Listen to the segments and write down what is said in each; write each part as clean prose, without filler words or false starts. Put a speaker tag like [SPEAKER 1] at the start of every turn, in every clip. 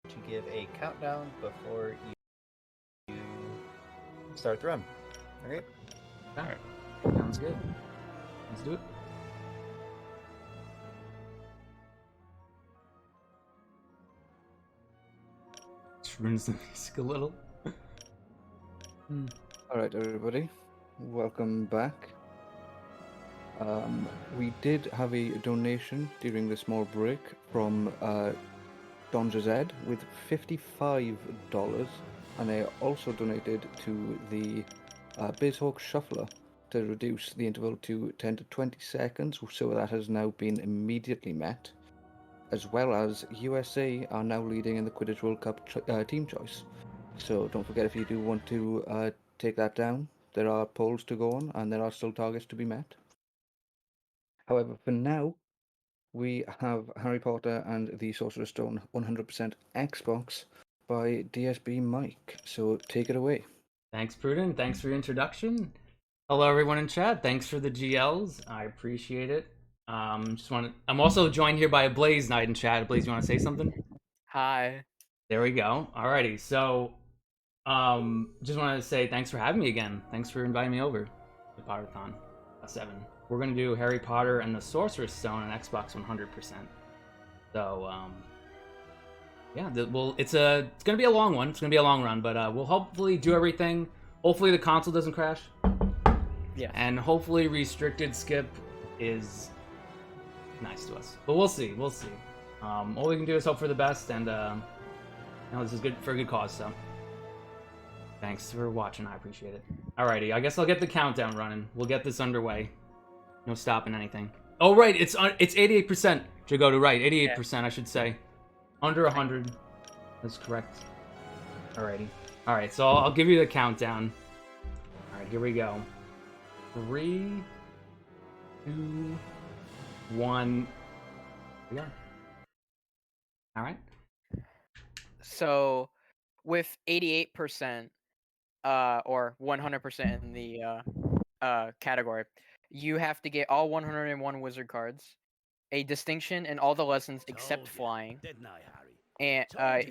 [SPEAKER 1] to give a countdown before you start the run. Okay?
[SPEAKER 2] Alright. Sounds good. Let's do it. Just ruins the music a little.
[SPEAKER 3] Alright, everybody. Welcome back. We did have a donation during the small break from Don Jazed with $55, and they also donated to the Bizhawk Shuffler to reduce the interval to 10 to 20 seconds, so that has now been immediately met, as well as USA are now leading in the Quidditch World Cup team choice. So don't forget, if you do want to take that down, there are polls to go on, and there are still targets to be met. However, for now, we have Harry Potter and the Sorcerer's Stone 100% Xbox by DSBMike. So take it away.
[SPEAKER 2] Thanks, Prudent. Thanks for your introduction. Hello, everyone in chat. Thanks for the GLs. I appreciate it. I'm also joined here by Blaze Knight in chat. Blaze, you want to say something?
[SPEAKER 4] Hi.
[SPEAKER 2] There we go. Alrighty. So, just wanted to say thanks for having me again. Thanks for inviting me over to Potterthon 7. We're gonna do Harry Potter and the Sorcerer's Stone on Xbox 100%. So, yeah, it's gonna be a long one. It's gonna be a long run, but we'll hopefully do everything. Hopefully the console doesn't crash.
[SPEAKER 4] Yeah.
[SPEAKER 2] And hopefully restricted skip is nice to us. But we'll see. We'll see. All we can do is hope for the best, and this is good for a good cause. So, thanks for watching. I appreciate it. Alrighty, I guess I'll get the countdown running. We'll get this underway. No stopping anything. Oh right, it's 88%. To go to right, 88%. I should say. Under 100. That's correct. Alrighty. Alright, so I'll give you the countdown. Alright, here we go. 3, 2, 1. Here we are. Alright.
[SPEAKER 4] So, with 88%, or 100% in the category, you have to get all 101 wizard cards, a distinction in all the lessons except flying, and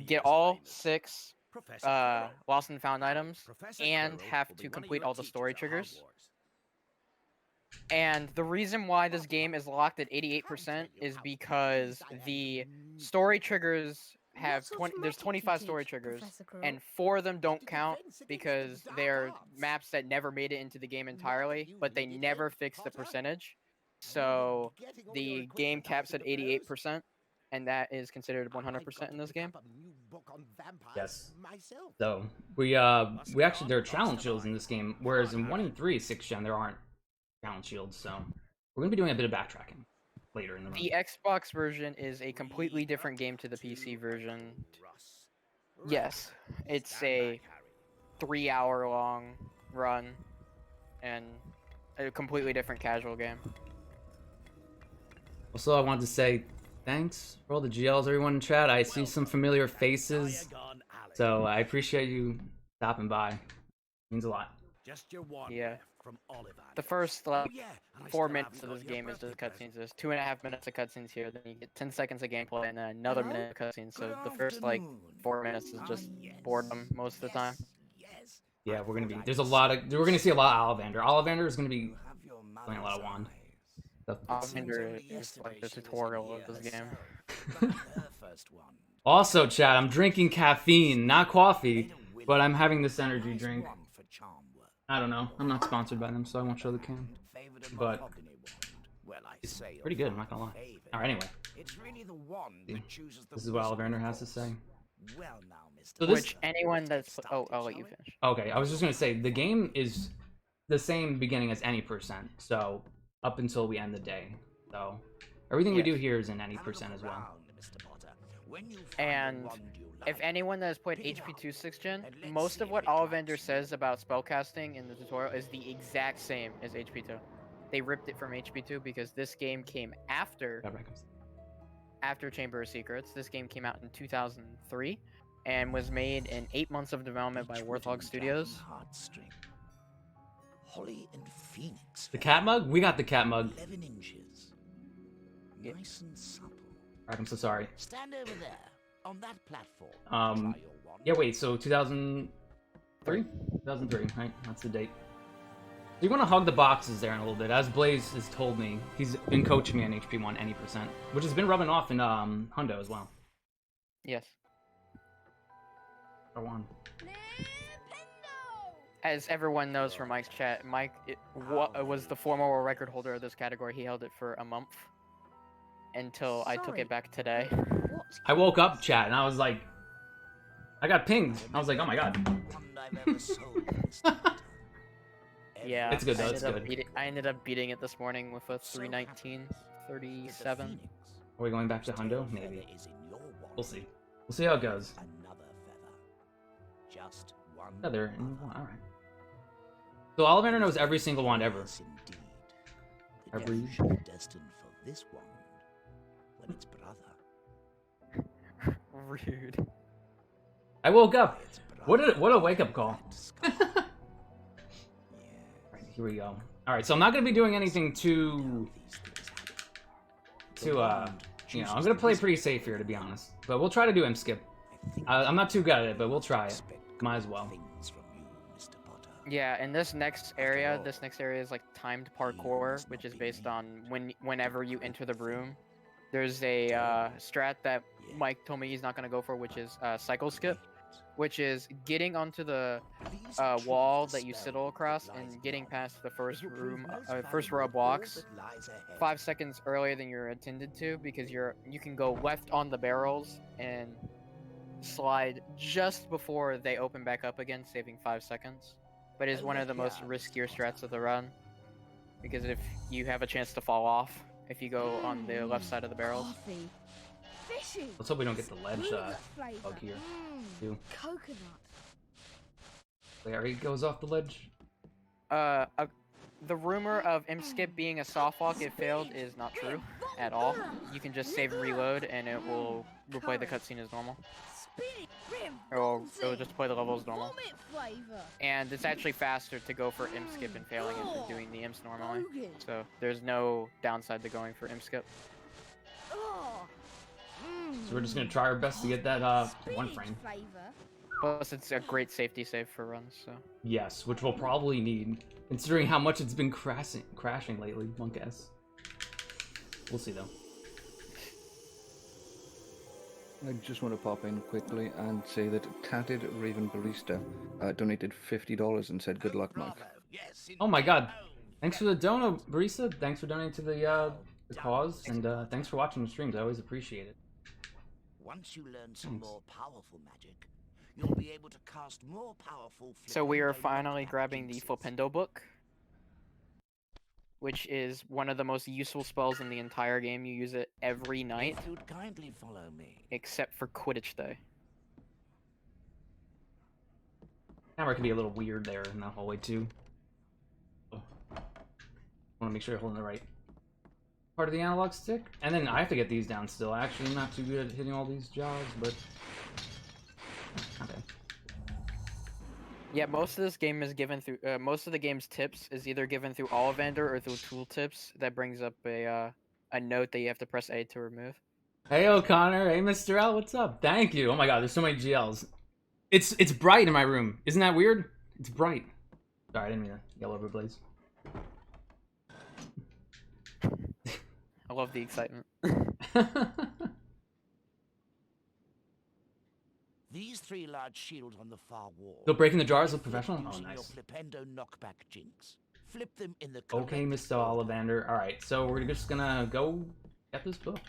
[SPEAKER 4] get all 6 lost and found items, and have to complete all the story triggers. And the reason why this game is locked at 88% is because the story triggers have there's 25 story triggers, and 4 of them don't count because they're maps that never made it into the game entirely, but they never fixed the percentage. So the game caps at 88%, and that is considered 100% in this game.
[SPEAKER 2] Yes. So we actually, there are challenge shields in this game, whereas in 1 and 3 6th gen there aren't challenge shields. So we're gonna be doing a bit of backtracking later in the run.
[SPEAKER 4] The Xbox version is a completely different game to the PC version. Yes, it's a 3-hour-long run and a completely different casual game.
[SPEAKER 2] Also, I wanted to say thanks for all the GLs, everyone in chat. I see some familiar faces, so I appreciate you stopping by. It means a lot.
[SPEAKER 4] Yeah. The first 4 minutes of this game is just cutscenes. There's 2.5 minutes of cutscenes here, then you get 10 seconds of gameplay, and then another minute of cutscenes. So the first 4 minutes is just boredom most of the time.
[SPEAKER 2] Yeah, we're gonna see a lot of Ollivander. Ollivander is gonna be playing a lot of Wand.
[SPEAKER 4] Ollivander is like the tutorial of this game.
[SPEAKER 2] Also, chat, I'm drinking caffeine, not coffee, but I'm having this energy drink. I don't know. I'm not sponsored by them, so I won't show the can. But it's pretty good, I'm not gonna lie. Alright, anyway. This is what Ollivander has to say. So
[SPEAKER 4] Which anyone that's... Oh, I'll let you finish.
[SPEAKER 2] Okay, I was just gonna say, the game is the same beginning as any percent, so up until we end the day. So everything we do here is in any percent as well.
[SPEAKER 4] And if anyone that has played HP2 6th gen, most of what Ollivander says about spellcasting in the tutorial is the exact same as HP2. They ripped it from HP2 because this game came after Chamber of Secrets. This game came out in 2003 and was made in 8 months of development by Warthog Studios.
[SPEAKER 5] Holly and Phoenix.
[SPEAKER 2] The cat mug? We got the cat mug.
[SPEAKER 5] 11 inches. Nice and supple.
[SPEAKER 2] Alright, I'm so sorry.
[SPEAKER 5] Stand over there. On that platform.
[SPEAKER 2] Yeah, wait, so 2003? 2003, right? That's the date. You want to hug the boxes there in a little bit. As Blaze has told me, he's been coaching me on HP1 any %, which has been rubbing off in Hundo as well.
[SPEAKER 4] Yes.
[SPEAKER 2] I won.
[SPEAKER 4] As everyone knows from Mike's chat, Mike was the former world record holder of this category. He held it for a month until I took it back today.
[SPEAKER 2] I woke up, chat, and I was like, I got pinged. I was like, oh my god.
[SPEAKER 4] Yeah,
[SPEAKER 2] it's good though. It's good.
[SPEAKER 4] I ended up beating it this morning with a 319.37.
[SPEAKER 2] Are we going back to Hundo? Maybe. We'll see. We'll see how it goes. Feather. Alright. So Ollivander knows every single wand ever. Every.
[SPEAKER 5] Destined for this wand, when its brother.
[SPEAKER 4] Rude.
[SPEAKER 2] I woke up. What a wake up call. Alright, here we go. Alright, so I'm not gonna be doing anything too you know, I'm gonna play pretty safe here to be honest. But we'll try to do skip. I'm not too good at it, but we'll try it. Might as well.
[SPEAKER 4] Yeah, and this next area is like timed parkour, which is based on whenever you enter the room. There's a strat that Mike told me he's not gonna go for, which is cycle skip, which is getting onto the wall that you sidle across and getting past the first row of blocks 5 seconds earlier than you're intended to, because you can go left on the barrels and slide just before they open back up again, saving 5 seconds. But is one of the most riskier strats of the run, because if you have a chance to fall off if you go on the left side of the barrels.
[SPEAKER 2] Let's hope we don't get the ledge bug here. Too.
[SPEAKER 6] Coconut.
[SPEAKER 2] There he goes off the ledge.
[SPEAKER 4] The rumor of skip being a soft walk if failed is not true at all. You can just save and reload and it will replay the cutscene as normal. Or it'll just play the level as normal. And it's actually faster to go for skip and failing it than doing the imps normally. So there's no downside to going for skip.
[SPEAKER 2] So we're just gonna try our best to get that one frame.
[SPEAKER 4] Plus it's a great safety save for runs, so.
[SPEAKER 2] Yes, which we'll probably need, considering how much it's been crashing lately, one guess. We'll see though.
[SPEAKER 3] I just want to pop in quickly and say that Tatted Raven Barista donated $50 and said, "Good luck, Mike."
[SPEAKER 2] Oh my god! Thanks for the dono, Barista. Thanks for donating to the cause, and thanks for watching the streams. I always appreciate it.
[SPEAKER 5] Once you learn some more powerful magic, you'll be able to cast more powerful.
[SPEAKER 4] So we are finally grabbing the Flipendo book, which is one of the most useful spells in the entire game. You use it every night.
[SPEAKER 5] If you'd kindly follow me.
[SPEAKER 4] Except for Quidditch Day.
[SPEAKER 2] Camera can be a little weird there in that hallway too. Oh. Want to make sure you're holding the right part of the analog stick. And then I have to get these down still. Actually, I'm not too good at hitting all these jobs, but okay.
[SPEAKER 4] Yeah, most of this game is given through. Most of the game's tips is either given through Ollivander or through tooltips. That brings up a note that you have to press A to remove.
[SPEAKER 2] Hey O'Connor, hey Mr. L, what's up? Thank you. Oh my god, there's so many GLs. It's bright in my room. Isn't that weird? It's bright. Sorry, I didn't mean to yell over Blaze.
[SPEAKER 4] I love the excitement.
[SPEAKER 5] These 3 large shields on the far wall.
[SPEAKER 2] Still breaking the jars with professional? Oh,
[SPEAKER 5] Using
[SPEAKER 2] nice.
[SPEAKER 5] your Flipendo knockback jinx. Flip them in the
[SPEAKER 2] Okay, Mr. Ollivander. Alright, so we're just gonna go get this book.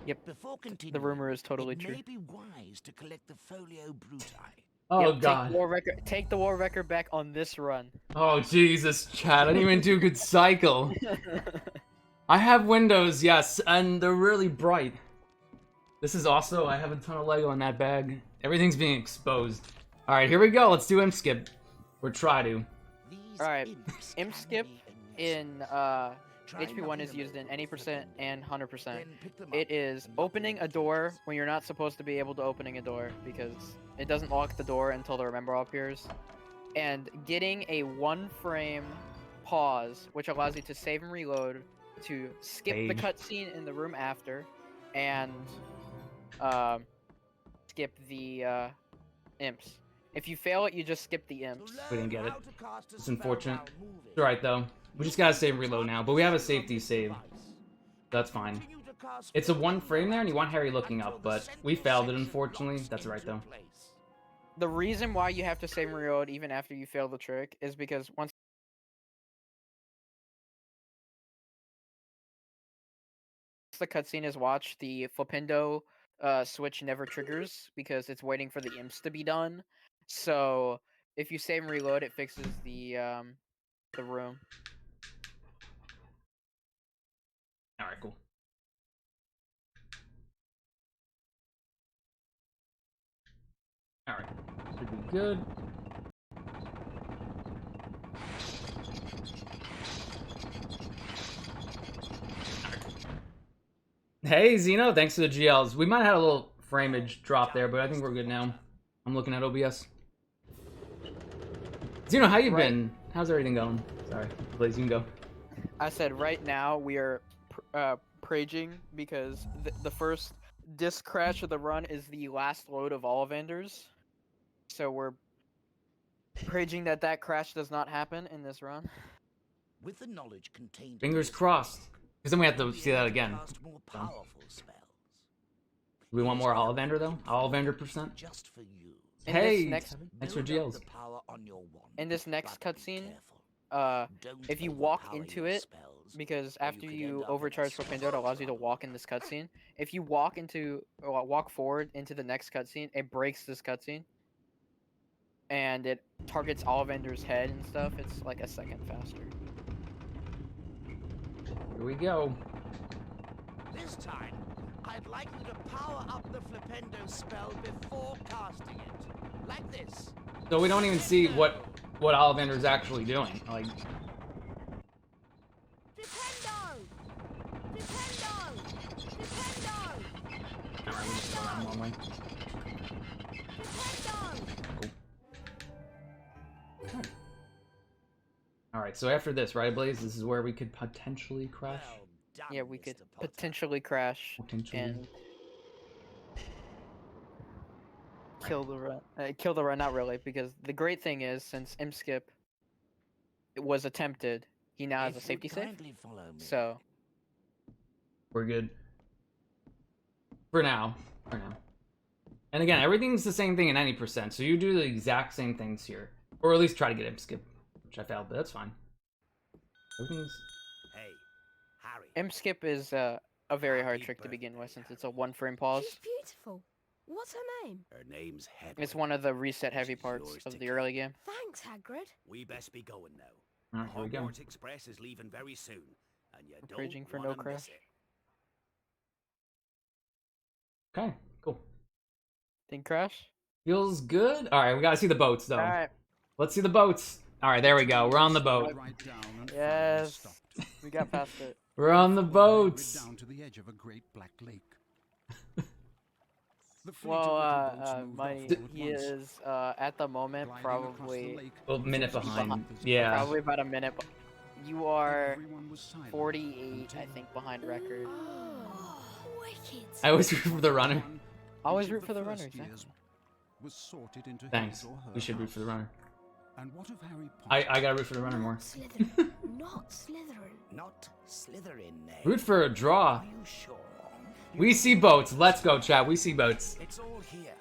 [SPEAKER 4] Yep.
[SPEAKER 5] Before continuing,
[SPEAKER 4] The rumor is totally
[SPEAKER 5] it
[SPEAKER 4] true.
[SPEAKER 5] may be wise to collect the Folio Bruti.
[SPEAKER 2] Oh
[SPEAKER 4] Yep,
[SPEAKER 2] god.
[SPEAKER 4] Take the war record back on this run.
[SPEAKER 2] Oh Jesus, Chad, I didn't even do good cycle. I have windows, yes, and they're really bright. This is also, I have a ton of Lego in that bag. Everything's being exposed. Alright, here we go, let's do skip. Or try to.
[SPEAKER 4] Alright, skip in HP1 is used in any % and 100%. It is opening a door when you're not supposed to be able to opening a door, because it doesn't lock the door until the remember appears. and getting a 1-frame pause, which allows you to save and reload, to skip the
[SPEAKER 2] Save.
[SPEAKER 4] cutscene in the room after, and skip the imps. If you fail it, you just skip the imps.
[SPEAKER 2] We didn't get it. It's unfortunate. It's alright though. We just gotta save and reload now, but we have a safety save. That's fine. It's a 1 frame there, and you want Harry looking up, but we failed it, unfortunately. That's right though.
[SPEAKER 4] The reason why you have to save and reload even after you fail the trick is because once the cutscene is watched, the Flipendo switch never triggers because it's waiting for the imps to be done. So if you save and reload, it fixes the room.
[SPEAKER 2] Alright, cool. Alright. Should be good. Hey, Zeno, thanks for the GLs. We might have had a little frameage drop there, but I think we're good now. I'm looking at OBS. Zeno, how you been? How's everything going? Sorry, Blaze, you can go.
[SPEAKER 4] I said right now we are praging because the first disk crash of the run is the last load of Ollivanders. So we're praging that that crash does not happen in this run.
[SPEAKER 5] With the knowledge contained
[SPEAKER 2] Fingers crossed. Because then we have to see that again. So. We want more Ollivander though? Ollivander percent?
[SPEAKER 5] Just for you.
[SPEAKER 2] Hey! Thanks for GLs.
[SPEAKER 4] In this next cutscene, if you walk into it, because after you overcharge Flipendo, it allows you to walk in this cutscene. If you walk forward into the next cutscene, it breaks this cutscene. And it targets Ollivander's head and stuff. It's like a second faster.
[SPEAKER 2] Here we go.
[SPEAKER 5] This time, I'd like you to power up the Flipendo spell before casting it. Like this.
[SPEAKER 2] So we don't even see what Ollivander's actually doing. Like, alright, we'll just go around one way. Cool. Alright, so after this, right, Blaze? This is where we could potentially crash?
[SPEAKER 4] Yeah, we could potentially crash and kill the run. Kill the run, not really, because the great thing is, since imp skip was attempted, he now has a safety save. So
[SPEAKER 2] we're good. For now. For now. And again, everything's the same thing in any percent, so you do the exact same things here. Or at least try to get imp skip, which I failed, but that's fine. Everything's...
[SPEAKER 5] Hey, Harry.
[SPEAKER 4] imp skip is a very hard trick to begin with, since it's a 1-frame pause.
[SPEAKER 6] She's beautiful. What's her name?
[SPEAKER 5] Her name's Heather.
[SPEAKER 4] It's one of the reset heavy parts of the early game.
[SPEAKER 6] Thanks, Hagrid.
[SPEAKER 5] We best be going now.
[SPEAKER 2] Alright, here we go.
[SPEAKER 5] Hogwarts Express is leaving very soon, and you don't
[SPEAKER 4] Raging for
[SPEAKER 5] wanna
[SPEAKER 4] no crash.
[SPEAKER 5] miss it.
[SPEAKER 2] Okay, cool.
[SPEAKER 4] Think crash?
[SPEAKER 2] Feels good? Alright, we gotta see the boats, though.
[SPEAKER 4] Alright.
[SPEAKER 2] Let's see the boats. Alright, there we go. We're on the boat.
[SPEAKER 4] Yes. We got past it.
[SPEAKER 2] We're on the boats.
[SPEAKER 7] Down to the edge of a great black lake.
[SPEAKER 4] Well, he is at the moment probably
[SPEAKER 2] A minute behind. Yeah.
[SPEAKER 4] probably about a minute. You are 48, I think, behind record.
[SPEAKER 6] Oh, wicked.
[SPEAKER 2] I always root for the runner.
[SPEAKER 4] Always root for the runner, exactly.
[SPEAKER 2] Thanks. We should root for the runner.
[SPEAKER 7] And what of Harry
[SPEAKER 2] I gotta root for the runner more.
[SPEAKER 6] Slytherin. Not Slytherin.
[SPEAKER 5] Not Slytherin, nay.
[SPEAKER 2] Root for a draw.
[SPEAKER 5] Are you sure?
[SPEAKER 2] We see boats. Let's go, chat. We see boats.
[SPEAKER 5] It's all here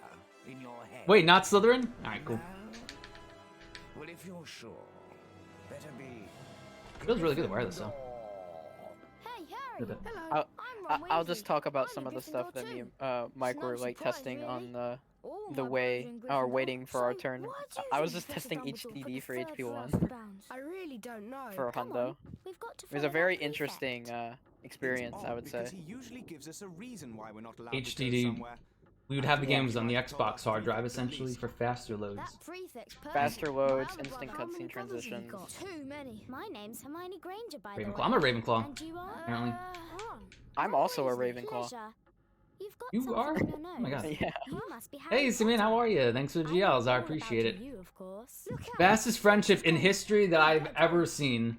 [SPEAKER 5] in your head.
[SPEAKER 2] Wait, not Slytherin? Alright, cool.
[SPEAKER 5] Well, if you're sure, better be.
[SPEAKER 2] It feels really good to wear this, though.
[SPEAKER 6] Hey, Harry.
[SPEAKER 2] Good bit.
[SPEAKER 6] Hello.
[SPEAKER 4] I'll just talk about some of the stuff that me and Mike were like testing on the way, or waiting for our turn. I was just testing HDD for HP1
[SPEAKER 6] I really don't know.
[SPEAKER 4] for a hundo.
[SPEAKER 6] We've got to
[SPEAKER 4] It was a very interesting experience, I would say.
[SPEAKER 8] He usually gives us a reason why we're not allowed
[SPEAKER 2] HDD.
[SPEAKER 8] to go somewhere.
[SPEAKER 2] We would have the games on the Xbox hard drive, essentially, for faster loads.
[SPEAKER 4] Faster loads, instant cutscene transitions.
[SPEAKER 6] Too many. My name's Hermione Granger, by the way.
[SPEAKER 2] Ravenclaw. I'm a Ravenclaw.
[SPEAKER 6] And you are?
[SPEAKER 2] Apparently.
[SPEAKER 4] I'm also a
[SPEAKER 6] Always
[SPEAKER 4] Ravenclaw.
[SPEAKER 6] pleasure. You've got
[SPEAKER 2] You
[SPEAKER 6] something
[SPEAKER 2] are?
[SPEAKER 6] on your
[SPEAKER 2] Oh my
[SPEAKER 6] nose.
[SPEAKER 2] god.
[SPEAKER 4] Yeah.
[SPEAKER 6] You must be Harry
[SPEAKER 2] Hey, Simeon, how are you? Thanks for the
[SPEAKER 6] Potter. I know
[SPEAKER 2] GLs. I
[SPEAKER 6] all
[SPEAKER 2] appreciate
[SPEAKER 6] about
[SPEAKER 2] it.
[SPEAKER 6] You, of course. boss. Look out.
[SPEAKER 2] Fastest friendship in history that I've ever seen.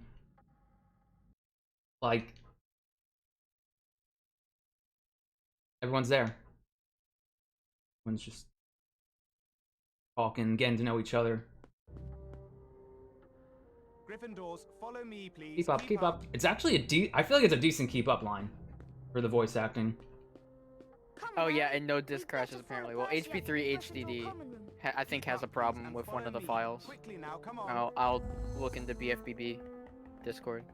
[SPEAKER 2] Like, everyone's there. Everyone's just talking, getting to know each other.
[SPEAKER 8] Gryffindors, follow me, please.
[SPEAKER 2] Keep up, keep up. It's actually I feel like it's a decent keep up line for the voice acting.
[SPEAKER 4] Oh yeah, and no disk crashes apparently. Well, HP3 HDD I think has a problem with one of the files.
[SPEAKER 8] Quickly now, come on.
[SPEAKER 4] I'll look into BFBB Discord.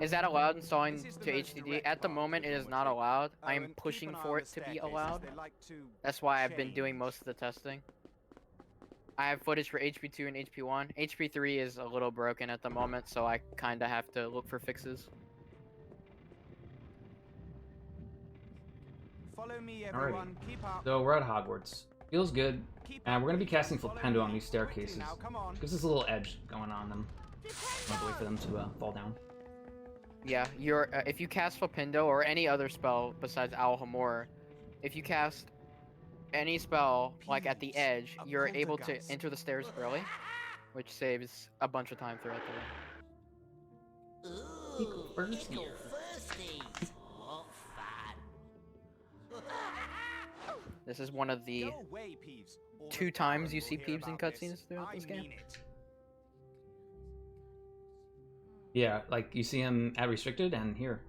[SPEAKER 4] Is that allowed installing to HDD? At the moment, it is not allowed. I am pushing for it to be allowed. That's why I've been doing most of the testing. I have footage for HP2 and HP1. HP3 is a little broken at the moment, so I kind of have to look for fixes.
[SPEAKER 8] Follow me, everyone. Keep up.
[SPEAKER 2] So we're at Hogwarts. Feels good. And we're going to be casting Flipendo on these staircases. Gives us a little edge going on them. Not wait for them to fall down.
[SPEAKER 4] Yeah, if you cast Flipendo or any other spell besides Alhamor, if you cast any spell like at the edge, you're able to enter the stairs early, which saves a bunch of time throughout the way.
[SPEAKER 5] Ooh, thirsty. What fun.
[SPEAKER 4] This is one of the 2 times you see Peeves in cutscenes throughout this game.
[SPEAKER 2] Yeah, like you see him at restricted and here.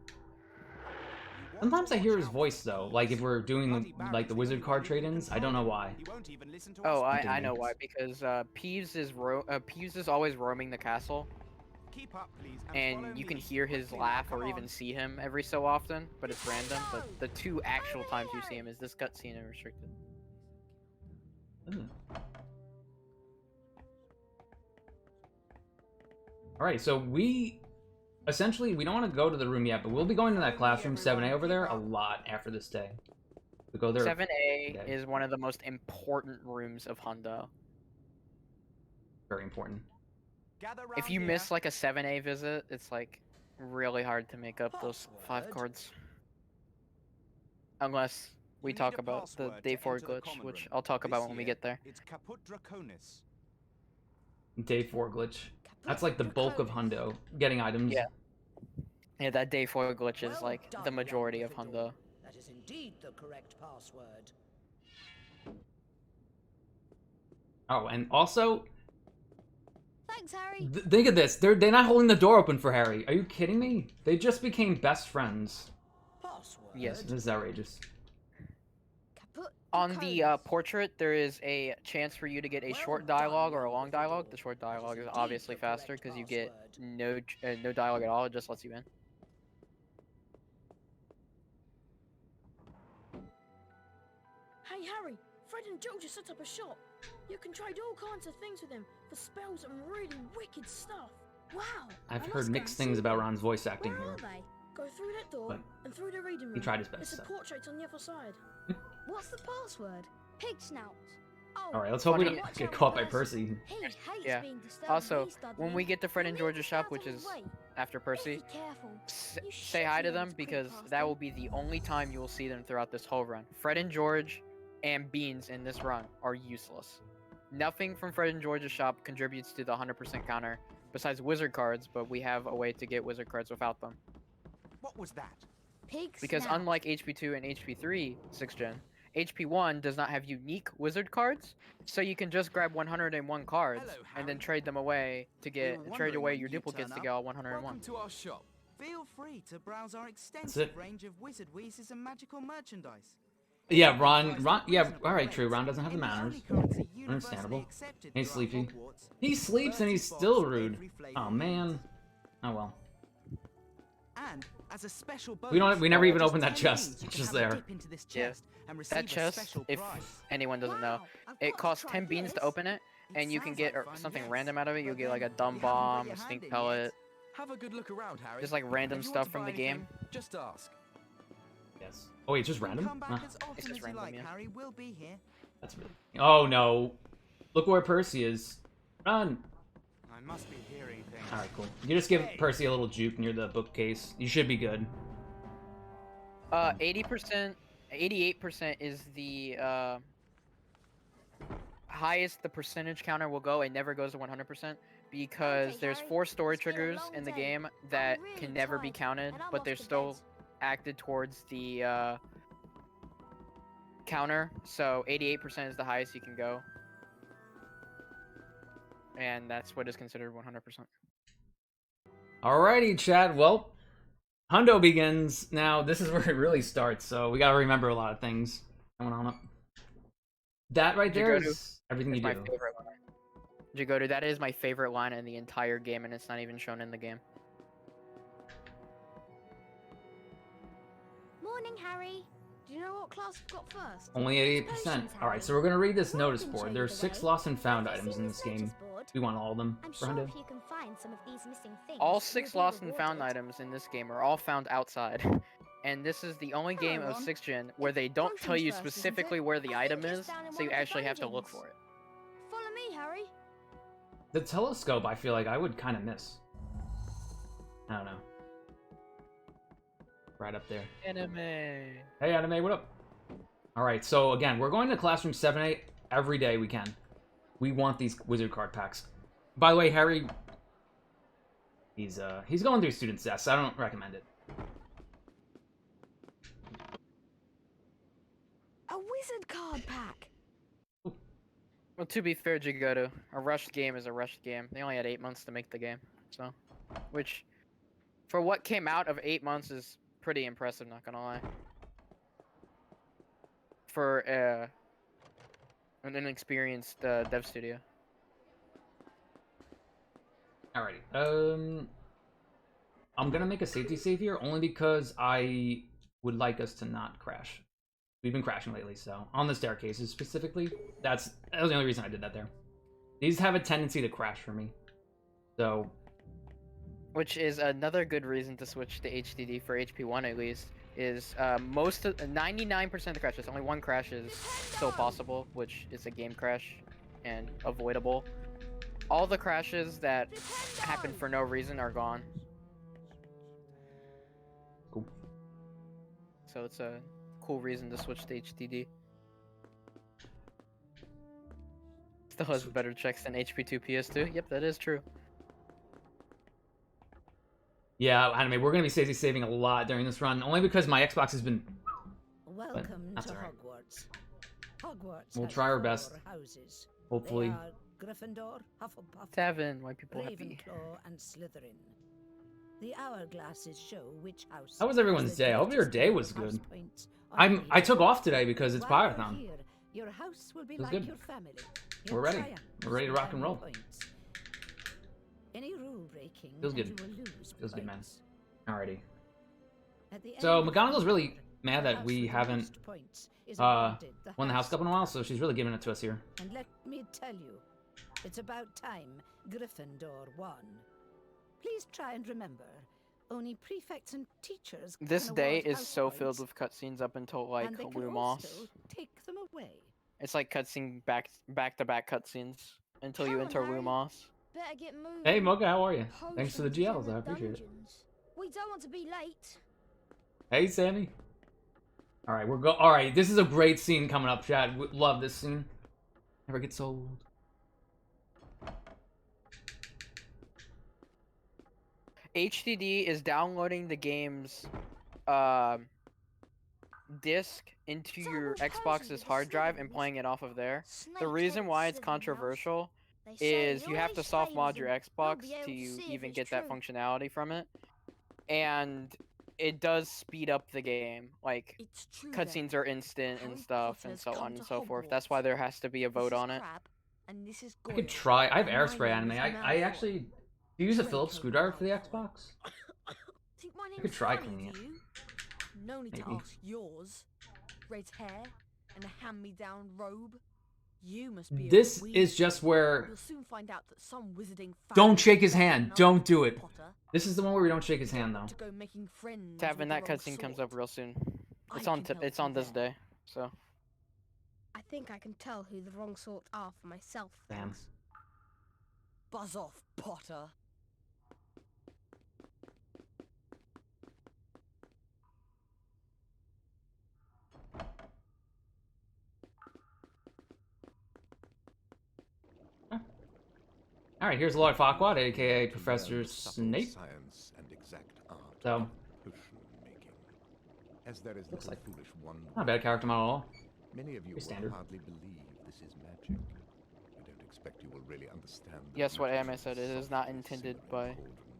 [SPEAKER 2] Sometimes I hear his voice though, like if we're doing the wizard card trade-ins. I don't know why.
[SPEAKER 4] Oh, I know why. Because Peeves is always roaming the castle, and you can hear his laugh or even see him every so often, but it's random. But the 2 actual times you see him is this cutscene and restricted.
[SPEAKER 2] Alright, so essentially, we don't want to go to the room yet, but we'll be going to that classroom 7A over there a lot after this day. We go there.
[SPEAKER 4] 7A is one of the most important rooms of Hundo.
[SPEAKER 2] Very important.
[SPEAKER 4] If you miss like a 7A visit, it's like really hard to make up those 5 cards. Unless we talk about the Day 4 glitch, which I'll talk about when we get there.
[SPEAKER 8] It's Caput Draconis.
[SPEAKER 2] Day 4 glitch. That's like the bulk of Hundo. Getting items.
[SPEAKER 4] Yeah. Yeah, that Day 4 glitch is like the majority of Hundo.
[SPEAKER 5] That is indeed the correct password.
[SPEAKER 2] Oh, and also,
[SPEAKER 6] Thanks, Harry.
[SPEAKER 2] think of this. They're not holding the door open for Harry. Are you kidding me? They just became best friends.
[SPEAKER 5] Password.
[SPEAKER 4] Yes.
[SPEAKER 2] This is outrageous.
[SPEAKER 4] On the portrait, there is a chance for you to get a short dialogue or a long dialogue. The short dialogue is obviously faster because you get no dialogue at all. It just lets you in.
[SPEAKER 9] Hey Harry, Fred and Joe just set up a shop. You can trade all kinds of things with them for spells and really wicked stuff. Wow!
[SPEAKER 2] I've heard mixed things about Ron's voice acting
[SPEAKER 9] Where
[SPEAKER 2] here.
[SPEAKER 9] are they? Go through that door
[SPEAKER 2] But
[SPEAKER 9] and through the reading room.
[SPEAKER 2] he tried his best.
[SPEAKER 9] There's a
[SPEAKER 2] So.
[SPEAKER 9] portrait on the other side.
[SPEAKER 6] What's the password? Pig snouts. Oh,
[SPEAKER 2] Alright, let's hope we
[SPEAKER 4] Funny-
[SPEAKER 2] don't get caught by Percy.
[SPEAKER 6] he hates
[SPEAKER 4] Yeah.
[SPEAKER 6] being disturbed.
[SPEAKER 4] Also,
[SPEAKER 6] He's Dudley.
[SPEAKER 4] when we get to Fred and
[SPEAKER 6] You
[SPEAKER 4] George's
[SPEAKER 6] need to
[SPEAKER 4] shop,
[SPEAKER 6] start
[SPEAKER 4] which
[SPEAKER 6] on
[SPEAKER 4] is
[SPEAKER 6] the way.
[SPEAKER 4] after Percy,
[SPEAKER 6] Be careful. You
[SPEAKER 4] say hi to
[SPEAKER 6] shouldn't
[SPEAKER 4] them
[SPEAKER 6] let
[SPEAKER 4] because
[SPEAKER 6] creep past
[SPEAKER 4] that
[SPEAKER 6] them.
[SPEAKER 4] will be the only time you will see them throughout this whole run. Fred and George and Beans in this run are useless. Nothing from Fred and George's shop contributes to the 100% counter besides wizard cards, but we have a way to get wizard cards without them.
[SPEAKER 8] What was that?
[SPEAKER 6] Pig
[SPEAKER 4] Because
[SPEAKER 6] snout.
[SPEAKER 4] unlike HP2 and HP3 6th gen, HP1 does not have unique wizard cards, so you can just grab 101 cards
[SPEAKER 8] Hello,
[SPEAKER 4] and then
[SPEAKER 8] Harry.
[SPEAKER 4] trade them away to get
[SPEAKER 8] were
[SPEAKER 4] trade
[SPEAKER 8] wondering
[SPEAKER 4] away
[SPEAKER 8] when
[SPEAKER 4] your
[SPEAKER 8] you'd
[SPEAKER 4] duplicates
[SPEAKER 8] turn
[SPEAKER 4] to
[SPEAKER 8] up.
[SPEAKER 4] get all 101.
[SPEAKER 8] Welcome to our shop. Feel free to browse our
[SPEAKER 2] it.
[SPEAKER 8] extensive range of wizard wheezes and magical merchandise.
[SPEAKER 2] Yeah, Ron, yeah, alright, true. Ron doesn't have the manners. Understandable. He's sleepy. He sleeps and he's still rude. Oh, man. Oh, well.
[SPEAKER 8] And as a special
[SPEAKER 2] We never even
[SPEAKER 8] just
[SPEAKER 2] opened that
[SPEAKER 8] 10
[SPEAKER 2] chest.
[SPEAKER 8] means you
[SPEAKER 2] It's
[SPEAKER 8] can
[SPEAKER 2] just
[SPEAKER 8] have a
[SPEAKER 2] there.
[SPEAKER 8] dip into this
[SPEAKER 4] Yeah.
[SPEAKER 8] chest and receive
[SPEAKER 4] That
[SPEAKER 8] a
[SPEAKER 4] chest,
[SPEAKER 8] special
[SPEAKER 4] if
[SPEAKER 8] prize.
[SPEAKER 4] anyone doesn't know,
[SPEAKER 6] Wow, I've
[SPEAKER 4] it
[SPEAKER 6] got to
[SPEAKER 4] costs
[SPEAKER 6] try
[SPEAKER 4] 10 beans to
[SPEAKER 6] this.
[SPEAKER 4] open it, and you can
[SPEAKER 8] Sounds
[SPEAKER 4] get
[SPEAKER 8] like fun,
[SPEAKER 4] something
[SPEAKER 8] yes.
[SPEAKER 4] random out of it. You'll
[SPEAKER 8] But
[SPEAKER 4] get like a
[SPEAKER 8] then
[SPEAKER 4] dumb
[SPEAKER 8] you haven't got
[SPEAKER 4] bomb,
[SPEAKER 8] your
[SPEAKER 4] a
[SPEAKER 8] hand
[SPEAKER 4] stink
[SPEAKER 8] in
[SPEAKER 4] pellet,
[SPEAKER 8] yet. Have a good look around, Harry.
[SPEAKER 4] just like random
[SPEAKER 8] If you want
[SPEAKER 4] stuff
[SPEAKER 8] to
[SPEAKER 4] from
[SPEAKER 8] buy
[SPEAKER 4] the game.
[SPEAKER 8] anything, just ask.
[SPEAKER 2] Yes. Oh, wait, it's just random?
[SPEAKER 8] Come back
[SPEAKER 2] Huh,
[SPEAKER 8] as often
[SPEAKER 4] It's
[SPEAKER 8] as
[SPEAKER 4] just
[SPEAKER 8] you
[SPEAKER 4] random,
[SPEAKER 8] like,
[SPEAKER 4] yeah.
[SPEAKER 8] Harry. We'll be here.
[SPEAKER 2] that's really... Oh, no. Look where Percy is. Run!
[SPEAKER 8] I must be hearing things.
[SPEAKER 2] Alright, cool. You just give Percy a little juke near the bookcase. You should be good.
[SPEAKER 4] 80%, 88% is the highest the percentage counter will go. It never goes to 100% because
[SPEAKER 6] Okay,
[SPEAKER 4] there's
[SPEAKER 6] Harry,
[SPEAKER 4] 4 story
[SPEAKER 6] it's been a
[SPEAKER 4] triggers
[SPEAKER 6] long
[SPEAKER 4] in the
[SPEAKER 6] day.
[SPEAKER 4] game
[SPEAKER 6] I'm
[SPEAKER 4] that
[SPEAKER 6] really
[SPEAKER 4] can never be
[SPEAKER 6] tired,
[SPEAKER 4] counted,
[SPEAKER 6] and I'm
[SPEAKER 4] but
[SPEAKER 6] off
[SPEAKER 4] they're
[SPEAKER 6] to
[SPEAKER 4] still
[SPEAKER 6] bed.
[SPEAKER 4] acted towards the counter. So 88% is the highest you can go, and that's what is considered 100%.
[SPEAKER 2] Alrighty, Chad. Well, Hundo begins. Now, this is where it really starts, so we gotta remember a lot of things going on. That right there
[SPEAKER 4] Jigodu
[SPEAKER 2] is everything you
[SPEAKER 4] my
[SPEAKER 2] do.
[SPEAKER 4] favorite line. Jigodu, that is my favorite line in the entire game, and it's not even shown in the game.
[SPEAKER 6] Morning, Harry. Do you know what class we've got first?
[SPEAKER 2] Only 88%.
[SPEAKER 6] Potions,
[SPEAKER 2] Alright,
[SPEAKER 6] Harry.
[SPEAKER 2] so we're gonna read this
[SPEAKER 6] Well, I
[SPEAKER 2] notice
[SPEAKER 6] can
[SPEAKER 2] board.
[SPEAKER 6] show
[SPEAKER 2] There's
[SPEAKER 6] you
[SPEAKER 2] 6
[SPEAKER 6] the
[SPEAKER 2] lost and found
[SPEAKER 6] way. Have you
[SPEAKER 2] items
[SPEAKER 6] seen
[SPEAKER 2] in
[SPEAKER 6] this
[SPEAKER 2] this game.
[SPEAKER 6] notice board?
[SPEAKER 2] We want all of them
[SPEAKER 6] I'm
[SPEAKER 2] for
[SPEAKER 6] sure
[SPEAKER 2] Hundo.
[SPEAKER 6] if you can find some of these missing things,
[SPEAKER 4] All
[SPEAKER 6] you'll
[SPEAKER 4] 6
[SPEAKER 6] be
[SPEAKER 4] lost and found
[SPEAKER 6] rewarded.
[SPEAKER 4] items in this game are all found outside. And this is the only game
[SPEAKER 6] Hello,
[SPEAKER 4] of
[SPEAKER 6] Ron.
[SPEAKER 4] 6th gen where
[SPEAKER 6] It's
[SPEAKER 4] they don't tell
[SPEAKER 6] potions
[SPEAKER 4] you
[SPEAKER 6] first, isn't it?
[SPEAKER 4] specifically where the
[SPEAKER 6] I think
[SPEAKER 4] item
[SPEAKER 6] it's
[SPEAKER 4] is,
[SPEAKER 6] down in
[SPEAKER 4] so
[SPEAKER 6] one
[SPEAKER 4] you
[SPEAKER 6] of the
[SPEAKER 4] actually have to look
[SPEAKER 6] dungeons.
[SPEAKER 4] for it.
[SPEAKER 6] Follow me, Harry.
[SPEAKER 2] The telescope, I feel like I would kind of miss. I don't know. Right up there.
[SPEAKER 4] Anime.
[SPEAKER 2] Hey, Anime, what up? Alright, so again, we're going to Classroom 7-8 every day we can. We want these wizard card packs. By the way, Harry... He's going through student tests. I don't recommend it.
[SPEAKER 6] A wizard card pack.
[SPEAKER 4] Well, to be fair, Jigoto, a rushed game is a rushed game. They only had 8 months to make the game, so... Which, for what came out of 8 months is pretty impressive, not gonna lie. For, an inexperienced, dev studio.
[SPEAKER 2] Alrighty. I'm gonna make a safety save here only because I would like us to not crash. We've been crashing lately, so on the staircases specifically, that was the only reason I did that there. These have a tendency to crash for me, so.
[SPEAKER 4] Which is another good reason to switch to HDD for HP1 at least. Is 99% of the crashes, only one crash is still possible, which is a game crash and avoidable. All the crashes that happen for no reason are gone.
[SPEAKER 2] Cool.
[SPEAKER 4] So it's a cool reason to switch to HDD. Still has better checks than HP2 PS2. Yep, that is true.
[SPEAKER 2] Yeah, Anime, we're gonna be safety saving a lot during this run, only because my Xbox has been.
[SPEAKER 10] Welcome
[SPEAKER 2] that's
[SPEAKER 10] to
[SPEAKER 2] all right.
[SPEAKER 10] Hogwarts. Hogwarts.
[SPEAKER 2] We'll
[SPEAKER 10] has
[SPEAKER 2] try our
[SPEAKER 10] 4
[SPEAKER 2] best.
[SPEAKER 10] Houses.
[SPEAKER 2] Hopefully.
[SPEAKER 10] They are Gryffindor, Hufflepuff,
[SPEAKER 4] Tavern, why people happy?
[SPEAKER 10] Ravenclaw, and Slytherin. The hourglasses show which house.
[SPEAKER 2] How was everyone's
[SPEAKER 10] has the
[SPEAKER 2] day? I hope your
[SPEAKER 10] greatest
[SPEAKER 2] day
[SPEAKER 10] number
[SPEAKER 2] was
[SPEAKER 10] of house
[SPEAKER 2] good.
[SPEAKER 10] points on
[SPEAKER 2] I
[SPEAKER 10] the
[SPEAKER 2] took
[SPEAKER 10] board.
[SPEAKER 2] off today because it's
[SPEAKER 10] While you're
[SPEAKER 2] Potterthon.
[SPEAKER 10] here, your house will be
[SPEAKER 2] Feels
[SPEAKER 10] like
[SPEAKER 2] good.
[SPEAKER 10] your family.
[SPEAKER 2] We're
[SPEAKER 10] Your
[SPEAKER 2] ready.
[SPEAKER 10] triumphs
[SPEAKER 2] We're ready to
[SPEAKER 10] will
[SPEAKER 2] rock and
[SPEAKER 10] earn you
[SPEAKER 2] roll.
[SPEAKER 10] points. Any rule breaking,
[SPEAKER 2] Feels
[SPEAKER 10] and
[SPEAKER 2] good.
[SPEAKER 10] you will lose
[SPEAKER 2] Feels good, man.
[SPEAKER 10] points.
[SPEAKER 2] Alrighty.
[SPEAKER 10] At the
[SPEAKER 2] So
[SPEAKER 10] end of
[SPEAKER 2] McGonagall's
[SPEAKER 10] the
[SPEAKER 2] really
[SPEAKER 10] round,
[SPEAKER 2] mad
[SPEAKER 10] the
[SPEAKER 2] that
[SPEAKER 10] house
[SPEAKER 2] we
[SPEAKER 10] with the
[SPEAKER 2] haven't
[SPEAKER 10] most points is
[SPEAKER 2] won
[SPEAKER 10] awarded
[SPEAKER 2] the House Cup in a while, so she's really giving it to us here.
[SPEAKER 10] And let me tell you, it's about time Gryffindor won. Please try and remember, only prefects and teachers can
[SPEAKER 4] This day
[SPEAKER 10] award
[SPEAKER 4] is
[SPEAKER 10] house
[SPEAKER 4] so
[SPEAKER 10] points,
[SPEAKER 4] filled with cutscenes up until like
[SPEAKER 10] and they can
[SPEAKER 4] Lumos.
[SPEAKER 10] also take them away.
[SPEAKER 4] It's like cutscene back-to-back cutscenes until you
[SPEAKER 6] Come on,
[SPEAKER 4] enter
[SPEAKER 6] Harry.
[SPEAKER 4] Lumos.
[SPEAKER 6] Better get moving.
[SPEAKER 2] Hey Mocha, how are you?
[SPEAKER 6] Potions
[SPEAKER 2] Thanks for the
[SPEAKER 6] in
[SPEAKER 2] GLs,
[SPEAKER 6] the
[SPEAKER 2] I appreciate it.
[SPEAKER 6] dungeons. We don't want to be late.
[SPEAKER 2] Hey Sammy. Alright, alright, this is a great scene coming up, Chad. Love this scene. Never gets old.
[SPEAKER 4] HDD is downloading the game's disc into your Xbox's hard drive and playing it off of there. The reason why it's controversial is you have to soft mod your Xbox to even get that functionality from it. And it does speed up the game. Like, cutscenes are instant and stuff and so on and so forth. That's why there has to be a vote on it.
[SPEAKER 2] I could try. I have airspray anime. I actually. Do you use a Phillips screwdriver for the Xbox? I could try cleaning it.
[SPEAKER 9] No need to
[SPEAKER 2] Maybe.
[SPEAKER 9] ask yours. Red hair and a hand-me-down robe. You must be.
[SPEAKER 2] This is just where.
[SPEAKER 9] You'll soon find out that some wizarding.
[SPEAKER 2] Don't shake his hand. Don't do it.
[SPEAKER 9] Potter.
[SPEAKER 2] This is the one where we don't shake his hand, though.
[SPEAKER 9] To go making friends.
[SPEAKER 4] Tavin,
[SPEAKER 9] with
[SPEAKER 4] that
[SPEAKER 9] the wrong
[SPEAKER 4] cutscene comes
[SPEAKER 9] sort.
[SPEAKER 4] up real soon. It's
[SPEAKER 9] I
[SPEAKER 4] on.
[SPEAKER 9] can help
[SPEAKER 4] It's
[SPEAKER 9] you
[SPEAKER 4] on this
[SPEAKER 9] there.
[SPEAKER 4] day. So.
[SPEAKER 6] I think I can tell who the wrong sort are for myself.
[SPEAKER 2] Damn.
[SPEAKER 6] thanks.
[SPEAKER 9] Buzz off, Potter.
[SPEAKER 2] Alright, here's Lord Farquaad, aka Professor Snape.
[SPEAKER 11] Science and exact art
[SPEAKER 2] So,
[SPEAKER 11] of potion making. As there is
[SPEAKER 2] looks
[SPEAKER 11] little
[SPEAKER 2] like
[SPEAKER 11] foolish wonder.
[SPEAKER 2] not a bad character model at all.
[SPEAKER 11] Many of you will
[SPEAKER 2] Standard.
[SPEAKER 11] hardly believe this is magic. I don't expect you will really understand.
[SPEAKER 4] Yes, what Anime said, it is not intended by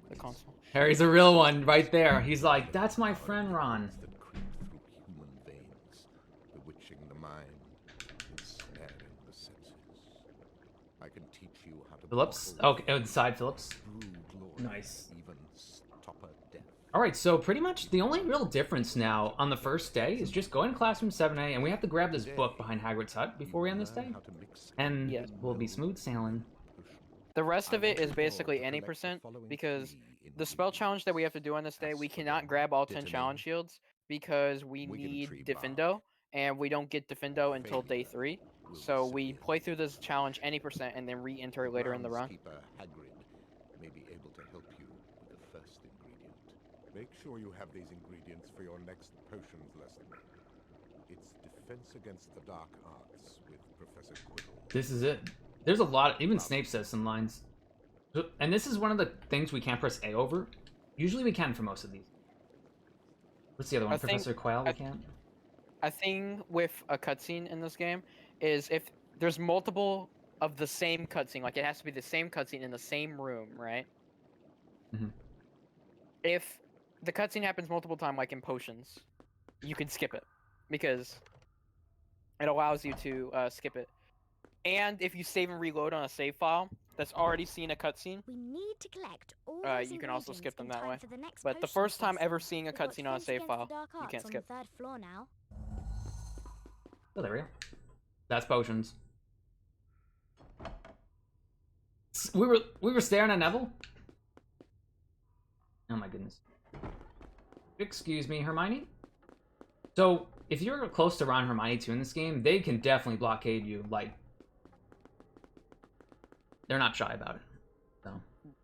[SPEAKER 4] the console.
[SPEAKER 2] Harry's a real one right there. He's like, that's my friend Ron.
[SPEAKER 11] That creep through human veins, bewitching the mind, ensnaring the senses. I can teach you how to
[SPEAKER 2] Phillips?
[SPEAKER 11] bottle
[SPEAKER 2] Okay, oh, side Phillips.
[SPEAKER 11] brew glory,
[SPEAKER 2] Nice.
[SPEAKER 11] even stopper death.
[SPEAKER 2] Alright, so pretty much the only real difference now on the first day is just going to classroom 7A, and we have to grab this book behind Hagrid's hut before we end this day. And
[SPEAKER 4] Yes.
[SPEAKER 2] we'll be smooth sailing.
[SPEAKER 4] The rest of it is basically any percent, because the spell challenge that we have to do on this day, we cannot grab all 10 challenge shields because we need Defendo, and we don't get Defendo until day 3. So we play through this challenge any percent and then re-enter it later in the run.
[SPEAKER 11] Groundskeeper Hagrid may be able to help you with the first ingredient. Make sure you have these ingredients for your next potions lesson. It's Defense Against the Dark Arts with Professor Quirrell.
[SPEAKER 2] This is it. There's a lot, even Snape says some lines. And this is one of the things we can't press A over. Usually we can for most of these. What's the other one? Professor Quail, we can't?
[SPEAKER 4] A thing with a cutscene in this game is if there's multiple of the same cutscene, like it has to be the same cutscene in the same room, right?
[SPEAKER 2] Mm-hmm.
[SPEAKER 4] If the cutscene happens multiple times, like in potions, you can skip it because it allows you to skip it. And if you save and reload on a save file that's already seen a cutscene,
[SPEAKER 6] We need to collect all
[SPEAKER 4] you can also skip them that way. But the
[SPEAKER 6] potion
[SPEAKER 4] first time
[SPEAKER 6] season.
[SPEAKER 4] ever seeing a
[SPEAKER 6] We've got
[SPEAKER 4] cutscene on a
[SPEAKER 6] Defense
[SPEAKER 4] save
[SPEAKER 6] Against
[SPEAKER 4] file,
[SPEAKER 6] the Dark
[SPEAKER 4] you
[SPEAKER 6] Arts
[SPEAKER 4] can't
[SPEAKER 6] on
[SPEAKER 4] skip.
[SPEAKER 6] the 3rd floor now.
[SPEAKER 2] Oh, there we go. That's potions. We were staring at Neville? Oh my goodness. Excuse me, Hermione? So, if you're close to Ron and Hermione too in this game, they can definitely blockade you. Like, they're not shy about it. So,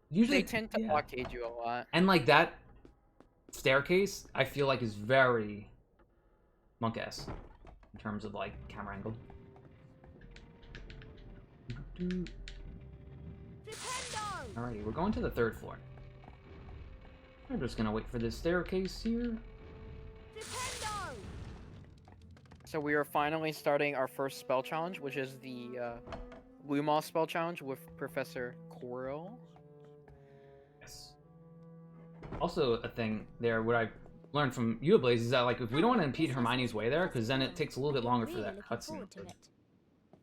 [SPEAKER 2] usually
[SPEAKER 4] They tend to blockade you a lot.
[SPEAKER 2] And like that staircase, I feel like is very monk-esque in terms of like camera angle. Alrighty, we're going to the 3rd floor. We're just gonna wait for this staircase here.
[SPEAKER 4] So we are finally starting our first spell challenge, which is the Lumos spell challenge with Professor Quirrell.
[SPEAKER 2] Yes. Also, a thing there, what I learned from you, Blaze, is that like if we don't want to impede Hermione's way there, because then it takes a little bit longer for that cutscene.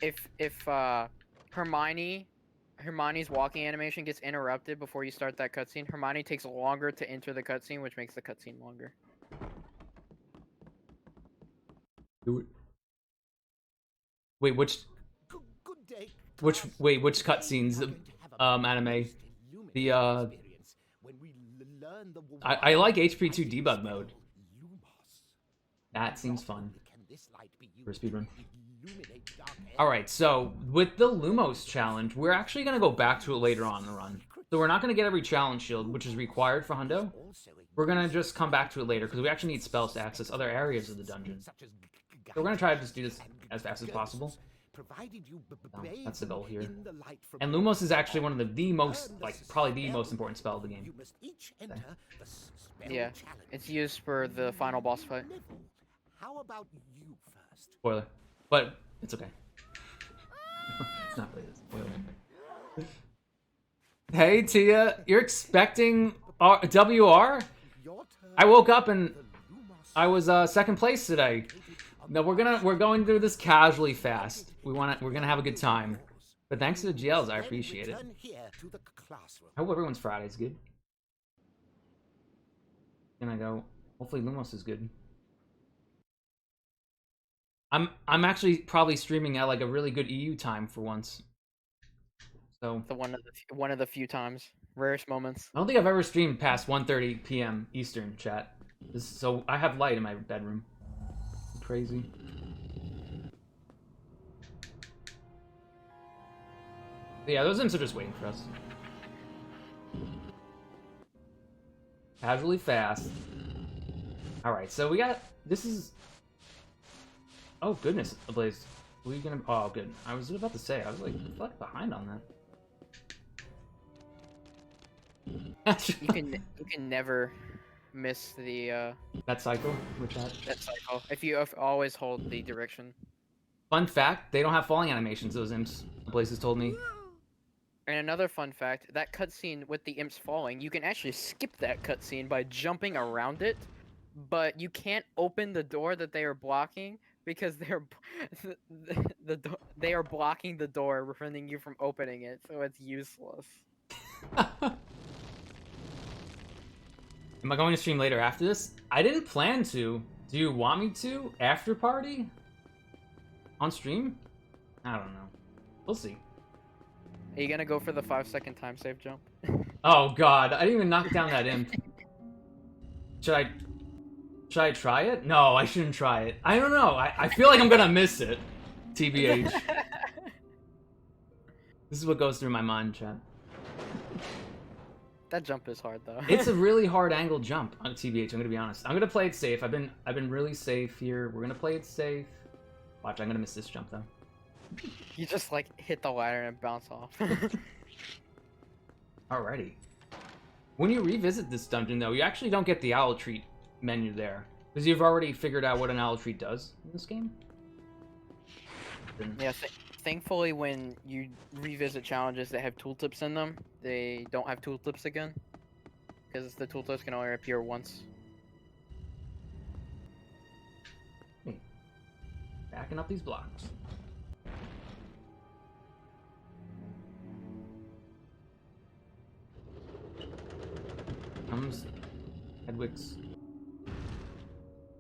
[SPEAKER 4] If Hermione's walking animation gets interrupted before you start that cutscene, Hermione takes longer to enter the cutscene, which makes the cutscene longer.
[SPEAKER 2] Do it. Wait, which cutscenes? Anime. The I like HP2 debug mode. That seems fun for a speedrun. Alright, so with the Lumos challenge, we're actually going to go back to it later on in the run. So we're not going to get every challenge shield, which is required for Hundo. We're going to just come back to it later, because we actually need spells to access other areas of the dungeon. So we're going to try to just do this as fast as possible. So that's the goal here. And Lumos is actually one of the most, like, probably the most important spell of the game. Okay.
[SPEAKER 4] Yeah, it's used for the final boss fight.
[SPEAKER 5] How about you first?
[SPEAKER 2] Spoiler. But it's okay. It's not really a spoiler. Hey, Tia, you're expecting WR? I woke up and I was 2nd place today. No, we're going through this casually fast. We're gonna have a good time. But thanks to the GLs, I appreciate it. I hope everyone's Friday's good. Gonna go. Hopefully Lumos is good. I'm actually probably streaming at like a really good EU time for once. So
[SPEAKER 4] one of the few times, rarest moments.
[SPEAKER 2] I don't think I've ever streamed past 1:30 p.m. Eastern, chat. So I have light in my bedroom. Crazy. But yeah, those imps are just waiting for us. Casually fast. Alright, so we got... This is... Oh, goodness, Blaze. Are we gonna... Oh, good. I was about to say, I was like behind on that.
[SPEAKER 4] You can never miss the
[SPEAKER 2] that cycle with that.
[SPEAKER 4] that cycle if you always hold the direction.
[SPEAKER 2] Fun fact: they don't have falling animations. Those imps. The places told me.
[SPEAKER 4] And another fun fact: that cutscene with the imps falling, you can actually skip that cutscene by jumping around it, but you can't open the door that they are blocking because they are blocking the door, preventing you from opening it. So it's useless.
[SPEAKER 2] Am I going to stream later after this? I didn't plan to. Do you want me to? After party? On stream? I don't know. We'll see.
[SPEAKER 4] Are you gonna go for the 5-second time save jump?
[SPEAKER 2] Oh god, I didn't even knock down that imp. Should I try it? No, I shouldn't try it. I don't know. I feel like I'm gonna miss it. TBH. This is what goes through my mind, chat.
[SPEAKER 4] That jump is hard though.
[SPEAKER 2] It's a really hard angle jump on TBH, I'm gonna be honest. I'm gonna play it safe. I've been really safe here. We're gonna play it safe. Watch, I'm gonna miss this jump though.
[SPEAKER 4] You just like hit the ladder and bounce off.
[SPEAKER 2] Alrighty. When you revisit this dungeon though, you actually don't get the owl treat menu there. Because you've already figured out what an owl treat does in this game.
[SPEAKER 4] Yeah, thankfully when you revisit challenges that have tooltips in them, they don't have tooltips again. Because the tooltips can only appear once.
[SPEAKER 2] Backing up these blocks. Comes Hedwig's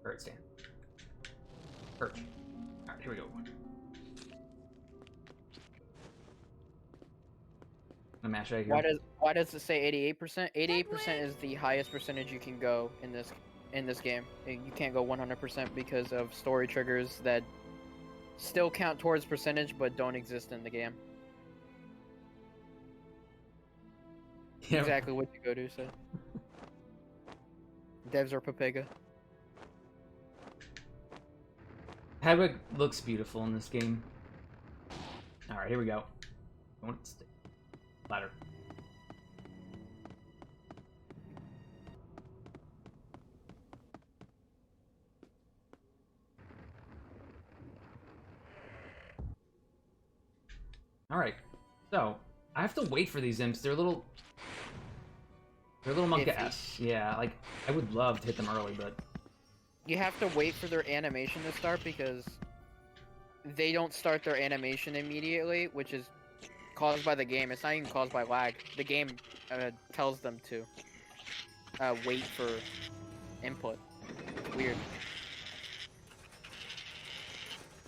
[SPEAKER 2] bird stand. Perch. Alright, here we go. I'm gonna mash out here.
[SPEAKER 4] Why does it say 88%? 88% is the highest percentage you can go in this game. You can't go 100% because of story triggers that still count towards percentage but don't exist in the game.
[SPEAKER 2] Yeah.
[SPEAKER 4] Exactly what you go to say. Devs are Papega.
[SPEAKER 2] Hedwig looks beautiful in this game. Alright, here we go. Ladder. Alright, so I have to wait for these imps. They're a little monk-esque. Yeah, like I would love to hit them early, but
[SPEAKER 4] You have to wait for their animation to start because they don't start their animation immediately, which is caused by the game. It's not even caused by lag. The game tells them to wait for input. It's weird.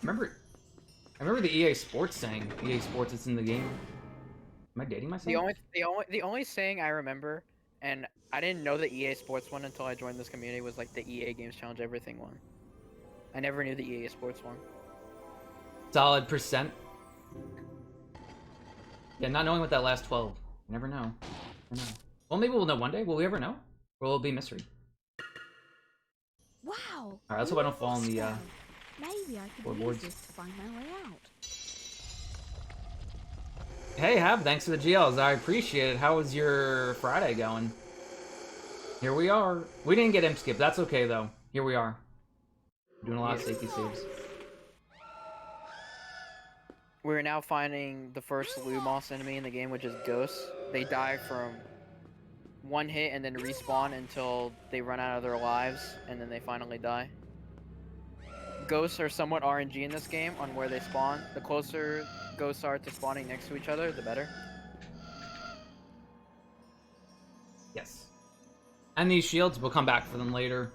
[SPEAKER 2] I remember the EA Sports saying EA Sports is in the game. Am I dating myself?
[SPEAKER 4] The only saying I remember, and I didn't know the EA Sports one until I joined this community, was like the EA Games Challenge Everything one. I never knew the EA Sports one.
[SPEAKER 2] Solid percent. Yeah, not knowing what that last 12. You never know. Well, maybe we'll know one day. Will we ever know? Or will it be a mystery?
[SPEAKER 6] Wow.
[SPEAKER 2] Alright, let's hope I don't fall in the
[SPEAKER 6] Maybe I could
[SPEAKER 2] floorboards.
[SPEAKER 6] use this to find my way out.
[SPEAKER 2] Hey, Hab, thanks for the GLs. I appreciate it. How was your Friday going? Here we are. We didn't get imp skip. That's okay, though. Here we are. Doing a lot of safety saves.
[SPEAKER 4] We're now finding the first Lumos enemy in the game, which is Ghosts. They die from one hit and then respawn until they run out of their lives, and then they finally die. Ghosts are somewhat RNG in this game on where they spawn. The closer ghosts are to spawning next to each other, the better.
[SPEAKER 2] Yes. And these shields, we'll come back for them later.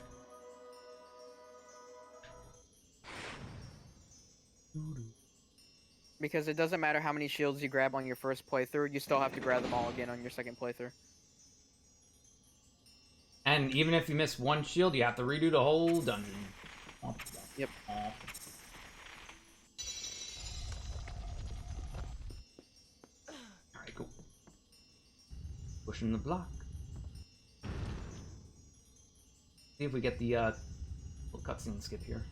[SPEAKER 4] Because it doesn't matter how many shields you grab on your first playthrough, you still have to grab them all again on your second playthrough.
[SPEAKER 2] And even if you miss one shield, you have to redo the whole dungeon.
[SPEAKER 4] Yep.
[SPEAKER 2] Alright, cool. Pushing the block. See if we get the little cutscene skip here.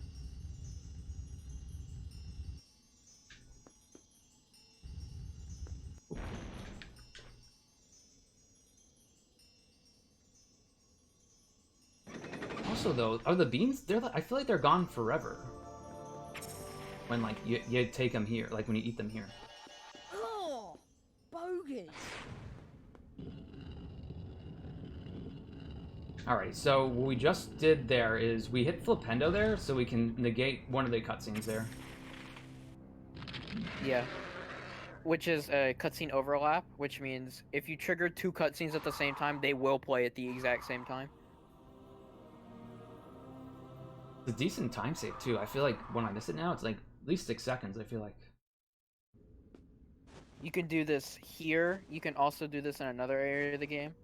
[SPEAKER 2] Also, though, are the beans? I feel like they're gone forever. When like you take them here, like when you eat them here.
[SPEAKER 9] Oh, bogus.
[SPEAKER 2] Alright, so what we just did there is we hit Flipendo there, so we can negate one of the cutscenes there.
[SPEAKER 4] Yeah. Which is a cutscene overlap, which means if you trigger 2 cutscenes at the same time, they will play at the exact same time.
[SPEAKER 2] It's a decent time save, too. I feel like when I miss it now, it's like at least 6 seconds, I feel like.
[SPEAKER 4] You can do this here. You can also do this in another area of the game.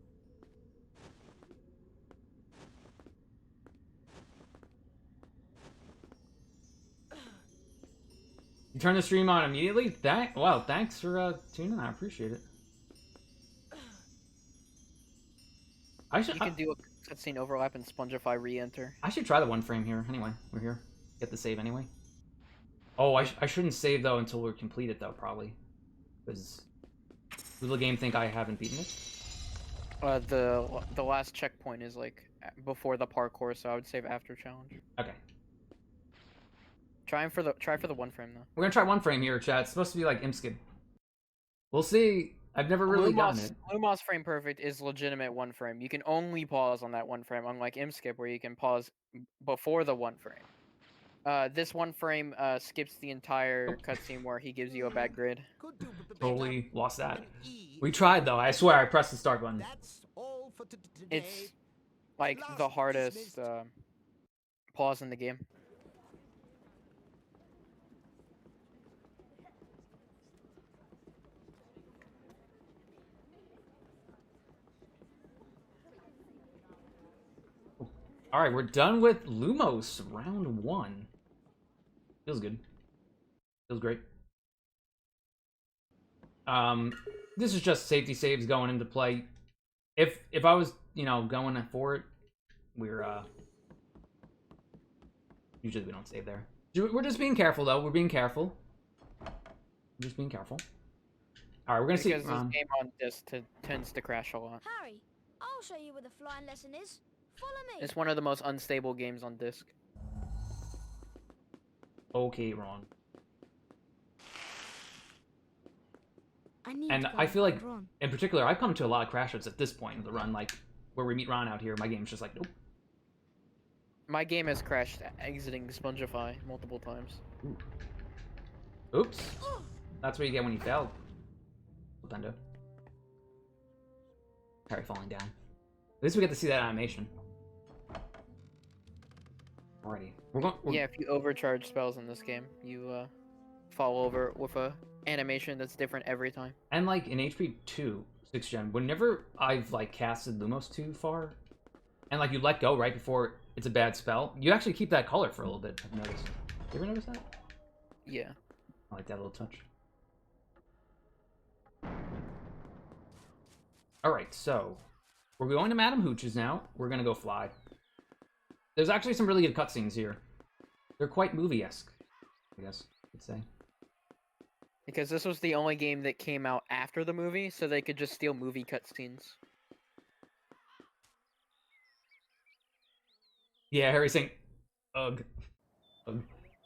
[SPEAKER 2] You turn the stream on immediately? Wow, thanks for tuning in. I appreciate it.
[SPEAKER 4] You can do a cutscene overlap and Spongify re-enter.
[SPEAKER 2] I should try the 1 frame here. Anyway, we're here. Get the save anyway. Oh, I shouldn't save, though, until we're completed, though, probably. Because will the game think I haven't beaten it?
[SPEAKER 4] The last checkpoint is, like, before the parkour, so I would save after challenge.
[SPEAKER 2] Okay.
[SPEAKER 4] Try for the 1 frame, though.
[SPEAKER 2] We're gonna try 1 frame here, chat. It's supposed to be like Imskid. We'll see. I've never really gotten it.
[SPEAKER 4] Lumos Frame Perfect is legitimate 1 frame. You can only pause on that 1 frame, unlike Imskip, where you can pause before the 1 frame. This 1 frame skips the entire cutscene where he gives you a bad grid.
[SPEAKER 2] Totally lost that. We tried, though. I swear, I pressed the start button.
[SPEAKER 4] It's like the hardest pause in the game.
[SPEAKER 2] Alright, we're done with Lumos, round 1. Feels good. Feels great. This is just safety saves going into play. If I was, you know, going for it, we're, usually we don't save there. We're just being careful, though. We're being careful. We're just being careful. Alright, we're gonna see.
[SPEAKER 4] Because this game on disc tends to crash a lot.
[SPEAKER 6] Harry, I'll show you where the flying lesson is. Follow me.
[SPEAKER 4] It's one of the most unstable games on disc.
[SPEAKER 2] Okay, Ron.
[SPEAKER 6] I
[SPEAKER 2] And I feel like, in particular, I've come to a lot of crashes at this point in the run, like, where we meet Ron out here, my game's just like, nope.
[SPEAKER 4] My game has crashed exiting Spongify multiple times.
[SPEAKER 2] Ooh. Oops. That's what you get when you fail. Flipendo. Harry falling down. At least we get to see that animation. Alrighty.
[SPEAKER 4] Yeah, if you overcharge spells in this game, you fall over with a animation that's different every time.
[SPEAKER 2] And like in HP2, 6th gen, whenever I've like casted Lumos too far, and like you let go right before it's a bad spell, you actually keep that color for a little bit, I've noticed. You ever notice that?
[SPEAKER 4] Yeah.
[SPEAKER 2] I like that little touch. Alright, so we're going to Madame Hooch's now. We're gonna go fly. There's actually some really good cutscenes here. They're quite movie-esque, I guess you could say.
[SPEAKER 4] Because this was the only game that came out after the movie, so they could just steal movie cutscenes.
[SPEAKER 2] Yeah, Harry's saying, ugh. Ugh.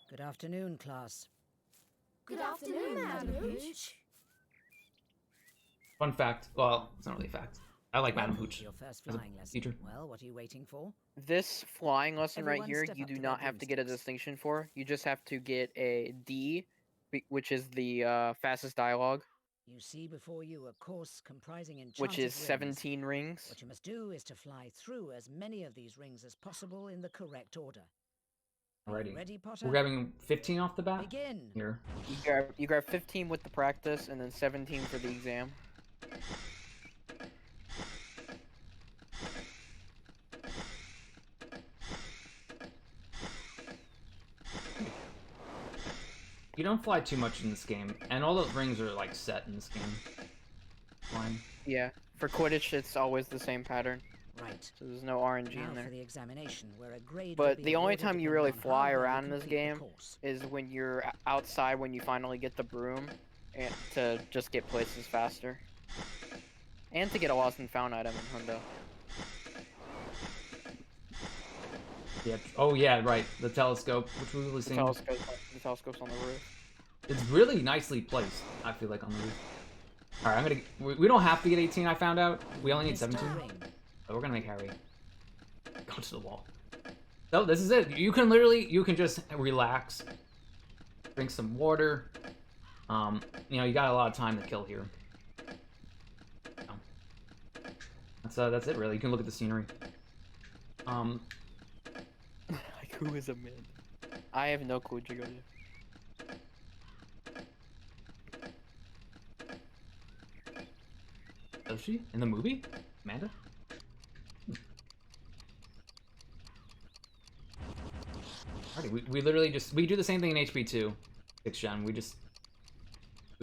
[SPEAKER 10] Good afternoon, class.
[SPEAKER 6] Good afternoon, Madam Hooch.
[SPEAKER 2] Fun fact. Well, it's not really a fact. I like Madame Hooch
[SPEAKER 10] Your first
[SPEAKER 2] as a
[SPEAKER 10] flying lesson.
[SPEAKER 2] teacher.
[SPEAKER 10] Well, what are you waiting for?
[SPEAKER 4] This flying lesson right
[SPEAKER 10] Everyone
[SPEAKER 4] here,
[SPEAKER 10] step
[SPEAKER 4] you
[SPEAKER 10] up
[SPEAKER 4] do
[SPEAKER 10] to
[SPEAKER 4] not
[SPEAKER 10] their
[SPEAKER 4] have to get a
[SPEAKER 10] broomsticks.
[SPEAKER 4] distinction for. You just have to get a D, which is the fastest dialogue,
[SPEAKER 10] You see before you a course comprising enchanted
[SPEAKER 4] which is
[SPEAKER 10] rings.
[SPEAKER 4] 17 rings.
[SPEAKER 10] What you must do is to fly through as many of these rings as possible in the correct order. Are you
[SPEAKER 2] Alrighty.
[SPEAKER 10] ready, Potter?
[SPEAKER 2] We're grabbing 15 off the bat
[SPEAKER 10] Begin.
[SPEAKER 2] here.
[SPEAKER 4] You grab 15 with the practice, and then 17 for the exam.
[SPEAKER 2] You don't fly too much in this game, and all the rings are like set in this game. Fine.
[SPEAKER 4] Yeah, for Quidditch, it's always the same pattern.
[SPEAKER 10] Right.
[SPEAKER 4] So there's no RNG
[SPEAKER 10] Now
[SPEAKER 4] in there.
[SPEAKER 10] for the examination, where a grade will
[SPEAKER 4] But
[SPEAKER 10] be
[SPEAKER 4] the only
[SPEAKER 10] awarded
[SPEAKER 4] time you
[SPEAKER 10] depending
[SPEAKER 4] really
[SPEAKER 10] on how
[SPEAKER 4] fly
[SPEAKER 10] well you
[SPEAKER 4] around in this
[SPEAKER 10] complete the
[SPEAKER 4] game
[SPEAKER 10] course.
[SPEAKER 4] is when you're outside when you finally get the broom, and to just get places faster. And to get a lost and found item in Hundo.
[SPEAKER 2] Yeah. Oh yeah, right. The telescope, which we will see.
[SPEAKER 4] The telescope's on the roof.
[SPEAKER 2] It's really nicely placed, I feel like, on the roof. Alright, we don't have to get 18, I found out. We only need 17. So we're gonna make Harry go to the wall. So this is it. You can just relax. Drink some water. You know, you got a lot of time to kill here. That's it really. You can look at the scenery.
[SPEAKER 4] Like, who is a mid? I have no clue, Jagoda.
[SPEAKER 2] Does she? In the movie? Amanda? Alrighty, we literally just we do the same thing in HP2, 6th gen. We just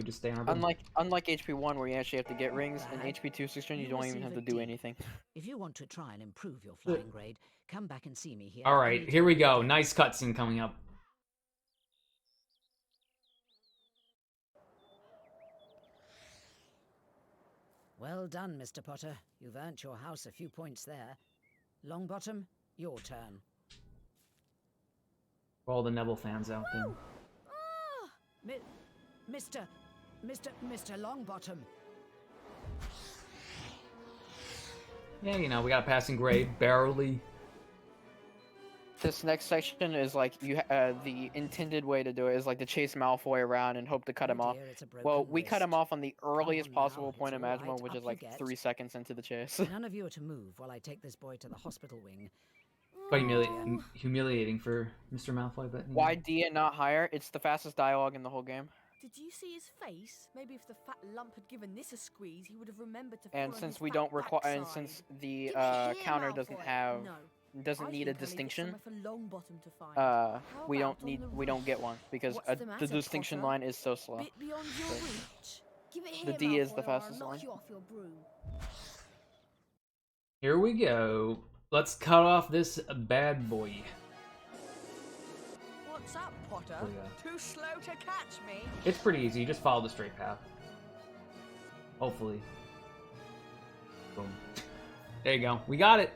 [SPEAKER 2] stay on our bed.
[SPEAKER 4] Unlike HP1 where you actually have to get rings, in HP2 6th gen you don't even have to do anything.
[SPEAKER 10] If you want to try and improve your flying grade, come back and see me here.
[SPEAKER 2] Alright, here we go. Nice cutscene coming up.
[SPEAKER 10] Well done, Mr. Potter. You've earned your house a few points there. Longbottom, your turn.
[SPEAKER 2] For all the Neville fans out there.
[SPEAKER 10] Mr. Longbottom.
[SPEAKER 2] Yeah, you know, we got a passing grade, barely.
[SPEAKER 4] This next section is like the intended way to do it is like to chase Malfoy around and hope to cut him off. Well, we cut him off on the earliest possible point imaginable, which is like 3 seconds into the chase.
[SPEAKER 10] None of you are to move while I take this boy to the hospital wing.
[SPEAKER 2] Quite humiliating for Mr. Malfoy, but...
[SPEAKER 4] Why D and not higher? It's the fastest dialogue in the whole game.
[SPEAKER 9] Did you see his face? Maybe if the fat lump had given this a squeeze, he would have remembered to.
[SPEAKER 4] And since we don't require, and since the counter doesn't have, doesn't need a distinction, we don't get one because the distinction line is so slow. The D is the fastest line.
[SPEAKER 2] Here we go. Let's cut off this bad boy.
[SPEAKER 9] What's up, Potter? Too slow to catch me?
[SPEAKER 2] It's pretty easy. You just follow the straight path. Hopefully. Boom. There you go. We got it.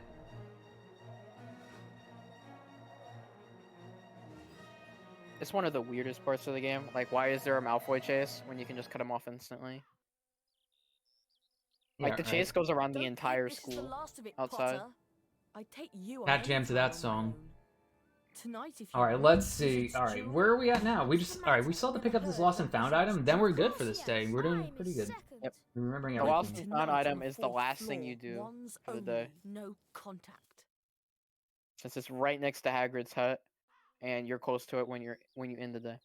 [SPEAKER 4] It's one of the weirdest parts of the game. Like, why is there a Malfoy chase when you can just cut him off instantly? Like, the chase goes around the entire school outside.
[SPEAKER 9] I take you
[SPEAKER 2] Cat jam to that song.
[SPEAKER 9] Tonight, if
[SPEAKER 2] Alright, let's see. Alright, where are we at now? We still have to pick up this lost and found item, then we're good for this day. We're doing pretty good.
[SPEAKER 4] Yep.
[SPEAKER 2] We're remembering
[SPEAKER 4] the
[SPEAKER 2] everything.
[SPEAKER 4] lost and found item is the last thing you do for the day.
[SPEAKER 9] No contact.
[SPEAKER 4] Since it's right next to Hagrid's hut, and you're close to it when you end the day.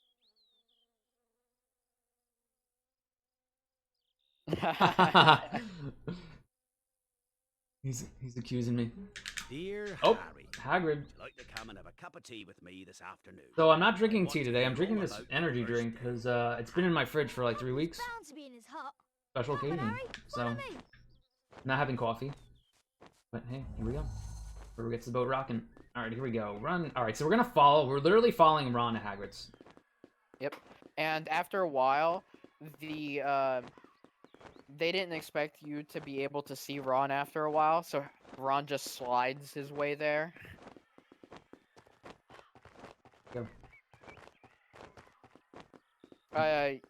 [SPEAKER 2] He's accusing me.
[SPEAKER 12] Dear
[SPEAKER 2] oh,
[SPEAKER 12] Harry,
[SPEAKER 2] Hagrid.
[SPEAKER 12] would you like to come and have a cup of tea with me this afternoon?
[SPEAKER 2] So I'm not drinking tea today. I'm drinking this energy drink because it's been in my fridge for like 3 weeks. Special occasion. So not having coffee. But hey, here we go. Whoever gets the boat rocking. All right, here we go. Run. All right, so we're gonna follow. We're literally following Ron to Hagrid's.
[SPEAKER 4] Yep. And after a while, they didn't expect you to be able to see Ron after a while, so Ron just slides his way there.
[SPEAKER 2] Go.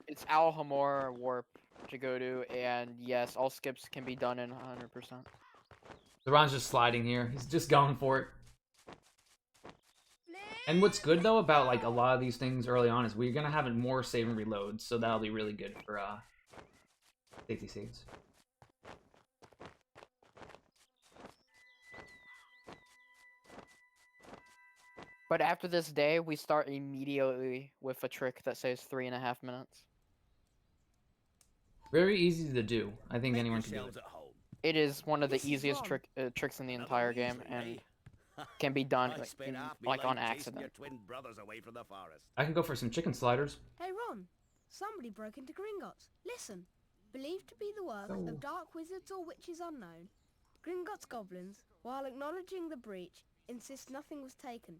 [SPEAKER 4] It's Alhamor, Warp, Jagodu, and yes, all skips can be done in 100%.
[SPEAKER 2] So Ron's just sliding here. He's just going for it. And what's good though about like a lot of these things early on is we're gonna have more save and reloads, so that'll be really good for safety saves.
[SPEAKER 4] But after this day, we start immediately with a trick that saves 3.5 minutes.
[SPEAKER 2] Very easy to do. I think anyone can do it.
[SPEAKER 4] It is one of the easiest tricks in the entire game, and can be done like on accident.
[SPEAKER 2] I can go for some chicken sliders.
[SPEAKER 6] Hey Ron, somebody broke into Gringotts. Listen. Believed to be the work of dark wizards or witches unknown, Gringotts goblins, while acknowledging the breach, insist nothing was taken.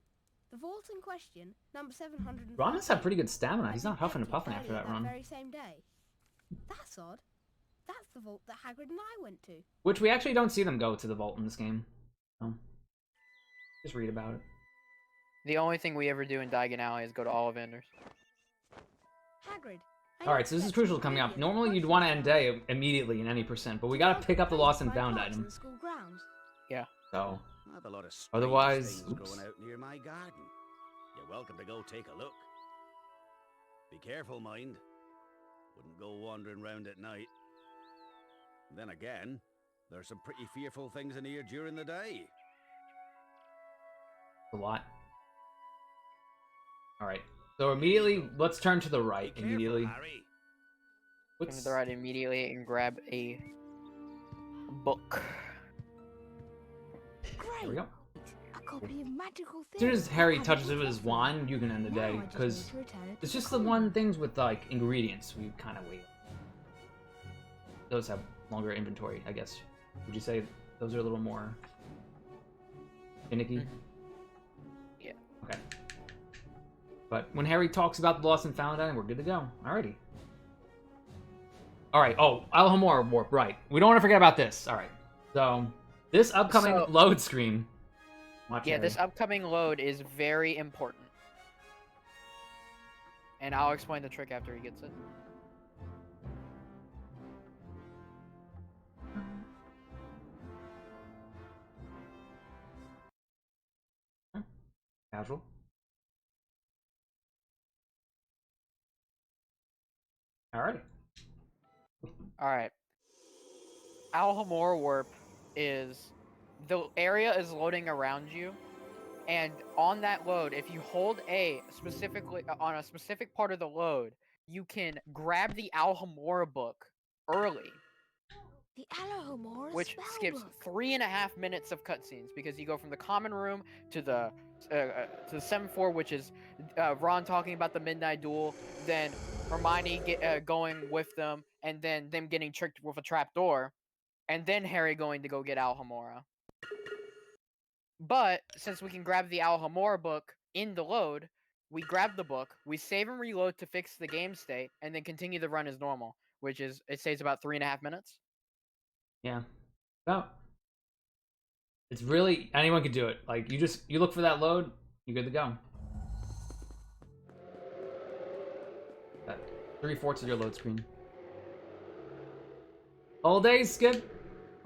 [SPEAKER 6] The vault in question, number 700.
[SPEAKER 2] Ron has had pretty good stamina. He's not huffing and puffing after that run.
[SPEAKER 6] Very same day. That's odd. That's the vault that Hagrid and I went to.
[SPEAKER 2] Which we actually don't see them go to the vault in this game. So, just read about it.
[SPEAKER 4] The only thing we ever do in Diagon Alley is go to Ollivander's.
[SPEAKER 6] Hagrid.
[SPEAKER 2] Alright, so this is crucial coming up. Normally you'd want to end day immediately in any percent, but we gotta pick up the lost and found item.
[SPEAKER 4] Yeah.
[SPEAKER 2] So,
[SPEAKER 12] I have a lot of strange
[SPEAKER 2] otherwise,
[SPEAKER 12] things growing out near my garden. You're welcome to go take a look. Be careful, mind. Wouldn't go wandering round at night. Then again, there's some pretty fearful things in here during the day.
[SPEAKER 2] a lot. Alright, so immediately, let's turn to the right immediately.
[SPEAKER 4] Turn to the right immediately and grab a book.
[SPEAKER 2] There we go.
[SPEAKER 6] A copy of magical
[SPEAKER 2] As soon as Harry touches it with his wand, you can end the day, because it's just the one things with, like, ingredients we kind of wait. Those have longer inventory, I guess. Would you say those are a little more finicky?
[SPEAKER 4] Yeah.
[SPEAKER 2] Okay. But when Harry talks about the lost and found item, we're good to go. Alrighty. Alright, oh, Alhamora Warp, right. We don't want to forget about this. Alright. So, this upcoming load screen. Watch Harry.
[SPEAKER 4] This upcoming load is very important. And I'll explain the trick after he gets it.
[SPEAKER 2] Casual. Alrighty.
[SPEAKER 4] Alright. Alhamora Warp is... The area is loading around you, and on that load, if you hold A specifically on a specific part of the load, you can grab the Alhamora book early.
[SPEAKER 6] The Alhamora
[SPEAKER 4] Which skips 3.5 minutes of cutscenes, because you go from the common room to the 7th floor, which is Ron talking about the midnight duel, then Hermione going with them, and then them getting tricked with a trapdoor, and then Harry going to go get Alhamora. But since we can grab the Alhamora book in the load, we grab the book, we save and reload to fix the game state, and then continue the run as normal, which is it saves about 3.5 minutes.
[SPEAKER 2] Yeah. Well, it's really anyone could do it. Like you look for that load, you're good to go. That 3/4 of your load screen. Whole day skip.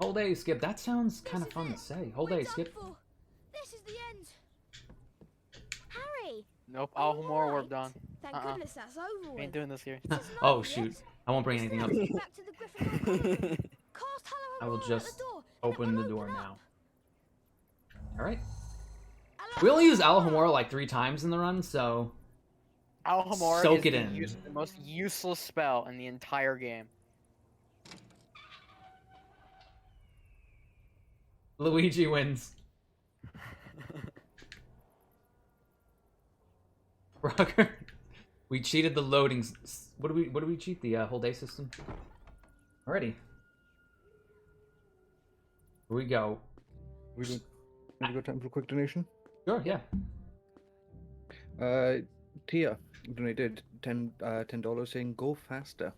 [SPEAKER 2] Whole day skip. That sounds kind of fun to say. Whole day skip.
[SPEAKER 6] This is the end. Harry.
[SPEAKER 4] Nope, Alhamora Warp done.
[SPEAKER 6] Thank goodness that's over with.
[SPEAKER 4] Ain't doing this here.
[SPEAKER 2] Oh shoot! I won't bring anything up.
[SPEAKER 6] Back to the Gryffindor. Cast
[SPEAKER 2] I will
[SPEAKER 6] Alhamora
[SPEAKER 2] just
[SPEAKER 6] at the door,
[SPEAKER 2] open the door now. Alright. We only use Alhamora like 3 times in the run, so...
[SPEAKER 4] Alhamora
[SPEAKER 2] soak
[SPEAKER 4] is
[SPEAKER 2] it in.
[SPEAKER 4] the most useless spell in the entire game.
[SPEAKER 2] Luigi wins. Rocker. We cheated the loading... What do we cheat? The whole day system? Alrighty. Here we go.
[SPEAKER 3] We got time for a quick donation?
[SPEAKER 2] Sure, yeah.
[SPEAKER 3] Tia donated $10 saying go faster.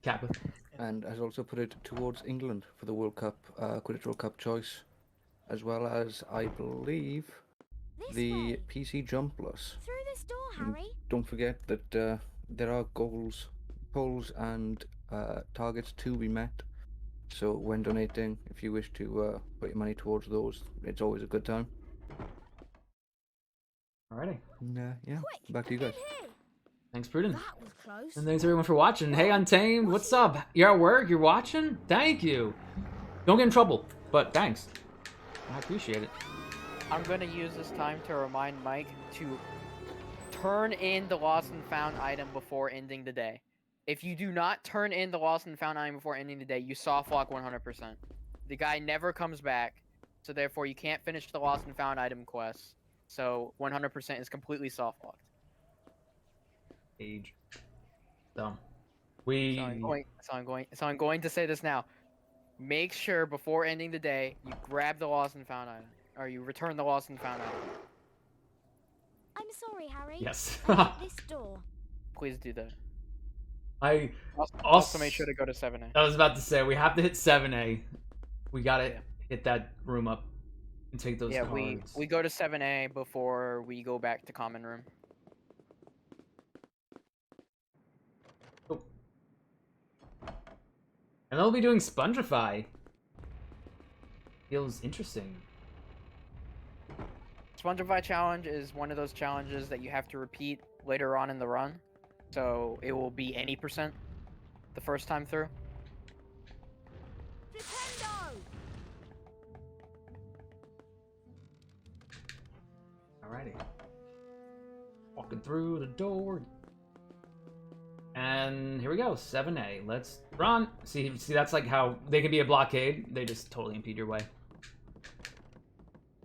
[SPEAKER 2] Kappa.
[SPEAKER 3] And has also put it towards England for the World Cup, Quidditch World Cup choice, as well as, I believe, the PC Jump Plus.
[SPEAKER 6] Through this door,
[SPEAKER 3] And
[SPEAKER 6] Harry.
[SPEAKER 3] don't forget that there are goals, and targets to be met. So when donating, if you wish to put your money towards those, it's always a good time.
[SPEAKER 2] Alrighty.
[SPEAKER 3] And, yeah, back to you guys.
[SPEAKER 2] Thanks, Pruden.
[SPEAKER 6] That was close.
[SPEAKER 2] And thanks everyone for watching. Hey, Untamed, what's up? You're at work? You're watching? Thank you. Don't get in trouble, but thanks. I appreciate it.
[SPEAKER 4] I'm gonna use this time to remind Mike to turn in the lost and found item before ending the day. If you do not turn in the lost and found item before ending the day, you soft lock 100%. The guy never comes back, so therefore you can't finish the lost and found item quest. So 100% is completely soft locked.
[SPEAKER 2] Age. So we.
[SPEAKER 4] So I'm going to say this now. Make sure before ending the day you grab the lost and found item, or you return the lost and found item.
[SPEAKER 6] I'm sorry, Harry.
[SPEAKER 2] Yes.
[SPEAKER 6] I hit this door.
[SPEAKER 4] Please do that.
[SPEAKER 2] I
[SPEAKER 4] also make sure to go to 7A.
[SPEAKER 2] I was about to say we have to hit 7A. We gotta hit that room up. And take those
[SPEAKER 4] Yeah,
[SPEAKER 2] cards.
[SPEAKER 4] we go to 7A before we go back to common room.
[SPEAKER 2] Oh. And they'll be doing Spongify. Feels interesting.
[SPEAKER 4] Spongify challenge is one of those challenges that you have to repeat later on in the run. So it will be any percent the first time through.
[SPEAKER 2] Alrighty. Walking through the door. And here we go, 7A. Let's run. See, that's like how they can be a blockade. They just totally impede your way.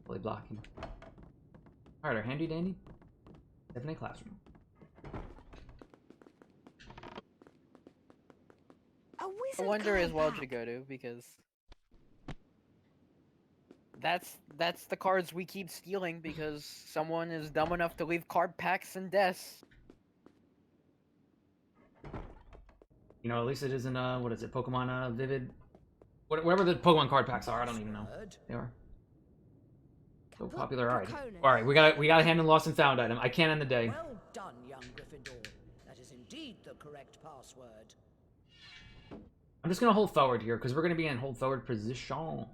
[SPEAKER 2] Totally block you. Alright, our handy dandy 7A classroom.
[SPEAKER 4] I wonder as well to go to because that's the cards we keep stealing because someone is dumb enough to leave card packs and desks.
[SPEAKER 2] You know, at least it isn't what is it, Pokemon Vivid? Whatever the Pokemon card packs are, I don't even know. They are so popular. Alright, we got a hand in lost and found item. I can't end the day.
[SPEAKER 10] Well done, young Gryffindor. That is indeed the correct password.
[SPEAKER 2] I'm just gonna hold forward here because we're gonna be in hold forward position.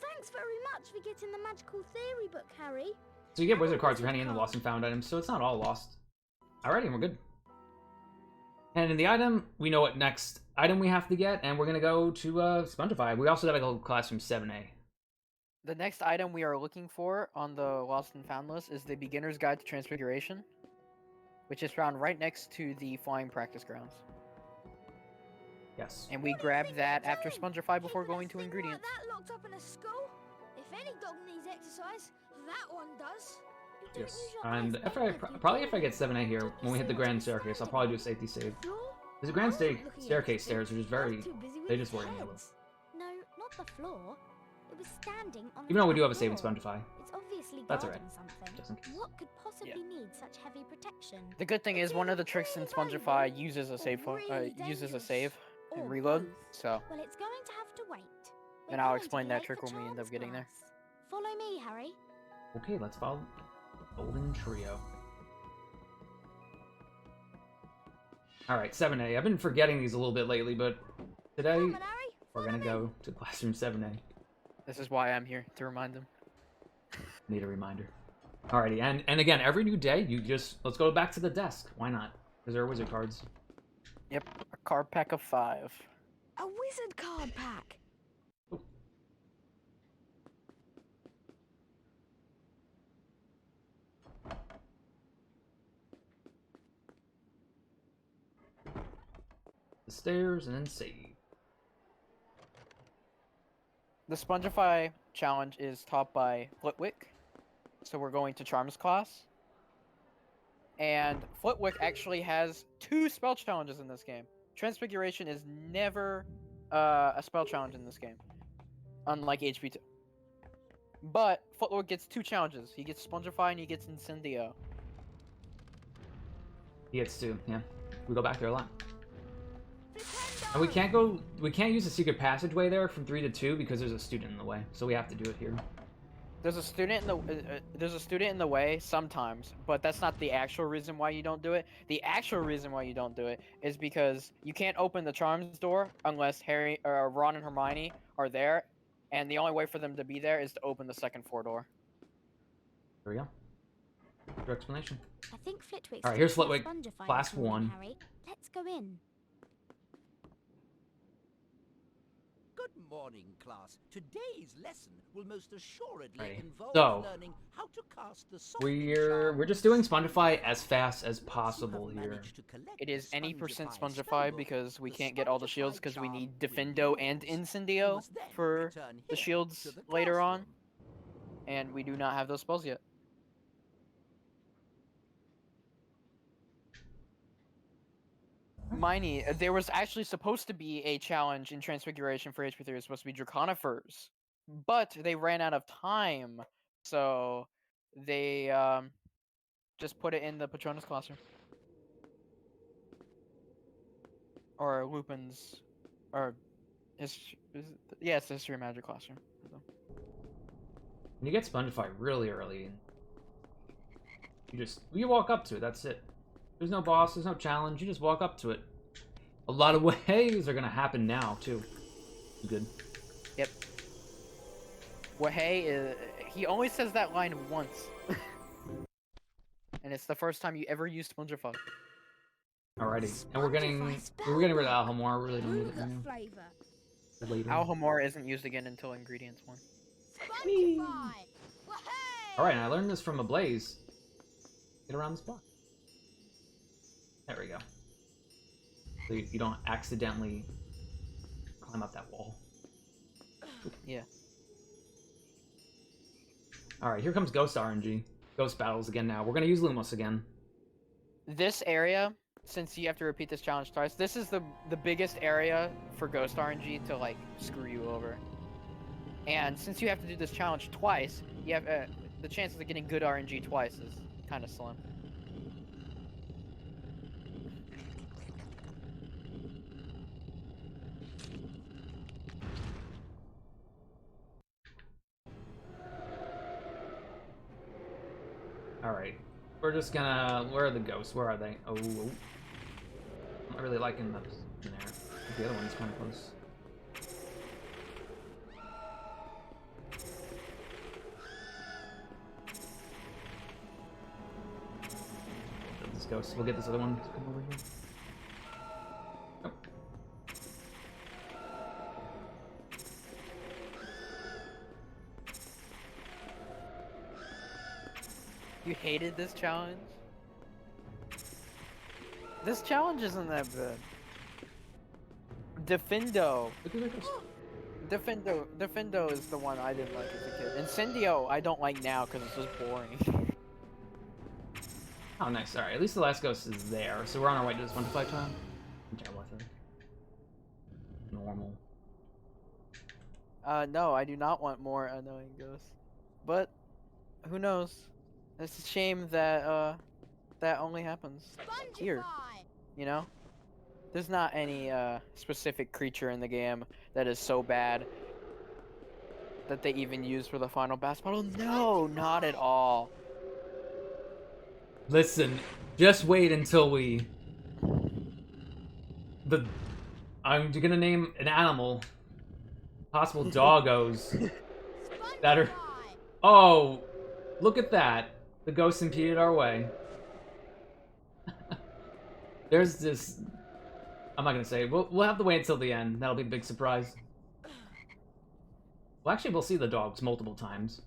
[SPEAKER 6] Thanks very much for getting the magical theory book, Harry.
[SPEAKER 2] So you get wizard cards for handing in the lost and found items, so it's not all lost. Alrighty, we're good. And in the item, we know what next item we have to get, and we're gonna go to Spongify. We also gotta go classroom 7A.
[SPEAKER 4] The next item we are looking for on the Lost and Found list is the Beginner's Guide to Transfiguration, which is found right next to the Flying Practice Grounds.
[SPEAKER 2] Yes.
[SPEAKER 4] And we grab that after Spongify before going to ingredients.
[SPEAKER 6] That locked up in a school? If any dog needs exercise, that one does.
[SPEAKER 2] Yes. And if I get 7A here, when we hit the grand staircase, I'll probably do a safety save. There's a grand staircase stairs, which is they just worry me a little.
[SPEAKER 6] No, not the floor. It was standing on.
[SPEAKER 2] Even though we do have a save in Spongify.
[SPEAKER 6] It's obviously
[SPEAKER 2] that's alright.
[SPEAKER 6] Something. What could possibly need such heavy protection?
[SPEAKER 4] The good thing is one of the tricks in Spongify uses a save and reload. So.
[SPEAKER 6] Well, it's going to have to wait.
[SPEAKER 4] And I'll explain that trick when we end up getting there.
[SPEAKER 6] Follow me, Harry.
[SPEAKER 2] Okay, let's follow Golden Trio. Alright, 7A. I've been forgetting these a little bit lately, but today we're gonna go to classroom 7A.
[SPEAKER 4] This is why I'm here, to remind them.
[SPEAKER 2] Need a reminder. Alrighty, and again, every new day, let's go back to the desk. Why not? Because there are wizard cards.
[SPEAKER 4] Yep, a card pack of 5.
[SPEAKER 6] A wizard card pack.
[SPEAKER 2] Oh. The stairs and then save.
[SPEAKER 4] The Spongify challenge is taught by Flitwick, so we're going to Charms class. And Flitwick actually has 2 spell challenges in this game. Transfiguration is never a spell challenge in this game, unlike HP2. But Flitwick gets 2 challenges. He gets Spongify and he gets Incendio.
[SPEAKER 2] He gets 2, yeah. We go back there a lot. And we can't use the secret passageway there from 3 to 2 because there's a student in the way. So we have to do it here.
[SPEAKER 4] There's a student in the way sometimes, but that's not the actual reason why you don't do it. The actual reason why you don't do it is because you can't open the Charms door unless Harry or Ron and Hermione are there, and the only way for them to be there is to open the second floor door.
[SPEAKER 2] There we go. Your explanation.
[SPEAKER 6] I think Flitwick's
[SPEAKER 2] All right, here's Flitwick, class 1.
[SPEAKER 6] Harry. Let's go in.
[SPEAKER 5] Good morning, class. Today's lesson will most assuredly involve
[SPEAKER 2] So,
[SPEAKER 5] learning how to cast the
[SPEAKER 2] we're just doing Spongify as fast as possible here.
[SPEAKER 4] It is any percent Spongify because we can't get all the shields because we need Defendo and Incendio for the shields later on. And we do not have those spells yet. Miney, there was actually supposed to be a challenge in Transfiguration for HP3. It was supposed to be Draconifers, but they ran out of time, so they just put it in the Patronus classroom. or Lupin's, or yeah, it's the history of magic classroom. So.
[SPEAKER 2] And you get Spongify really early. You walk up to it. That's it. There's no boss. There's no challenge. You just walk up to it. A lot of ways are gonna happen now too. Good.
[SPEAKER 4] Yep. Wahey is. He only says that line once. And it's the first time you ever used Spongify.
[SPEAKER 2] Alrighty. And we're getting rid of Alhamar. We really don't need it right now. Later.
[SPEAKER 4] Alhamar isn't used again until Ingredients 1.
[SPEAKER 2] Alright, and I learned this from Ablaze. Get around this block. There we go. So you don't accidentally climb up that wall.
[SPEAKER 4] Yeah.
[SPEAKER 2] Alright, here comes Ghost RNG. Ghost battles again now. We're gonna use Lumos again.
[SPEAKER 4] This area, since you have to repeat this challenge twice, this is the biggest area for Ghost RNG to, like, screw you over. And since you have to do this challenge twice, you have the chances of getting good RNG twice is kind of slim.
[SPEAKER 2] Alright. We're just gonna... Where are the ghosts? Where are they? Oh. I'm not really liking the in there. The other one's kind of close. This ghost. We'll get this other one to come over here. Oh.
[SPEAKER 4] You hated this challenge? This challenge isn't that bad. Defendo is the one I didn't like as a kid. Incendio I don't like now because it's just boring.
[SPEAKER 2] Oh, nice. Alright, at least the last ghost is there. So we're on our way to this 1-5 time. Normal.
[SPEAKER 4] No, I do not want more annoying ghosts. But, who knows? It's a shame that, that only happens here. You know? There's not any, specific creature in the game that is so bad that they even use for the final boss battle. No, not at all.
[SPEAKER 2] Listen, just wait until we... I'm gonna name an animal. Possible doggos. That are... Oh! Look at that. The ghosts impeded our way. There's this... I'm not gonna say. We'll have to wait until the end. That'll be a big surprise. Well, actually, we'll see the dogs multiple times.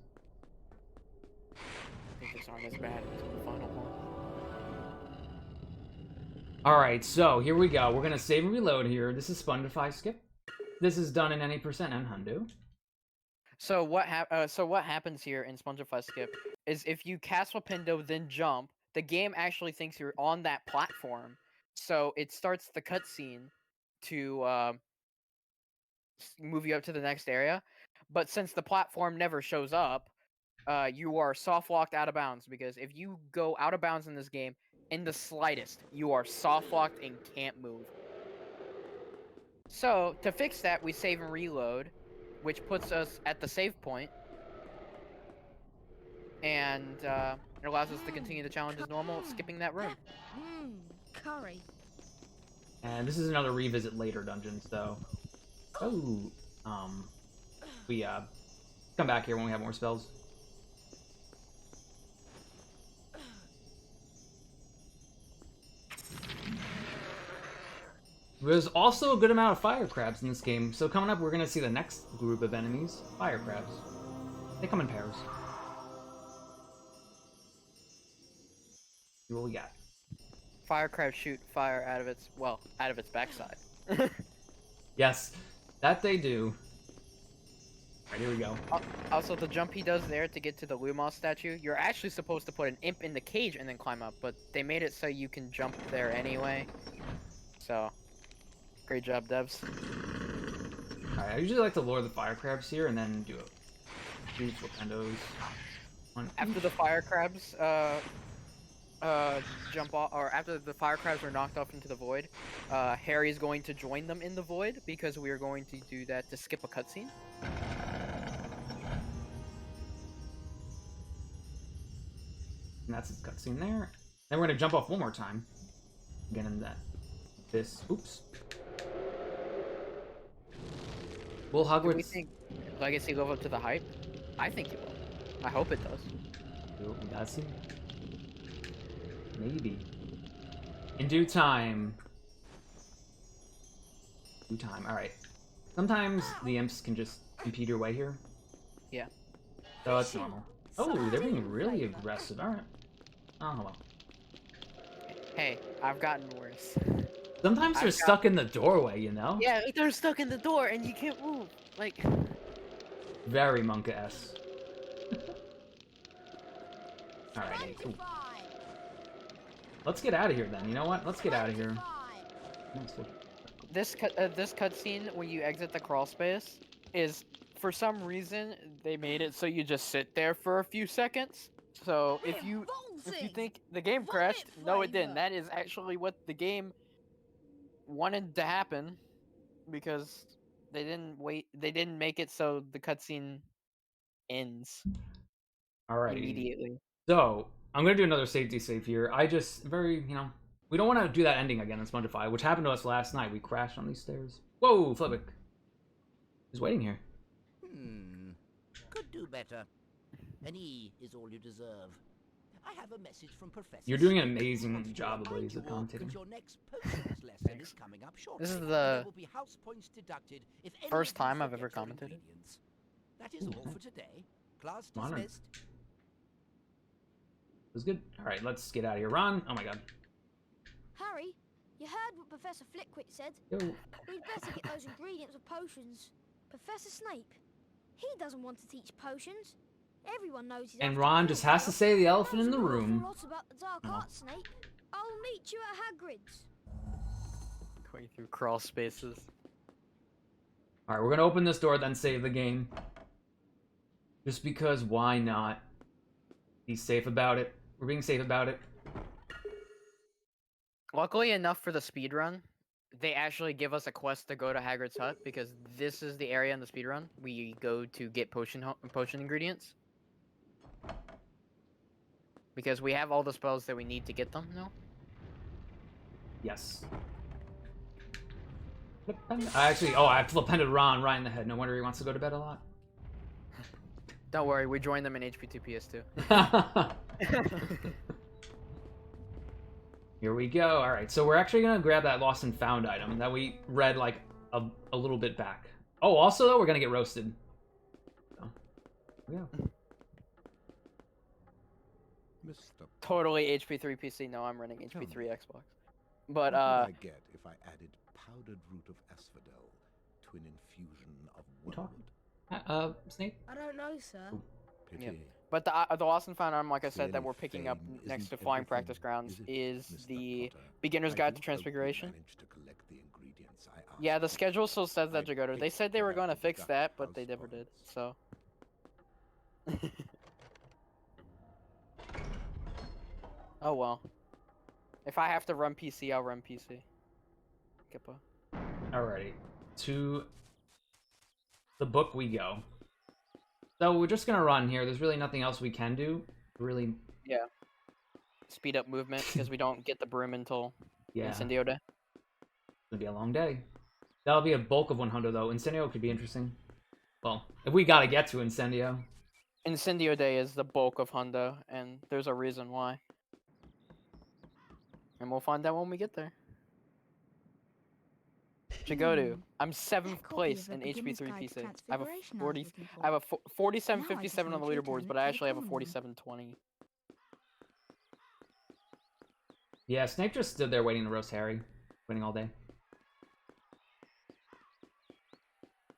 [SPEAKER 4] I think these aren't as bad as the final one.
[SPEAKER 2] Alright, so here we go. We're gonna save and reload here. This is Spongify skip. This is done in any percent and hundo.
[SPEAKER 4] So what happens here in Spongify skip is if you cast Flipendo then jump, the game actually thinks you're on that platform. So it starts the cutscene to move you up to the next area. But since the platform never shows up, you are soft locked out of bounds, because if you go out of bounds in this game in the slightest, you are soft locked and can't move. So to fix that, we save and reload, which puts us at the save point, and it allows us to continue the challenge as normal, skipping that room.
[SPEAKER 6] Curry.
[SPEAKER 2] And this is another revisit later dungeon, so... Oh! We, come back here when we have more spells. There's also a good amount of fire crabs in this game, so coming up we're gonna see the next group of enemies, fire crabs. They come in pairs. See what we got.
[SPEAKER 4] Fire crabs shoot fire out of its backside.
[SPEAKER 2] Yes, that they do. Alright, here we go.
[SPEAKER 4] Also, the jump he does there to get to the Lumos statue, you're actually supposed to put an imp in the cage and then climb up, but they made it so you can jump there anyway. So, great job, devs.
[SPEAKER 2] Alright, I usually like to lure the fire crabs here and then do a huge flipendos.
[SPEAKER 4] After the fire crabs jump off, or after the fire crabs are knocked off into the void, Harry's going to join them in the void because we are going to do that to skip a cutscene.
[SPEAKER 2] And that's the cutscene there. Then we're gonna jump off one more time. Again in that. This. Oops. Will
[SPEAKER 4] Do
[SPEAKER 2] Hogwarts?
[SPEAKER 4] we think Legacy live up to the hype? I think it will. I hope it does.
[SPEAKER 2] We gotta see. Maybe. In due time. Due time. Alright. Sometimes the imps can just impede your way here.
[SPEAKER 4] Yeah.
[SPEAKER 2] So that's normal. Oh, they're being really aggressive. Alright. Oh, well.
[SPEAKER 4] Hey, I've gotten worse.
[SPEAKER 2] Sometimes they're stuck in the doorway, you know?
[SPEAKER 4] Yeah, they're stuck in the door and you can't move. Like.
[SPEAKER 2] Very Monka-esque. Alright, cool. Let's get out of here then. You know what? Let's get out of here.
[SPEAKER 4] This cutscene when you exit the crawl space is, for some reason, they made it so you just sit there for a few seconds. So if you think the game crashed, no, it didn't. That is actually what the game wanted to happen, because they didn't make it so the cutscene ends immediately.
[SPEAKER 2] So, I'm gonna do another safety save here. I just, we don't want to do that ending again in Spongify, which happened to us last night. We crashed on these stairs. Whoa, Flippick. He's waiting here.
[SPEAKER 5] Could do better. An E is all you deserve. I have a message from Professor.
[SPEAKER 2] You're doing an amazing job, Blaze, of commentating.
[SPEAKER 5] Your next potions lesson is coming up shortly.
[SPEAKER 4] This is the
[SPEAKER 5] There will be house points deducted if any
[SPEAKER 4] first
[SPEAKER 5] of you
[SPEAKER 4] time I've
[SPEAKER 5] forget
[SPEAKER 4] ever
[SPEAKER 5] your
[SPEAKER 4] commented.
[SPEAKER 5] ingredients. That is all for today. Class
[SPEAKER 2] Modern.
[SPEAKER 5] dismissed.
[SPEAKER 2] It was good. Alright, let's get out of here. Ron! Oh my god.
[SPEAKER 9] Harry, you heard what Professor Flitwick said.
[SPEAKER 2] Yo.
[SPEAKER 9] We'd better get those ingredients of potions. Professor Snape, he doesn't want to teach potions. Everyone knows he's
[SPEAKER 2] And
[SPEAKER 9] after
[SPEAKER 2] Ron just has to say the elephant in the
[SPEAKER 9] Knows an
[SPEAKER 2] room.
[SPEAKER 9] awful lot about the dark arts, Snape. I'll meet you at Hagrid's.
[SPEAKER 4] Going through crawl spaces.
[SPEAKER 2] Alright, we're gonna open this door, then save the game. Just because, why not? Be safe about it. We're being safe about it.
[SPEAKER 4] Luckily enough for the speedrun, they actually give us a quest to go to Hagrid's hut, because this is the area in the speedrun we go to get potion ingredients. Because we have all the spells that we need to get them, no?
[SPEAKER 2] Yes. I flipended Ron right in the head. No wonder he wants to go to bed a lot.
[SPEAKER 4] Don't worry, we joined them in HP2 PS2.
[SPEAKER 2] Here we go. Alright, so we're actually gonna grab that lost and found item that we read like a little bit back. Oh, also though, we're gonna get roasted. So, yeah.
[SPEAKER 4] Totally HP3 PC. No, I'm running HP3 Xbox. But
[SPEAKER 11] what would I get if I added powdered root of asphodel to an infusion of wormwood?
[SPEAKER 2] Snape?
[SPEAKER 6] I don't know, sir.
[SPEAKER 11] Pity.
[SPEAKER 4] Yeah. But the lost and found item, like I said, that we're picking up next to Flying Practice Grounds is the Beginner's Guide to Transfiguration. Yeah, the schedule still says that, Jagoda. They said they were going to fix that, but they never did, so... Oh well. If I have to run PC, I'll run PC. Kippa.
[SPEAKER 2] Alrighty. To the book we go. So we're just gonna run here. There's really nothing else we can do. Really.
[SPEAKER 4] Yeah. Speed up movement because we don't get the broom until
[SPEAKER 2] Yeah.
[SPEAKER 4] Incendio Day.
[SPEAKER 2] It's gonna be a long day. That'll be a bulk of 100 though. Incendio could be interesting. Well, if we gotta get to Incendio.
[SPEAKER 4] Incendio Day is the bulk of Hundo, and there's a reason why. And we'll find out when we get there. Jagodu, I'm 7th place in HP3 PC. I have a 4757 on the leaderboards, but I actually have a 4720.
[SPEAKER 2] Yeah, Snape just stood there waiting to roast Harry, waiting all day.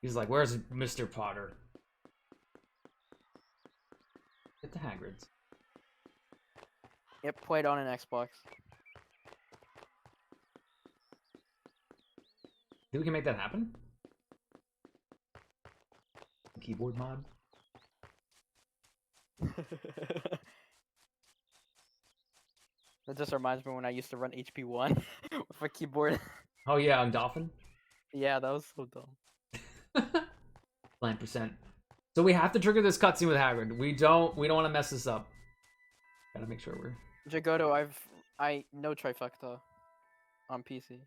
[SPEAKER 2] He's like, "Where's Mr. Potter?" Get to Hagrid's.
[SPEAKER 4] Yep, played on an Xbox.
[SPEAKER 2] Think we can make that happen? Keyboard mod?
[SPEAKER 4] That just reminds me when I used to run HP1 with a keyboard.
[SPEAKER 2] Oh yeah, on Dolphin.
[SPEAKER 4] Yeah, that was so dumb.
[SPEAKER 2] 9%. So we have to trigger this cutscene with Hagrid. We don't want to mess this up. Gotta make sure we're.
[SPEAKER 4] Jagoto, I know trifecta on PC.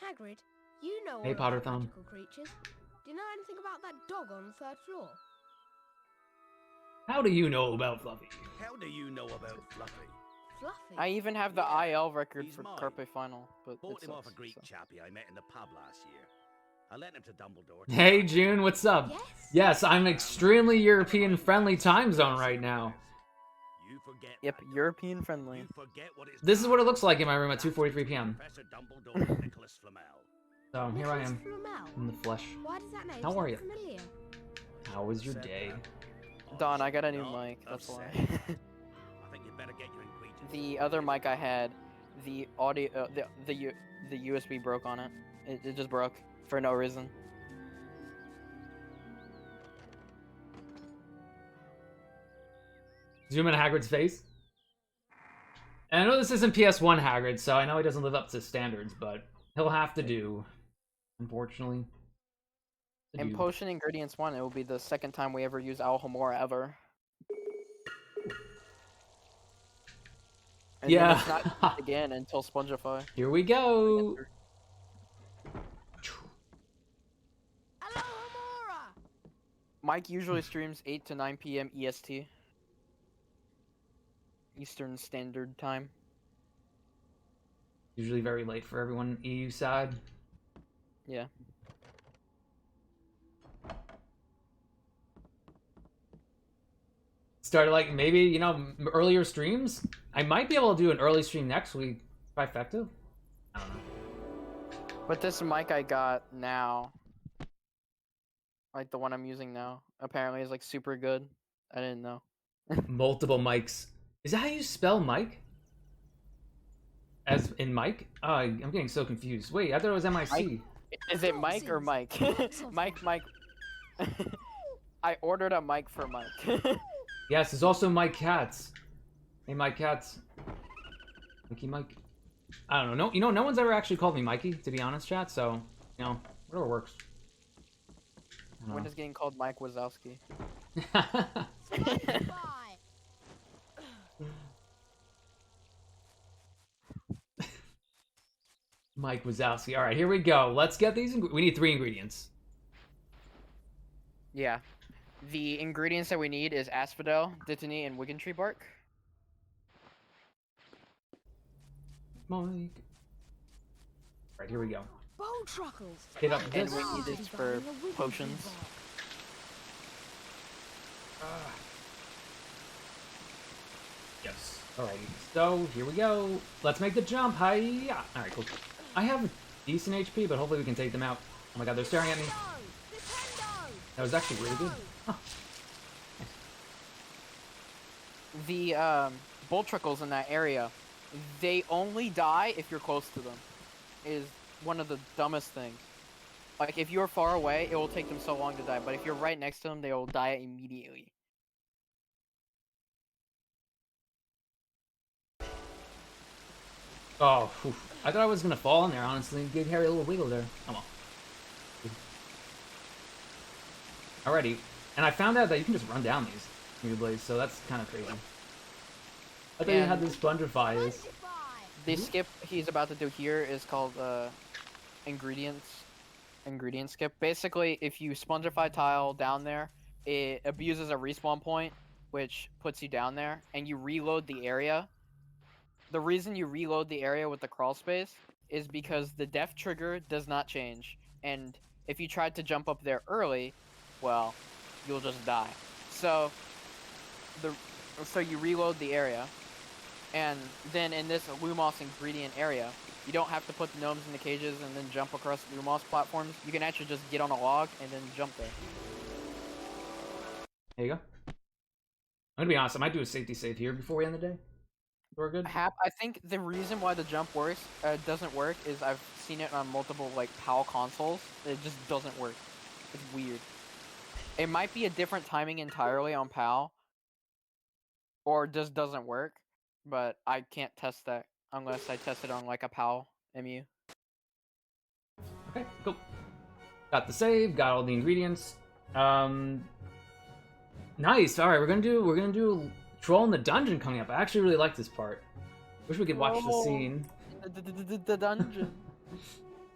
[SPEAKER 6] Hagrid, you know all
[SPEAKER 2] Hey,
[SPEAKER 6] about
[SPEAKER 2] Potterthon.
[SPEAKER 6] magical creatures. Do you know anything about that dog on the 3rd floor?
[SPEAKER 2] How do you know about Fluffy?
[SPEAKER 12] How do you know about Fluffy?
[SPEAKER 6] Fluffy.
[SPEAKER 4] I even have the IL record
[SPEAKER 12] he's
[SPEAKER 4] for
[SPEAKER 12] mine.
[SPEAKER 4] Carpe Final, but
[SPEAKER 12] Bought
[SPEAKER 4] it
[SPEAKER 12] him off
[SPEAKER 4] sucks,
[SPEAKER 12] a Greek
[SPEAKER 4] so.
[SPEAKER 12] chappie I met in the pub last year. I lent him to Dumbledore.
[SPEAKER 2] Hey June, what's up? Yes, I'm extremely European friendly time zone right now.
[SPEAKER 12] You forget.
[SPEAKER 4] Yep, European friendly.
[SPEAKER 12] You forget what it's
[SPEAKER 2] This is what it looks like in my room at 2:43 p.m.
[SPEAKER 12] Professor Dumbledore and Nicholas Flamel.
[SPEAKER 2] So here I am
[SPEAKER 6] Flamel.
[SPEAKER 2] in the flesh.
[SPEAKER 6] Why does that name
[SPEAKER 2] How are
[SPEAKER 6] sound
[SPEAKER 2] you?
[SPEAKER 6] familiar?
[SPEAKER 2] How was your day?
[SPEAKER 4] Don, I got a new mic, that's why.
[SPEAKER 12] I think you better get your ingredients.
[SPEAKER 4] The other mic I had, the audio, the USB broke on it. It just broke for no reason.
[SPEAKER 2] Zoom in Hagrid's face. And I know this isn't PS1 Hagrid, so I know he doesn't live up to standards, but he'll have to do, unfortunately.
[SPEAKER 4] In Potion Ingredients 1, it will be the second time we ever use Alhambra ever. And then it's not used again until Spongify.
[SPEAKER 2] Here we go.
[SPEAKER 4] Mike usually streams 8 to 9 p.m. EST. Eastern Standard Time.
[SPEAKER 2] Usually very late for everyone EU side.
[SPEAKER 4] Yeah.
[SPEAKER 2] Started like maybe, you know, earlier streams. I might be able to do an early stream next week. Trifecta? I don't know.
[SPEAKER 4] But this mic I got now, like the one I'm using now, apparently is like super good. I didn't know.
[SPEAKER 2] Multiple mics. Is that how you spell Mike? As in Mike? Oh, I'm getting so confused. Wait, I thought it was MIC.
[SPEAKER 4] Is it Mike or Mike? Mike. I ordered a mic for Mike.
[SPEAKER 2] Yes, there's also Mike Katz. Hey, Mike Katz. Mikey Mike. I don't know. No one's ever actually called me Mikey, to be honest, chat. So, you know, whatever works.
[SPEAKER 4] When is getting called Mike Wazowski?
[SPEAKER 2] Mike Wazowski. All right, here we go. Let's get these. We need 3 ingredients.
[SPEAKER 4] Yeah. The ingredients that we need is asphodel, dittany, and wigan tree bark.
[SPEAKER 2] Mike. All right, here we go.
[SPEAKER 6] Bow truckles.
[SPEAKER 2] Hit up
[SPEAKER 4] And
[SPEAKER 2] this.
[SPEAKER 4] we need this for potions.
[SPEAKER 2] Yes. Alrighty. So here we go. Let's make the jump. Hiya. All right, cool. I have decent HP, but hopefully we can take them out. Oh my god, they're staring at me. That was actually really good. Huh.
[SPEAKER 4] The bull trickles in that area, they only die if you're close to them. Is one of the dumbest things. Like if you're far away, it will take them so long to die, but if you're right next to them, they will die immediately.
[SPEAKER 2] Oh, whew. I thought I was gonna fall in there, honestly. Give Harry a little wiggle there. Oh well. Alrighty. And I found out that you can just run down these new blades, so that's kind of crazy. I thought you had this Spongify is.
[SPEAKER 4] The skip he's about to do here is called ingredient skip. Basically, if you Spongify tile down there, it abuses a respawn point, which puts you down there, and you reload the area. The reason you reload the area with the crawl space is because the death trigger does not change, and if you tried to jump up there early, well, you'll just die. So you reload the area, and then in this Lumos ingredient area, you don't have to put the gnomes in the cages and then jump across Lumos platforms. You can actually just get on a log and then jump there.
[SPEAKER 2] There you go. I'm gonna be honest, I might do a safety save here before we end the day. We're good.
[SPEAKER 4] I think the reason why the jump doesn't work is I've seen it on multiple like PAL consoles. It just doesn't work. It's weird. It might be a different timing entirely on PAL, or just doesn't work. but I can't test that unless I test it on like a PAL MU.
[SPEAKER 2] Okay, cool. Got the save, got all the ingredients. Nice. All right, we're gonna do Troll in the Dungeon coming up. I actually really like this part. Wish we could watch the scene.
[SPEAKER 4] The dungeon.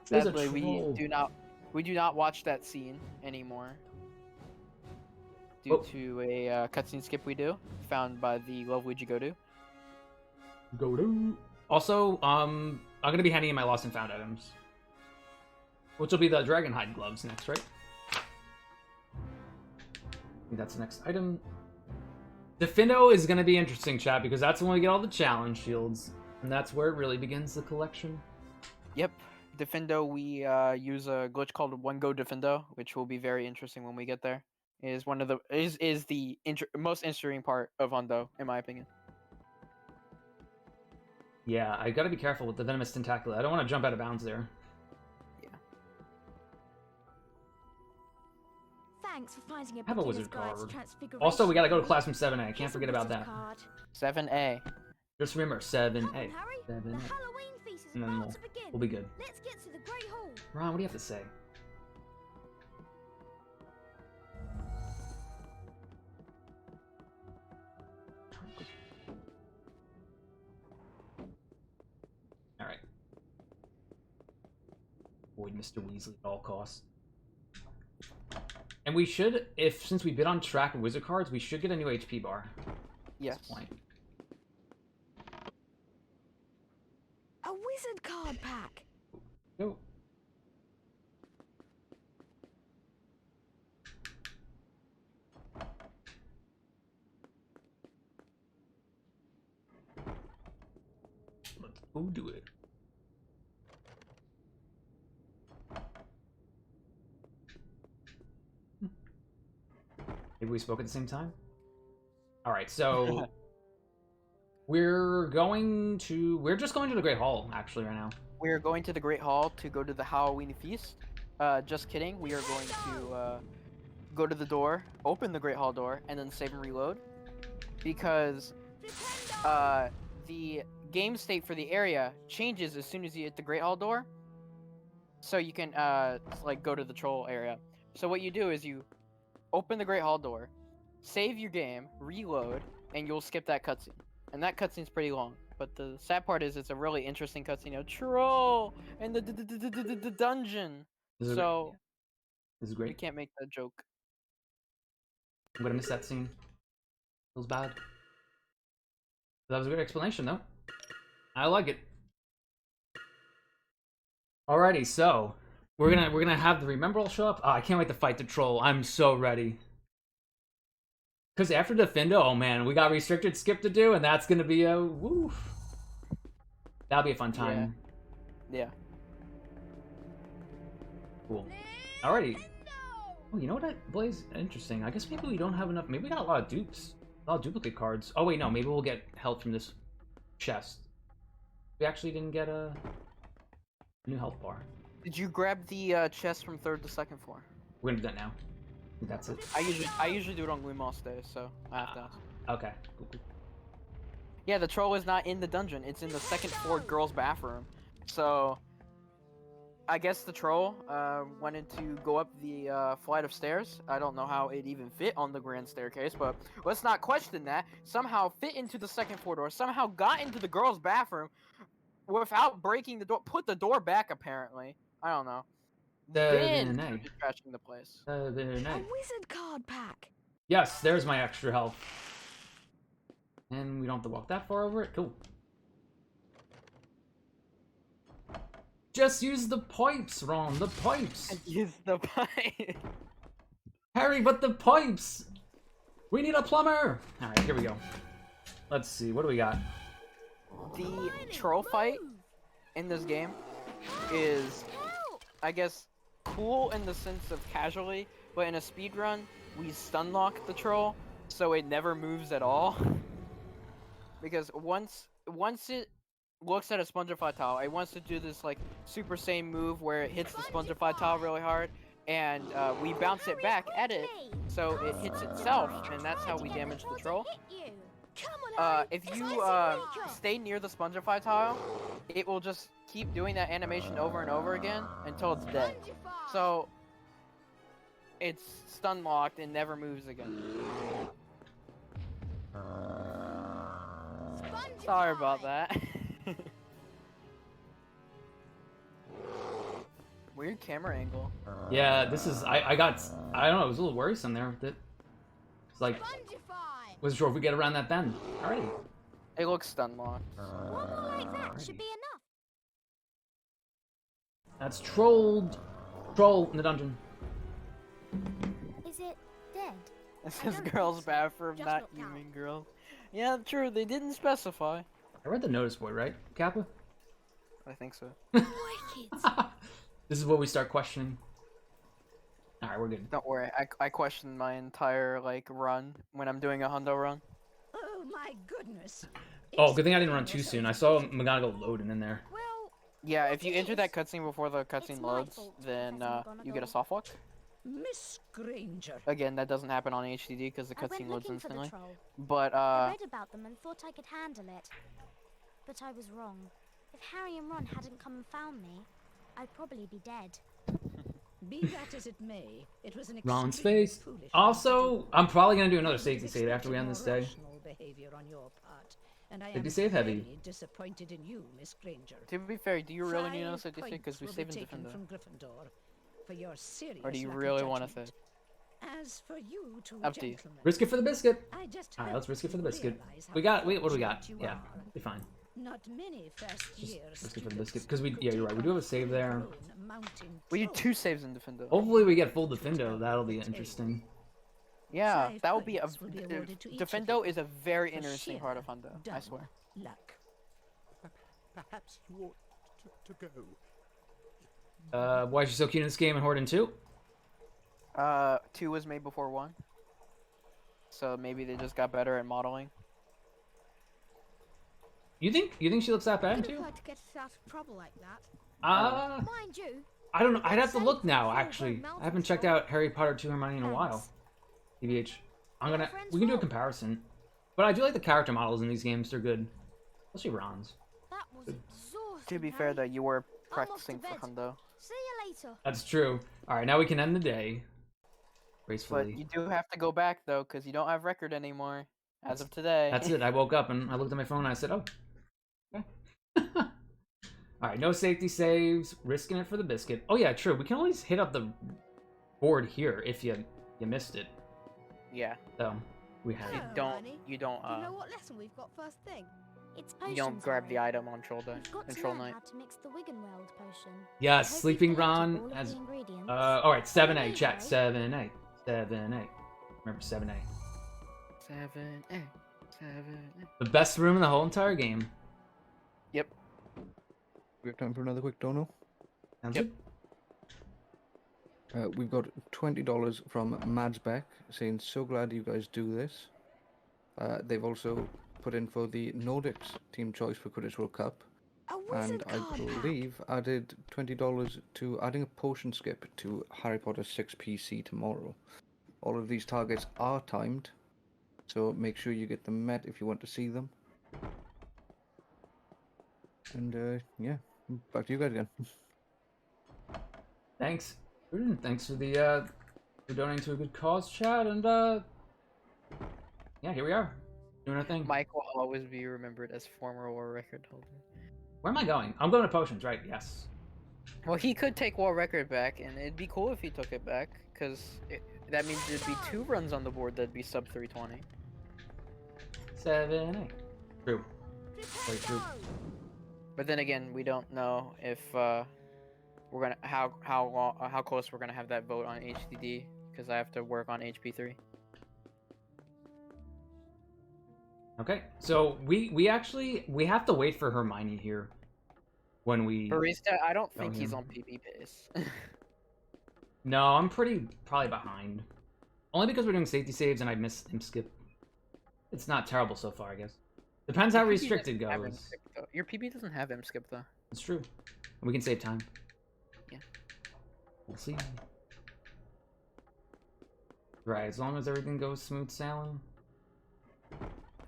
[SPEAKER 2] There's a
[SPEAKER 4] Sadly,
[SPEAKER 2] troll.
[SPEAKER 4] we do not watch that scene anymore due to a cutscene skip we do found by the lovely Jigodu.
[SPEAKER 2] Also, I'm gonna be handing in my lost and found items, which will be the Dragonhide gloves next, right? I think that's the next item. Defendo is gonna be interesting, chat, because that's when we get all the challenge shields, and that's where it really begins the collection.
[SPEAKER 4] Yep, Defendo. We use a glitch called One Go Defendo, which will be very interesting when we get there. Is one of the most interesting part of Hondo, in my opinion.
[SPEAKER 2] Yeah, I gotta be careful with the venomous tentacula. I don't want to jump out of bounds there.
[SPEAKER 9] Thanks for finding a
[SPEAKER 2] Have a
[SPEAKER 9] beginner's
[SPEAKER 2] wizard
[SPEAKER 9] guide to
[SPEAKER 2] card.
[SPEAKER 9] Transfiguration.
[SPEAKER 2] Also, we gotta go to Classroom 7A. Can't forget about that.
[SPEAKER 4] 7A.
[SPEAKER 2] Just remember, 7A.
[SPEAKER 9] Harry,
[SPEAKER 2] 7A.
[SPEAKER 9] the Halloween feast is
[SPEAKER 2] And then
[SPEAKER 9] about to begin.
[SPEAKER 2] we'll be good.
[SPEAKER 9] Let's get to the Great Hall.
[SPEAKER 2] Ron, what do you have to say? Alright. Avoid Mr. Weasley at all costs. And we should, since we bid on track and wizard cards, we should get a new HP bar.
[SPEAKER 4] Yes.
[SPEAKER 9] A wizard card pack.
[SPEAKER 2] Go. Let's go do it. Maybe we spoke at the same time? Alright, so we're just going to the Great Hall, actually, right now.
[SPEAKER 4] We are going to the Great Hall to go to the Halloween feast. Just kidding. We are going to go to the door, open the Great Hall door, and then save and reload. Because the game state for the area changes as soon as you hit the Great Hall door. So you can like go to the troll area. So what you do is you open the Great Hall door, save your game, reload, and you'll skip that cutscene. And that cutscene's pretty long. But the sad part is it's a really interesting cutscene of troll and the dungeon.
[SPEAKER 2] This is great.
[SPEAKER 4] We can't make that joke.
[SPEAKER 2] I'm gonna miss that scene. Feels bad. That was a good explanation, though. I like it. Alrighty, so we're gonna have the Remember all show up. Oh, I can't wait to fight the troll. I'm so ready. Because after Defendo, oh man, we got restricted skip to do, and that's gonna be a woo. That'll be a fun time.
[SPEAKER 4] Yeah.
[SPEAKER 2] Cool. Alrighty. Oh, you know what, Blaze? Interesting. I guess maybe we don't have enough. Maybe we got a lot of dupes. A lot of duplicate cards. Oh wait, no. Maybe we'll get health from this chest. We actually didn't get a new health bar.
[SPEAKER 4] Did you grab the chest from 3rd to 2nd floor?
[SPEAKER 2] We're gonna do that now. That's it.
[SPEAKER 4] I usually do it on Gloomos Day, so I have to ask.
[SPEAKER 2] Okay. Cool, cool.
[SPEAKER 4] Yeah, the troll is not in the dungeon. It's in the 2nd floor girls' bathroom. So I guess the troll wanted to go up the flight of stairs. I don't know how it even fit on the grand staircase, but let's not question that. Somehow fit into the 2nd floor door. Somehow got into the girls' bathroom without breaking the door. Put the door back, apparently. I don't know. Then trashing the place.
[SPEAKER 9] A wizard card pack.
[SPEAKER 2] Yes, there's my extra health. And we don't have to walk that far over it. Cool. Just use the pipes, Ron. The pipes.
[SPEAKER 4] Use the pipe.
[SPEAKER 2] Harry, but the pipes. We need a plumber. All right, here we go. Let's see. What do we got?
[SPEAKER 4] The troll fight in this game is, I guess, cool in the sense of casually, but in a speed run, we stun lock the troll so it never moves at all. Because once it looks at a Spongify tile, it wants to do this like Super Saiyan move where it hits the Spongify tile really hard, and we bounce it back at it, so it hits itself, and that's how we damage the troll. if you stay near the Spongify tile, it will just keep doing that animation over and over again until it's dead. So it's stun locked and never moves again. Sorry about that. Weird camera angle.
[SPEAKER 2] Yeah, this is I don't know, it was a little worrisome there with it. It's like wasn't sure if we get around that bend. Alrighty.
[SPEAKER 4] It looks stun locked.
[SPEAKER 6] One more like that should be enough.
[SPEAKER 2] That's trolled. Troll in the dungeon.
[SPEAKER 6] Is it dead?
[SPEAKER 4] This is girls' bathroom, not human girls. Yeah, true. They didn't specify.
[SPEAKER 2] I read the notice board, right, Kappa?
[SPEAKER 4] I think so.
[SPEAKER 2] This is what we start questioning. Alright, we're good.
[SPEAKER 4] Don't worry. I question my entire run when I'm doing a hundo run.
[SPEAKER 10] Oh my goodness.
[SPEAKER 2] Oh, good thing I didn't run too soon. I saw McGonagall loading in there.
[SPEAKER 4] Yeah, if you enter that cutscene before the cutscene loads, then you get a soft walk.
[SPEAKER 10] Miss Granger.
[SPEAKER 4] Again, that doesn't happen on HDD because the cutscene loads instantly. But
[SPEAKER 6] I read about them and thought I could handle it. But I was wrong. If Harry and Ron hadn't come and found me, I'd probably be dead.
[SPEAKER 10] Be that as it may, it was an
[SPEAKER 2] Ron's face. Also, I'm probably gonna do another safety save after we end this day.
[SPEAKER 10] Behavior on your part, and I
[SPEAKER 2] Safety
[SPEAKER 10] am
[SPEAKER 2] save heavy.
[SPEAKER 10] very disappointed in you, Miss Granger.
[SPEAKER 4] To be fair, do you really need another
[SPEAKER 10] 5
[SPEAKER 4] safety save? Because we
[SPEAKER 10] points
[SPEAKER 4] saved
[SPEAKER 10] will
[SPEAKER 4] in
[SPEAKER 10] be taken
[SPEAKER 4] Defender.
[SPEAKER 10] from Gryffindor for your serious
[SPEAKER 4] Or do you
[SPEAKER 10] lack of
[SPEAKER 4] really want to
[SPEAKER 10] judgment.
[SPEAKER 4] save?
[SPEAKER 10] As for you two
[SPEAKER 4] Up to you.
[SPEAKER 10] gentlemen,
[SPEAKER 2] Risk it for the biscuit.
[SPEAKER 10] I just
[SPEAKER 2] Alright,
[SPEAKER 10] hope
[SPEAKER 2] let's risk it for the
[SPEAKER 10] you
[SPEAKER 2] biscuit.
[SPEAKER 10] realize how
[SPEAKER 2] We got, wait, what do we got?
[SPEAKER 10] fortunate you
[SPEAKER 2] Yeah,
[SPEAKER 10] are.
[SPEAKER 2] be fine.
[SPEAKER 10] Not many first year
[SPEAKER 2] Risk it for the biscuit. Because we, yeah, you're right, we do have a save there.
[SPEAKER 4] We need 2 saves in Defender.
[SPEAKER 2] Hopefully we get full Defendo, that'll be interesting.
[SPEAKER 4] Yeah,
[SPEAKER 10] 5
[SPEAKER 4] that would be a.
[SPEAKER 10] points will be awarded to each of
[SPEAKER 4] Defendo
[SPEAKER 10] you
[SPEAKER 4] is a very
[SPEAKER 10] for
[SPEAKER 4] interesting
[SPEAKER 10] sheer
[SPEAKER 4] part of Hundo. I
[SPEAKER 10] dumb
[SPEAKER 4] swear.
[SPEAKER 10] luck.
[SPEAKER 11] Perhaps you ought to go.
[SPEAKER 2] Why is she so keen in this game and Horden 2?
[SPEAKER 4] 2 was made before 1. So maybe they just got better at modeling.
[SPEAKER 2] You think she looks that bad
[SPEAKER 6] I'd
[SPEAKER 2] too?
[SPEAKER 6] prefer to get us out of trouble like that.
[SPEAKER 2] Mind
[SPEAKER 6] you,
[SPEAKER 2] I don't know. I'd have to look now. Actually, I haven't checked out Harry Potter 2 Hermione in a while. TBH, we can do a comparison, but I do like the character models in these games. They're good, especially Ron's.
[SPEAKER 6] That was exhausting.
[SPEAKER 4] To be fair, though, you were practicing for Hundo.
[SPEAKER 6] See you later.
[SPEAKER 2] That's true. All right, now we can end the day
[SPEAKER 4] But
[SPEAKER 2] gracefully.
[SPEAKER 4] you do have to go back though, because you don't have record anymore as of today.
[SPEAKER 2] That's it. I woke up and I looked at my phone and I said, "Oh, okay." All right, no safety saves. Risking it for the biscuit. Oh yeah, true. We can always hit up the board here if you missed it.
[SPEAKER 4] Yeah.
[SPEAKER 2] So we have.
[SPEAKER 4] You don't. You don't.
[SPEAKER 6] You know what lesson we've got first thing? It's
[SPEAKER 4] You
[SPEAKER 6] potions.
[SPEAKER 4] don't grab the item on troll day.
[SPEAKER 6] You've got to
[SPEAKER 4] Control
[SPEAKER 6] learn
[SPEAKER 4] night.
[SPEAKER 6] how to mix the Wiggenweld potion.
[SPEAKER 2] Yes,
[SPEAKER 6] I hope
[SPEAKER 2] Sleeping
[SPEAKER 6] you've collected
[SPEAKER 2] Ron
[SPEAKER 6] all of
[SPEAKER 2] has.
[SPEAKER 6] the ingredients.
[SPEAKER 2] All right, 7A.
[SPEAKER 6] Here
[SPEAKER 2] Check
[SPEAKER 6] we go.
[SPEAKER 2] 7A. 7A. Remember 7A.
[SPEAKER 4] 7A. 7A.
[SPEAKER 2] The best room in the whole entire game.
[SPEAKER 4] Yep.
[SPEAKER 3] We have time for another quick dono.
[SPEAKER 2] Sounds
[SPEAKER 4] Yep.
[SPEAKER 2] good.
[SPEAKER 3] We've got $20 from Madsbeck saying, so glad you guys do this. They've also put in for the Nordics team choice for Quidditch World Cup. And I believe added $20 to adding a potion skip to Harry Potter 6 PC tomorrow. All of these targets are timed, so make sure you get them met if you want to see them. And yeah, back to you guys again.
[SPEAKER 2] Thanks. Thanks for the for donating to a good cause, chat, and yeah, here we are doing our thing.
[SPEAKER 4] Mike will always be remembered as former war record holder.
[SPEAKER 2] Where am I going? I'm going to potions, right? Yes.
[SPEAKER 4] Well, he could take war record back, and it'd be cool if he took it back, because that means there'd be 2 runs on the board that'd be sub 320.
[SPEAKER 2] 7A. True. Very true.
[SPEAKER 4] But then again, we don't know if we're gonna how close we're gonna have that vote on HDD, because I have to work on HP3.
[SPEAKER 2] Okay, so we actually have to wait for Hermione here when we.
[SPEAKER 4] Barista, I don't
[SPEAKER 2] Oh,
[SPEAKER 4] think he's
[SPEAKER 2] yeah.
[SPEAKER 4] on PB pace.
[SPEAKER 2] No, I'm probably behind. Only because we're doing safety saves and I missed him skip. It's not terrible so far, I guess. Depends how
[SPEAKER 4] Your PB
[SPEAKER 2] restricted
[SPEAKER 4] doesn't have him
[SPEAKER 2] goes.
[SPEAKER 4] skip, though. Your PB doesn't have him skip though.
[SPEAKER 2] It's true. And we can save time.
[SPEAKER 4] Yeah.
[SPEAKER 2] We'll see. Right, as long as everything goes smooth sailing.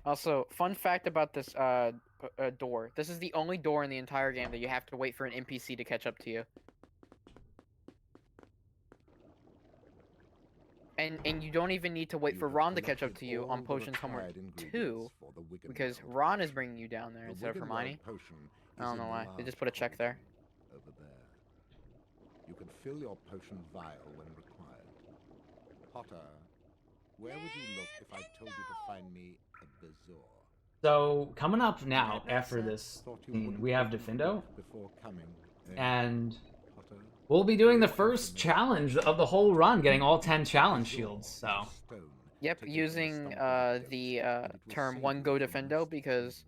[SPEAKER 4] Also, fun fact about this door. This is the only door in the entire game that you have to wait for an NPC to catch up to you. And you don't even need to wait for Ron to catch up to you on Potions Homework 2, because Ron is bringing you down there instead of Hermione. I don't know why. They just put a check there.
[SPEAKER 11] Over there. You can fill your potion vial when required. Potter, where would you look if I told you to find me a bezoar?
[SPEAKER 2] So coming up now after this scene, we have Defendo,
[SPEAKER 11] Before coming,
[SPEAKER 2] and we'll be doing the first challenge of the whole run, getting all 10 challenge shields. So.
[SPEAKER 4] Yep, using the term "one go Defendo" because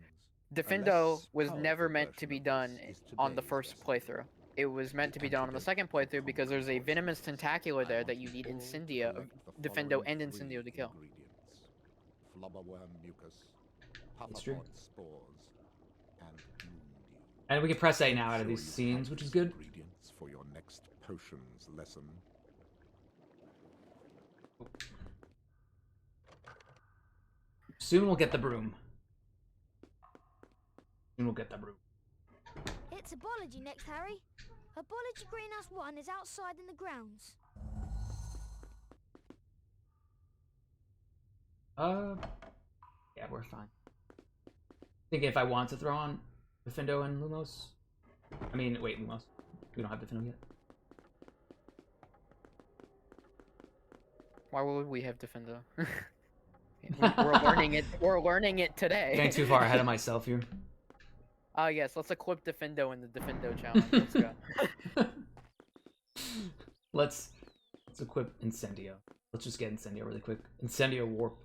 [SPEAKER 4] Defendo was never meant to be done on the first playthrough. It was meant to be done on the second playthrough because there's a venomous tentacular there that you need Incendia, Defendo, and Incendio to kill.
[SPEAKER 11] Flubberworm mucus,
[SPEAKER 2] That's true.
[SPEAKER 11] spores, and
[SPEAKER 2] And we can press A now out of these scenes, which is good.
[SPEAKER 11] ingredients for your next potions lesson.
[SPEAKER 2] Soon we'll get the broom. Soon we'll get the broom.
[SPEAKER 13] It's Abology next, Harry. Abology Greenhouse 1 is outside in the grounds.
[SPEAKER 2] Yeah, we're fine. Thinking if I want to throw on Defendo and Lumos. I mean, wait, Lumos. We don't have Defendo yet.
[SPEAKER 4] Why would we have Defendo? We're learning it. We're learning it today.
[SPEAKER 2] Getting too far ahead of myself here.
[SPEAKER 4] Yes, let's equip Defendo in the Defendo challenge. Let's go.
[SPEAKER 2] Let's equip Incendio. Let's just get Incendio really quick. Incendio Warp.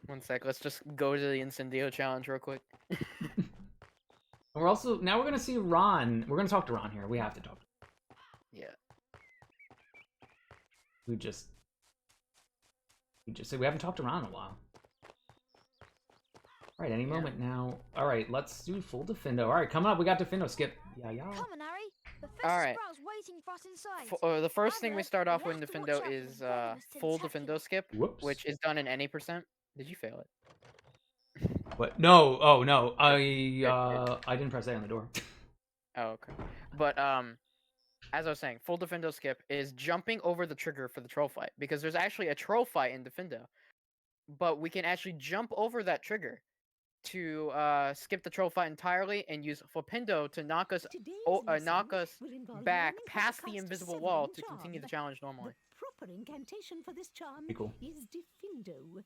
[SPEAKER 4] One sec, let's just go to the Incendio challenge real quick.
[SPEAKER 2] And we're also, now we're gonna see Ron. We're gonna talk to Ron here. We have to talk to him.
[SPEAKER 4] Yeah.
[SPEAKER 2] We haven't talked to Ron in a while. Alright, any moment now. Alright, let's do full Defendo. Alright, coming up, we got Defendo skip. Yeah.
[SPEAKER 13] Come on, Harry. Professor
[SPEAKER 4] Alright.
[SPEAKER 13] Sprout's waiting for us inside.
[SPEAKER 4] The first thing we start off with in Defendo is full Defendo skip, which is done in any %. Did you fail it?
[SPEAKER 2] What? No. Oh no. I didn't press A on the door.
[SPEAKER 4] Oh, okay. But as I was saying, full Defendo skip is jumping over the trigger for the troll fight, because there's actually a troll fight in Defendo, but we can actually jump over that trigger to skip the troll fight entirely and use Flipendo to knock us back past the invisible wall to continue the challenge normally.
[SPEAKER 10] The proper incantation for this charm
[SPEAKER 2] Cool.
[SPEAKER 10] is Defendo.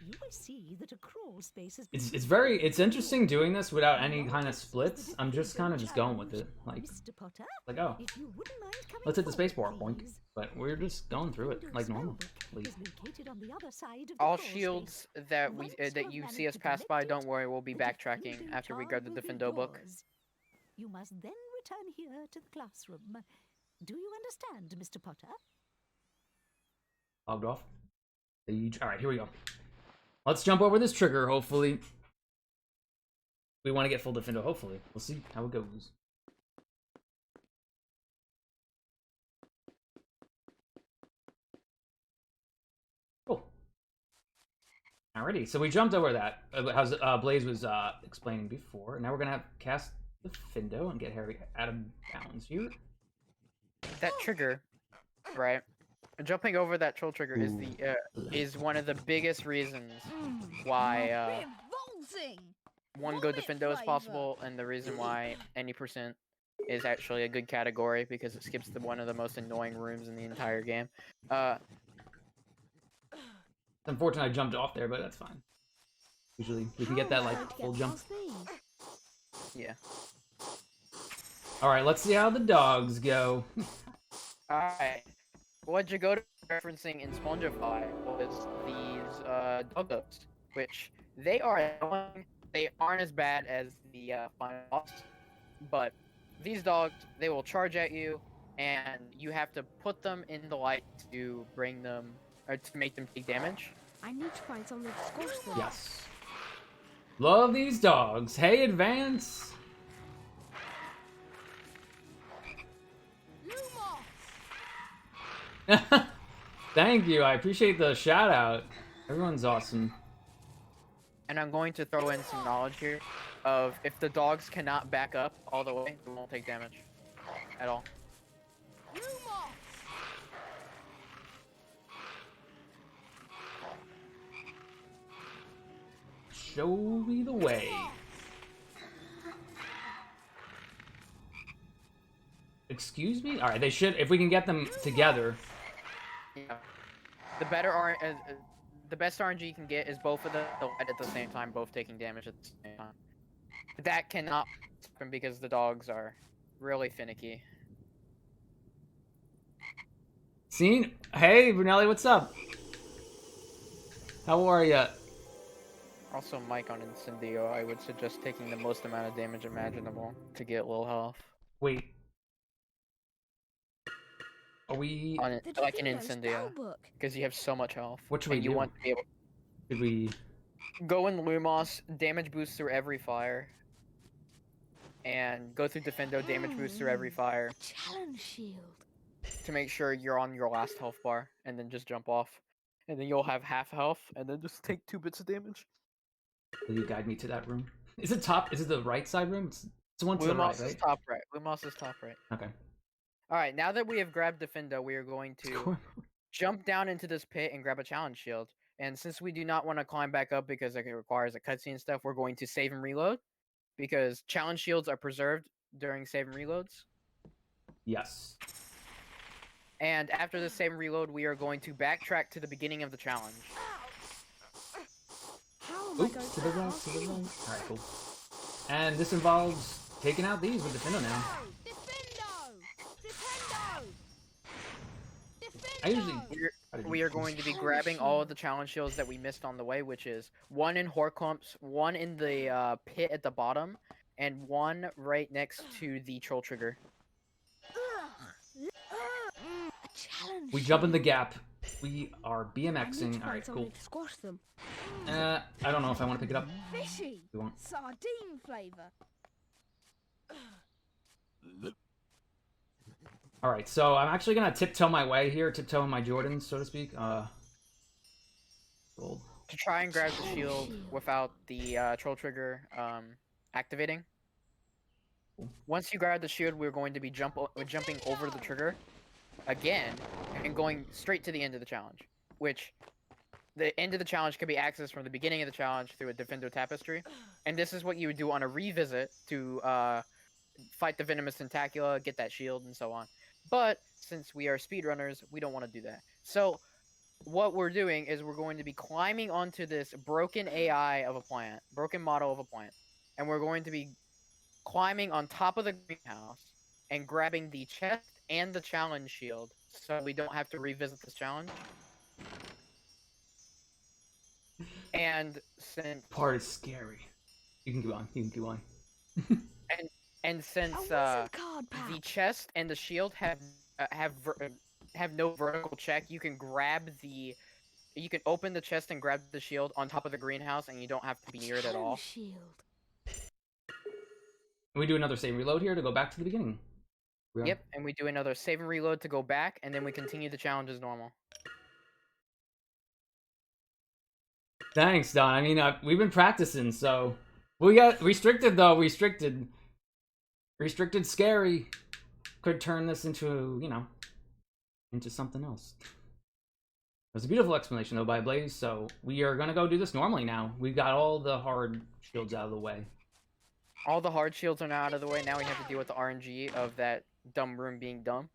[SPEAKER 10] You will see that a crawl space has
[SPEAKER 2] It's interesting doing this without any kind of splits. I'm just kind of just going with it. Like oh, let's hit the spacebar, boink. But we're just going through it like normal.
[SPEAKER 4] All shields that that you see us pass by, don't worry, we'll be backtracking after we grab the Defendo book.
[SPEAKER 10] You must then return here to the classroom. Do you understand, Mr. Potter?
[SPEAKER 2] Logged off. Alright, here we go. Let's jump over this trigger, hopefully. We want to get full Defendo, hopefully. We'll see how it goes. Cool. Alrighty, so we jumped over that, as Blaze was explaining before. Now we're going to cast Defendo and get Harry out of bounds here.
[SPEAKER 4] That trigger, right? Jumping over that troll trigger is one of the biggest reasons why one go Defendo is possible, and the reason why any % is actually a good category, because it skips one of the most annoying rooms in the entire game.
[SPEAKER 2] It's unfortunate I jumped off there, but that's fine. Usually we can get that like full jump.
[SPEAKER 4] Yeah.
[SPEAKER 2] Alright, let's see how the dogs go.
[SPEAKER 4] Alright. What Jagoda referencing in Spongify was these doggos, which they are annoying. They aren't as bad as the final boss, but these dogs, they will charge at you, and you have to put them in the light to bring them, or to make them take damage.
[SPEAKER 6] I need to find something to squash them.
[SPEAKER 2] Yes. Love these dogs. Hey, Advance! Thank you, I appreciate the shout out. Everyone's awesome.
[SPEAKER 4] and I'm going to throw in some knowledge here of if the dogs cannot back up all the way, they won't take damage at all.
[SPEAKER 2] Show me the way. Excuse me? Alright, they should, if we can get them together.
[SPEAKER 4] Yeah. The best RNG you can get is both of them at the same time, both taking damage at the same time. But that cannot happen because the dogs are really finicky.
[SPEAKER 2] Scene? Hey, Brunelli, what's up? How are ya?
[SPEAKER 4] Also, Mike on Incendio, I would suggest taking the most amount of damage imaginable to get low health.
[SPEAKER 2] Wait. Are we...
[SPEAKER 4] On it, like an Incendio. Because you have so much health.
[SPEAKER 2] What should we
[SPEAKER 4] and you
[SPEAKER 2] do?
[SPEAKER 4] want to be able...
[SPEAKER 2] Should we...
[SPEAKER 4] Go in Lumos, damage boost through every fire. And go through Defendo, damage boost through every fire.
[SPEAKER 13] Challenge shield.
[SPEAKER 4] To make sure you're on your last health bar, and then just jump off. And then you'll have half health, and then just take 2 bits of damage.
[SPEAKER 2] Will you guide me to that room? Is it top? Is it the right side room? It's the one to the right,
[SPEAKER 4] Lumos
[SPEAKER 2] right?
[SPEAKER 4] is top right. Lumos is top right.
[SPEAKER 2] Okay.
[SPEAKER 4] Alright, now that we have grabbed Defendo, we are going to jump down into this pit and grab a challenge shield. And since we do not want to climb back up because it requires a cutscene and stuff, we're going to save and reload. Because challenge shields are preserved during save and reloads.
[SPEAKER 2] Yes.
[SPEAKER 4] And after the save and reload, we are going to backtrack to the beginning of the challenge.
[SPEAKER 2] Oops, to the right, to the right. Alright, cool. And this involves taking out these with Defendo now. I usually...
[SPEAKER 4] We are going to be grabbing all of the challenge shields that we missed on the way, which is 1 in Horklumps, 1 in the pit at the bottom, and 1 right next to the troll trigger.
[SPEAKER 2] We jump in the gap. We are BMXing. Alright, cool.
[SPEAKER 6] Squash them.
[SPEAKER 2] I don't know if I want to pick it up.
[SPEAKER 6] Fishy.
[SPEAKER 2] We won't.
[SPEAKER 6] Sardine flavor.
[SPEAKER 2] Alright, so I'm actually gonna tiptoe my way here, tiptoe in my Jordans, so to speak. Gold.
[SPEAKER 4] To try and grab the shield without the troll trigger activating. Once you grab the shield, we're going to be jumping over the trigger again and going straight to the end of the challenge. Which, the end of the challenge can be accessed from the beginning of the challenge through a Defendo tapestry. And this is what you would do on a revisit to fight the Venomous Tentacula, get that shield, and so on. But since we are speedrunners, we don't want to do that. So what we're doing is we're going to be climbing onto this broken AI of a plant, broken model of a plant, and we're going to be climbing on top of the greenhouse and grabbing the chest and the challenge shield so we don't have to revisit this challenge. And since
[SPEAKER 2] part is scary. You can go on. You can go on.
[SPEAKER 4] And since the chest and the shield have no vertical check, you can open the chest and grab the shield on top of the greenhouse, and you don't have to be near it at all.
[SPEAKER 2] We do another save reload here to go back to the beginning.
[SPEAKER 4] Yep, and we do another save and reload to go back, and then we continue the challenge as normal.
[SPEAKER 2] Thanks, Don. I mean, we've been practicing, so we got restricted though. Restricted scary could turn this into, you know, into something else. It was a beautiful explanation though by Blaze. So we are gonna go do this normally now. We've got all the hard shields out of the way.
[SPEAKER 4] All the hard shields are now out of the way. Now we have to deal with the RNG of that dumb room being dumb,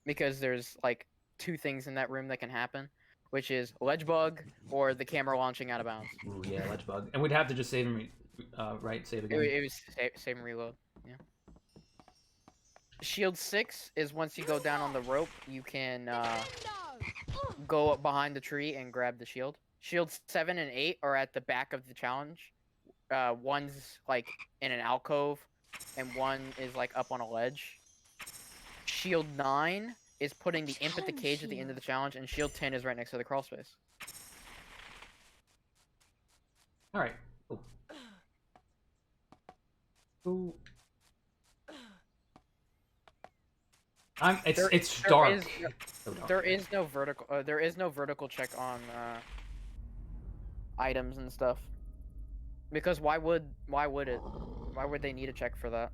[SPEAKER 4] because there's like 2 things in that room that can happen, which is ledge bug or the camera launching out of bounds.
[SPEAKER 2] Ooh, yeah, ledge bug. And we'd have to just save and save again.
[SPEAKER 4] It was save and reload. Yeah. Shield 6 is once you go down on the rope, you can go up behind the tree and grab the shield. Shields 7 and 8 are at the back of the challenge. One's like in an alcove, and one is like up on a ledge. Shield 9 is putting the imp at the cage at the end of the challenge, and shield 10 is right next to the crawl space.
[SPEAKER 2] Alright. Cool. Cool. It's dark.
[SPEAKER 4] There is no vertical. There is no vertical check on items and stuff. Because why would they need a check for that?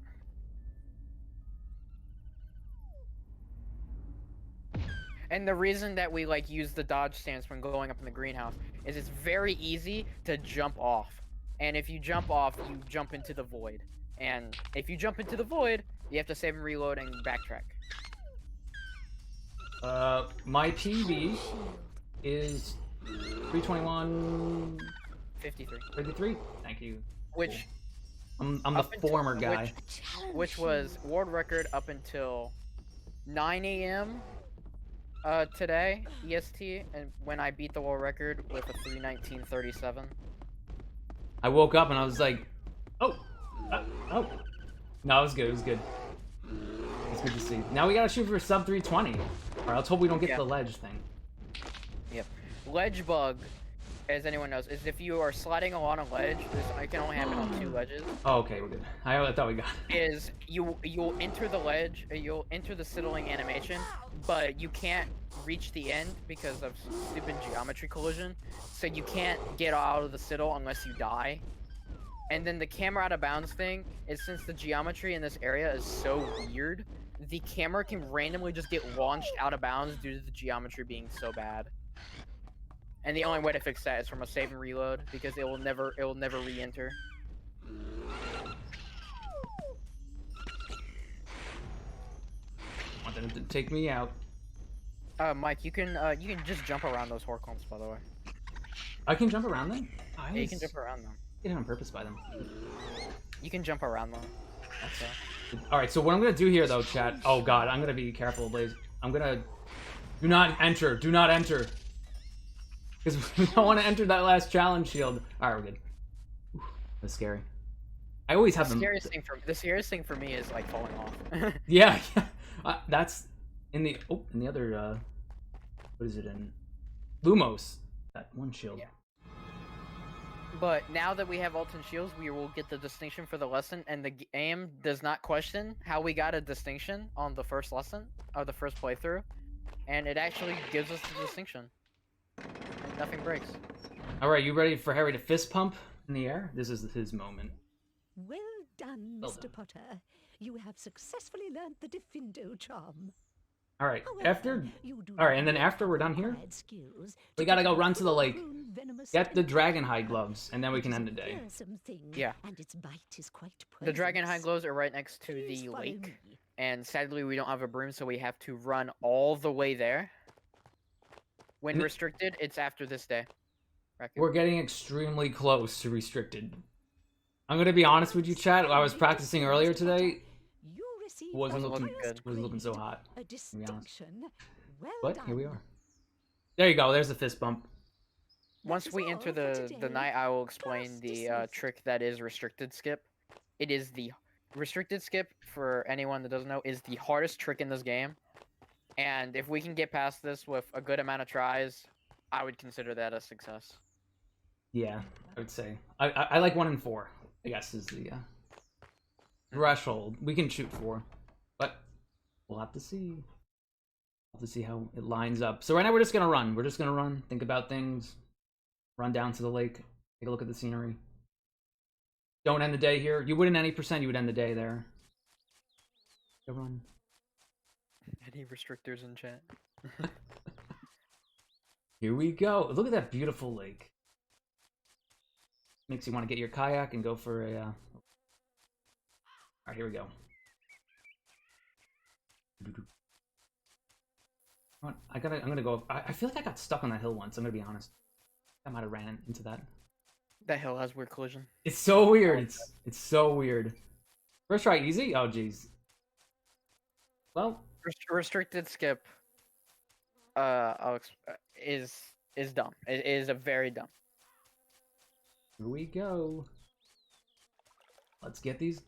[SPEAKER 4] And the reason that we like use the dodge stance when going up in the greenhouse is it's very easy to jump off. And if you jump off, you jump into the void. And if you jump into the void, you have to save and reload and backtrack.
[SPEAKER 2] My PB is 321...
[SPEAKER 4] 53.
[SPEAKER 2] 53? Thank you.
[SPEAKER 4] Which...
[SPEAKER 2] I'm the former guy.
[SPEAKER 4] Which was world record up until 9 a.m. Today, EST, and when I beat the world record with a 3:19:37.
[SPEAKER 2] I woke up and I was like, oh. No, it was good, it was good. It's good to see. Now we gotta shoot for sub 320. Alright, let's hope we don't get the ledge thing.
[SPEAKER 4] Yep. Ledge bug, as anyone knows, is if you are sliding along a ledge, it can only happen on 2 ledges.
[SPEAKER 2] Oh, okay, we're good. I thought we got it.
[SPEAKER 4] Is you'll enter the ledge, you'll enter the settling animation, but you can't reach the end because of stupid geometry collision. So you can't get out of the siddle unless you die. And then the camera out of bounds thing is, since the geometry in this area is so weird, the camera can randomly just get launched out of bounds due to the geometry being so bad. And the only way to fix that is from a save and reload, because it will never re-enter.
[SPEAKER 2] Want them to take me out.
[SPEAKER 4] Mike, you can just jump around those horclumps, by the way.
[SPEAKER 2] I can jump around them?
[SPEAKER 4] Yeah, you can jump around them.
[SPEAKER 2] Get it on purpose by them.
[SPEAKER 4] You can jump around them.
[SPEAKER 2] Alright, so what I'm gonna do here though, chat. Oh god, I'm gonna be careful, Blaze. I'm gonna... Do not enter. Do not enter. Because we don't want to enter that last challenge shield. Alright, we're good. Oof, that's scary. I always have them...
[SPEAKER 4] The scariest thing for me is, like, falling off.
[SPEAKER 2] Yeah. That's... In the other, what is it in? Lumos. That one shield.
[SPEAKER 4] Yeah. But now that we have Alton Shields, we will get the distinction for the lesson, and the game does not question how we got a distinction on the first lesson, or the first playthrough, and it actually gives us the distinction. And nothing breaks.
[SPEAKER 2] Alright, you ready for Harry to fist pump in the air? This is his moment.
[SPEAKER 10] Well done, Mr. Potter. You have successfully learned the Diffindo charm.
[SPEAKER 2] Alright, Alright, and then after we're done here, we gotta go run to the lake, get the dragonhide gloves, and then we can end the day.
[SPEAKER 4] Yeah. The dragonhide gloves are right next to the lake, and sadly we don't have a broom, so we have to run all the way there. When restricted, it's after this day.
[SPEAKER 2] We're getting extremely close to restricted. I'm gonna be honest with you, chat. I was practicing earlier today. Wasn't looking so hot, to be honest. But here we are. There you go. There's the fist bump.
[SPEAKER 4] Once we enter the night, I will explain the trick that is restricted skip. It is the restricted skip, for anyone that doesn't know, is the hardest trick in this game. And if we can get past this with a good amount of tries, I would consider that a success.
[SPEAKER 2] Yeah, I would say. I like 1 in 4, I guess, is the threshold. We can shoot 4, but we'll have to see. We'll have to see how it lines up. So right now we're just gonna run. We're just gonna run, think about things, run down to the lake, take a look at the scenery. Don't end the day here. You wouldn't any percent. You would end the day there. Go run.
[SPEAKER 4] Any restrictors in chat?
[SPEAKER 2] Here we go. Look at that beautiful lake. Makes you want to get your kayak and go for a. Alright, here we go. I'm gonna go. I feel like I got stuck on that hill once. I'm gonna be honest. I might have ran into that.
[SPEAKER 4] That hill has weird collision.
[SPEAKER 2] It's so weird. It's so weird. First try easy. Oh jeez. Well,
[SPEAKER 4] restricted skip. Is dumb. It is a very dumb.
[SPEAKER 2] Here we go. Let's get these.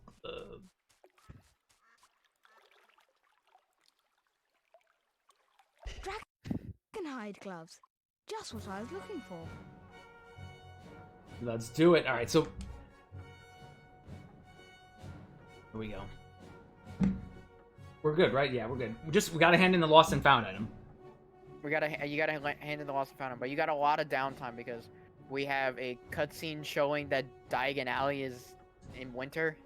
[SPEAKER 6] Dragonhide gloves. Just what I was looking for.
[SPEAKER 2] Let's do it. All right, so here we go. We're good, right? Yeah, we're good. We gotta hand in the lost and found item.
[SPEAKER 4] You gotta hand in the lost and found item, but you got a lot of downtime because we have a cutscene showing that Diagon Alley is in winter,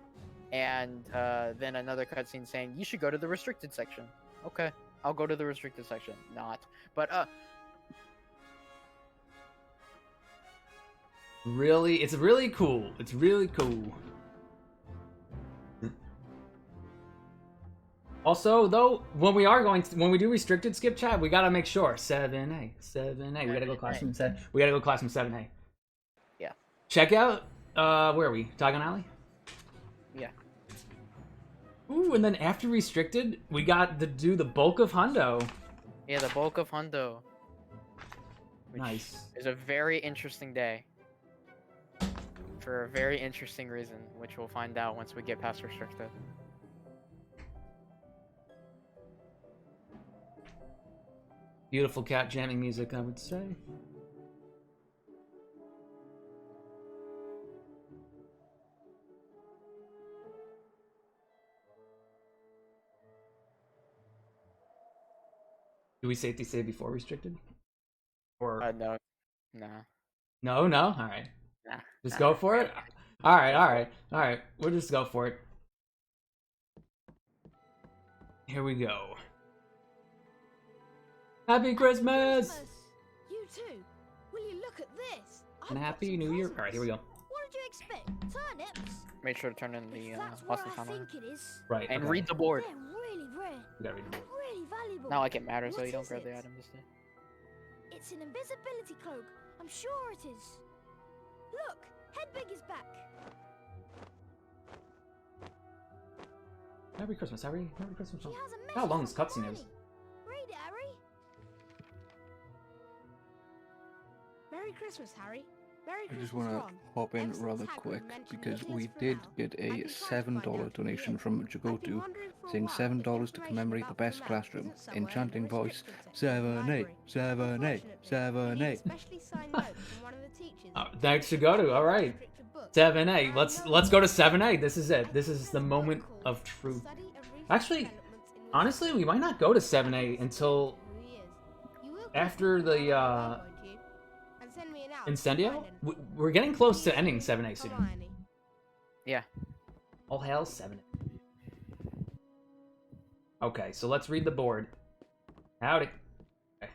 [SPEAKER 4] and then another cutscene saying you should go to the restricted section. Okay, I'll go to the restricted section. Not, but
[SPEAKER 2] Really, it's really cool. It's really cool. Also, though, when we do restricted skip chat, we gotta make sure 7A. We gotta go classroom 7. We gotta go classroom 7A.
[SPEAKER 4] Yeah.
[SPEAKER 2] Check out. Where are we? Diagon Alley.
[SPEAKER 4] Yeah.
[SPEAKER 2] Ooh, and then after restricted, we got to do the bulk of Hundo.
[SPEAKER 4] Yeah, the bulk of Hundo.
[SPEAKER 2] Nice.
[SPEAKER 4] It's a very interesting day. For a very interesting reason, which we'll find out once we get past restricted.
[SPEAKER 2] Beautiful cat jamming music, I would say. Do we safety save before restricted? Or
[SPEAKER 4] no.
[SPEAKER 2] No, no? Alright.
[SPEAKER 4] Nah.
[SPEAKER 2] Just go for it? Alright. We'll just go for it. Here we go. Happy Christmas!
[SPEAKER 6] You too. Will you look at this?
[SPEAKER 2] And Happy New Year. Alright, here we go.
[SPEAKER 13] What did you expect? Turnips?
[SPEAKER 4] Make sure to turn in the
[SPEAKER 13] That's what
[SPEAKER 4] lesson
[SPEAKER 13] I
[SPEAKER 4] timeline.
[SPEAKER 13] think it is.
[SPEAKER 2] Right.
[SPEAKER 4] And
[SPEAKER 2] okay.
[SPEAKER 4] read the board.
[SPEAKER 13] They're really rare.
[SPEAKER 2] We gotta read the board.
[SPEAKER 13] Really valuable.
[SPEAKER 4] Not like it matters though,
[SPEAKER 13] What
[SPEAKER 4] you don't
[SPEAKER 13] is
[SPEAKER 4] grab the
[SPEAKER 13] it?
[SPEAKER 4] item this day.
[SPEAKER 13] It's an invisibility cloak. I'm sure it is. Look, Hedwig is back.
[SPEAKER 2] Merry Christmas, Harry. Merry Christmas.
[SPEAKER 13] She has a message
[SPEAKER 2] How long this
[SPEAKER 13] from
[SPEAKER 2] cutscene is?
[SPEAKER 13] Hermione. Read it, Harry.
[SPEAKER 6] Merry Christmas, Harry. Merry
[SPEAKER 3] I
[SPEAKER 6] Christmas,
[SPEAKER 3] just want to
[SPEAKER 6] Ron.
[SPEAKER 3] hop in
[SPEAKER 6] Ever since
[SPEAKER 3] rather
[SPEAKER 6] Hagrid
[SPEAKER 3] quick
[SPEAKER 6] mentioned
[SPEAKER 3] because
[SPEAKER 6] that
[SPEAKER 3] we
[SPEAKER 6] years from
[SPEAKER 3] did
[SPEAKER 6] now,
[SPEAKER 3] get
[SPEAKER 6] I'd
[SPEAKER 3] a
[SPEAKER 6] be trying to find out
[SPEAKER 3] $7
[SPEAKER 6] who he
[SPEAKER 3] donation
[SPEAKER 6] is.
[SPEAKER 3] from
[SPEAKER 6] I've been
[SPEAKER 3] Jagotu
[SPEAKER 6] wondering for a
[SPEAKER 3] saying
[SPEAKER 6] while
[SPEAKER 3] $7
[SPEAKER 6] if
[SPEAKER 3] to
[SPEAKER 6] information
[SPEAKER 3] commemorate the
[SPEAKER 6] about
[SPEAKER 3] best
[SPEAKER 6] Flamel
[SPEAKER 3] classroom.
[SPEAKER 6] isn't somewhere in the
[SPEAKER 3] Enchanting voice.
[SPEAKER 6] restricted section of the
[SPEAKER 3] 7A,
[SPEAKER 6] library.
[SPEAKER 3] 7A,
[SPEAKER 6] Unfortunately, I need a
[SPEAKER 3] 7A.
[SPEAKER 6] specially signed note from one of the teachers.
[SPEAKER 2] Thanks, Jagotu. Alright. 7A. Let's go to 7A. This is it. This is the moment of truth. Actually, honestly, we might not go to 7A until after the Incendio? We're getting close to ending 7A soon.
[SPEAKER 4] Yeah.
[SPEAKER 2] All hail 7A. Okay, so let's read the board. Howdy. Okay.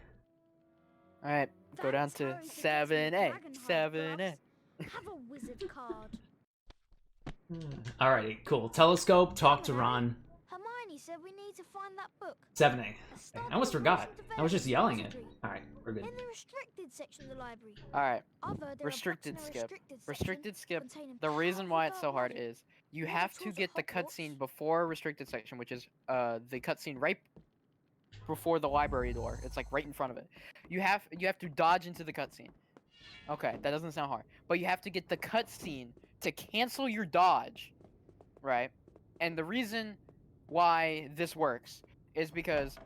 [SPEAKER 4] Alright, go down to 7A. 7A.
[SPEAKER 13] Have a wizard card.
[SPEAKER 2] Alrighty, cool. Telescope, talk to Ron.
[SPEAKER 13] Hermione said we need to find that book.
[SPEAKER 2] 7A. Okay, I almost forgot. I was just yelling it. Alright, we're good.
[SPEAKER 13] In the restricted section of the library.
[SPEAKER 4] Alright.
[SPEAKER 13] I've heard there are
[SPEAKER 4] Restricted
[SPEAKER 13] books in the
[SPEAKER 4] skip.
[SPEAKER 13] restricted section
[SPEAKER 4] Restricted skip.
[SPEAKER 13] containing
[SPEAKER 4] The reason why it's so
[SPEAKER 13] powerful
[SPEAKER 4] hard
[SPEAKER 13] magic.
[SPEAKER 4] is you have to get the cutscene before restricted section, which is the cutscene right before the library door. It's like right in front of it. You have to dodge into the cutscene. Okay, that doesn't sound hard. But you have to get the cutscene to cancel your dodge, right? And the reason why this works is because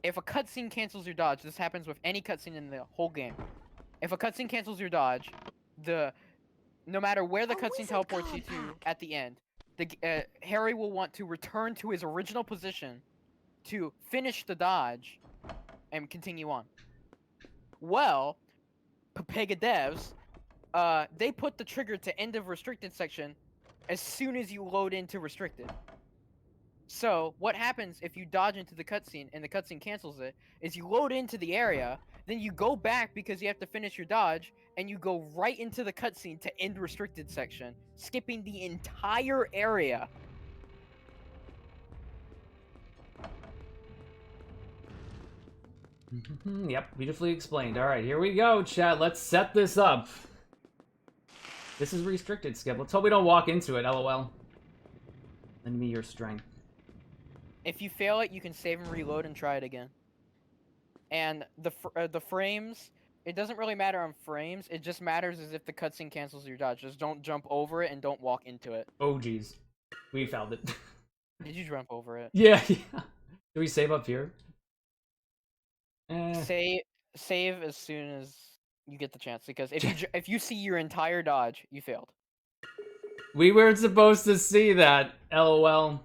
[SPEAKER 4] if a cutscene cancels your dodge, this happens with any cutscene in the whole game. If a cutscene cancels your dodge, no matter where the cutscene teleports you to at the end, Harry will want to return to his original position to finish the dodge and continue on. Well, Papega devs, they put the trigger to end of restricted section as soon as you load into restricted. So what happens if you dodge into the cutscene and the cutscene cancels it is you load into the area, then you go back because you have to finish your dodge, and you go right into the cutscene to end restricted section, skipping the entire area.
[SPEAKER 2] Yep, beautifully explained. Alright, here we go, chat. Let's set this up. This is restricted skip. Let's hope we don't walk into it, lol. Lend me your strength.
[SPEAKER 4] If you fail it, you can save and reload and try it again. And the frames, it doesn't really matter on frames. It just matters as if the cutscene cancels your dodge. Just don't jump over it and don't walk into it.
[SPEAKER 2] Oh, jeez. We found it.
[SPEAKER 4] Did you jump over it?
[SPEAKER 2] Yeah. Do we save up here?
[SPEAKER 4] Save as soon as you get the chance, because if you see your entire dodge, you failed.
[SPEAKER 2] We weren't supposed to see that. LOL.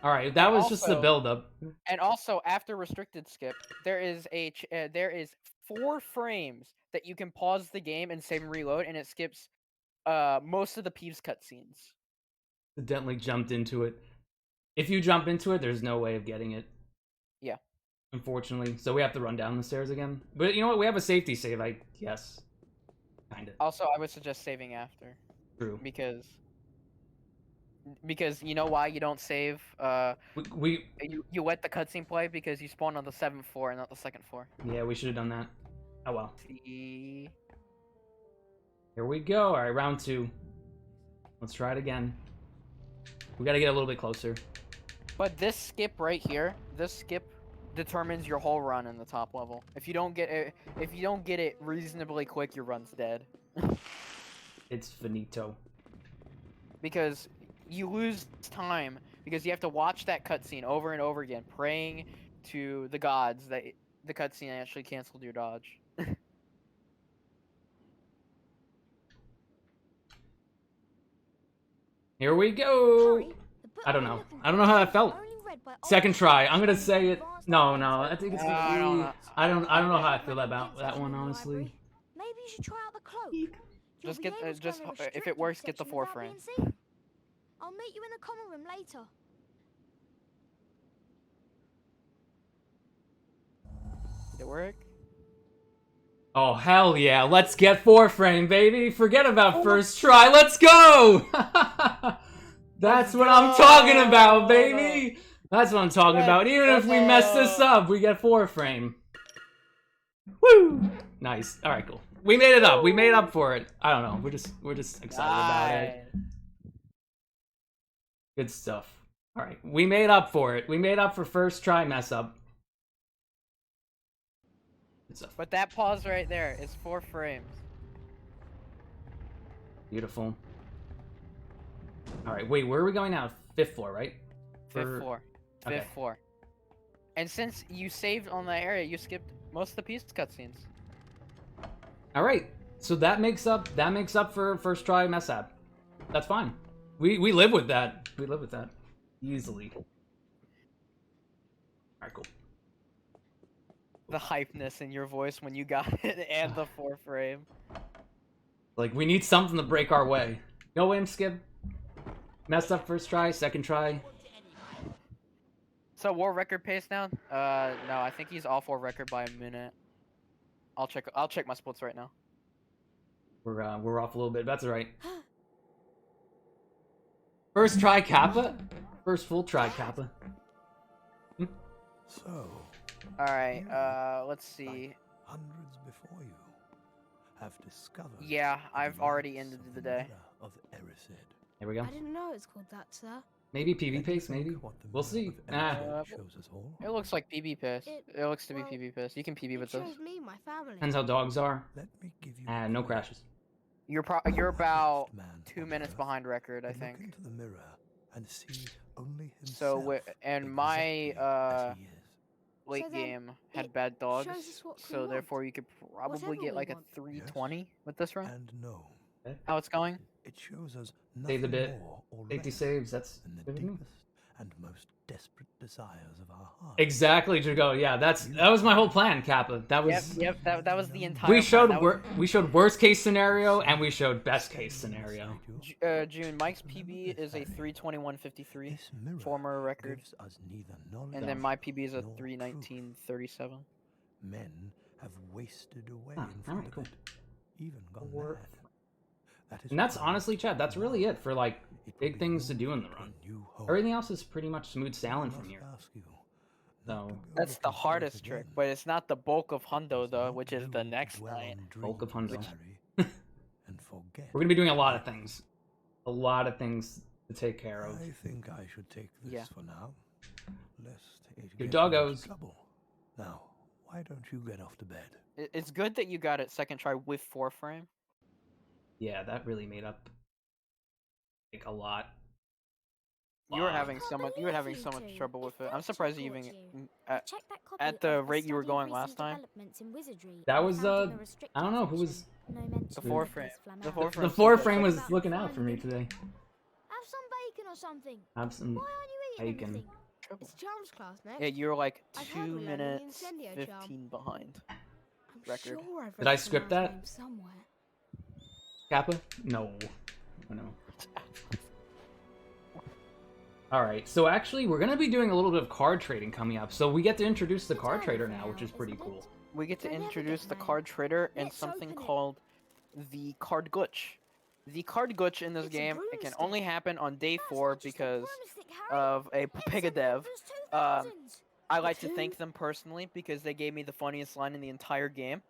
[SPEAKER 2] Alright, that was just the build-up.
[SPEAKER 4] And also, after restricted skip, there is 4 frames that you can pause the game and save and reload, and it skips most of the Peeves cutscenes.
[SPEAKER 2] Accidentally jumped into it. If you jump into it, there's no way of getting it.
[SPEAKER 4] Yeah.
[SPEAKER 2] Unfortunately. So we have to run down the stairs again. But you know what? We have a safety save, I guess. Kinda.
[SPEAKER 4] Also, I would suggest saving after.
[SPEAKER 2] True.
[SPEAKER 4] Because you know why you don't save? You let the cutscene play because you spawn on the 7th floor and not the 2nd floor.
[SPEAKER 2] Yeah, we should have done that. Oh well.
[SPEAKER 4] See?
[SPEAKER 2] Here we go. All right, round 2. Let's try it again. We gotta get a little bit closer.
[SPEAKER 4] But this skip right here, this skip determines your whole run in the top level. If you don't get it reasonably quick, your run's dead.
[SPEAKER 2] It's finito.
[SPEAKER 4] Because you lose time because you have to watch that cutscene over and over again, praying to the gods that the cutscene actually canceled your dodge.
[SPEAKER 2] Here we go. I don't know. I don't know how that felt. Second try. I'm gonna say it. No. I think it's gonna be. I don't know how I feel about that one, honestly.
[SPEAKER 13] Maybe you should try out the cloak.
[SPEAKER 4] Just get if it works, get the 4 frame.
[SPEAKER 13] I'll meet you in the common room later.
[SPEAKER 4] Did it work?
[SPEAKER 2] Oh hell yeah! Let's get 4 frame, baby. Forget about first try. Let's go. That's what I'm talking about, baby. That's what I'm talking about. Even if we mess this up, we get 4 frame. Woo! Nice. All right, cool. We made it up. We made up for it. I don't know. We're just excited about it. Good stuff. All right, we made up for it. We made up for first try mess up. Good stuff.
[SPEAKER 4] But that pause right there is 4 frames.
[SPEAKER 2] Beautiful. All right, wait, where are we going now? 5th floor, right?
[SPEAKER 4] 5th floor. 5th floor. And since you saved on that area, you skipped most of the piece cutscenes.
[SPEAKER 2] All right, so that makes up for first try mess up. That's fine. We live with that. We live with that easily. All right, cool.
[SPEAKER 4] The hypeness in your voice when you got it and the 4 frame.
[SPEAKER 2] Like, we need something to break our way. No way, Skip. Messed up first try, second try.
[SPEAKER 4] So war record pace now? No, I think he's off war record by a minute. I'll check my splits right now.
[SPEAKER 2] We're off a little bit. That's all right. First try Kappa? First full try Kappa.
[SPEAKER 14] So.
[SPEAKER 4] Alright, let's see.
[SPEAKER 14] Hundreds before you have discovered.
[SPEAKER 4] Yeah, I've already ended the day.
[SPEAKER 2] Here we go.
[SPEAKER 6] I didn't know it's called that, sir.
[SPEAKER 2] Maybe PB pace, maybe. We'll see.
[SPEAKER 4] It looks like PB pace. It looks to be PB pace. You can PB with this.
[SPEAKER 6] Shows me my family.
[SPEAKER 2] Depends how dogs are. And no crashes.
[SPEAKER 4] You're about 2 minutes behind record, I think.
[SPEAKER 14] Into the mirror and see only himself.
[SPEAKER 4] So and my late game had bad dogs, so therefore you could probably get like a 320 with this run.
[SPEAKER 14] And no.
[SPEAKER 4] How it's going?
[SPEAKER 14] It shows us
[SPEAKER 2] Save the bit.
[SPEAKER 14] more or
[SPEAKER 2] Safety
[SPEAKER 14] less
[SPEAKER 2] saves. That's
[SPEAKER 14] than the
[SPEAKER 2] good with me.
[SPEAKER 14] deepest and most desperate desires of our hearts.
[SPEAKER 2] Exactly, Jago. Yeah, that was my whole plan, Kappa. That was.
[SPEAKER 4] Yep. That was the entire.
[SPEAKER 2] We showed
[SPEAKER 4] plan.
[SPEAKER 2] we showed worst case scenario and we showed best case scenario.
[SPEAKER 4] June, Mike's PB is a 321.53, former record, and then my PB is a 319.37.
[SPEAKER 14] Men have wasted away
[SPEAKER 2] Ah,
[SPEAKER 14] in front
[SPEAKER 2] alright,
[SPEAKER 14] of
[SPEAKER 2] cool.
[SPEAKER 14] it, even gone mad. That is
[SPEAKER 2] And that's
[SPEAKER 14] why
[SPEAKER 2] honestly, Chad, that's really it for like big things to do in the run. Everything else is pretty much smooth sailing from here. So
[SPEAKER 4] That's the hardest trick, but it's not the bulk of Hundo though, which is the next night.
[SPEAKER 2] bulk of Hundo.
[SPEAKER 14] and forget.
[SPEAKER 2] We're gonna be doing a lot of things. A lot of things to take care of.
[SPEAKER 14] I think I should take this
[SPEAKER 4] Yeah.
[SPEAKER 14] for now. Lest it
[SPEAKER 2] Your
[SPEAKER 14] get
[SPEAKER 2] doggos.
[SPEAKER 14] into trouble. Now, why don't you get off to bed?
[SPEAKER 4] It's good that you got it second try with 4 frame.
[SPEAKER 2] Yeah, that really made up like a lot.
[SPEAKER 4] You were having so much trouble with it. I'm surprised you even at the rate you were going last time.
[SPEAKER 2] That was I don't know who was
[SPEAKER 4] The 4 frame.
[SPEAKER 2] the 4 frame was looking out for me today.
[SPEAKER 13] Have some bacon or something.
[SPEAKER 2] Have some
[SPEAKER 13] Why aren't you eating
[SPEAKER 2] bacon.
[SPEAKER 13] anything?
[SPEAKER 6] It's Charles' class next.
[SPEAKER 4] Yeah, you're like
[SPEAKER 6] I've heard
[SPEAKER 4] 2
[SPEAKER 6] we're learning the
[SPEAKER 4] minutes
[SPEAKER 6] Incendio charm.
[SPEAKER 4] 15 behind
[SPEAKER 6] I'm
[SPEAKER 4] record.
[SPEAKER 6] sure I've
[SPEAKER 2] Did
[SPEAKER 6] read
[SPEAKER 2] I
[SPEAKER 6] the
[SPEAKER 2] script
[SPEAKER 6] man's
[SPEAKER 2] that?
[SPEAKER 6] name somewhere.
[SPEAKER 2] Kappa? No. No. Alright, so actually, we're going to be doing a little bit of card trading coming up. So we get to introduce the card trader now, which is pretty cool.
[SPEAKER 4] We get to introduce the card trader and something called the card glitch. The card glitch in this game, it can only happen on day 4 because of a Pega dev. I like to thank them personally because they gave me the funniest line in the entire game.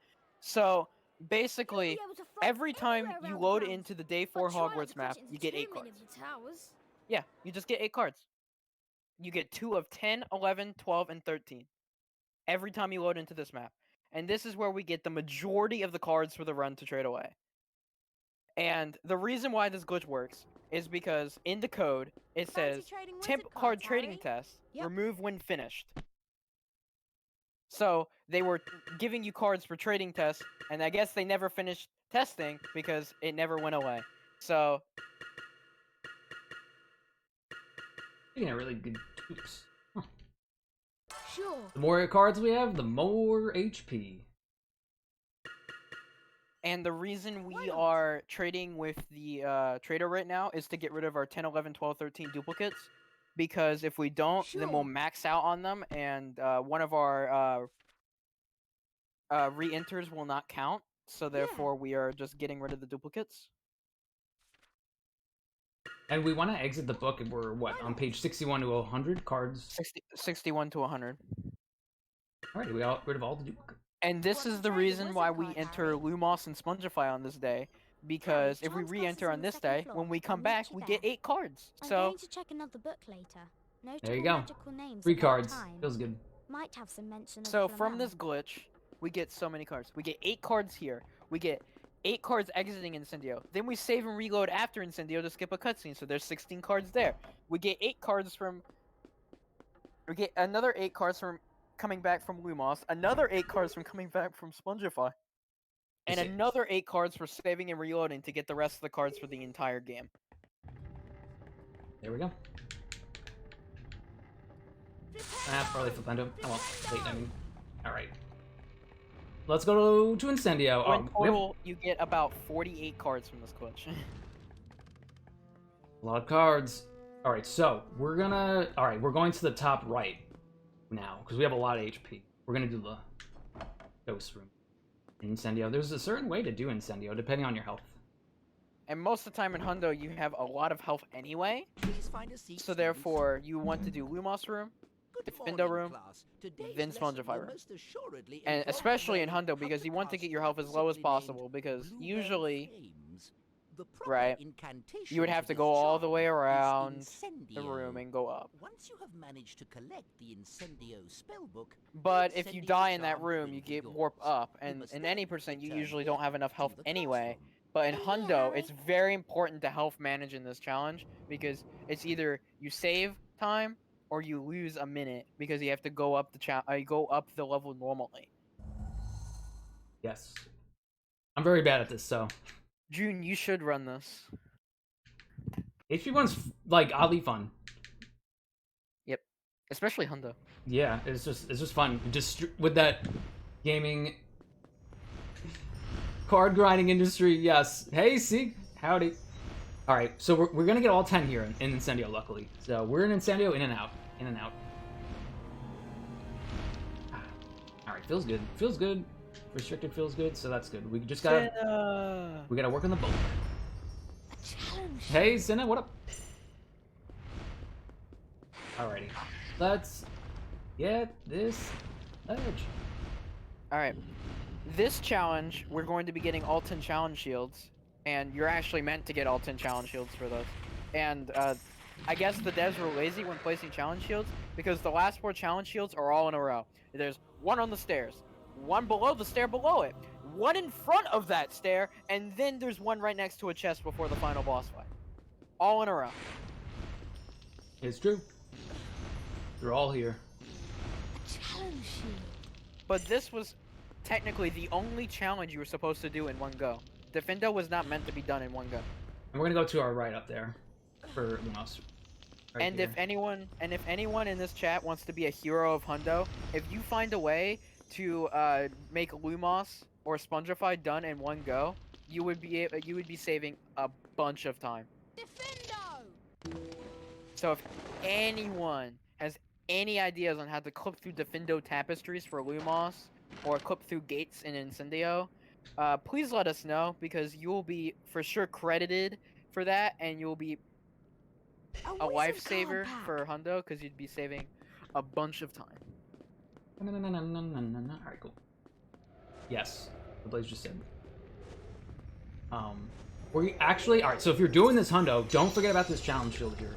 [SPEAKER 4] So, basically, every time you load into the day 4 Hogwarts map, you get 8 cards. Yeah, you just get 8 cards. You get 2 of 10, 11, 12, and 13. Every time you load into this map. And this is where we get the majority of the cards for the run to trade away. And the reason why this glitch works is because in the code, it says, temp card trading test, remove when finished. So, they were giving you cards for trading tests, and I guess they never finished testing because it never went away. So...
[SPEAKER 2] You get really good toots. Huh.
[SPEAKER 6] Sure.
[SPEAKER 2] The more cards we have, the more HP.
[SPEAKER 4] And the reason we are trading with the trader right now is to get rid of our 10, 11, 12, 13 duplicates. Because if we don't, then we'll max out on them, and one of our re-enters will not count. So therefore, we are just getting rid of the duplicates.
[SPEAKER 2] And we want to exit the book, and we're, what, on page 61 to 100 cards?
[SPEAKER 4] 61 to 100.
[SPEAKER 2] Alright, we got rid of all the duplicates.
[SPEAKER 4] And this is the reason why we enter Lumos and Spongify on this day. Because if we re-enter on this day, when we come back, we get 8 cards.
[SPEAKER 13] I'm
[SPEAKER 4] So
[SPEAKER 13] going to check another book later.
[SPEAKER 2] There you go. 3 cards. Feels good.
[SPEAKER 13] Might have some mention of
[SPEAKER 4] So from this glitch, we get so many cards. We get 8 cards here. We get 8 cards exiting Incendio. Then we save and reload after Incendio to skip a cutscene, so there's 16 cards there. We get 8 cards from... We get another 8 cards from coming back from Lumos, another 8 cards from coming back from Spongify, and another 8 cards for saving and reloading to get the rest of the cards for the entire game.
[SPEAKER 2] There we go. Probably Flipendo. Oh well, wait, I mean... Alright. Let's go to Incendio.
[SPEAKER 4] So in total, you get about 48 cards from this glitch.
[SPEAKER 2] A lot of cards. Alright, so, we're gonna... Alright, we're going to the top right now, because we have a lot of HP. We're gonna do the ghost room. Incendio. There's a certain way to do Incendio, depending on your health.
[SPEAKER 4] And most of the time in Hundo, you have a lot of health anyway. So therefore, you want to do Lumos room, Defendo room, then Spongify room. And especially in Hundo, because you want to get your health as low as possible, because usually, right, you would have to go all the way around the room and go up.
[SPEAKER 5] Once you have managed to collect the Incendio spellbook,
[SPEAKER 4] but if you die in that room, you get warp up, and in any percent, you usually don't have enough health anyway. But in Hundo, it's very important to health manage in this challenge, because it's either you save time or you lose a minute because you have to go up the level normally.
[SPEAKER 2] Yes. I'm very bad at this, so...
[SPEAKER 4] June, you should run this.
[SPEAKER 2] HP1's, like, oddly fun.
[SPEAKER 4] Yep. Especially Hundo.
[SPEAKER 2] Yeah, it's just fun. Just with that gaming... card grinding industry, yes. Hey, see? Howdy. Alright, so we're gonna get all 10 here in Incendio, luckily. So we're in Incendio, in and out. In and out. Alright, feels good. Feels good. Restricted feels good, so that's good. We just gotta... We gotta work on the boat. Hey, Senna, what up? Alrighty. Let's get this edge.
[SPEAKER 4] Alright. This challenge, we're going to be getting all 10 challenge shields. And you're actually meant to get all 10 challenge shields for this. And, I guess the devs were lazy when placing challenge shields, because the last 4 challenge shields are all in a row. There's one on the stairs, one below the stair below it, one in front of that stair, and then there's one right next to a chest before the final boss fight. All in a row.
[SPEAKER 2] It's true. They're all here.
[SPEAKER 13] Challenge shield.
[SPEAKER 4] But this was technically the only challenge you were supposed to do in one go. Defendo was not meant to be done in one go.
[SPEAKER 2] And we're gonna go to our right up there for Lumos. Right
[SPEAKER 4] and
[SPEAKER 2] here.
[SPEAKER 4] if anyone in this chat wants to be a hero of Hundo, if you find a way to make Lumos or Spongify done in one go, you would be saving a bunch of time. So if anyone has any ideas on how to clip through Defendo tapestries for Lumos or clip through gates in Incendio, please let us know, because you will be for sure credited for that, and you'll be a lifesaver for Hundo, because you'd be saving a bunch of time.
[SPEAKER 2] Alright, cool. Yes, the Blaze just said. We actually, alright, so if you're doing this Hundo, don't forget about this challenge shield here.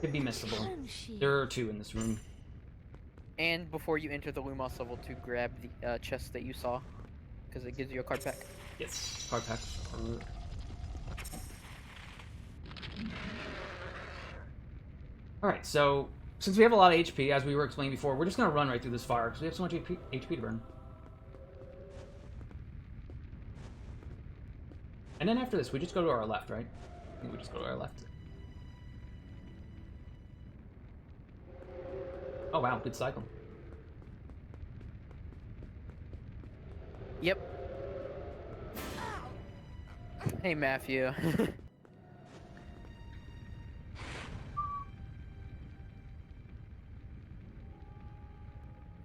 [SPEAKER 2] Could be missable. There are 2 in this room.
[SPEAKER 4] And before you enter the Lumos level, to grab the chest that you saw, because it gives you a card pack.
[SPEAKER 2] Yes, card pack. Alright, so since we have a lot of HP, as we were explaining before, we're just going to run right through this fire, because we have so much HP to burn. And then after this, we just go to our left, right? I think we just go to our left. Oh wow, good cycle.
[SPEAKER 4] Yep. Hey, Matthew.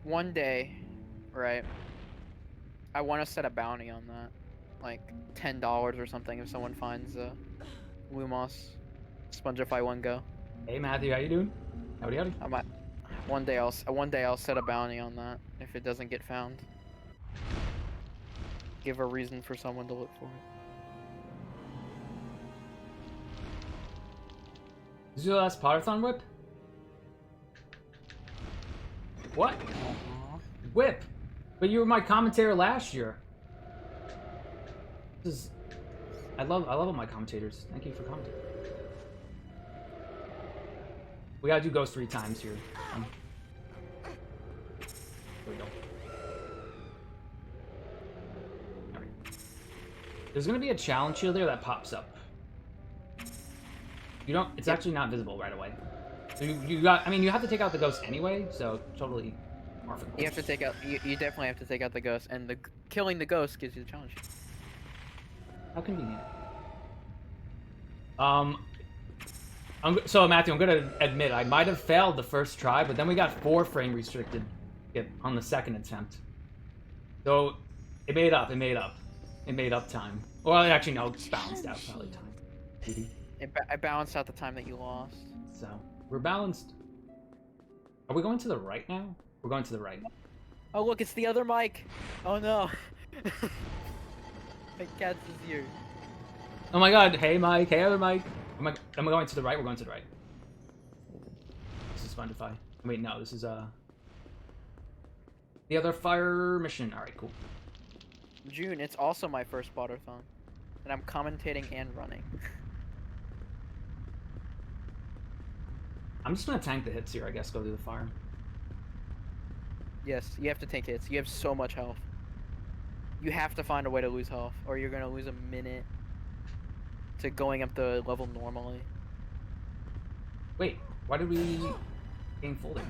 [SPEAKER 4] One day, right, I want to set a bounty on that. Like $10 or something if someone finds Lumos Spongify 1 Go.
[SPEAKER 2] Hey Matthew, how you doing? Howdy howdy.
[SPEAKER 4] I might one day I'll set a bounty on that if it doesn't get found. Give a reason for someone to look for it.
[SPEAKER 2] Is your last Potterthon whip? What? Whip? But you were my commentator last year. This is... I love all my commentators. Thank you for commentating. We gotta do Ghost 3 times here. There we go. Alright. There's gonna be a challenge shield there that pops up. You don't... It's actually not visible right away. So you got... I mean, you have to take out the ghost anyway, so totally...
[SPEAKER 4] You have to take out... You definitely have to take out the ghost, and killing the ghost gives you the challenge shield.
[SPEAKER 2] How convenient. So Matthew, I'm gonna admit I might have failed the first try, but then we got 4 frame restricted on the second attempt. So it made up. It made up time. Well, actually no, it's balanced out probably time.
[SPEAKER 4] I balanced out the time that you lost.
[SPEAKER 2] So we're balanced. Are we going to the right now? We're going to the right.
[SPEAKER 4] Oh look, it's the other mic. Oh no. My cat's is here.
[SPEAKER 2] Oh my god, hey Mike, hey other Mike. Am I going to the right? We're going to the right. This is Spongify. Wait, no, this is the other fire mission. Alright, cool.
[SPEAKER 4] June, it's also my first Potterthon. And I'm commentating and running.
[SPEAKER 2] I'm just gonna tank the hits here, I guess, go through the fire.
[SPEAKER 4] Yes, you have to take hits. You have so much health. You have to find a way to lose health, or you're gonna lose a minute to going up the level normally.
[SPEAKER 2] Wait, why did we gain full there?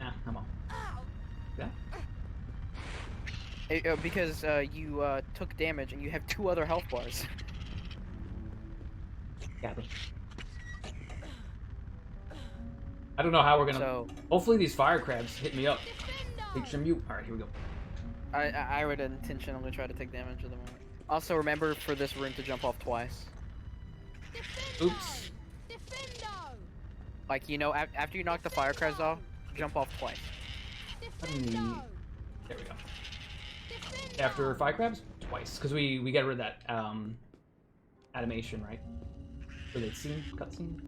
[SPEAKER 2] Ah, come on. Yeah?
[SPEAKER 4] Because you took damage and you have 2 other health bars.
[SPEAKER 2] Gather. I don't know how we're gonna...
[SPEAKER 4] So,
[SPEAKER 2] hopefully these fire crabs hit me up. Make sure mute. Alright, here we go.
[SPEAKER 4] I would intentionally try to take damage at the moment. Also, remember for this room to jump off twice.
[SPEAKER 2] Oops.
[SPEAKER 4] Like, you know, after you knock the fire crabs off, jump off twice.
[SPEAKER 2] There we go. After fire crabs? Twice. Because we get rid of that animation, right? For the cutscene?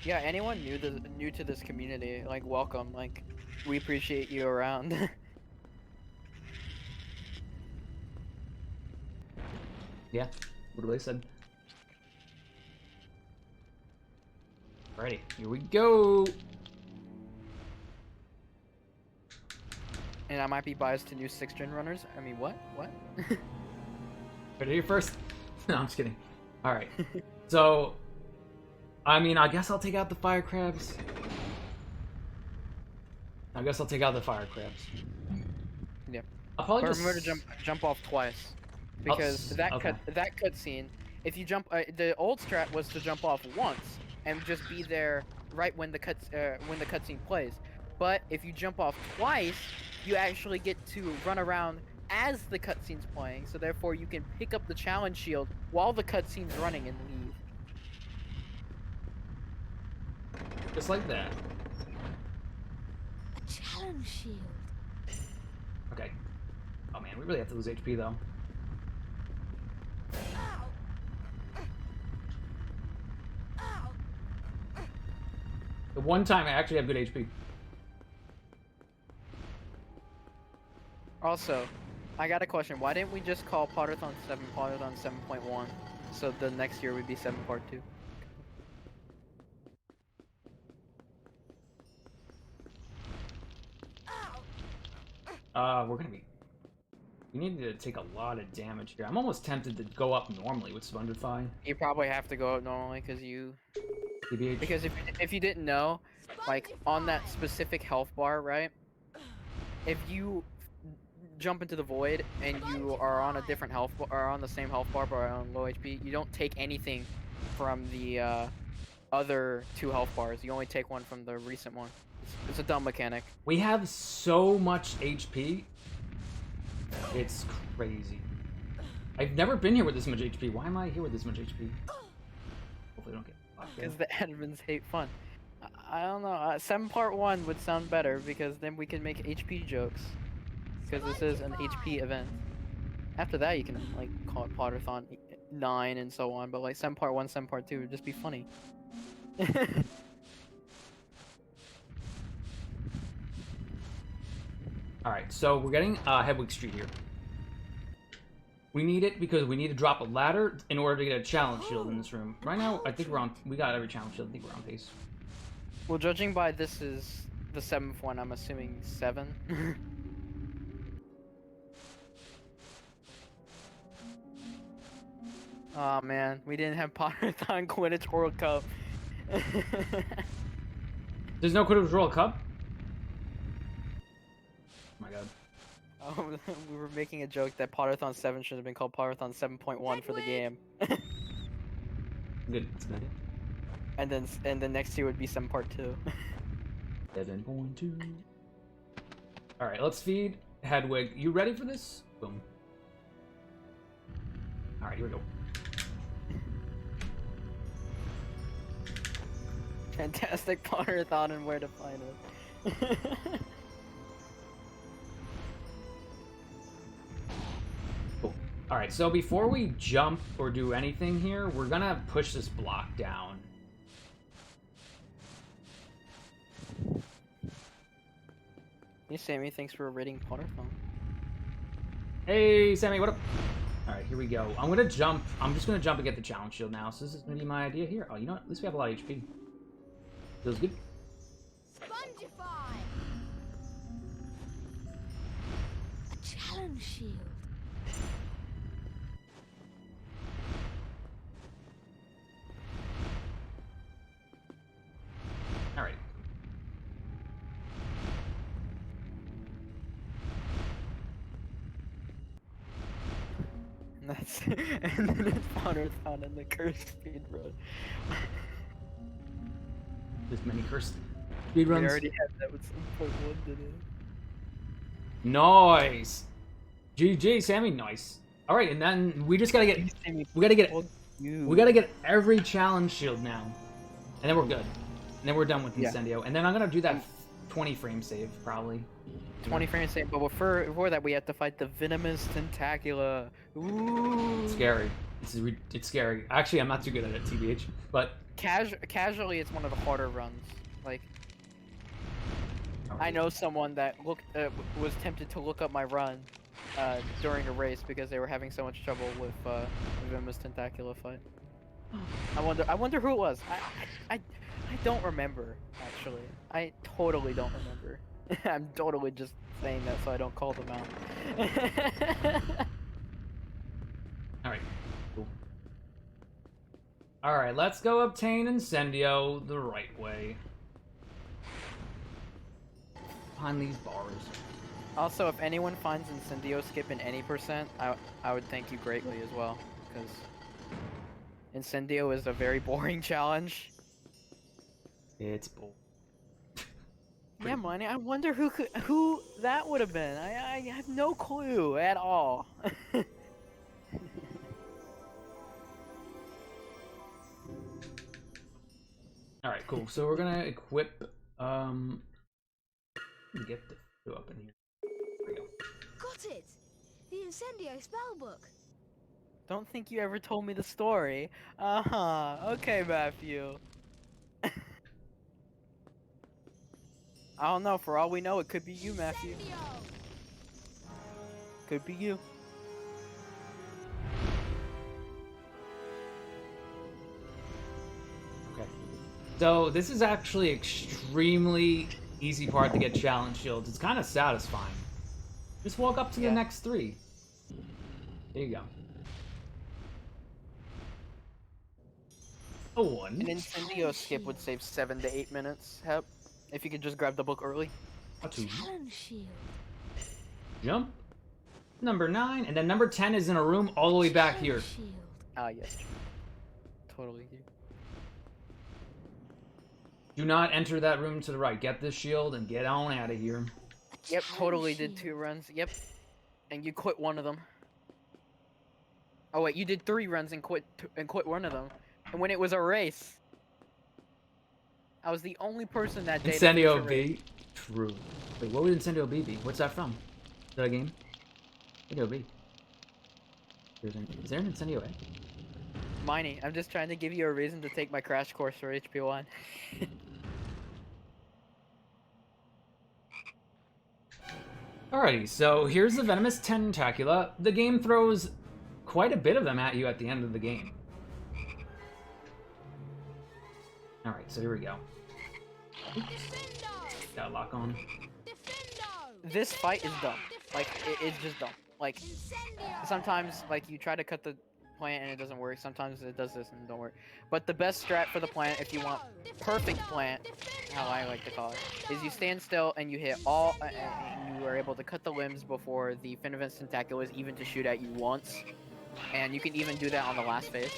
[SPEAKER 4] Yeah, anyone new to this community, like, welcome. Like, we appreciate you around.
[SPEAKER 2] Yeah, what they said. Alrighty, here we go.
[SPEAKER 4] And I might be biased to new 6th gen runners. I mean, what? What?
[SPEAKER 2] Ready here first? No, I'm just kidding. Alright. So, I mean, I guess I'll take out the fire crabs.
[SPEAKER 4] Yep.
[SPEAKER 2] I'll probably
[SPEAKER 4] But
[SPEAKER 2] just
[SPEAKER 4] remember to jump off twice, because that cutscene. If you jump, the old strat was to jump off once and just be there right when the cutscene plays. But if you jump off twice, you actually get to run around as the cutscene's playing. So therefore, you can pick up the challenge shield while the cutscene's running and leave.
[SPEAKER 2] Just like that.
[SPEAKER 13] A challenge shield.
[SPEAKER 2] Okay. Oh man, we really have to lose HP though. The one time I actually have good HP.
[SPEAKER 4] Also, I got a question. Why didn't we just call Potterthon 7 Potterthon 7.1? So the next year would be 7 Part 2.
[SPEAKER 2] We're gonna be... We need to take a lot of damage here. I'm almost tempted to go up normally with Spongify.
[SPEAKER 4] You probably have to go up normally because you...
[SPEAKER 2] TBH.
[SPEAKER 4] Because if you didn't know, like, on that specific health bar, right? If you jump into the void and you are on a different health bar, or on the same health bar but on low HP, you don't take anything from the other 2 health bars. You only take one from the recent one. It's a dumb mechanic. We
[SPEAKER 2] have so much HP. It's crazy. I've never been here with this much HP. Why am I here with this much HP? Hopefully I don't get locked in.
[SPEAKER 4] Because the admins hate fun. I don't know. 7 Part 1 would sound better because then we can make HP jokes. Because this is an HP event. After that, you can like call it Potterthon 9 and so on. But like 7 Part 1, 7 Part 2 would just be funny.
[SPEAKER 2] Alright, so we're getting Hedwig Street here. We need it because we need to drop a ladder in order to get a challenge shield in this room. Right now, I think we got every challenge shield. I think we're on pace.
[SPEAKER 4] Well, judging by this is the 7th one, I'm assuming 7. Oh man, we didn't have Potterthon Quidditch World Cup.
[SPEAKER 2] There's no Quidditch World Cup? Oh my god.
[SPEAKER 4] We were making a joke that Potterthon 7 should have been called Potterthon 7.1 for the game.
[SPEAKER 2] Good. It's good.
[SPEAKER 4] And then next year would be 7 Part 2.
[SPEAKER 2] 7.2. Alright, let's feed Hedwig. You ready for this? Boom. Alright, here we go.
[SPEAKER 4] Fantastic Potterthon and where to find it.
[SPEAKER 2] Cool. Alright, so before we jump or do anything here, we're gonna push this block down.
[SPEAKER 4] Hey Sammy, thanks for rating Potterthon.
[SPEAKER 2] Hey Sammy, what up? Alright, here we go. I'm gonna jump. I'm just gonna jump and get the challenge shield now. So this is gonna be my idea here. Oh, you know what? At least we have a lot of HP. Feels good.
[SPEAKER 13] Spongify! A challenge shield.
[SPEAKER 2] Alright.
[SPEAKER 4] And that's and then it's Potterthon and the cursed speedrun.
[SPEAKER 2] There's many cursed speedruns.
[SPEAKER 4] We already had that with 7.1, didn't it?
[SPEAKER 2] Nice. GG, Sammy. Nice. All right, and then we just gotta get. We gotta get every challenge shield now, and then we're good. And then we're done with Incendio, and then I'm gonna do that 20 frame save probably.
[SPEAKER 4] 20 frame save, but before that we have to fight the venomous tentacula. Ooh.
[SPEAKER 2] It's scary. It's scary. Actually, I'm not too good at it, TBH. But
[SPEAKER 4] casually, it's one of the harder runs. Like, I know someone that was tempted to look up my run during a race because they were having so much trouble with the venomous tentacula fight. I wonder who it was. I don't remember actually. I totally don't remember. I'm totally just saying that so I don't call them out.
[SPEAKER 2] Alright, cool. Alright, let's go obtain Incendio the right way. Behind these bars.
[SPEAKER 4] Also, if anyone finds Incendio skip in any percent, I would thank you greatly as well, because Incendio is a very boring challenge.
[SPEAKER 2] It's bull.
[SPEAKER 4] Yeah, money. I wonder who that would have been. I have no clue at all.
[SPEAKER 2] All right, cool. So we're gonna equip. Get the two up in here. There we go.
[SPEAKER 6] Got it! The Incendio spellbook.
[SPEAKER 4] Don't think you ever told me the story. Uh-huh. Okay, Matthew. I don't know. For all we know, it could be you, Matthew. Could be you.
[SPEAKER 2] Okay. So this is actually extremely easy part to get challenge shields. It's kind of satisfying. Just walk up to the next 3. There you go. A 1.
[SPEAKER 4] An Incendio skip would save 7 to 8 minutes. Help. If you could just grab the book early.
[SPEAKER 2] A 2. Jump. Number 9, and then number 10 is in a room all the way back here.
[SPEAKER 4] Ah, yes. Totally.
[SPEAKER 2] Do not enter that room to the right. Get this shield and get on out of here.
[SPEAKER 4] Yep, totally did 2 runs. Yep. And you quit one of them. Oh wait, you did 3 runs and quit one of them. And when it was a race, I was the only person that day.
[SPEAKER 2] Incendio B. True. Wait, what would Incendio B be? What's that from? Is that a game? Incendio B. Is there an Incendio A?
[SPEAKER 4] Miney, I'm just trying to give you a reason to take my crash course for HP1.
[SPEAKER 2] Alrighty, so here's the Venomous Tentacula. The game throws quite a bit of them at you at the end of the game. Alright, so here we go. Got a lock on.
[SPEAKER 4] This fight is dumb. Like, it's just dumb. Like, sometimes, like, you try to cut the plant and it doesn't work. Sometimes it does this and it don't work. But the best strat for the plant, if you want perfect plant, how I like to call it, is you stand still and you hit all, and you are able to cut the limbs before the Venomous Tentacula is even to shoot at you once. And you can even do that on the last phase.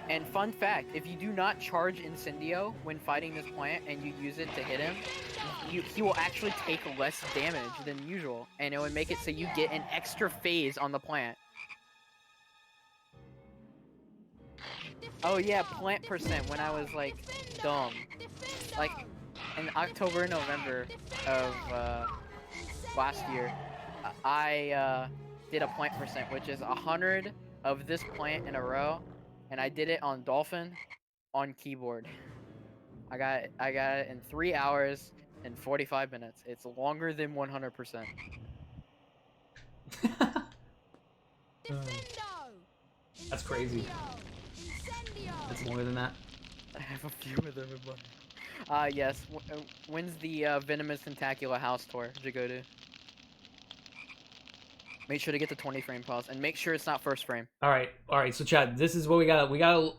[SPEAKER 4] And fun fact, if you do not charge Incendio when fighting this plant and you use it to hit him, he will actually take less damage than usual. And it would make it so you get an extra phase on the plant. Oh yeah, plant percent when I was like dumb. Like in October, November of last year, I did a plant percent, which is 100 of this plant in a row. And I did it on Dolphin on keyboard. I got it in 3 hours and 45 minutes. It's longer than 100%.
[SPEAKER 2] That's crazy. That's longer than that.
[SPEAKER 4] I have a few of them in my... yes. When's the Venomous Tentacula house tour did you go to? Make sure to get the 20 frame pause, and make sure it's not first frame.
[SPEAKER 2] All right. So Chad, this is what we don't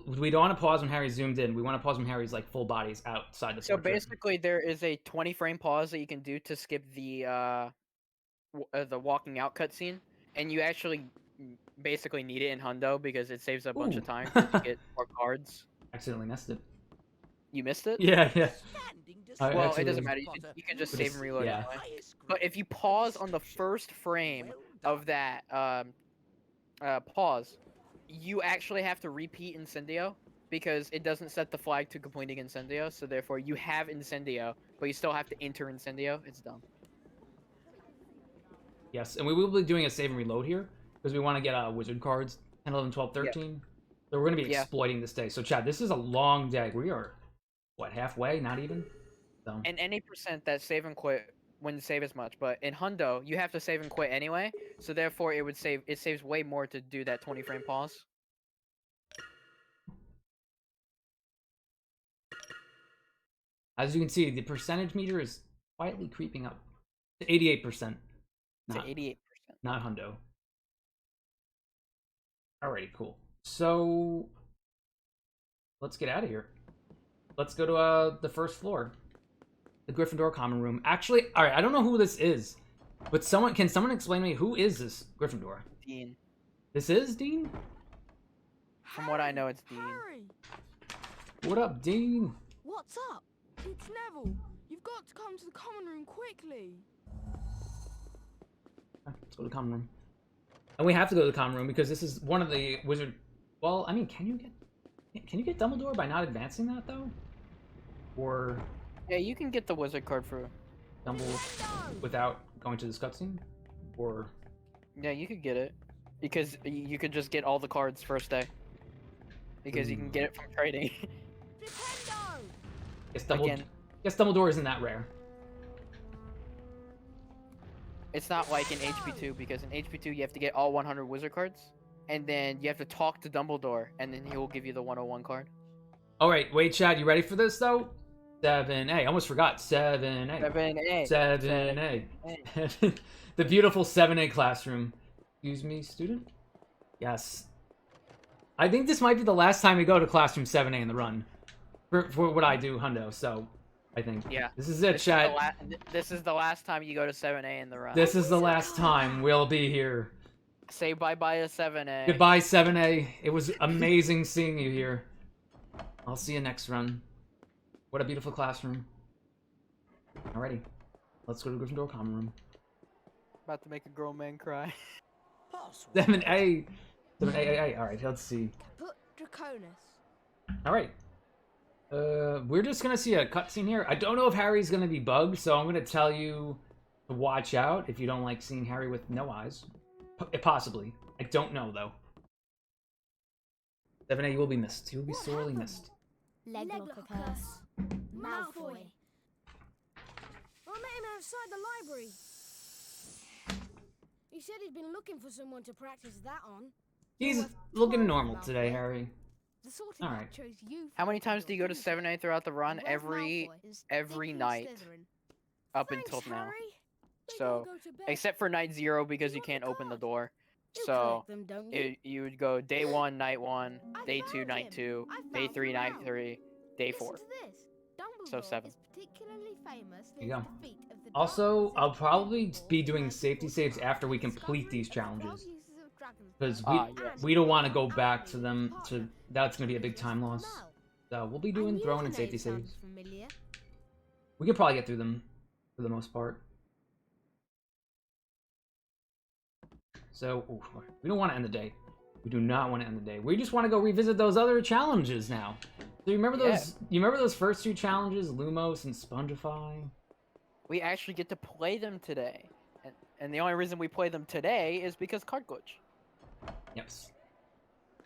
[SPEAKER 2] want to pause when Harry's zoomed in. We want to pause when Harry's like full body's outside the
[SPEAKER 4] So
[SPEAKER 2] portrait.
[SPEAKER 4] basically, there is a 20 frame pause that you can do to skip the walking out cutscene, and you actually basically need it in Hundo because it saves a bunch of time to get more cards.
[SPEAKER 2] Accidentally missed it.
[SPEAKER 4] You missed it?
[SPEAKER 2] Yeah.
[SPEAKER 4] Well, it doesn't matter. You can just save and reload
[SPEAKER 2] yeah.
[SPEAKER 4] anyway. But if you pause on the first frame of that pause, you actually have to repeat Incendio because it doesn't set the flag to completing Incendio. So therefore, you have Incendio, but you still have to enter Incendio. It's dumb.
[SPEAKER 2] Yes, and we will be doing a save and reload here because we want to get wizard cards 10, 11, 12, 13. Yeah. So we're going to be exploiting this day. So Chad, this is a long day. We are, what, halfway? Not even? So.
[SPEAKER 4] And any percent that save and quit wouldn't save as much, but in Hundo, you have to save and quit anyway, so therefore it saves way more to do that 20 frame pause.
[SPEAKER 2] As you can see, the percentage meter is quietly creeping up to 88%.
[SPEAKER 4] To 88%.
[SPEAKER 2] Not Hundo. Alrighty, cool. So let's get out of here. Let's go to the first floor. The Gryffindor common room. Actually, all right. I don't know who this is, but can someone explain to me who is this Gryffindor?
[SPEAKER 4] Dean.
[SPEAKER 2] This is Dean.
[SPEAKER 4] From what I know, it's Dean.
[SPEAKER 9] Harry!
[SPEAKER 2] What up, Dean?
[SPEAKER 9] What's up? It's Neville. You've got to come to the common room quickly.
[SPEAKER 2] Let's go to the common room. And we have to go to the common room because this is one of the wizard. Well, I mean, can you get Dumbledore by not advancing that though? Or
[SPEAKER 4] Yeah, you can get the wizard card for
[SPEAKER 2] Dumbledore without going to this cutscene? Or
[SPEAKER 4] yeah, you could get it because you could just get all the cards first day. Because you can get it from trading.
[SPEAKER 2] Guess Dumbledore isn't that rare.
[SPEAKER 4] It's not like in HP2 because in HP2 you have to get all 100 wizard cards, and then you have to talk to Dumbledore, and then he will give you the 101 card.
[SPEAKER 2] All right, wait, Chad, you ready for this though? 7A. I almost forgot 7A.
[SPEAKER 4] 7A.
[SPEAKER 2] 7A. The beautiful 7A classroom. Excuse me, student? Yes. I think this might be the last time we go to classroom 7A in the run. For what I do, Hundo, so I think.
[SPEAKER 4] Yeah.
[SPEAKER 2] This is it, Chad.
[SPEAKER 4] This is the last time you go to 7A in the run.
[SPEAKER 2] This is the last time we'll be here.
[SPEAKER 4] Say bye-bye to 7A.
[SPEAKER 2] Goodbye, 7A. It was amazing seeing you here. I'll see you next run. What a beautiful classroom. Alrighty. Let's go to Gryffindor common room.
[SPEAKER 4] About to make a grown man cry.
[SPEAKER 2] 7A. 7A. Alright, let's see.
[SPEAKER 6] Put Draconis.
[SPEAKER 2] Alright. We're just gonna see a cutscene here. I don't know if Harry's gonna be bugged, so I'm gonna tell you to watch out if you don't like seeing Harry with no eyes. Possibly. I don't know, though. 7A, you will be missed. You will be sorely missed.
[SPEAKER 6] Leglockers. Malfoy. I met him outside the library. He said he'd been looking for someone to practice that on.
[SPEAKER 2] He's looking normal today, Harry. Alright.
[SPEAKER 4] How many times do you go to 7A throughout the run? Every night. Up until now. So, except for night 0 because you can't open the door. So, you would go day 1, night 1, day 2, night 2, day 3, night 3, day 4. So 7.
[SPEAKER 2] There you go. Also, I'll probably be doing safety saves after we complete these challenges. Because we don't want to go back to them. That's going to be a big time loss. So we'll be doing throwing and safety saves. We can probably get through them for the most part. So, we don't want to end the day. We do not want to end the day. We just want to go revisit those other challenges now. So you remember those? You remember those first 2 challenges, Lumos and Spongify?
[SPEAKER 4] We actually get to play them today, and the only reason we play them today is because card glitch.
[SPEAKER 2] Yes.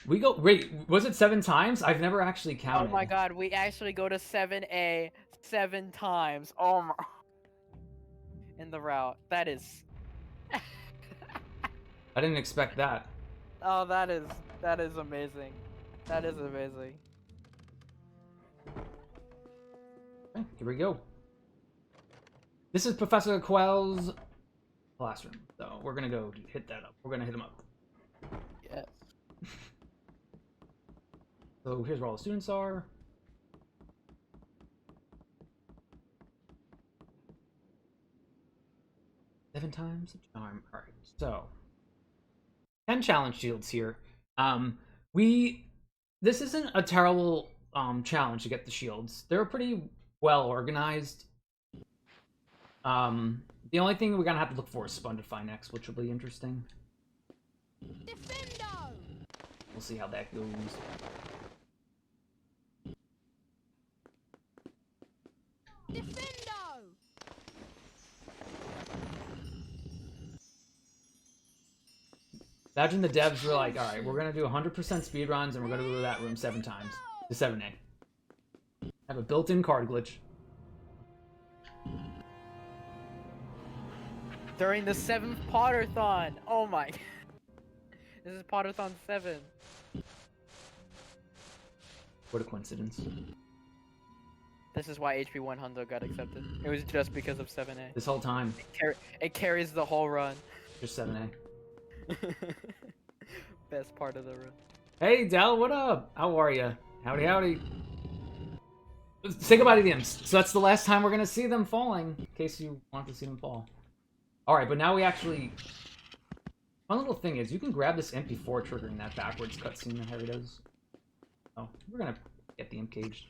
[SPEAKER 2] We go. Wait, was it 7 times? I've never actually counted.
[SPEAKER 4] Oh my god, we actually go to 7A 7 times. Oh my. In the route. That is.
[SPEAKER 2] I didn't expect that.
[SPEAKER 4] Oh, that is amazing. That is amazing.
[SPEAKER 2] Okay, here we go. This is Professor Quell's classroom, so we're gonna go hit that up. We're gonna hit him up.
[SPEAKER 4] Yes.
[SPEAKER 2] So here's where all the students are. Seven times the charm. All right, so 10 challenge shields here. This isn't a terrible challenge to get the shields. They're pretty well organized. The only thing we're gonna have to look for is Spongify next, which will be interesting.
[SPEAKER 6] Defendo!
[SPEAKER 2] We'll see how that goes.
[SPEAKER 6] Defendo!
[SPEAKER 2] Imagine the devs were like, alright, we're gonna do 100% speedruns and we're gonna go to that room 7 times. To 7A. Have a built-in card glitch.
[SPEAKER 4] During the 7th Potterthon! Oh my. This is Potterthon 7.
[SPEAKER 2] What a coincidence.
[SPEAKER 4] This is why HP1 Hundo got accepted. It was just because of 7A.
[SPEAKER 2] This whole time.
[SPEAKER 4] It carries the whole run.
[SPEAKER 2] Just 7A.
[SPEAKER 4] Best part of the run.
[SPEAKER 2] Hey, Del, what up? How are ya? Howdy, howdy. Say goodbye to the imps. So that's the last time we're gonna see them falling, in case you want to see them fall. Alright, but now we actually... One little thing is, you can grab this imp before triggering that backwards cutscene that Harry does. Oh, we're gonna get the imp caged.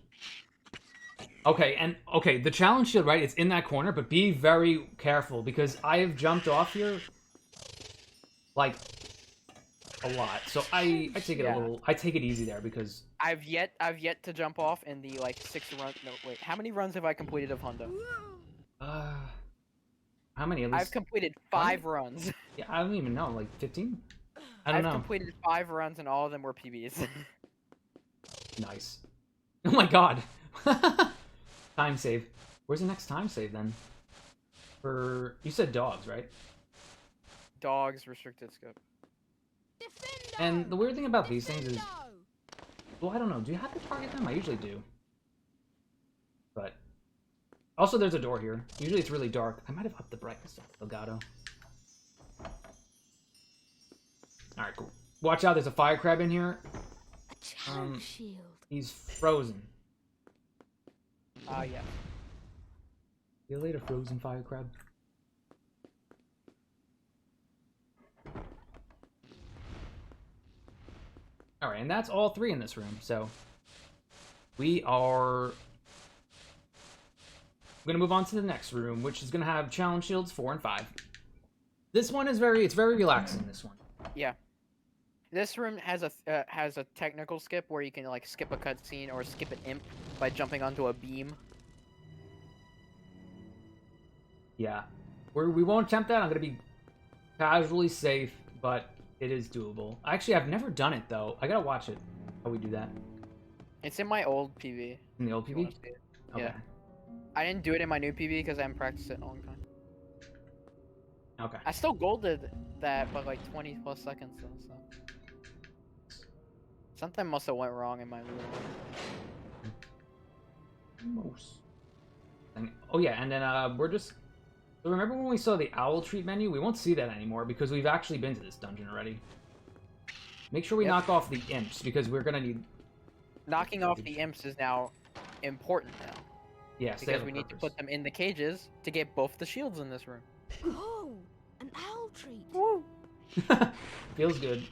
[SPEAKER 2] Okay, and the challenge shield, right, it's in that corner, but be very careful, because I have jumped off here, like, a lot. So I take it a little, I take it easy there, because...
[SPEAKER 4] I've yet to jump off in the, like, 6 run... No, wait, how many runs have I completed of Hundo?
[SPEAKER 2] How many? At least...
[SPEAKER 4] I've completed 5 runs.
[SPEAKER 2] Yeah, I don't even know, like 15? I don't know.
[SPEAKER 4] I've completed 5 runs, and all of them were PBs.
[SPEAKER 2] Nice. Oh my god! Time save. Where's the next time save, then? For... You said dogs, right?
[SPEAKER 4] Dogs, restricted scope.
[SPEAKER 2] And the weird thing about these things is... Well, I don't know. Do you have to target them? I usually do. But... Also, there's a door here. Usually it's really dark. I might have upped the brightness of Elgato. Alright, cool. Watch out, there's a fire crab in here.
[SPEAKER 13] Shield.
[SPEAKER 2] He's frozen.
[SPEAKER 4] Yeah.
[SPEAKER 2] See you later, frozen fire crab. Alright, and that's all 3 in this room, so... We are... We're gonna move on to the next room, which is gonna have challenge shields 4 and 5. This one is it's very relaxing, this one.
[SPEAKER 4] Yeah. This room has a technical skip where you can, like, skip a cutscene or skip an imp by jumping onto a beam.
[SPEAKER 2] Yeah. We won't attempt that. I'm gonna be casually safe, but it is doable. Actually, I've never done it, though. I gotta watch it, how we do that.
[SPEAKER 4] It's in my old PB.
[SPEAKER 2] In the old PB?
[SPEAKER 4] Okay.
[SPEAKER 2] Yeah.
[SPEAKER 4] I didn't do it in my new PB because I haven't practiced it in a long time.
[SPEAKER 2] Okay.
[SPEAKER 4] I still golded that, but like 20 plus seconds though, so. Something must have went wrong in my little...
[SPEAKER 2] Oh yeah, and then we're just... So remember when we saw the owl treat menu? We won't see that anymore because we've actually been to this dungeon already. Make sure we knock off the imps because we're gonna need...
[SPEAKER 4] Knocking off the imps is now important now.
[SPEAKER 2] Yes,
[SPEAKER 4] because we need to put them in the cages to get both the shields in this room.
[SPEAKER 13] Oh, an owl treat.
[SPEAKER 4] Woo!
[SPEAKER 2] Feels good.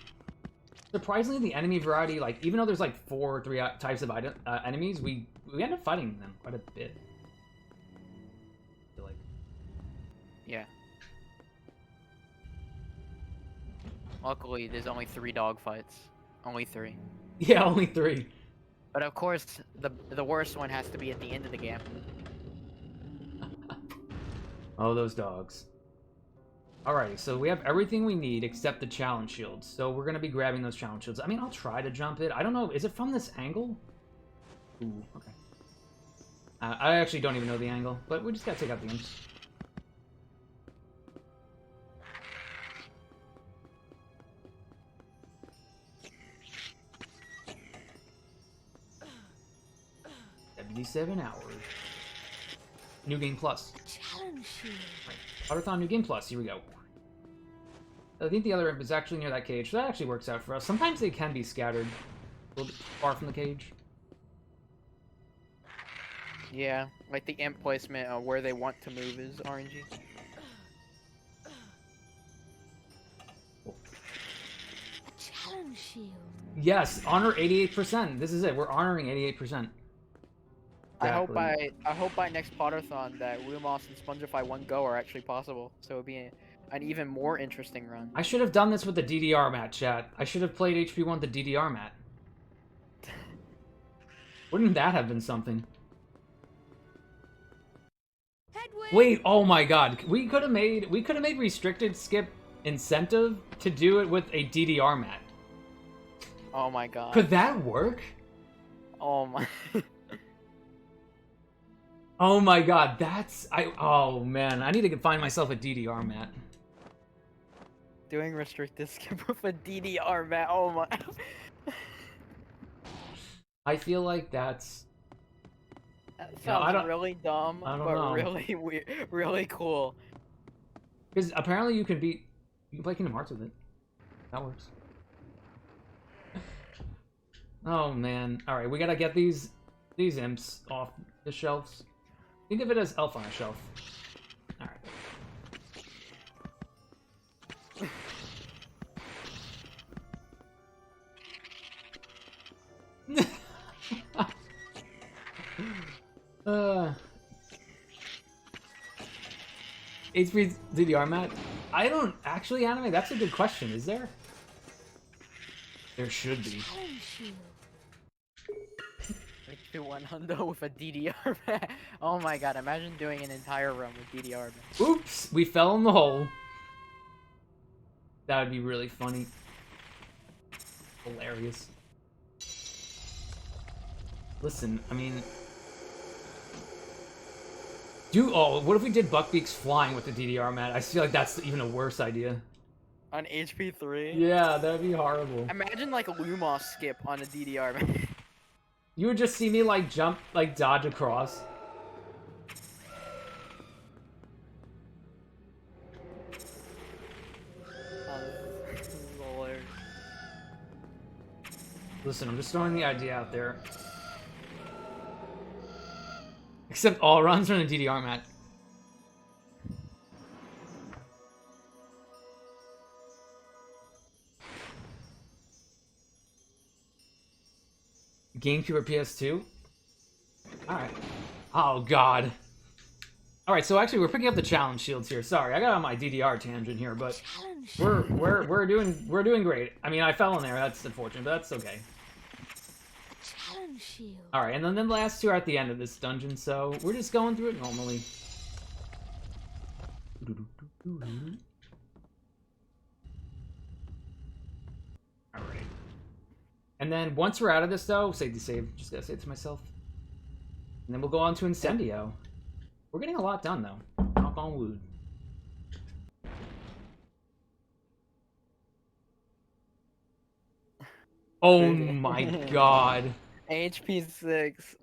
[SPEAKER 2] Surprisingly, the enemy variety, like, even though there's like 4 or 3 types of enemies, we end up fighting them quite a bit. I feel like.
[SPEAKER 4] Yeah. Luckily, there's only 3 dog fights. Only 3.
[SPEAKER 2] Yeah, only 3.
[SPEAKER 4] But of course, the worst one has to be at the end of the game.
[SPEAKER 2] Oh, those dogs. Alrighty, so we have everything we need except the challenge shields. So we're gonna be grabbing those challenge shields. I mean, I'll try to jump it. I don't know, is it from this angle? Ooh, okay. I actually don't even know the angle, but we just gotta take out the imps. $77 hours. New Game Plus.
[SPEAKER 13] Challenge shield.
[SPEAKER 2] Right. Potterthon New Game Plus, here we go. I think the other imp is actually near that cage, so that actually works out for us. Sometimes they can be scattered a little bit far from the cage.
[SPEAKER 4] Yeah, like the imp placement where they want to move is RNG.
[SPEAKER 13] A challenge shield.
[SPEAKER 2] Yes, honor 88%. This is it. We're honoring 88%. Exactly.
[SPEAKER 4] I hope by next Potterthon that Lumos and Spongify 1 Go are actually possible, so it'll be an even more interesting run.
[SPEAKER 2] I should have done this with the DDR mat, chat. I should have played HP1 the DDR mat. Wouldn't that have been something?
[SPEAKER 13] Headwind.
[SPEAKER 2] Wait, oh my god. We could have made restricted skip incentive to do it with a DDR mat.
[SPEAKER 4] Oh my god.
[SPEAKER 2] Could that work?
[SPEAKER 4] Oh my.
[SPEAKER 2] Oh my god, oh man, I need to find myself a DDR mat.
[SPEAKER 4] Doing restricted skip with a DDR mat, oh my.
[SPEAKER 2] I feel like that's...
[SPEAKER 4] That sounds really dumb,
[SPEAKER 2] I don't
[SPEAKER 4] but
[SPEAKER 2] know.
[SPEAKER 4] really weird, really cool.
[SPEAKER 2] Because apparently you can play Kingdom Hearts with it. That works. Oh man. Alright, we gotta get these these imps off the shelves. Think of it as elf on a shelf. All right. HP DDR mat? I don't actually anime. That's a good question. Is there? There should be.
[SPEAKER 4] HP1 hundo with a DDR mat. Oh my god! Imagine doing an entire run with DDR mat.
[SPEAKER 2] Oops! We fell in the hole. That would be really funny. Hilarious. Listen, I mean... what if we did Buckbeaks flying with the DDR mat? I feel like that's even a worse idea.
[SPEAKER 4] On HP3?
[SPEAKER 2] Yeah, that'd be horrible.
[SPEAKER 4] Imagine like a Lumos skip on a DDR mat.
[SPEAKER 2] You would just see me like jump, like dodge across.
[SPEAKER 4] This is hilarious.
[SPEAKER 2] Listen, I'm just throwing the idea out there. Except all runs from the DDR mat. GameCube or PS2? Alright. Oh, God. Alright, so actually we're picking up the challenge shields here. Sorry, I got on my DDR tangent here, but we're doing great. I mean, I fell in there, that's unfortunate, but that's okay. Alright, and then the last two are at the end of this dungeon, so we're just going through it normally. Alright. And then once we're out of this, though, safety save, just gotta say it to myself. And then we'll go on to Incendio. We're getting a lot done, though. Knock on wood. Oh my god.
[SPEAKER 4] HP6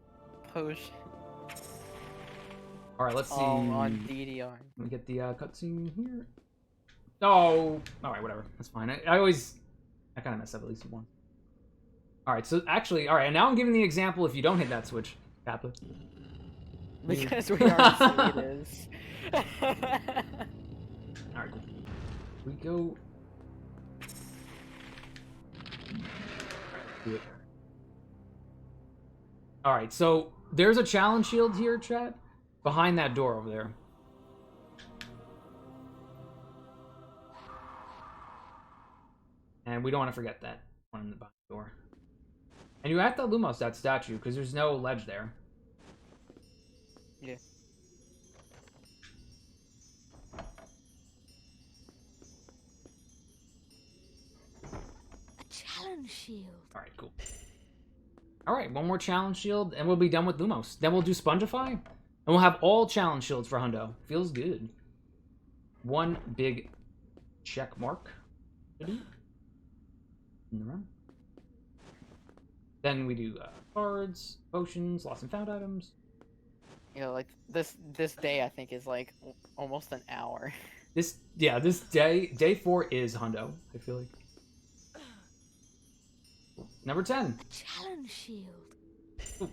[SPEAKER 4] potion.
[SPEAKER 2] Alright, let's see.
[SPEAKER 4] On DDR.
[SPEAKER 2] Let me get the cutscene here. Oh! Alright, whatever. That's fine. I kind of mess up at least once. Alright, so actually, alright, and now I'm giving the example if you don't hit that switch, Kappa.
[SPEAKER 4] Because we are Swedes.
[SPEAKER 2] Alright, cool. We go... Do it. Alright, so there's a challenge shield here, chat, behind that door over there. And we don't want to forget that one in the behind the door. And you have to Lumos that statue, because there's no ledge there.
[SPEAKER 4] Yeah.
[SPEAKER 13] A challenge shield.
[SPEAKER 2] Alright, cool. Alright, one more challenge shield, and we'll be done with Lumos. Then we'll do Spongify, and we'll have all challenge shields for Hundo. Feels good. One big check mark. In the run. Then we do cards, potions, lost and found items.
[SPEAKER 4] You know, like this day I think is like almost an hour.
[SPEAKER 2] This day 4 is Hundo, I feel like. Number 10.
[SPEAKER 13] A challenge shield.
[SPEAKER 2] Ooh.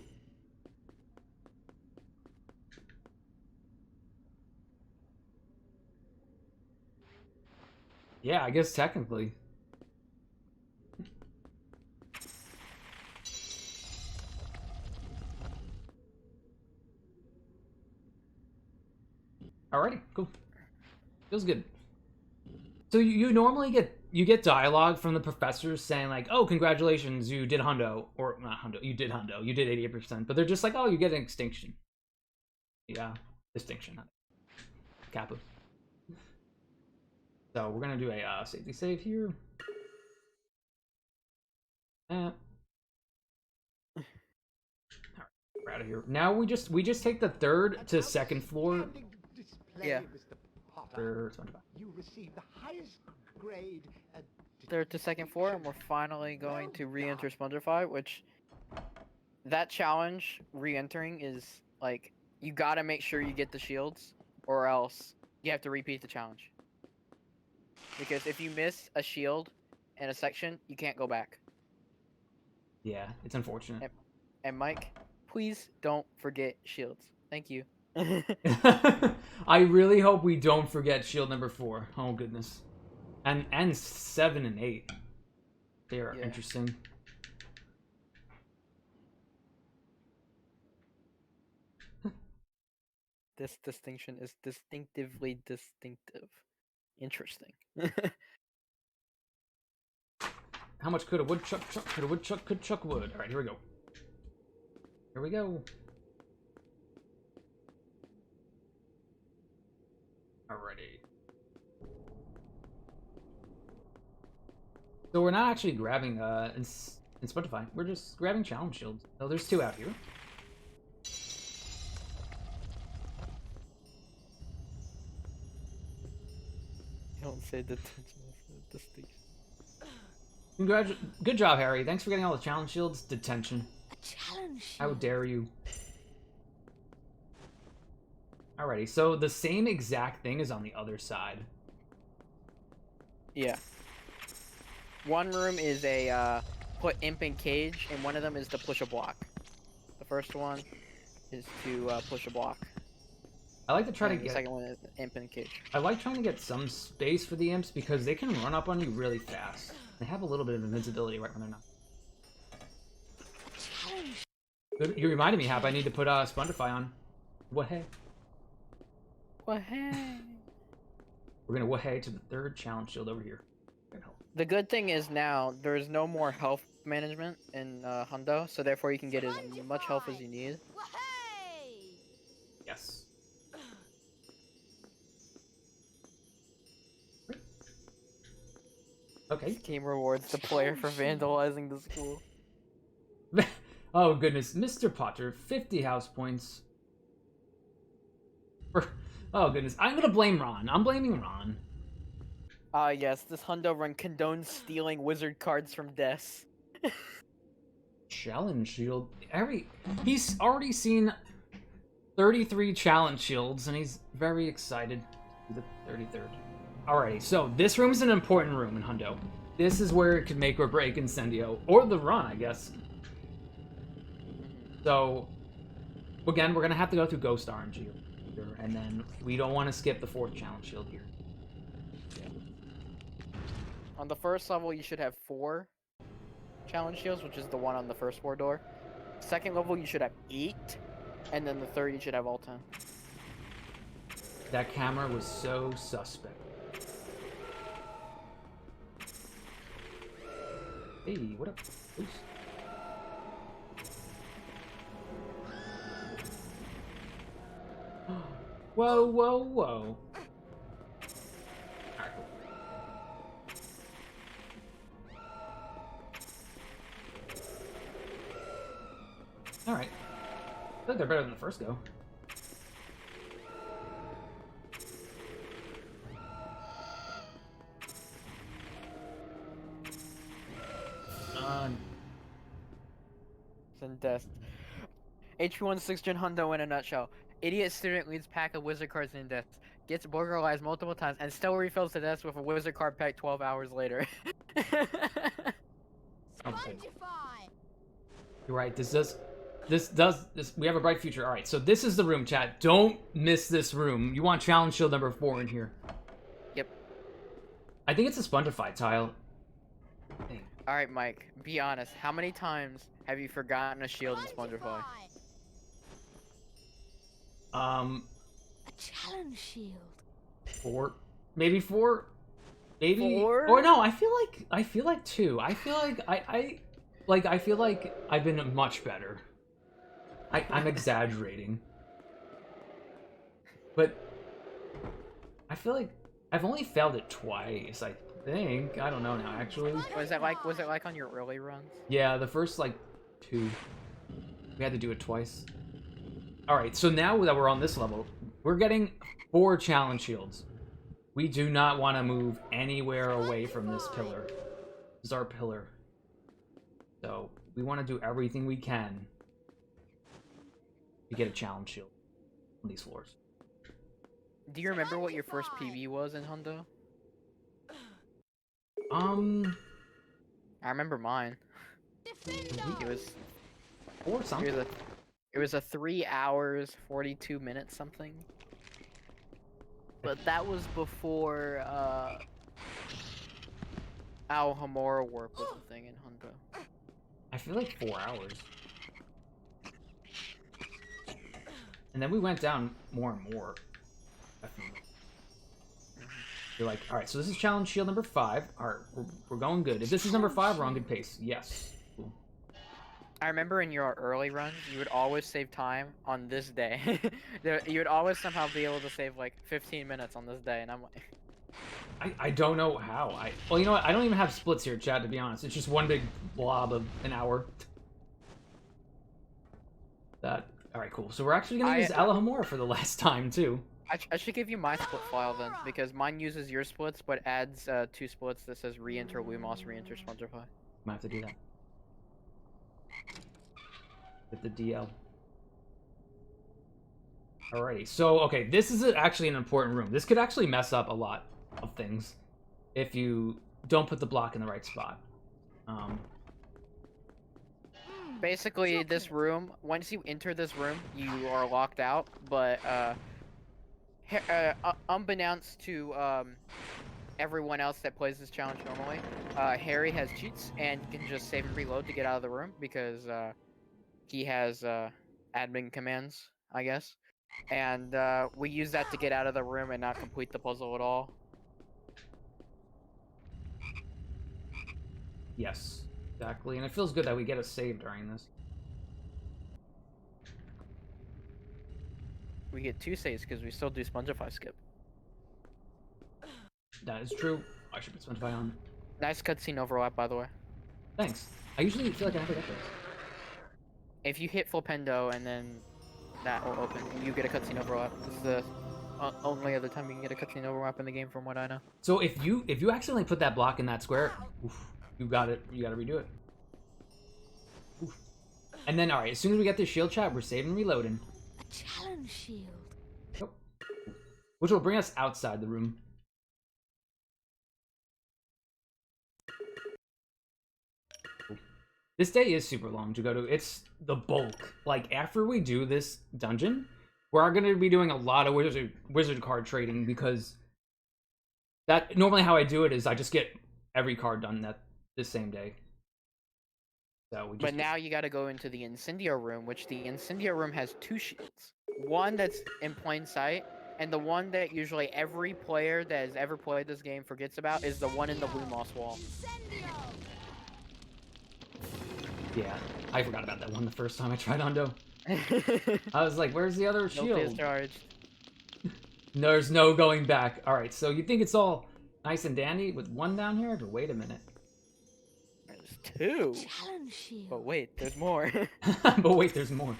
[SPEAKER 2] Yeah, I guess technically. Alrighty, cool. Feels good. So you normally get dialogue from the professors saying like, "Oh, congratulations, you did Hundo," or not Hundo, you did Hundo, you did 88%. But they're just like, "Oh, you get an extinction." Yeah, distinction. Kappa. So we're gonna do a safety save here. Alright, we're out of here. Now we just take the 3rd to 2nd floor.
[SPEAKER 4] Yeah.
[SPEAKER 5] You received the highest grade.
[SPEAKER 4] 3rd to 2nd floor, and we're finally going to re-enter Spongify, which that challenge re-entering is like you gotta make sure you get the shields, or else you have to repeat the challenge. Because if you miss a shield in a section, you can't go back.
[SPEAKER 2] Yeah, it's unfortunate.
[SPEAKER 4] And Mike, please don't forget shields. Thank you.
[SPEAKER 2] I really hope we don't forget shield number 4. Oh goodness. And 7 and 8. They are interesting.
[SPEAKER 4] This distinction is distinctively distinctive. Interesting.
[SPEAKER 2] How much could a woodchuck chuck? Could a woodchuck could chuck wood? Alright, here we go. Here we go. Alrighty. So we're not actually grabbing in Spotify. We're just grabbing challenge shields. So there's 2 out here.
[SPEAKER 4] Don't say detention. Distinction.
[SPEAKER 2] Good job, Harry. Thanks for getting all the challenge shields. Detention.
[SPEAKER 13] Challenge shield.
[SPEAKER 2] How dare you? Alrighty, so the same exact thing is on the other side.
[SPEAKER 4] Yeah. One room is a put imp in cage, and one of them is to push a block. The first one is to push a block.
[SPEAKER 2] I like to try to
[SPEAKER 4] The
[SPEAKER 2] get.
[SPEAKER 4] second one is imp in cage.
[SPEAKER 2] I like trying to get some space for the imps because they can run up on you really fast. They have a little bit of invincibility right when they're not. Good. You reminded me, Hap. I need to put Spongify on. Wahey.
[SPEAKER 4] Wahey.
[SPEAKER 2] We're gonna wahey to the 3rd challenge shield over here.
[SPEAKER 4] The good thing is now there's no more health management in Hundo, so therefore you can get as much health as you need.
[SPEAKER 2] Yes. Okay.
[SPEAKER 4] This game rewards the player for vandalizing the school.
[SPEAKER 2] Oh goodness, Mr. Potter, 50 house points. Oh goodness, I'm gonna blame Ron. I'm blaming Ron.
[SPEAKER 4] Yes, this Hundo run condones stealing wizard cards from Des.
[SPEAKER 2] Challenge shield. He's already seen 33 challenge shields, and he's very excited to the 33rd. Alrighty, so this room is an important room in Hundo. This is where it could make or break Incendio, or the run, I guess. So, again, we're gonna have to go through Ghost RNG here, and then we don't want to skip the 4th challenge shield here.
[SPEAKER 4] On the first level, you should have 4 challenge shields, which is the one on the first floor door. Second level, you should have 8, and then the 3rd, you should have all 10.
[SPEAKER 2] That camera was so suspect. Hey, what up? Oops. Whoa, whoa, whoa. Alright, cool. Alright. I think they're better than the first go.
[SPEAKER 4] And death. HP1 6th Gen Hundo in a nutshell. Idiot student leads pack of wizard cards in death. Gets burglarized multiple times and still refills to death with a wizard card pack 12 hours later.
[SPEAKER 2] Okay. You're right, we have a bright future. Alright, so this is the room, chat. Don't miss this room. You want challenge shield number 4 in here.
[SPEAKER 4] Yep.
[SPEAKER 2] I think it's a Spongify tile.
[SPEAKER 4] Alright, Mike, be honest. How many times have you forgotten a shield in Spongify?
[SPEAKER 13] A challenge shield.
[SPEAKER 2] 4. Maybe 4. Maybe
[SPEAKER 4] 4?
[SPEAKER 2] Or no, I feel like 2. I feel like I feel like I've been much better. I'm exaggerating. But I feel like I've only failed it twice, I think. I don't know now, actually.
[SPEAKER 4] Was it like on your early runs?
[SPEAKER 2] Yeah, the first, 2. We had to do it twice. Alright, so now that we're on this level, we're getting 4 challenge shields. We do not want to move anywhere away from this pillar. This is our pillar. So, we want to do everything we can to get a challenge shield on these floors.
[SPEAKER 4] Do you remember what your first PB was in Hundo? I remember mine. It was
[SPEAKER 2] 4 something.
[SPEAKER 4] It was a 3 hours, 42 minutes something. But that was before Al Hamora warp was a thing in Hundo.
[SPEAKER 2] I feel like 4 hours. And then we went down more and more. Definitely. You're like, alright, so this is challenge shield number 5. Alright, we're going good. If this is number 5, we're on good pace. Yes. Cool.
[SPEAKER 4] I remember in your early runs, you would always save time on this day. You would always somehow be able to save like 15 minutes on this day, and I'm like...
[SPEAKER 2] I don't know how. Well, you know what? I don't even have splits here, Chad, to be honest. It's just one big blob of an hour. Alright, cool. So we're actually going to use Alahamora for the last time, too.
[SPEAKER 4] I should give you my split file then, because mine uses your splits, but adds 2 splits that says re-enter Lumos, re-enter Spongify.
[SPEAKER 2] Might have to do that. With the DL. Alrighty, so, okay, this is actually an important room. This could actually mess up a lot of things if you don't put the block in the right spot.
[SPEAKER 4] Basically, this room, once you enter this room, you are locked out, but unbeknownst to everyone else that plays this challenge normally, Harry has cheats and can just save and reload to get out of the room because he has admin commands, I guess. And we use that to get out of the room and not complete the puzzle at all.
[SPEAKER 2] Yes, exactly. And it feels good that we get a save during this.
[SPEAKER 4] We get 2 saves because we still do Spongify skip.
[SPEAKER 2] That is true. I should put Spongify on.
[SPEAKER 4] Nice cutscene overlap, by the way.
[SPEAKER 2] Thanks. I usually feel like I never get those.
[SPEAKER 4] If you hit Flipendo and then that will open, you get a cutscene overlap. This is the only other time you can get a cutscene overlap in the game, from what I know.
[SPEAKER 2] So if you accidentally put that block in that square, oof, you got it. You got to redo it. Oof. And then, all right, as soon as we get this shield chat, we're saving and reloading.
[SPEAKER 13] A challenge shield.
[SPEAKER 2] Yep. Which will bring us outside the room. This day is super long to go to. It's the bulk. Like, after we do this dungeon, we're going to be doing a lot of wizard card trading, because that normally how I do it is I just get every card done this same day. So we just...
[SPEAKER 4] But now you got to go into the Incendio room, which the Incendio room has 2 shields. One that's in plain sight, and the one that usually every player that has ever played this game forgets about is the one in the Lumos wall.
[SPEAKER 2] Yeah, I forgot about that one the first time I tried Hondo. I was like, where's the other shield? There's no going back. Alright, so you think it's all nice and dandy with 1 down here? But wait a minute.
[SPEAKER 4] There's 2. But wait, there's more.
[SPEAKER 2] But wait, there's more.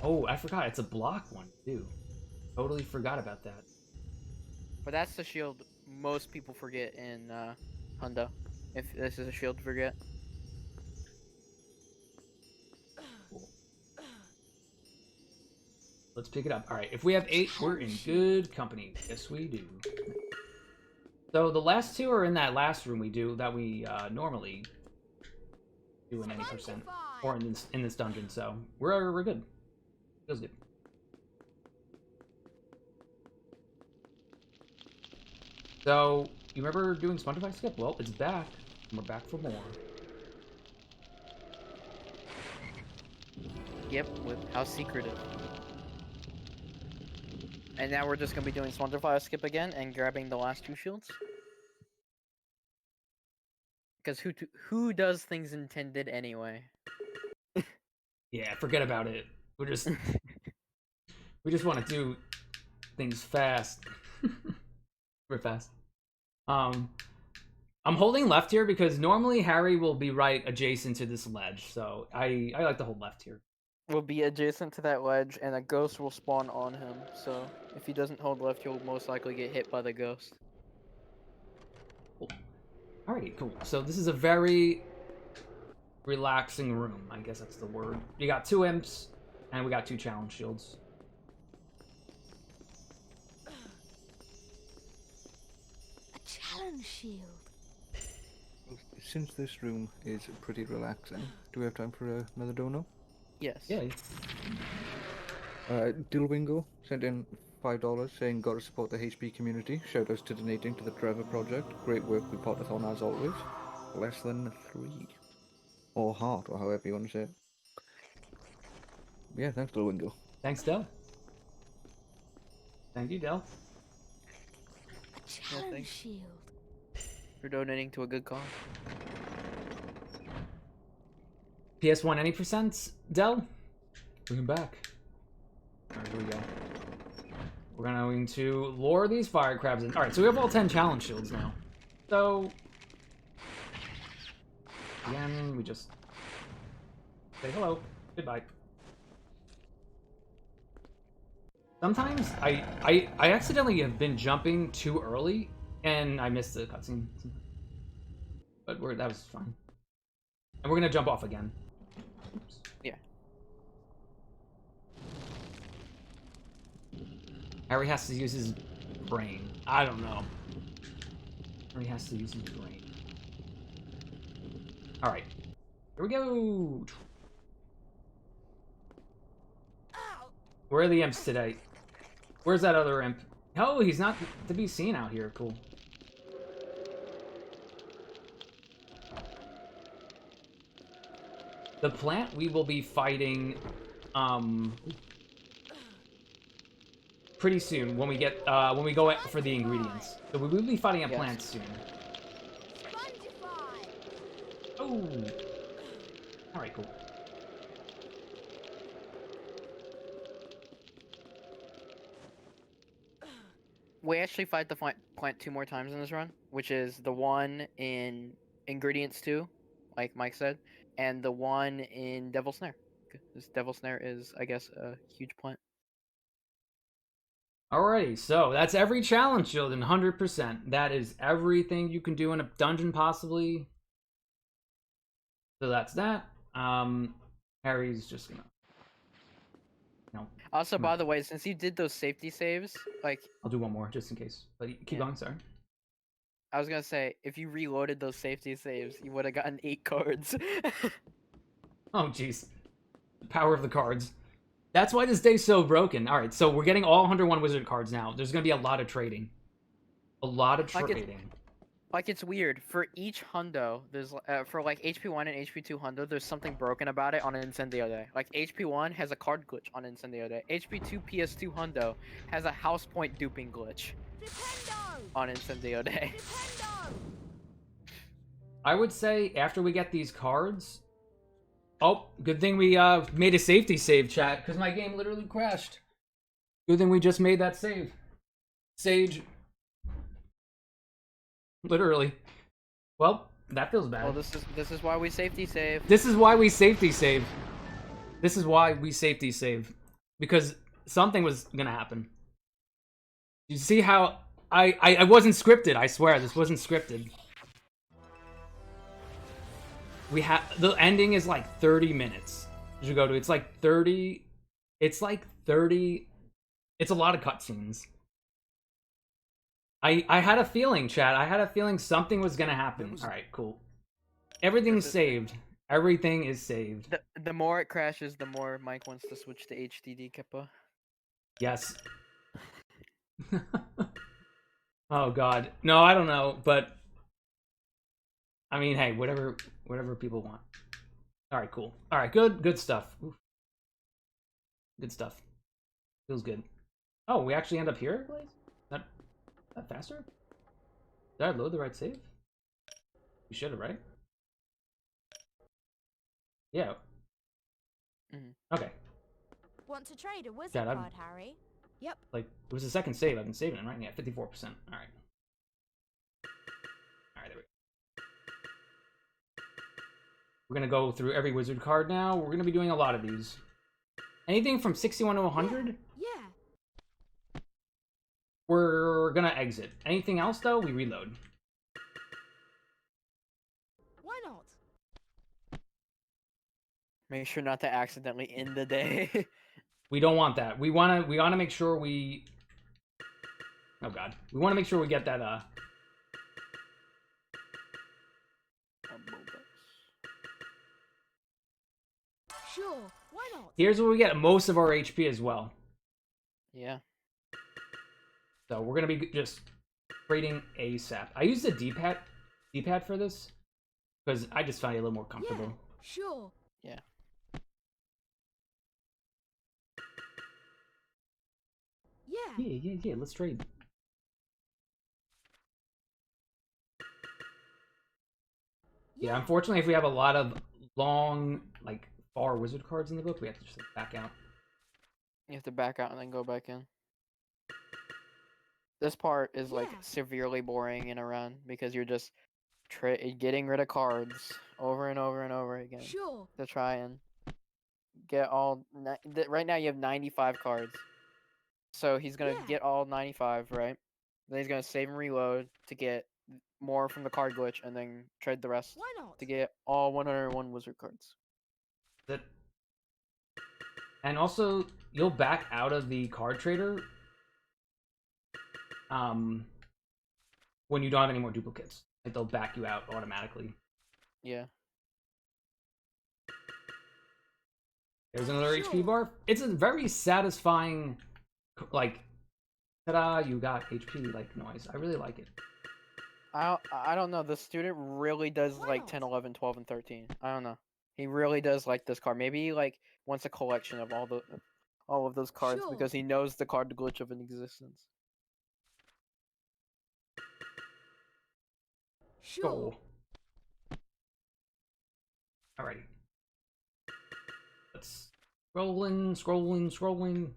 [SPEAKER 2] Oh, I forgot. It's a block one, too. Totally forgot about that.
[SPEAKER 4] But that's the shield most people forget in Hundo. If this is a shield to forget.
[SPEAKER 2] Cool. Let's pick it up. Alright, if we have 8, we're in good company. Yes, we do. So the last 2 are in that last room we do that we normally do in any percent. Or in this dungeon, so we're good. Feels good. So, you remember doing Spongify skip? Well, it's back. And we're back for more.
[SPEAKER 4] Yep, with how secretive. And now we're just gonna be doing Spongify skip again and grabbing the last 2 shields. Because who does things intended anyway?
[SPEAKER 2] Yeah, forget about it. We just want to do things fast. Real fast. I'm holding left here because normally Harry will be right adjacent to this ledge, so I like to hold left here.
[SPEAKER 4] Will be adjacent to that ledge, and a ghost will spawn on him, so if he doesn't hold left, he'll most likely get hit by the ghost.
[SPEAKER 2] Cool. Alrighty, cool. So this is a very relaxing room, I guess that's the word. You got 2 imps, and we got 2 challenge shields.
[SPEAKER 13] A challenge shield.
[SPEAKER 3] since this room is pretty relaxing, do we have time for another dono?
[SPEAKER 4] Yes.
[SPEAKER 2] Yeah.
[SPEAKER 3] Dilwingo sent in $5 saying, "Gotta support the HP community. Shout outs to donating to the Trevor Project. Great work with Potterthon as always. Less than 3. Or heart, or however you want to say it." Yeah, thanks, Dilwingo.
[SPEAKER 2] Thanks, Del. Thank you, Del.
[SPEAKER 13] A challenge shield.
[SPEAKER 4] For donating to a good cause.
[SPEAKER 2] PS1 any percents, Del? Bring him back. Alright, here we go. We're going to lure these fire crabs in. Alright, so we have all 10 challenge shields now. So, again, we just say hello, goodbye. Sometimes I accidentally have been jumping too early, and I missed the cutscene. But that was fine. And we're gonna jump off again. Oops.
[SPEAKER 4] Yeah.
[SPEAKER 2] Harry has to use his brain. I don't know. Harry has to use his brain. Alright. Here we go! Where are the imps today? Where's that other imp? Oh, he's not to be seen out here. Cool. The plant we will be fighting pretty soon when we go for the ingredients. So we will be fighting a plant soon. Oh. All right, cool.
[SPEAKER 4] We actually fight the plant 2 more times in this run, which is the one in Ingredients 2, like Mike said, and the one in Devil Snare. This Devil Snare is, I guess, a huge plant.
[SPEAKER 2] Alrighty, so that's every challenge shield in 100%. That is everything you can do in a dungeon, possibly. So that's that. Harry's just gonna... No.
[SPEAKER 4] Also, by the way, since you did those safety saves, like...
[SPEAKER 2] I'll do one more, just in case. But keep going, sorry.
[SPEAKER 4] I was gonna say, if you reloaded those safety saves, you would have gotten 8 cards.
[SPEAKER 2] Oh, jeez. The power of the cards. That's why this day's so broken. Alright, so we're getting all 101 wizard cards now. There's gonna be a lot of trading. A lot of trading.
[SPEAKER 4] Like, it's weird. For each hundo, there's, for, like, HP1 and HP2 hundo, there's something broken about it on Incendio Day. Like, HP1 has a card glitch on Incendio Day. HP2 PS2 hundo has a house point duping glitch on Incendio Day.
[SPEAKER 2] I would say, after we get these cards... Oh, good thing we made a safety save, chat, because my game literally crashed. Good thing we just made that save. Sage. Literally. Well, that feels bad.
[SPEAKER 4] Well, this is why we safety save.
[SPEAKER 2] This is why we safety save. This is why we safety save. Because something was gonna happen. You see how... I wasn't scripted, I swear, this wasn't scripted. We have... The ending is like 30 minutes. You go to... It's like 30... It's like 30... It's a lot of cutscenes. I had a feeling, chat. I had a feeling something was gonna happen. Alright, cool. Everything's saved. Everything is saved.
[SPEAKER 4] The more it crashes, the more Mike wants to switch to HDD, Kippa.
[SPEAKER 2] Yes. Oh god. No, I don't know, but... I mean, hey, whatever people want. Alright, cool. Alright, good stuff. Oof. Good stuff. Feels good. Oh, we actually end up here, Blaze? Is that faster? Did I load the right save? We should have, right? Yeah. Okay.
[SPEAKER 13] Want to trade a wizard
[SPEAKER 2] Dad,
[SPEAKER 13] card, Harry?
[SPEAKER 6] Yep.
[SPEAKER 2] Like, it was the second save. I've been saving it, right? Yeah, 54%. Alright. Alright, there we go. We're gonna go through every wizard card now. We're gonna be doing a lot of these. Anything from 61 to 100?
[SPEAKER 6] Yeah.
[SPEAKER 2] We're gonna exit. Anything else, though, we reload.
[SPEAKER 6] Why not?
[SPEAKER 4] Make sure not to accidentally end the day.
[SPEAKER 2] We don't want that. We wanna make sure we... Oh god. We wanna make sure we get that,
[SPEAKER 4] Oh
[SPEAKER 9] Sure, why not?
[SPEAKER 2] Here's where we get most of our HP as well.
[SPEAKER 4] Yeah.
[SPEAKER 2] So we're gonna be just trading ASAP. I use the D-pad for this because I just find it a little more comfortable.
[SPEAKER 9] Yeah, sure.
[SPEAKER 4] Yeah.
[SPEAKER 2] Yeah. Let's trade. Yeah, unfortunately, if we have a lot of long, like, far wizard cards in the book, we have to just back out.
[SPEAKER 4] You have to back out and then go back in. This part is like severely boring in a run because you're just getting rid of cards over and over and over again to try and get all. Right now you have 95 cards, so he's gonna get all 95, right? Then he's gonna save and reload to get more from the card glitch, and then trade the rest to get all 101 wizard cards.
[SPEAKER 2] And also, you'll back out of the card trader when you don't have any more duplicates. Like, they'll back you out automatically.
[SPEAKER 4] Yeah.
[SPEAKER 2] There's another HP bar. It's a very satisfying, like, ta-da, you got HP, like, noise. I really like it.
[SPEAKER 4] I don't know. The student really does like 10, 11, 12, and 13. I don't know. He really does like this card. Maybe he like wants a collection of all of those cards because he knows the card glitch of an existence.
[SPEAKER 2] Sure. Alrighty. Let's scrolling.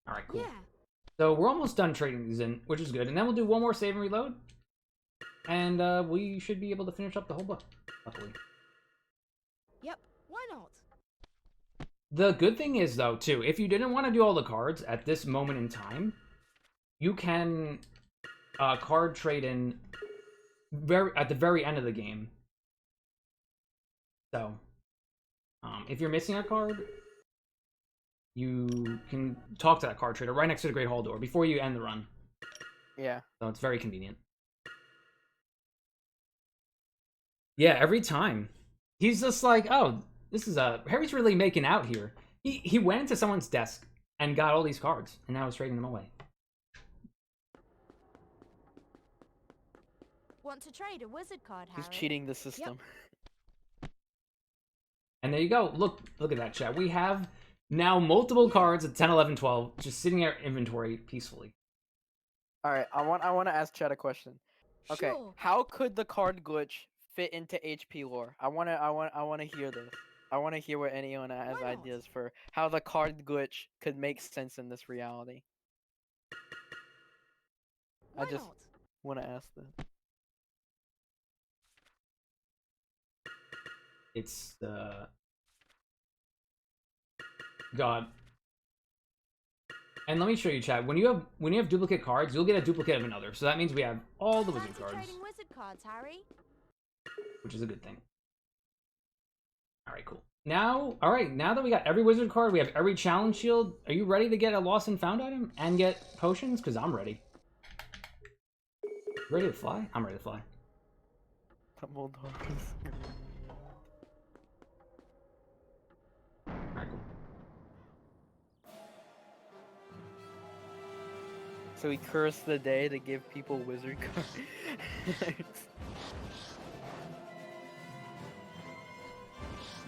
[SPEAKER 2] Alright, cool.
[SPEAKER 9] Yeah.
[SPEAKER 2] So we're almost done trading these in, which is good. And then we'll do one more save and reload. And we should be able to finish up the whole book, luckily.
[SPEAKER 9] Yep, why not?
[SPEAKER 2] The good thing is, though, too, if you didn't want to do all the cards at this moment in time, you can card trade in at the very end of the game. So, if you're missing a card, you can talk to that card trader right next to the Great Hall door before you end the run.
[SPEAKER 4] Yeah.
[SPEAKER 2] So it's very convenient. Yeah, every time. He's just like, oh, this is Harry's really making out here. He went into someone's desk and got all these cards, and now he's trading them away.
[SPEAKER 13] Want to trade a wizard card, Harry?
[SPEAKER 4] He's cheating the system.
[SPEAKER 13] Yep.
[SPEAKER 2] And there you go. Look at that, chat. We have now multiple cards at 10, 11, 12 just sitting in our inventory peacefully.
[SPEAKER 4] All right, I want to ask Chad a question. Okay, how could the card glitch fit into HP lore? I want to hear this. I want to hear what anyone has ideas for how the card glitch could make sense in this reality. I just want to ask this.
[SPEAKER 2] It's the God. And let me show you, chat. When you have duplicate cards, you'll get a duplicate of another. So that means we have all the wizard cards,
[SPEAKER 13] Trading wizard cards, Harry.
[SPEAKER 2] which is a good thing. All right, cool. Now that we got every wizard card, we have every challenge shield. Are you ready to get a lost and found item and get potions? Because I'm ready. Ready to fly? I'm ready to fly.
[SPEAKER 4] Hold on.
[SPEAKER 2] Alright, cool.
[SPEAKER 4] So he cursed the day to give people wizard cards.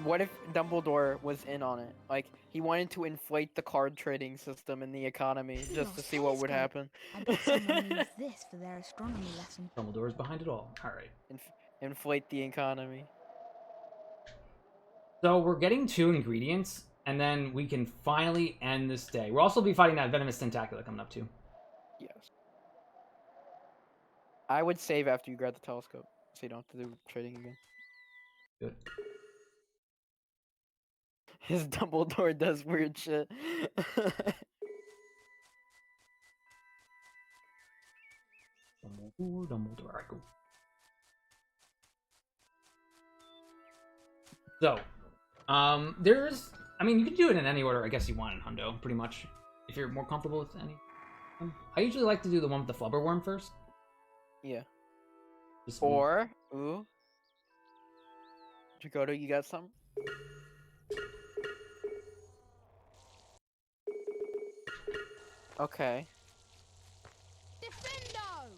[SPEAKER 4] What if Dumbledore was in on it? Like, he wanted to inflate the card trading system in the economy just to see what would happen.
[SPEAKER 6] I bet someone needs this for their astronomy lesson.
[SPEAKER 2] Dumbledore's behind it all. Alright.
[SPEAKER 4] Inflate the economy.
[SPEAKER 2] So we're getting 2 ingredients, and then we can finally end this day. We'll also be fighting that venomous tentacula coming up too.
[SPEAKER 4] Yes. I would save after you grab the telescope, so you don't have to do trading again.
[SPEAKER 2] Good.
[SPEAKER 4] His Dumbledore does weird shit.
[SPEAKER 2] Dumbledore. Alright, cool. So, you can do it in any order I guess you want in Hundo, pretty much. If you're more comfortable with any. I usually like to do the one with the flubber worm first.
[SPEAKER 4] Yeah.
[SPEAKER 2] Just
[SPEAKER 4] Or, ooh. Jagoda, you got some? Okay.
[SPEAKER 13] Defendo!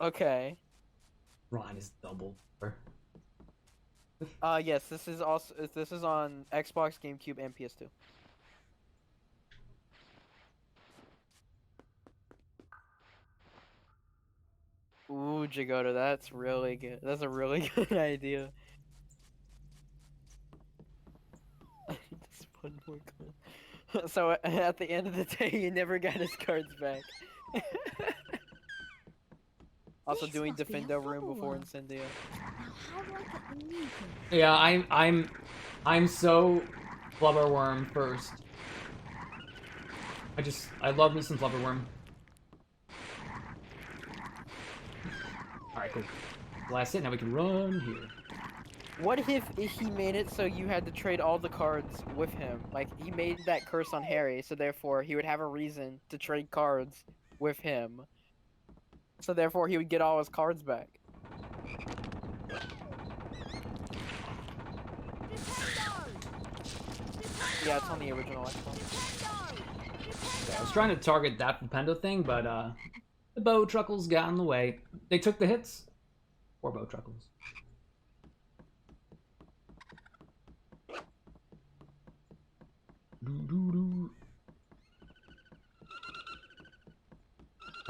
[SPEAKER 4] Okay.
[SPEAKER 2] Ryan is double.
[SPEAKER 4] Yes, this is on Xbox, GameCube, and PS2. Ooh, Jagoda, that's really good. That's a really good idea. Just one more card. So at the end of the day, he never got his cards back. Also
[SPEAKER 13] This
[SPEAKER 4] doing
[SPEAKER 13] must be a
[SPEAKER 4] Defendo room
[SPEAKER 13] bubble
[SPEAKER 4] before
[SPEAKER 13] worm.
[SPEAKER 4] Incendio.
[SPEAKER 13] Now how do I get the new thing?
[SPEAKER 2] Yeah, I'm so Flubberworm first. I love me some Flubberworm. Alright, cool. Last hit, now we can run here.
[SPEAKER 4] What if he made it so you had to trade all the cards with him? Like, he made that curse on Harry, so therefore he would have a reason to trade cards with him. So therefore he would get all his cards back. Yeah, it's on the original Xbox.
[SPEAKER 2] Yeah, I was trying to target that Flipendo thing, but the bow truckles got in the way. They took the hits. Poor bow truckles.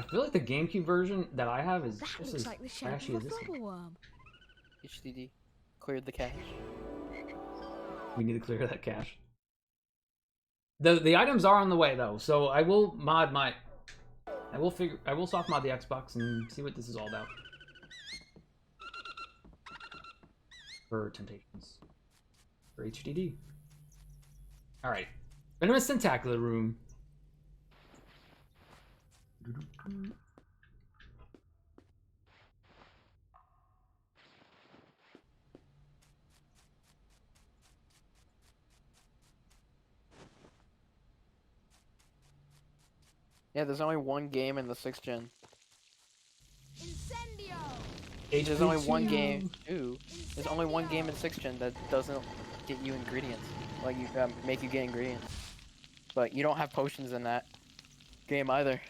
[SPEAKER 2] I feel like the GameCube version that I have is
[SPEAKER 13] That
[SPEAKER 2] just
[SPEAKER 13] looks
[SPEAKER 2] as
[SPEAKER 13] like the shape
[SPEAKER 2] trashy
[SPEAKER 13] of
[SPEAKER 2] as
[SPEAKER 13] a
[SPEAKER 2] this one.
[SPEAKER 13] flubberworm.
[SPEAKER 4] HDD. Cleared the cache.
[SPEAKER 2] We need to clear that cache. The items are on the way though, so I will mod my I will soft mod the Xbox and see what this is all about. For Temptations. For HDD. Alright. Venomous Tentacular Room.
[SPEAKER 4] Yeah, there's only one game in the 6th gen.
[SPEAKER 13] Incendio!
[SPEAKER 4] There's only one game. Ooh. There's only one game in 6th gen that doesn't get you ingredients. Like, you make you get ingredients. But you don't have potions in that game either.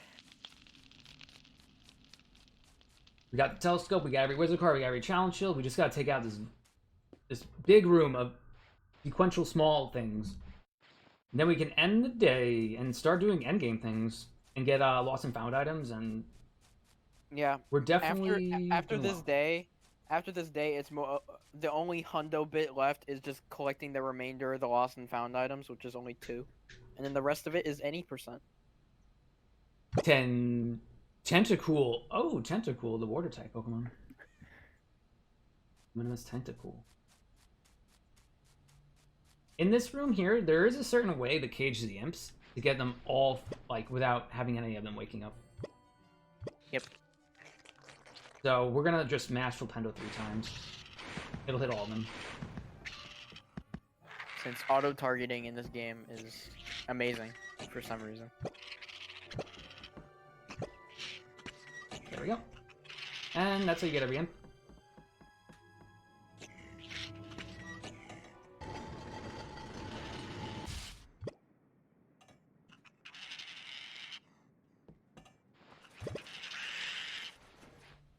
[SPEAKER 2] We got the telescope, we got every wizard card, we got every challenge shield. We just gotta take out this big room of sequential small things. And then we can end the day and start doing endgame things and get lost and found items, and
[SPEAKER 4] yeah,
[SPEAKER 2] we're definitely
[SPEAKER 4] after
[SPEAKER 2] doing
[SPEAKER 4] this
[SPEAKER 2] well.
[SPEAKER 4] day. After this day, it's more the only hundo bit left is just collecting the remainder of the lost and found items, which is only 2, and then the rest of it is any %.
[SPEAKER 2] Tentacool. Oh, Tentacool, the water type Pokemon. Venomous Tentacool. In this room here, there is a certain way to cage the imps to get them all, like, without having any of them waking up.
[SPEAKER 4] Yep.
[SPEAKER 2] So we're gonna just mash Flipendo 3 times. It'll hit all of them.
[SPEAKER 4] Since auto-targeting in this game is amazing for some reason.
[SPEAKER 2] There we go. And that's how you get every imp.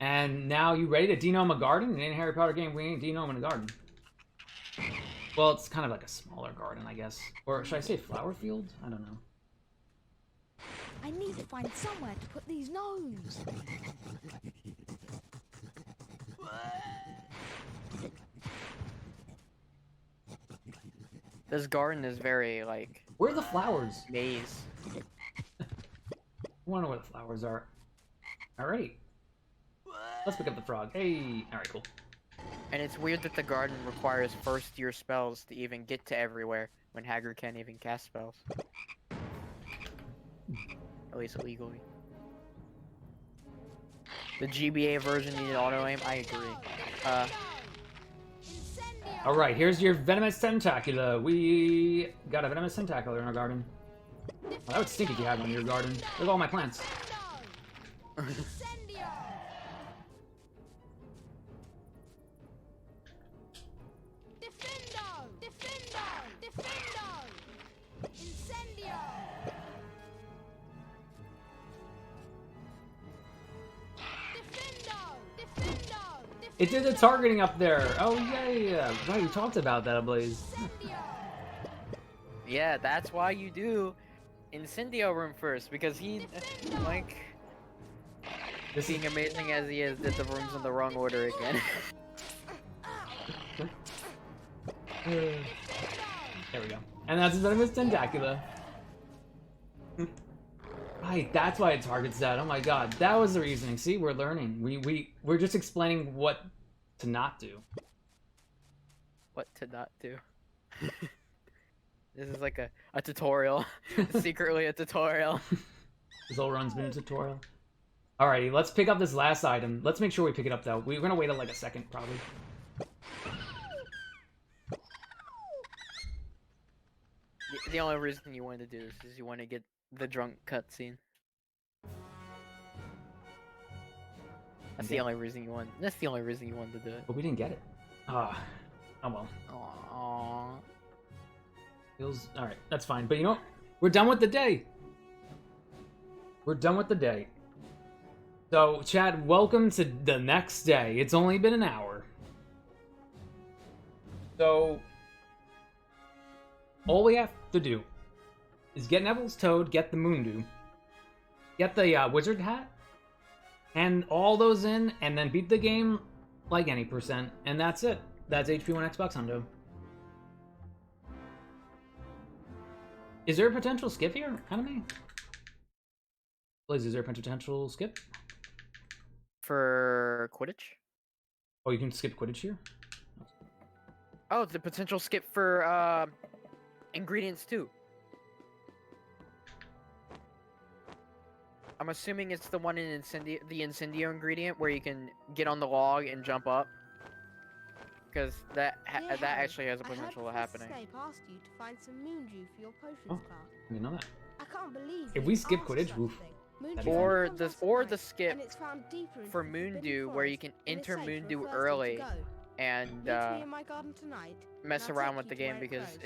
[SPEAKER 2] And now you ready to denome a garden? In any Harry Potter game, we ain't denoming a garden. Well, it's kind of like a smaller garden, I guess. Or should I say flower field? I don't know.
[SPEAKER 13] I need to find somewhere to put these gnomes.
[SPEAKER 4] This garden is very, like...
[SPEAKER 2] Where are the flowers?
[SPEAKER 4] Maze.
[SPEAKER 2] I want to know where the flowers are. Alright. Let's pick up the frog. Hey! Alright, cool.
[SPEAKER 4] And it's weird that the garden requires first-year spells to even get to everywhere, when Hagrid can't even cast spells. At least illegally. The GBA version needed auto-aim, I agree.
[SPEAKER 2] Alright, here's your Venomous Tentacular. We got a Venomous Tentacular in our garden. Well, that would stink if you had one in your garden. Look at all my plants. It did the targeting up there. Oh yeah. Right, we talked about that, Blaze.
[SPEAKER 4] Yeah, that's why you do Incendio room first, because he, like, being amazing as he is, did the rooms in the wrong order again.
[SPEAKER 2] There we go. And that's his venomous tentacula. Right, that's why it targets that. Oh my god, that was the reasoning. See, we're learning. We're just explaining what to not do.
[SPEAKER 4] What to not do. This is like a tutorial. Secretly a tutorial.
[SPEAKER 2] This whole run's been a tutorial. Alrighty, let's pick up this last item. Let's make sure we pick it up though. We're gonna wait like a second, probably.
[SPEAKER 4] The only reason you wanted to do this is you want to get the drunk cutscene. That's the only reason you want. That's the only reason you wanted to do it.
[SPEAKER 2] But we didn't get it. Oh well.
[SPEAKER 4] Aww.
[SPEAKER 2] Feels alright. That's fine. But you know what? We're done with the day. We're done with the day. So, chat, welcome to the next day. It's only been an hour. So, all we have to do is get Neville's Toad, get the Moondew, get the Wizard Hat, and all those in, and then beat the game like any percent, and that's it. That's HP1 Xbox Hundo. Is there a potential skip here, Anime? Blaze, is there a potential skip?
[SPEAKER 4] For Quidditch?
[SPEAKER 2] Oh, you can skip Quidditch here?
[SPEAKER 4] Oh, the potential skip for ingredients too. I'm assuming it's the one in the Incendio ingredient where you can get on the log and jump up. Because that actually has a potential of happening.
[SPEAKER 6] Asked you to find some Moondew for your potions
[SPEAKER 2] Oh,
[SPEAKER 6] class.
[SPEAKER 2] I didn't know that.
[SPEAKER 6] I can't believe
[SPEAKER 2] If we skip Quidditch, oof.
[SPEAKER 4] Or the skip for Moondew where you can enter Moondew early and mess around with the game, because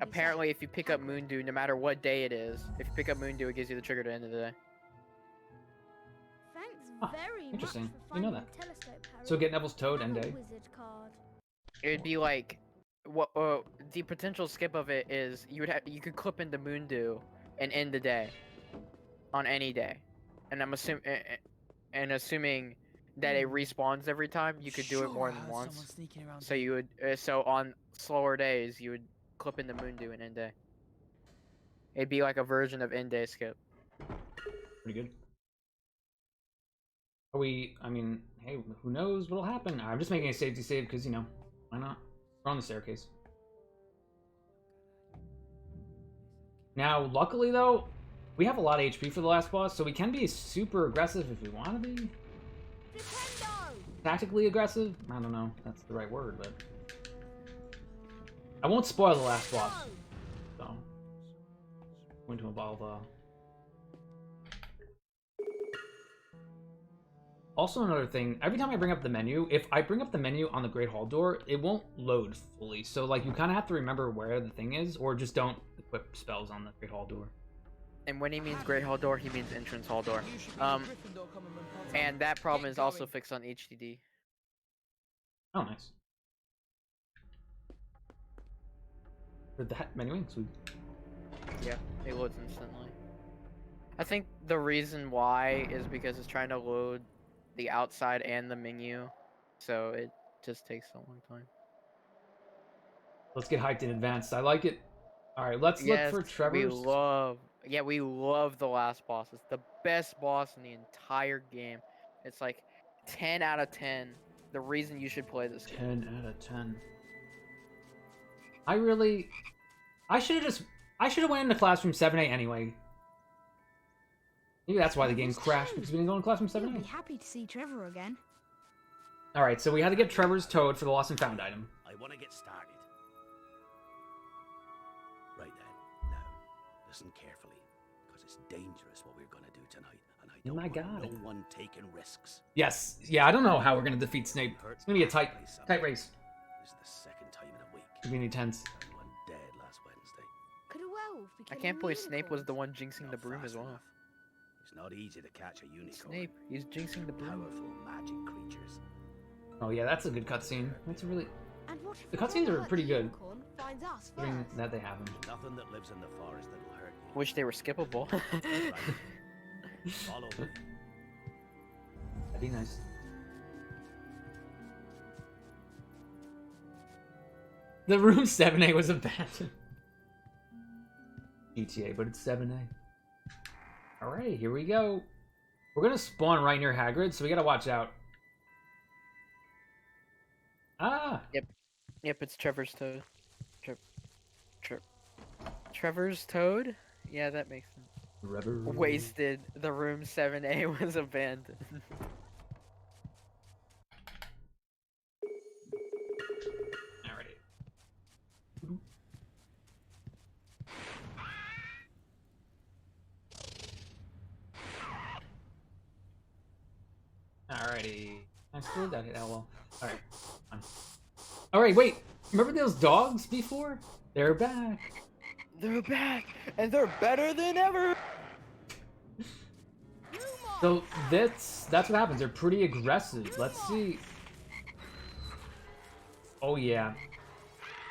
[SPEAKER 4] apparently if you pick up Moondew, no matter what day it is, if you pick up Moondew, it gives you the trigger to the end of the day.
[SPEAKER 6] Thanks very
[SPEAKER 2] Interesting.
[SPEAKER 6] much for
[SPEAKER 2] You know
[SPEAKER 6] finding
[SPEAKER 2] that.
[SPEAKER 6] the telescope, Harry.
[SPEAKER 2] So get Neville's Toad end day.
[SPEAKER 6] Wizard card.
[SPEAKER 4] It'd be like, what? The potential skip of it is you could clip into Moondew and end the day on any day, and assuming that it respawns every time, you could do it more than once. So you would so on slower days you would clip into Moondew and end day. It'd be like a version of end day skip.
[SPEAKER 2] Pretty good. Are we, I mean, hey, who knows what'll happen? I'm just making a safety save because, you know, why not? We're on the staircase. Now, luckily though, we have a lot of HP for the last boss, so we can be super aggressive if we want to be. Tactically aggressive? I don't know if that's the right word, but I won't spoil the last boss. So, I'm going to evolve. Also, another thing, every time I bring up the menu, if I bring up the menu on the Great Hall door, it won't load fully. So, like, you kind of have to remember where the thing is, or just don't equip spells on the Great Hall door.
[SPEAKER 4] And when he means Great Hall door, he means Entrance Hall door. And that problem is also fixed on HDD.
[SPEAKER 2] Oh, nice. For that menuing, sweet.
[SPEAKER 4] Yeah, it loads instantly. I think the reason why is because it's trying to load the outside and the menu, so it just takes a long time.
[SPEAKER 2] Let's get hyped in advance. I like it. All right, let's look for Trevor's.
[SPEAKER 4] We love the last boss. It's the best boss in the entire game. It's like 10 out of 10. The reason you should play this game.
[SPEAKER 2] 10 out of 10. I should have went into Classroom 7A anyway. Maybe that's why the game crashed, because we didn't go into Classroom 7A.
[SPEAKER 6] I'll be happy to see Trevor again.
[SPEAKER 2] Alright, so we had to get Trevor's Toad for the Lost and Found item.
[SPEAKER 12] I want to get started. Right then. Now, Listen carefully, because it's dangerous what we're gonna do tonight, and I
[SPEAKER 2] Oh
[SPEAKER 12] don't
[SPEAKER 2] my
[SPEAKER 12] want
[SPEAKER 2] God.
[SPEAKER 12] no one taking risks.
[SPEAKER 2] Yes. Yeah, I don't know how we're gonna defeat Snape. It's gonna be a tight race.
[SPEAKER 12] This is the second time in a week.
[SPEAKER 2] It's gonna be intense.
[SPEAKER 12] Everyone dead last Wednesday.
[SPEAKER 6] Could a werewolf be
[SPEAKER 4] I
[SPEAKER 6] killing
[SPEAKER 4] can't
[SPEAKER 6] the
[SPEAKER 4] believe Snape was
[SPEAKER 6] unicorns?
[SPEAKER 4] the one jinxing the
[SPEAKER 12] Not
[SPEAKER 4] broom
[SPEAKER 12] fast
[SPEAKER 4] as well.
[SPEAKER 12] enough. It's not easy to catch a unicorn.
[SPEAKER 4] Snape, he's jinxing the broom.
[SPEAKER 12] Powerful magic creatures.
[SPEAKER 2] Oh yeah, that's a good cutscene. That's a really.
[SPEAKER 6] And what if
[SPEAKER 2] The
[SPEAKER 6] we
[SPEAKER 2] cutscenes
[SPEAKER 6] don't
[SPEAKER 2] are
[SPEAKER 6] hurt
[SPEAKER 2] pretty
[SPEAKER 6] the
[SPEAKER 2] good.
[SPEAKER 6] unicorn finds us
[SPEAKER 2] Considering
[SPEAKER 6] first?
[SPEAKER 2] that they have them.
[SPEAKER 12] Nothing that lives in the forest that'll hurt you.
[SPEAKER 4] Wish they were skippable.
[SPEAKER 12] Right. Follow me.
[SPEAKER 2] That'd be nice. The room 7A was abandoned. GTA, but it's 7A. Alright, here we go. We're gonna spawn right near Hagrid, so we gotta watch out. Ah!
[SPEAKER 4] Yep, it's Trevor's toad. Trevor's toad? Yeah, that makes sense.
[SPEAKER 2] Trevor.
[SPEAKER 4] Wasted. The room 7A was abandoned.
[SPEAKER 2] Alrighty. Alrighty. I still got it. Oh well. Alright. Alright, wait. Remember those dogs before? They're back.
[SPEAKER 4] They're back, and they're better than ever.
[SPEAKER 2] So that's what happens. They're pretty aggressive. Let's see. Oh yeah.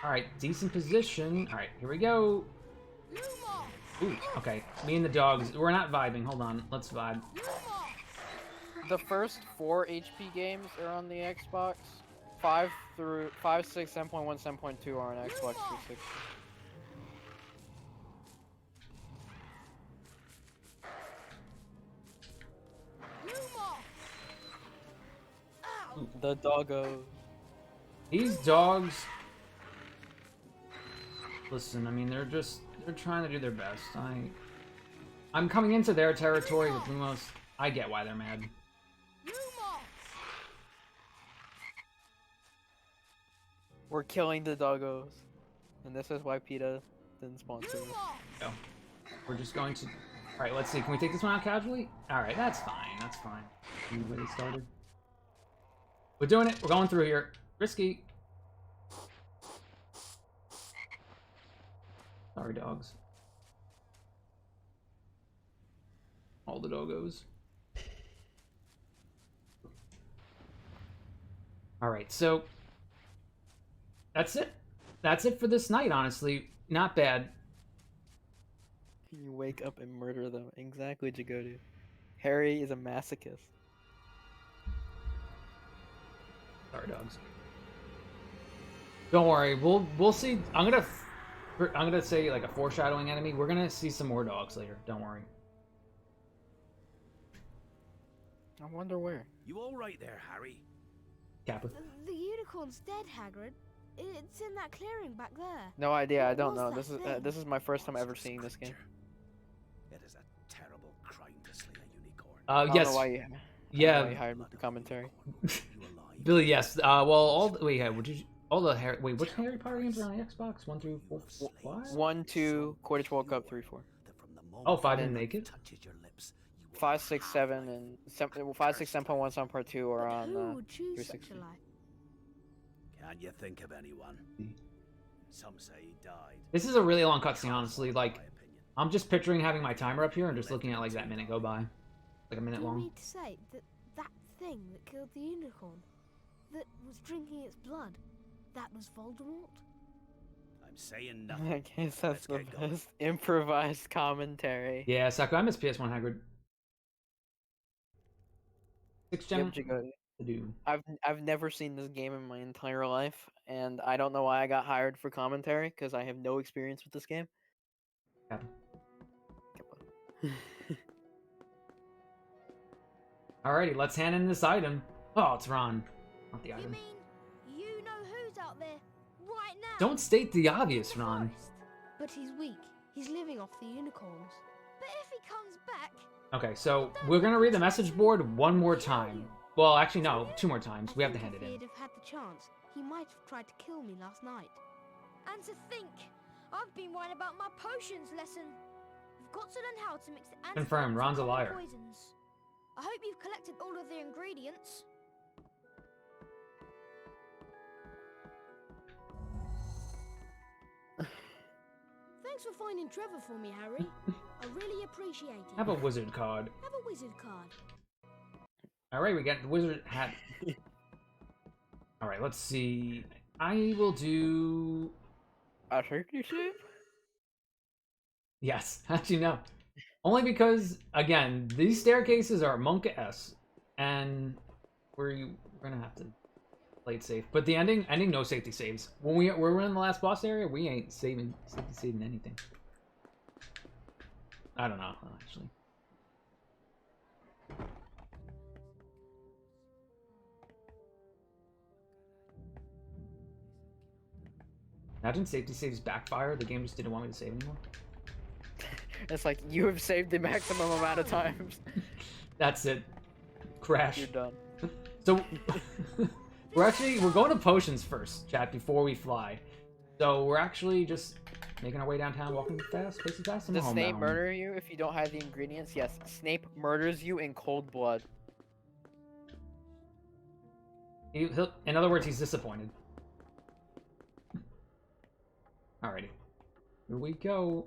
[SPEAKER 2] All right, decent position. All right, here we go. Ooh, okay. Me and the dogs. We're not vibing. Hold on. Let's vibe.
[SPEAKER 4] The first 4 HP games are on the Xbox. 5, 6, 7.1, 7.2 are on Xbox 360. The doggo.
[SPEAKER 2] These dogs. Listen, I mean, they're trying to do their best. I'm coming into their territory with Lumos. I get why they're mad.
[SPEAKER 4] We're killing the doggos. And this is why PETA didn't sponsor us.
[SPEAKER 2] Go. We're just going to... Alright, let's see. Can we take this one out casually? Alright, that's fine. That's fine. You really started. We're doing it. We're going through here. Risky. Sorry, dogs. All the doggos. Alright, so... That's it. That's it for this night, honestly. Not bad.
[SPEAKER 4] You wake up and murder them. Exactly, Jagodu. Harry is a masochist.
[SPEAKER 2] Sorry, dogs. Don't worry. We'll see. I'm gonna say like a foreshadowing enemy. We're gonna see some more dogs later. Don't worry.
[SPEAKER 4] I wonder where.
[SPEAKER 12] You all right there, Harry?
[SPEAKER 2] Kappa.
[SPEAKER 6] The unicorn's dead, Hagrid. It's in that clearing back there.
[SPEAKER 4] No idea. I
[SPEAKER 6] What
[SPEAKER 4] don't
[SPEAKER 6] was
[SPEAKER 4] know.
[SPEAKER 6] that
[SPEAKER 4] This
[SPEAKER 6] thing?
[SPEAKER 4] is my first time ever seeing this game.
[SPEAKER 12] It is a terrible crime to slay a unicorn.
[SPEAKER 4] I don't
[SPEAKER 2] Yes.
[SPEAKER 4] know why you,
[SPEAKER 2] Yeah.
[SPEAKER 4] why you hired me for commentary.
[SPEAKER 2] Billy, yes. Well, all the which Harry Potter games are on the Xbox? 1 through 4, 5?
[SPEAKER 4] 1, 2, Quidditch World Cup, 3, 4.
[SPEAKER 2] Oh, 5 didn't make it.
[SPEAKER 4] 5, 6, 7, and 5, 6, 7.1, 7 part 2 are on
[SPEAKER 6] Who would choose such
[SPEAKER 4] 360.
[SPEAKER 6] a life?
[SPEAKER 12] Can't you think of anyone? Some say he died.
[SPEAKER 2] This is a really long cutscene, honestly. Like, I'm just picturing having my timer up here and just looking at like that minute go by, like a minute
[SPEAKER 6] Do you
[SPEAKER 2] long.
[SPEAKER 6] mean to say that thing that killed the unicorn, that was drinking its blood, that was Voldemort?
[SPEAKER 12] I'm saying nothing.
[SPEAKER 4] I guess that's the
[SPEAKER 12] Let's get going.
[SPEAKER 4] best improvised commentary.
[SPEAKER 2] Yeah, Saku, I miss PS1 Hagrid. 6 gem
[SPEAKER 4] Yep, Jagodu.
[SPEAKER 2] to do.
[SPEAKER 4] I've never seen this game in my entire life, and I don't know why I got hired for commentary because I have no experience with this game.
[SPEAKER 2] Kappa.
[SPEAKER 4] Kappa.
[SPEAKER 2] Alrighty, let's hand in this item. Oh, it's Ron. Not the
[SPEAKER 13] You
[SPEAKER 2] item.
[SPEAKER 13] mean you know who's out there right now?
[SPEAKER 2] Don't state the obvious, Ron.
[SPEAKER 6] But he's weak. He's living off the unicorns.
[SPEAKER 13] But if he comes back,
[SPEAKER 2] Okay, so we're gonna read the message board one more time. Well, actually, no, 2 more times. We have to hand it
[SPEAKER 6] If
[SPEAKER 2] in.
[SPEAKER 6] he'd have had the chance, he might have tried to kill me last night.
[SPEAKER 13] and to think, I've been worrying about my potions lesson. You've got to learn how to mix the
[SPEAKER 2] Confirmed,
[SPEAKER 13] antidotes
[SPEAKER 2] Ron's a
[SPEAKER 13] and common
[SPEAKER 2] liar.
[SPEAKER 13] poisons. I hope you've collected all of the ingredients.
[SPEAKER 9] Thanks for finding Trevor for me, Harry. I really appreciate it.
[SPEAKER 2] Have a wizard card.
[SPEAKER 9] Have a wizard card.
[SPEAKER 2] Alright, we got the wizard hat. Alright, let's see. I will do...
[SPEAKER 4] A safety save?
[SPEAKER 2] Yes, actually no. Only because, again, these staircases are Monka-esque, and we're gonna have to play it safe. But the ending, no safety saves. When we're in the last boss area, we ain't saving anything. I don't know, actually. Imagine safety saves backfire. The game just didn't want me to save anymore.
[SPEAKER 4] It's like, you have saved the maximum amount of times.
[SPEAKER 2] That's it. Crash.
[SPEAKER 4] You're done.
[SPEAKER 2] So, we're going to potions first, chat, before we fly. So, we're actually just making our way downtown, walking fast, pacing fast, and
[SPEAKER 4] Does
[SPEAKER 2] home
[SPEAKER 4] Snape
[SPEAKER 2] now.
[SPEAKER 4] murder you if you don't have the ingredients? Yes, Snape murders you in cold blood.
[SPEAKER 2] He'll, in other words, he's disappointed. Alrighty. Here we go.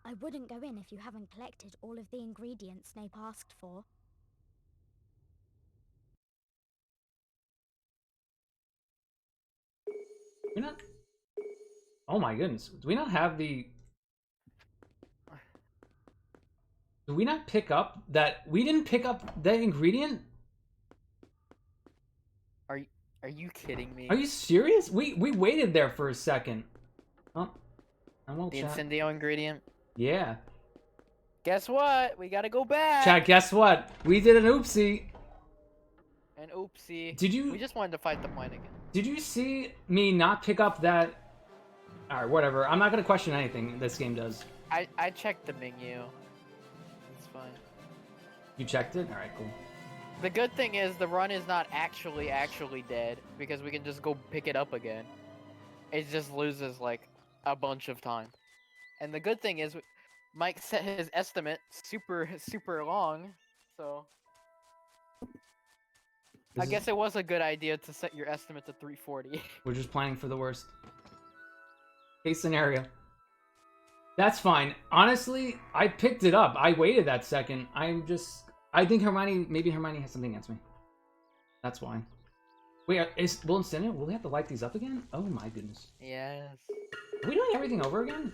[SPEAKER 13] I wouldn't go in if you haven't collected all of the ingredients Snape asked for.
[SPEAKER 2] We not... Oh my goodness. Do we not have the... Do we not pick up that... We didn't pick up that ingredient?
[SPEAKER 4] Are you kidding me?
[SPEAKER 2] Are you serious? We waited there for a second. Oh, I won't
[SPEAKER 4] The
[SPEAKER 2] chat.
[SPEAKER 4] incendio ingredient?
[SPEAKER 2] Yeah.
[SPEAKER 4] Guess what? We gotta go back.
[SPEAKER 2] Chat, guess what? We did an oopsie.
[SPEAKER 4] An oopsie.
[SPEAKER 2] Did you...
[SPEAKER 4] We just wanted to fight the point again.
[SPEAKER 2] Did you see me not pick up that... Alright, whatever. I'm not gonna question anything this game does.
[SPEAKER 4] I checked the menu. It's fine.
[SPEAKER 2] You checked it? Alright, cool.
[SPEAKER 4] The good thing is the run is not actually dead because we can just go pick it up again. It just loses like a bunch of time. And the good thing is Mike set his estimate super long, so I guess it was a good idea to set your estimate to 340.
[SPEAKER 2] We're just planning for the worst. Case scenario. That's fine. Honestly, I picked it up. I waited that second. I think maybe Hermione has something against me. That's why. Wait, will they have to light these up again? Oh my goodness.
[SPEAKER 4] Yes.
[SPEAKER 2] Are we doing everything over again?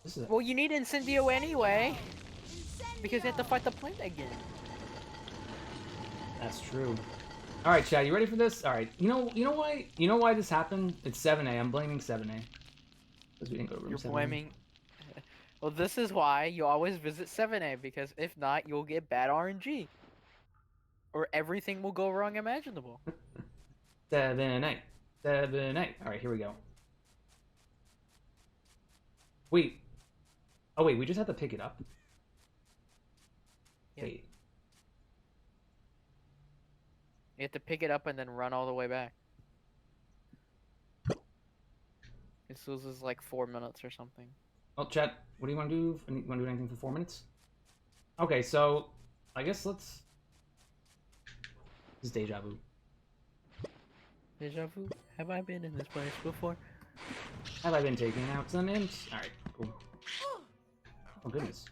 [SPEAKER 2] This is
[SPEAKER 4] Well, you need Incendio anyway, because you have to fight the plant again.
[SPEAKER 2] That's true. All right, Chad, you ready for this? All right. You know why this happened? It's 7A. I'm blaming 7A because we didn't go to room
[SPEAKER 4] You're
[SPEAKER 2] 7A.
[SPEAKER 4] blaming. Well, this is why you always visit 7A, because if not, you'll get bad RNG. Or everything will go wrong imaginable.
[SPEAKER 2] 7A. 7A. Alright, here we go. Wait. Oh, wait, we just have to pick it up?
[SPEAKER 4] Yep.
[SPEAKER 2] Wait.
[SPEAKER 4] You have to pick it up and then run all the way back. This loses like 4 minutes or something.
[SPEAKER 2] Well, chat, what do you want to do? You want to do anything for 4 minutes? Okay, so I guess let's... This is deja vu.
[SPEAKER 4] Deja vu? Have I been in this place before?
[SPEAKER 2] Have I been taking out some imps? Alright, cool. Oh, goodness.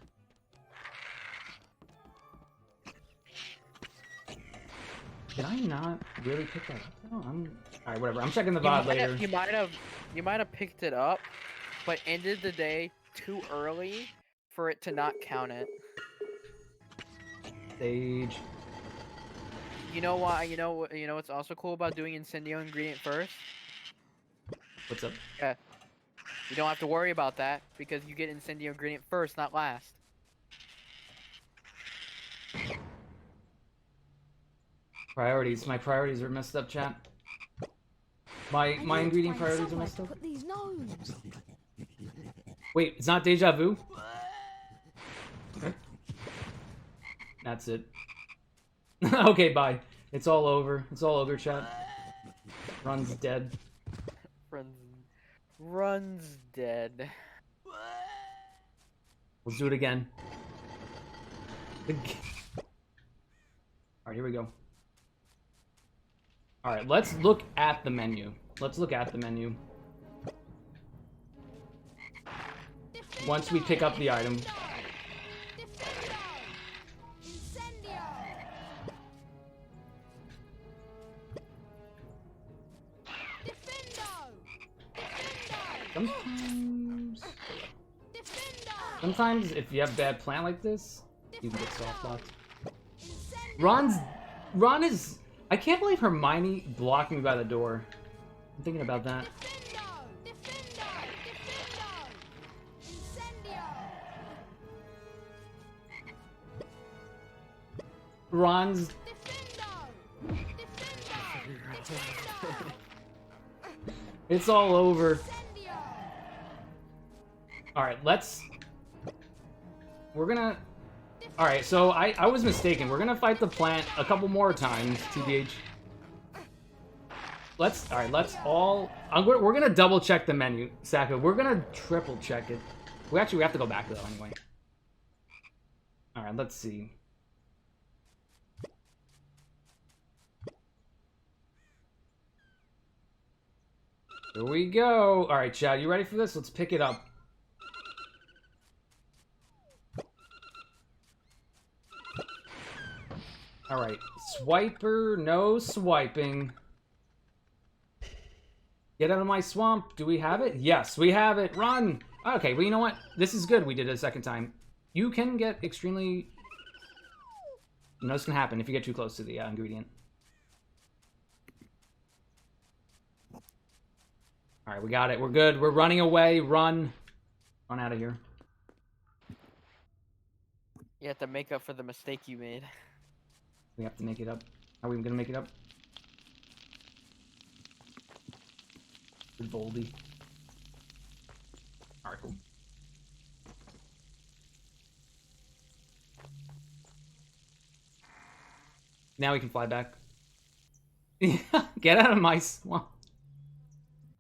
[SPEAKER 2] Did I not really pick that up? No, alright, whatever. I'm checking the VOD later.
[SPEAKER 4] You might have picked it up, but ended the day too early for it to not count it.
[SPEAKER 2] Stage.
[SPEAKER 4] You know why? You know what's also cool about doing Incendio ingredient first?
[SPEAKER 2] What's up?
[SPEAKER 4] Yeah. You don't have to worry about that because you get Incendio ingredient first, not last.
[SPEAKER 2] Priorities. My priorities are messed up, chat. My ingredient priorities are messed up.
[SPEAKER 13] Put these gnomes.
[SPEAKER 2] Wait, it's not deja vu? That's it. Okay, bye. It's all over. It's all over, chat. Run's dead.
[SPEAKER 4] Run's dead.
[SPEAKER 2] Let's do it again. Alright, here we go. Alright, let's look at the menu. Let's look at the menu. Once we pick up the item. Sometimes if you have bad plant like this, you can get soft locked. Ron is... I can't believe Hermione blocked me by the door. I'm thinking about that. Ron's... It's all over. Alright, let's... We're gonna... Alright, so I was mistaken. We're gonna fight the plant a couple more times, TBH. Alright, let's all... we're gonna double check the menu, Saka. We're gonna triple check it. We have to go back though, anyway. Alright, let's see. Here we go. Alright, Chad, you ready for this? Let's pick it up. Alright, swiper, no swiping. Get out of my swamp. Do we have it? Yes, we have it. Run! Okay, well, you know what? This is good. We did it a second time. You can get extremely... You know, this can happen if you get too close to the ingredient. Alright, we got it. We're good. We're running away. Run. Run out of here.
[SPEAKER 4] You have to make up for the mistake you made.
[SPEAKER 2] We have to make it up. Are we gonna make it up? Good Boldy. Alright, cool. Now we can fly back. Get out of my swamp.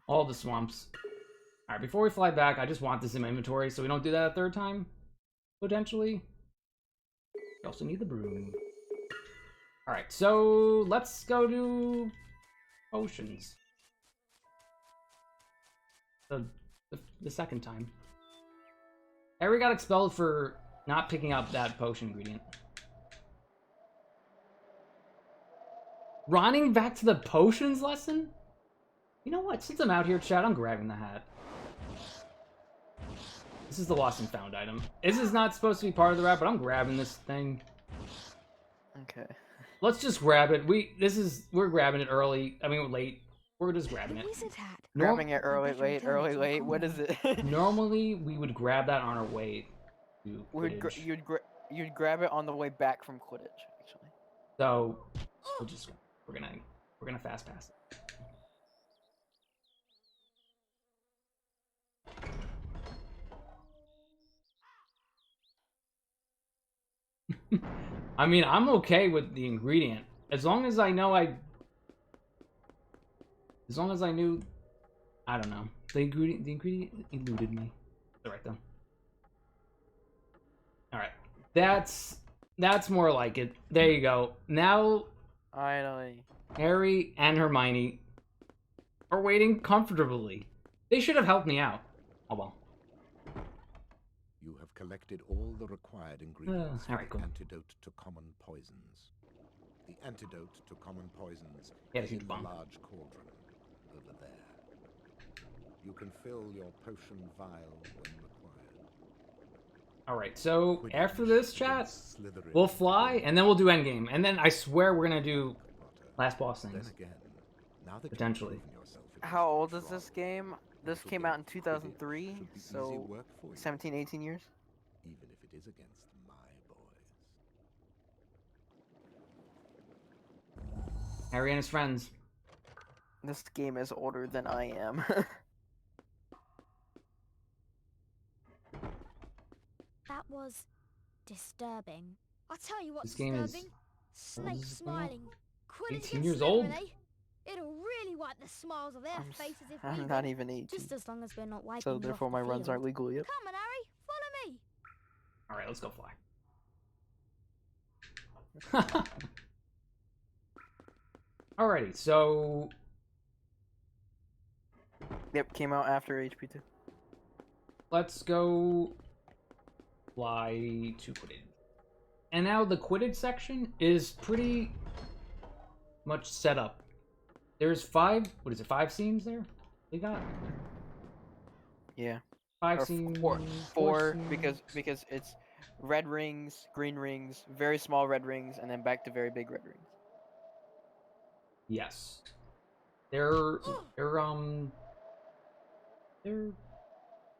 [SPEAKER 2] All the swamps. Alright, before we fly back, I just want this in my inventory so we don't do that a third time. Potentially. We also need the broom. Alright, so let's go to potions. The second time. Harry got expelled for not picking up that potion ingredient. Running back to the potions lesson? You know what? Since I'm out here, chat, I'm grabbing the hat. This is the lost and found item. This is not supposed to be part of the wrap, but I'm grabbing this thing.
[SPEAKER 4] Okay.
[SPEAKER 2] Let's just grab it. We're grabbing it early. I mean, late. We're just grabbing it.
[SPEAKER 4] Grabbing it early, late. What is it?
[SPEAKER 2] Normally, we would grab that on our way to Quidditch.
[SPEAKER 4] You'd grab it on the way back from Quidditch, actually.
[SPEAKER 2] So, we're gonna fast pass it. I mean, I'm okay with the ingredient. As long as I know As long as I knew... I don't know. The ingredient eluded me. Alright, though. Alright. That's more like it. There you go. Now...
[SPEAKER 4] Finally.
[SPEAKER 2] Harry and Hermione are waiting comfortably. They should have helped me out. Oh well.
[SPEAKER 11] You have collected all the required ingredients for the antidote to common poisons. The antidote to common poisons is in the large cauldron over there. You can fill your potion vial when required.
[SPEAKER 2] Alright, so after this chat, we'll fly, and then we'll do endgame. And then I swear we're gonna do last boss things. Potentially.
[SPEAKER 4] How old is this game? This came out in 2003, so 17, 18 years?
[SPEAKER 11] Even if it is against my boys.
[SPEAKER 2] Harry and his friends.
[SPEAKER 4] This game is older than I am.
[SPEAKER 13] That was disturbing. I tell you what's
[SPEAKER 2] This game is-
[SPEAKER 13] disturbing.
[SPEAKER 2] what
[SPEAKER 13] Snake
[SPEAKER 2] is this game now?
[SPEAKER 13] smiling. Quidditch
[SPEAKER 2] 18
[SPEAKER 13] against
[SPEAKER 2] years old?
[SPEAKER 13] Slytherin, eh? It'll really wipe the smiles of their faces if we
[SPEAKER 4] I'm
[SPEAKER 13] win.
[SPEAKER 4] not even 18.
[SPEAKER 13] Just as long as we're not wiping
[SPEAKER 4] So
[SPEAKER 13] you off
[SPEAKER 4] therefore
[SPEAKER 13] the
[SPEAKER 4] my runs
[SPEAKER 13] field.
[SPEAKER 4] aren't legal yet.
[SPEAKER 13] Come on, Harry, follow me.
[SPEAKER 2] All right, let's go fly. Alrighty, so
[SPEAKER 4] Yep, came out after HP2.
[SPEAKER 2] let's go fly to Quidditch. And now the Quidditch section is pretty much set up. There's 5 scenes there? They got
[SPEAKER 4] Yeah.
[SPEAKER 2] 5
[SPEAKER 4] Or
[SPEAKER 2] scenes.
[SPEAKER 4] four
[SPEAKER 2] scenes.
[SPEAKER 4] because it's red rings, green rings, very small red rings, and then back to very big red rings.
[SPEAKER 2] Yes. They're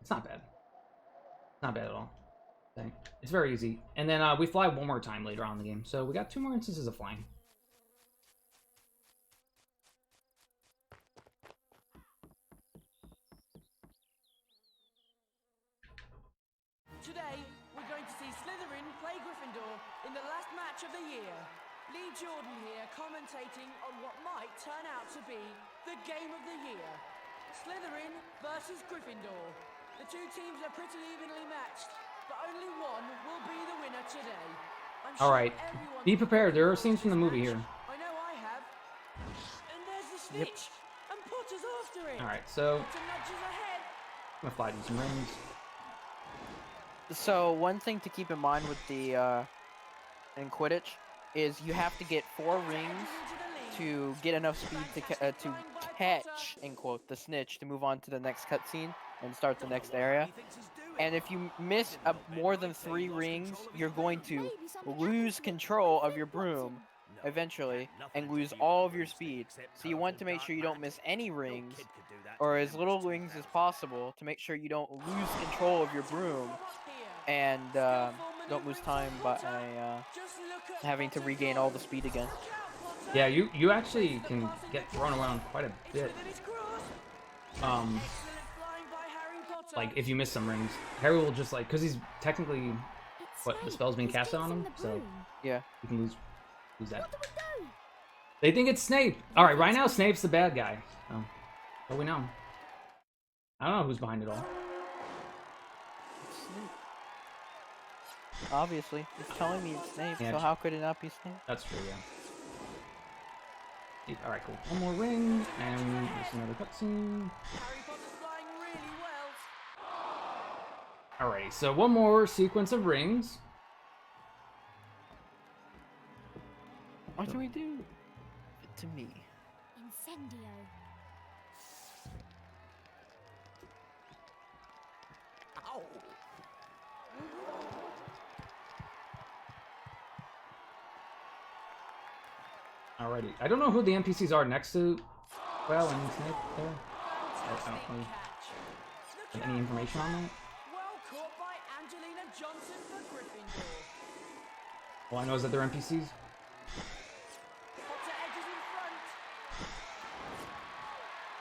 [SPEAKER 2] it's not bad. It's not bad at all. Okay. It's very easy. And then we fly one more time later on in the game. So we got 2 more instances of flying.
[SPEAKER 15] Today, we're going to see Slytherin play Gryffindor in the last match of the year. Lee Jordan here commentating on what might turn out to be the game of the year. Slytherin versus Gryffindor. The 2 teams are pretty evenly matched, but only one will be the winner today.
[SPEAKER 2] Alright, be prepared. There are scenes from the movie here.
[SPEAKER 15] I know I have. And there's the snitch. And Potter's after it.
[SPEAKER 2] Alright, so
[SPEAKER 15] Potter nudges ahead.
[SPEAKER 2] I'm gonna fly through some rings.
[SPEAKER 4] So one thing to keep in mind with the in Quidditch is you have to get 4 rings to get enough speed to catch, in quote, the snitch to move on to the next cutscene and start the next area. And if you miss more than 3 rings, you're going to lose control of your broom eventually and lose all of your speed. So you want to make sure you don't miss any rings or as little rings as possible to make sure you don't lose control of your broom and don't lose time by having to regain all the speed again.
[SPEAKER 2] Yeah, you actually can get thrown around quite a bit. Like if you miss some rings, Harry will just like, because he's technically the spell's being cast on him, so
[SPEAKER 4] yeah,
[SPEAKER 2] you can lose that. They think it's Snape. All right, right now Snape's the bad guy. So, what we know. I don't know who's behind it all.
[SPEAKER 4] Obviously, it's telling me it's Snape,
[SPEAKER 2] Yeah,
[SPEAKER 4] so how could it not be Snape?
[SPEAKER 2] That's true, yeah. Alright, cool. One more ring, and there's another cutscene. Alrighty, so one more sequence of rings.
[SPEAKER 4] What do we do? To me.
[SPEAKER 13] Incendio.
[SPEAKER 5] Ow!
[SPEAKER 2] Alrighty, I don't know who the NPCs are next to Well and Snape there. I don't really have any information on that.
[SPEAKER 15] Well caught by Angelina Johnson for Gryffindor.
[SPEAKER 2] All I know is that they're NPCs.
[SPEAKER 15] Potter edges in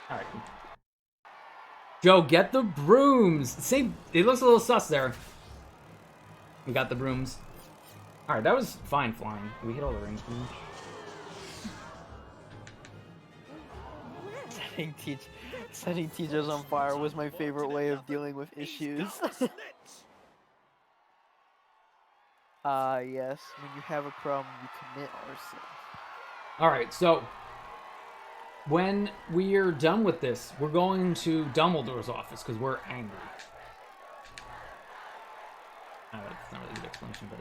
[SPEAKER 15] front.
[SPEAKER 2] Alright. Joe, get the brooms! Same, it looks a little sus there. We got the brooms. Alright, that was fine flying. We hit all the rings pretty much.
[SPEAKER 4] Setting teachers on fire was my favorite way of dealing with issues. Yes, when you have a problem, you commit arson.
[SPEAKER 2] Alright, so when we're done with this, we're going to Dumbledore's office because we're angry. That's not really a good explanation, but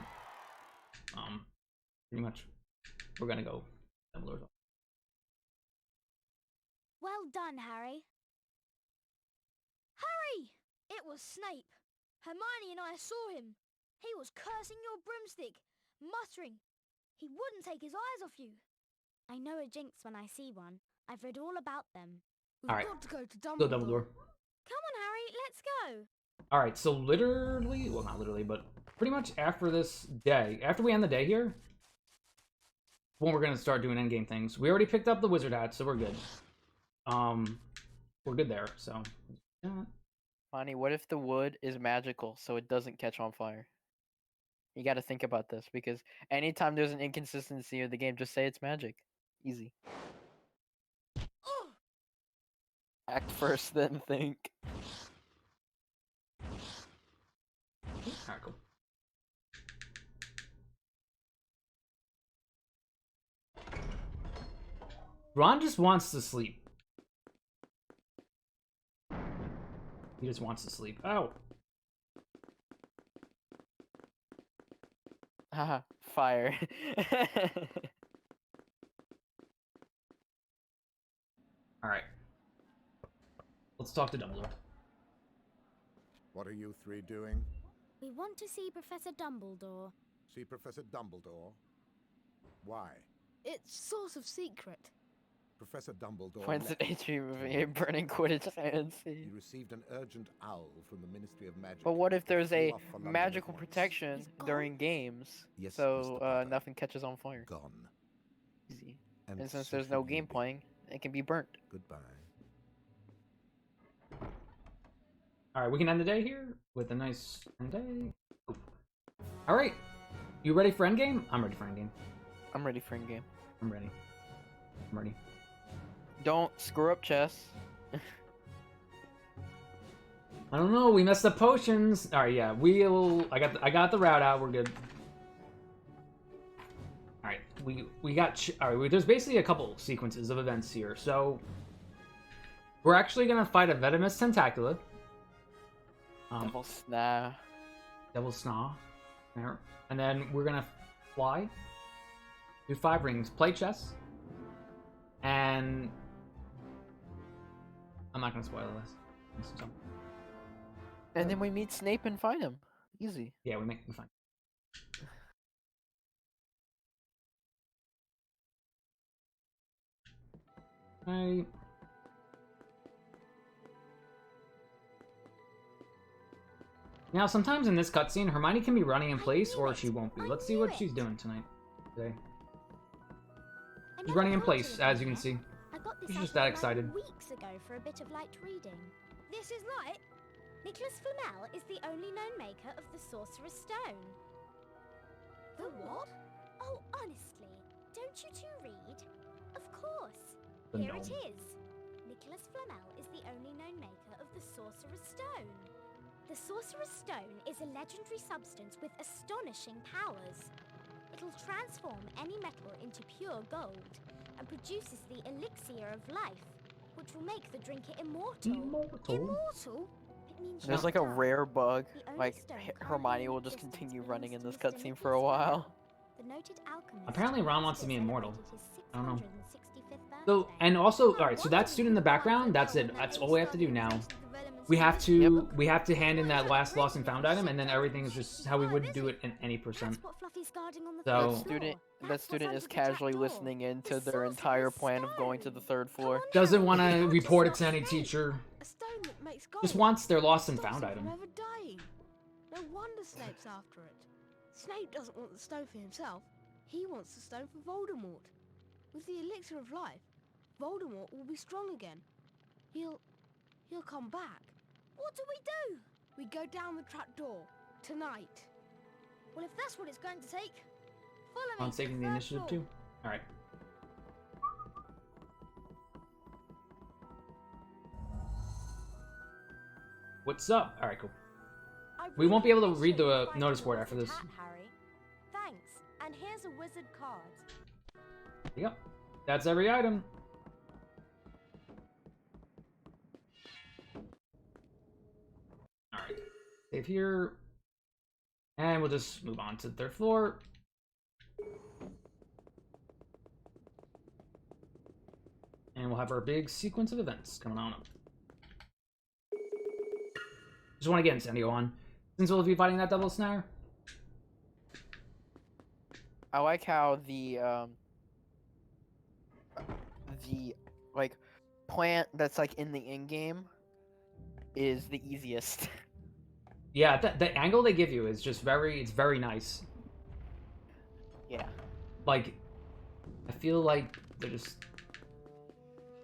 [SPEAKER 2] pretty much we're gonna go to Dumbledore's office.
[SPEAKER 13] Well done, Harry. Harry! It was Snape. Hermione and I saw him. He was cursing your broomstick, muttering. He wouldn't take his eyes off you. I know a jinx when I see one. I've read all about them.
[SPEAKER 6] We've
[SPEAKER 2] All right.
[SPEAKER 6] got to go to
[SPEAKER 2] Go
[SPEAKER 6] Dumbledore.
[SPEAKER 2] Dumbledore.
[SPEAKER 13] Come on, Harry, let's go.
[SPEAKER 2] Alright, so literally, well not literally, but pretty much after this day, after we end the day here, when we're gonna start doing endgame things. We already picked up the wizard hat, so we're good. We're good there, so.
[SPEAKER 4] Bonnie, what if the wood is magical so it doesn't catch on fire? You got to think about this because anytime there's an inconsistency in the game, just say it's magic. Easy. Act first, then think.
[SPEAKER 2] Alright, cool. Ron just wants to sleep. He just wants to sleep. Oh.
[SPEAKER 4] Haha, fire.
[SPEAKER 2] Alright. Let's talk to Dumbledore.
[SPEAKER 11] What are you three doing?
[SPEAKER 13] We want to see Professor Dumbledore.
[SPEAKER 11] See Professor Dumbledore? Why?
[SPEAKER 6] It's sort of secret.
[SPEAKER 11] Professor Dumbledore...
[SPEAKER 4] Points at HP moving a burning Quidditch and
[SPEAKER 11] He received an urgent owl from the Ministry of Magic.
[SPEAKER 4] But what if there's
[SPEAKER 11] Flew
[SPEAKER 4] a
[SPEAKER 11] off for London
[SPEAKER 4] magical
[SPEAKER 11] at once.
[SPEAKER 4] protection during games,
[SPEAKER 11] Yes, Mr.
[SPEAKER 4] so
[SPEAKER 11] Potter.
[SPEAKER 4] nothing catches on fire?
[SPEAKER 11] Gone.
[SPEAKER 4] Easy.
[SPEAKER 11] And
[SPEAKER 4] And since
[SPEAKER 11] so
[SPEAKER 4] there's no
[SPEAKER 11] should you
[SPEAKER 4] game
[SPEAKER 11] be.
[SPEAKER 4] playing, it can be burnt.
[SPEAKER 11] Goodbye.
[SPEAKER 2] Alright, we can end the day here with a nice end day. Alright. You ready for endgame? I'm ready for endgame.
[SPEAKER 4] I'm ready for endgame.
[SPEAKER 2] I'm ready. I'm ready.
[SPEAKER 4] Don't screw up chess.
[SPEAKER 2] I don't know, we messed up potions. Alright, yeah, I got the route out, we're good. Alright, we got alright, there's basically a couple sequences of events here. So we're actually gonna fight a venomous tentacula.
[SPEAKER 4] Devil Snah.
[SPEAKER 2] Devil Snaw. There. And then we're gonna fly, do 5 rings, play chess, and I'm not gonna spoil this. So,
[SPEAKER 4] And then we meet Snape and find him. Easy.
[SPEAKER 2] yeah, we fine. Right. Now, sometimes in this cutscene, Hermione can be running in place, or she won't be. Let's see what she's doing tonight. Today. She's running in place, as you can see.
[SPEAKER 13] I got this
[SPEAKER 2] She's
[SPEAKER 13] out
[SPEAKER 2] just
[SPEAKER 13] of
[SPEAKER 2] that
[SPEAKER 13] the
[SPEAKER 2] excited.
[SPEAKER 13] library weeks ago for a bit of light reading. This is light. Nicholas Flamel is the only known maker of the Sorcerer's Stone. The what? Oh, honestly, don't you two read? Of course.
[SPEAKER 2] The
[SPEAKER 13] Here it
[SPEAKER 2] gnome.
[SPEAKER 13] is. Nicholas Flamel is the only known maker of the Sorcerer's Stone. The Sorcerer's Stone is a legendary substance with astonishing powers. It'll transform any metal into pure gold and produces the elixir of life, which will make the drinker immortal. Immortal? It means
[SPEAKER 4] There's
[SPEAKER 13] you
[SPEAKER 4] like a
[SPEAKER 13] die.
[SPEAKER 4] rare bug.
[SPEAKER 13] The only
[SPEAKER 4] Like
[SPEAKER 13] stone
[SPEAKER 4] Hermione
[SPEAKER 13] currently
[SPEAKER 4] will
[SPEAKER 13] in
[SPEAKER 4] just
[SPEAKER 13] existence
[SPEAKER 4] continue
[SPEAKER 13] belongs
[SPEAKER 4] running in
[SPEAKER 13] to
[SPEAKER 4] this
[SPEAKER 13] Mr.
[SPEAKER 4] cutscene for a
[SPEAKER 13] Nicholas
[SPEAKER 4] while.
[SPEAKER 13] Flamel. The noted alchemist
[SPEAKER 2] Apparently Ron wants to be immortal.
[SPEAKER 13] celebrated his
[SPEAKER 2] I don't know.
[SPEAKER 13] 665th
[SPEAKER 2] So,
[SPEAKER 13] birthday.
[SPEAKER 2] and also, alright, so that student in the background, that's it. That's all we have to do now. We have to hand in that last lost and found item, and then everything is just how we would do it in any percent.
[SPEAKER 13] That's what Fluffy's guarding on the
[SPEAKER 2] So-
[SPEAKER 13] third
[SPEAKER 4] That
[SPEAKER 13] floor.
[SPEAKER 4] student
[SPEAKER 13] That's
[SPEAKER 4] is
[SPEAKER 13] what's
[SPEAKER 4] casually
[SPEAKER 13] under the
[SPEAKER 4] listening
[SPEAKER 13] trapdoor.
[SPEAKER 4] into
[SPEAKER 13] The
[SPEAKER 4] their
[SPEAKER 13] Sorcerer's
[SPEAKER 4] entire plan of going to
[SPEAKER 13] Stone.
[SPEAKER 4] the third floor.
[SPEAKER 2] Doesn't want to
[SPEAKER 6] Harry,
[SPEAKER 2] report it
[SPEAKER 6] it's
[SPEAKER 2] to
[SPEAKER 6] not
[SPEAKER 2] any
[SPEAKER 6] Snape.
[SPEAKER 2] teacher.
[SPEAKER 6] A stone that makes gold.
[SPEAKER 2] Just wants their lost and
[SPEAKER 6] Stops
[SPEAKER 2] found
[SPEAKER 6] it
[SPEAKER 2] item.
[SPEAKER 6] from ever dying. No wonder Snape's after it. Snape doesn't want the stone for himself. He wants the stone for Voldemort. With the elixir of life, Voldemort will be strong again. He'll come back.
[SPEAKER 13] What do we do?
[SPEAKER 6] We go down the trapdoor tonight.
[SPEAKER 13] Well, if that's what it's going to take, follow me.
[SPEAKER 2] On
[SPEAKER 13] to
[SPEAKER 2] taking the
[SPEAKER 13] third
[SPEAKER 2] initiative
[SPEAKER 13] floor.
[SPEAKER 2] too. Alright. What's up? Alright, cool.
[SPEAKER 9] I
[SPEAKER 2] We won't be able to
[SPEAKER 9] really
[SPEAKER 2] read the
[SPEAKER 9] appreciate you
[SPEAKER 2] notice
[SPEAKER 9] finding
[SPEAKER 2] board
[SPEAKER 9] the
[SPEAKER 2] after
[SPEAKER 9] wizard
[SPEAKER 2] this.
[SPEAKER 9] hat, Harry. Thanks. And here's a wizard card.
[SPEAKER 2] Yep. That's every item. Alright. Save here. And we'll just move on to the third floor. And we'll have our big sequence of events coming on up. Just want to get Incendio on. Since we'll be fighting that double snare.
[SPEAKER 4] I like how the like plant that's like in the in game is the easiest.
[SPEAKER 2] Yeah, the angle they give you is just it's very nice.
[SPEAKER 4] Yeah.
[SPEAKER 2] Like, I feel like they're just...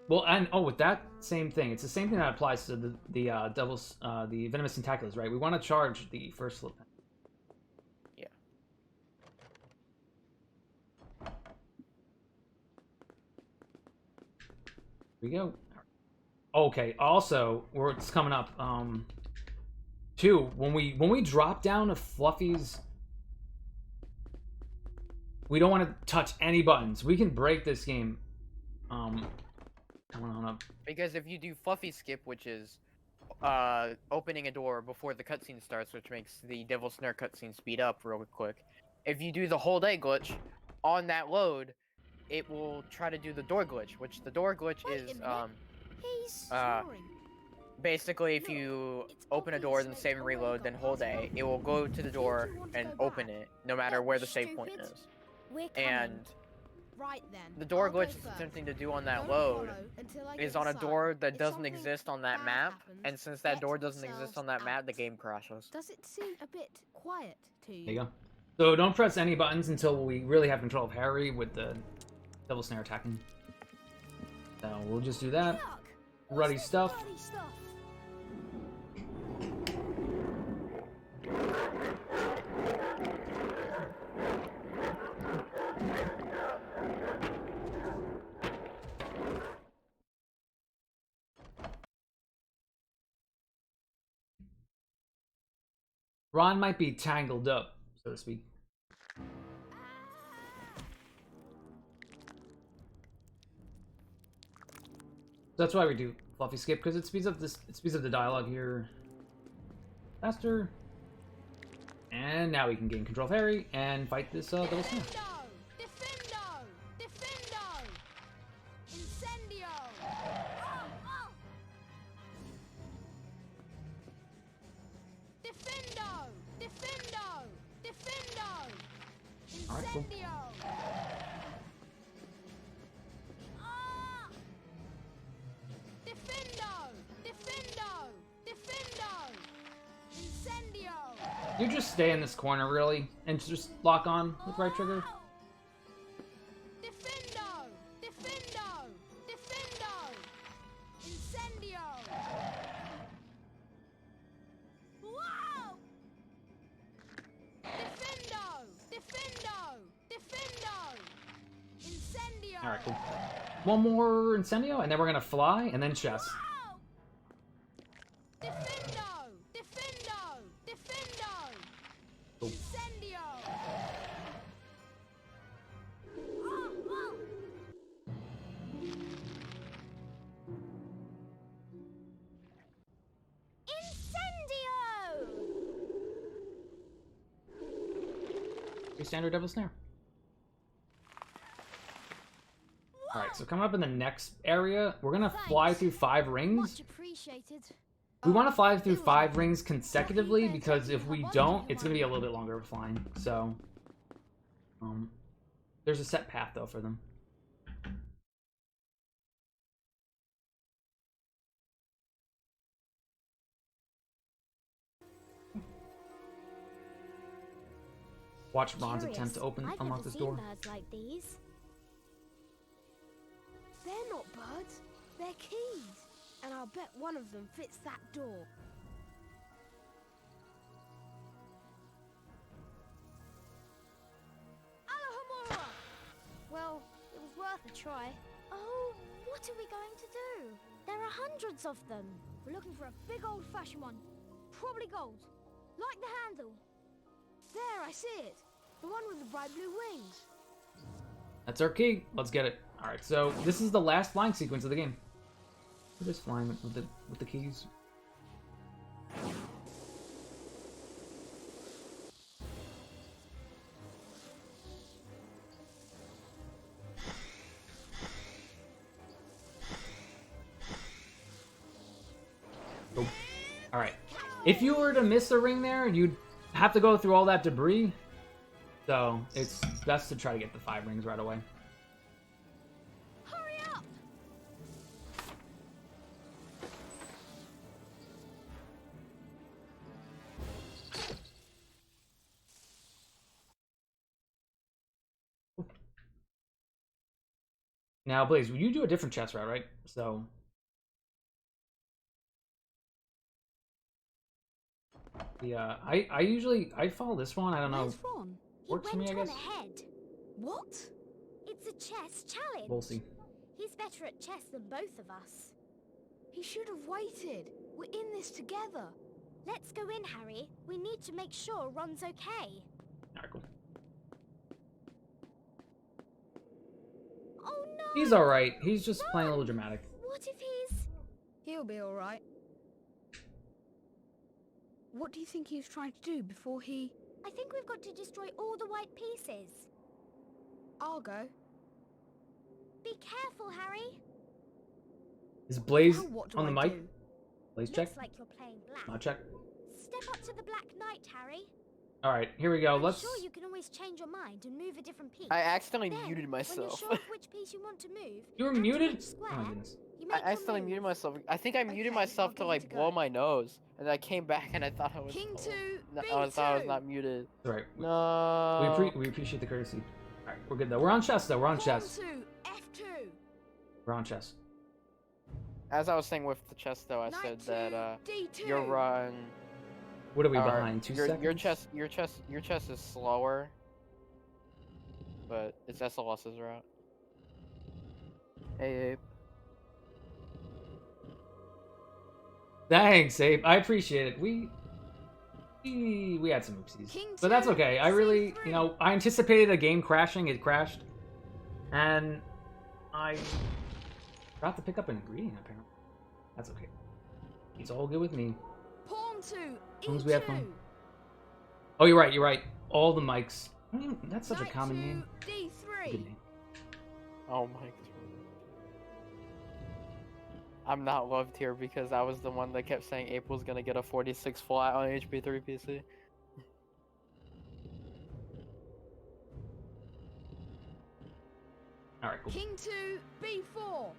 [SPEAKER 2] Well, and, oh, with that same thing, it's the same thing that applies to the the venomous tentaculars, right? We want to charge the first flip.
[SPEAKER 4] Yeah.
[SPEAKER 2] we go. Okay, also, it's coming up. Two, when we drop down to Fluffy's, we don't want to touch any buttons. We can break this game. Coming on up.
[SPEAKER 4] Because if you do Fluffy Skip, which is opening a door before the cutscene starts, which makes the Devil Snare cutscene speed up real quick. If you do the whole day glitch on that load, it will try to do the door glitch, which the door glitch is basically if you open a door, then save and reload, then whole day, it will go to the door and open it, no matter where the save point is. And
[SPEAKER 6] Right then.
[SPEAKER 4] the door
[SPEAKER 6] I'll go
[SPEAKER 4] glitch is
[SPEAKER 6] first.
[SPEAKER 4] attempting to do on that
[SPEAKER 6] Don't
[SPEAKER 4] load
[SPEAKER 6] follow until I
[SPEAKER 4] is
[SPEAKER 6] give
[SPEAKER 4] on
[SPEAKER 6] a
[SPEAKER 4] a
[SPEAKER 6] sign.
[SPEAKER 4] door that
[SPEAKER 6] If
[SPEAKER 4] doesn't
[SPEAKER 6] something
[SPEAKER 4] exist on that
[SPEAKER 6] bad
[SPEAKER 4] map,
[SPEAKER 6] happens,
[SPEAKER 4] and since that
[SPEAKER 6] get
[SPEAKER 4] door doesn't exist on that
[SPEAKER 6] yourselves
[SPEAKER 4] map, the
[SPEAKER 6] out.
[SPEAKER 4] game crashes.
[SPEAKER 6] Does it seem a bit quiet to you?
[SPEAKER 2] There you go. So don't press any buttons until we really have control of Harry with the Devil Snare attacking. So we'll just do that. Ruddy stuff.
[SPEAKER 13] Bloody stuff.
[SPEAKER 2] Ron might be tangled up, so to speak. That's why we do Fluffy Skip, because it speeds up the dialogue here faster. And now we can gain control of Harry and fight this Devil Snare.
[SPEAKER 13] Defendo! Defendo! Incendio! Defendo! Defendo! Defendo!
[SPEAKER 2] Alright, cool.
[SPEAKER 13] Incendio! Defendo! Defendo! Defendo! Incendio!
[SPEAKER 2] You just stay in this corner, really, and just lock on with right trigger.
[SPEAKER 13] Defendo! Defendo! Defendo! Incendio! Wow! Defendo! Defendo! Defendo! Incendio!
[SPEAKER 2] Alright, cool. One more Incendio, and then we're gonna fly, and then chess.
[SPEAKER 13] Defendo! Defendo! Defendo!
[SPEAKER 2] Cool.
[SPEAKER 13] Incendio! Incendio!
[SPEAKER 2] Your standard Devil Snare. Alright, so coming up in the next area, we're gonna fly through 5 rings.
[SPEAKER 13] Much appreciated.
[SPEAKER 2] We want to fly through 5 rings consecutively, because if we don't, it's gonna be a little bit longer of flying. So, there's a set path though for them. Watch Ron's attempt to unlock this door.
[SPEAKER 13] Birds like these.
[SPEAKER 6] They're not birds. They're keys. And I'll bet one of them fits that door.
[SPEAKER 13] Alohomora! Well, it was worth a try. Oh, what are we going to do? There are hundreds of them. We're looking for a big old-fashioned one. Probably gold. Like the handle.
[SPEAKER 6] There, I see it. The one with the bright blue wings.
[SPEAKER 2] That's our key. Let's get it. Alright, so this is the last flying sequence of the game. We're just flying with the keys. Oh. Alright. If you were to miss a ring there, you'd have to go through all that debris. So it's best to try to get the 5 rings right away.
[SPEAKER 13] Hurry up!
[SPEAKER 2] Now, Blaze, you do a different chest route, right? So yeah, I follow this one. I don't know.
[SPEAKER 13] Where's Ron? He
[SPEAKER 2] Works for me, I
[SPEAKER 13] went on
[SPEAKER 2] guess.
[SPEAKER 13] ahead. What? It's a chess challenge.
[SPEAKER 2] We'll see.
[SPEAKER 13] He's better at chess than both of us.
[SPEAKER 6] He should have waited. We're in this together.
[SPEAKER 13] Let's go in, Harry. We need to make sure Ron's okay.
[SPEAKER 2] Alright, cool.
[SPEAKER 13] Oh no!
[SPEAKER 2] He's alright. He's just playing a little dramatic.
[SPEAKER 13] What if he's...
[SPEAKER 6] He'll be alright. What do you think he was trying to do before he...
[SPEAKER 13] I think we've got to destroy all the white pieces.
[SPEAKER 6] I'll go.
[SPEAKER 13] Be careful, Harry.
[SPEAKER 2] Is Blaze
[SPEAKER 6] Now what do
[SPEAKER 2] on the
[SPEAKER 6] I
[SPEAKER 2] mic?
[SPEAKER 6] do?
[SPEAKER 2] Blaze check?
[SPEAKER 13] Looks like you're playing black.
[SPEAKER 2] Not check.
[SPEAKER 13] Step up to the Black Knight, Harry.
[SPEAKER 2] Alright, here we go.
[SPEAKER 13] I'm
[SPEAKER 2] Let's...
[SPEAKER 13] sure you can always change your mind and move a different piece.
[SPEAKER 4] I accidentally
[SPEAKER 13] Then,
[SPEAKER 4] muted
[SPEAKER 13] when you're
[SPEAKER 4] myself.
[SPEAKER 13] sure of which piece you want to move,
[SPEAKER 2] You were
[SPEAKER 13] and to
[SPEAKER 2] muted?
[SPEAKER 13] which square,
[SPEAKER 2] Oh my goodness.
[SPEAKER 13] you
[SPEAKER 4] I
[SPEAKER 13] make your
[SPEAKER 4] accidentally
[SPEAKER 13] move.
[SPEAKER 4] muted myself. I think I muted
[SPEAKER 6] Okay,
[SPEAKER 4] myself
[SPEAKER 6] I'll
[SPEAKER 4] to
[SPEAKER 6] give
[SPEAKER 4] like
[SPEAKER 6] it a
[SPEAKER 4] blow
[SPEAKER 6] go.
[SPEAKER 4] my nose, and I came back and I thought I was.
[SPEAKER 6] King 2,
[SPEAKER 4] No,
[SPEAKER 6] B2.
[SPEAKER 4] I thought I was not muted.
[SPEAKER 2] Alright.
[SPEAKER 4] No.
[SPEAKER 2] We appreciate the courtesy. Alright, we're good though. We're on chess though. We're on
[SPEAKER 6] Pawn
[SPEAKER 2] chess.
[SPEAKER 6] to F2.
[SPEAKER 2] We're on chess.
[SPEAKER 4] As I was saying with the chess, though, I
[SPEAKER 6] Knight
[SPEAKER 4] said
[SPEAKER 6] to
[SPEAKER 4] that
[SPEAKER 6] D2.
[SPEAKER 4] your run.
[SPEAKER 2] What are we
[SPEAKER 4] or
[SPEAKER 2] behind? 2 seconds?
[SPEAKER 4] Your chess is slower, but it's SLS's route. Hey, Abe.
[SPEAKER 2] Thanks, Abe. I appreciate it. We had some oopsies.
[SPEAKER 6] King
[SPEAKER 2] But that's
[SPEAKER 6] 2,
[SPEAKER 2] okay. I really,
[SPEAKER 6] C3.
[SPEAKER 2] you know, I anticipated a game crashing. It crashed. And I forgot to pick up an ingredient, apparently. That's okay. It's all good with me.
[SPEAKER 6] Pawn to
[SPEAKER 2] As long as we have
[SPEAKER 6] E2.
[SPEAKER 2] fun. Oh, you're right. All the mics. I mean, that's such a
[SPEAKER 6] Knight
[SPEAKER 2] common
[SPEAKER 6] to
[SPEAKER 2] name.
[SPEAKER 6] D3.
[SPEAKER 2] Good name.
[SPEAKER 4] Oh my. I'm not loved here because I was the one that kept saying April's gonna get a 46 flat on HP3 PC.
[SPEAKER 2] Alright, cool.
[SPEAKER 6] King to B4.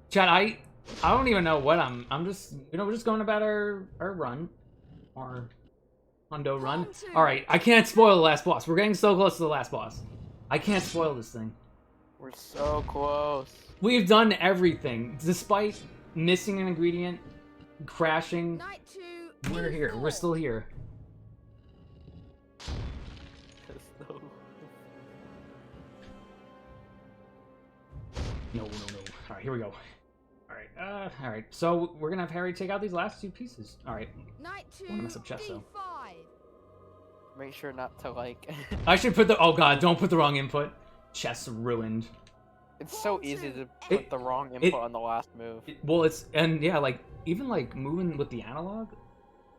[SPEAKER 2] Chad, I don't even know what I'm just, we're just going about our run. Our Hondo run. Alright, I can't spoil the last boss. We're getting so close to the last boss. I can't spoil this thing.
[SPEAKER 4] We're so close.
[SPEAKER 2] We've done everything. Despite missing an ingredient, crashing,
[SPEAKER 6] Knight to
[SPEAKER 2] we're here. We're still here. No. Alright, here we go. Alright. So, we're gonna have Harry take out these last 2 pieces. Alright.
[SPEAKER 6] Knight to
[SPEAKER 2] Don't mess up chess, though.
[SPEAKER 6] D5.
[SPEAKER 4] Make sure not to like.
[SPEAKER 2] I should put the... Oh god, don't put the wrong input. Chess ruined.
[SPEAKER 4] It's so easy to put the wrong input on the last move.
[SPEAKER 2] Well, it's... And yeah, like, even like moving with the analog,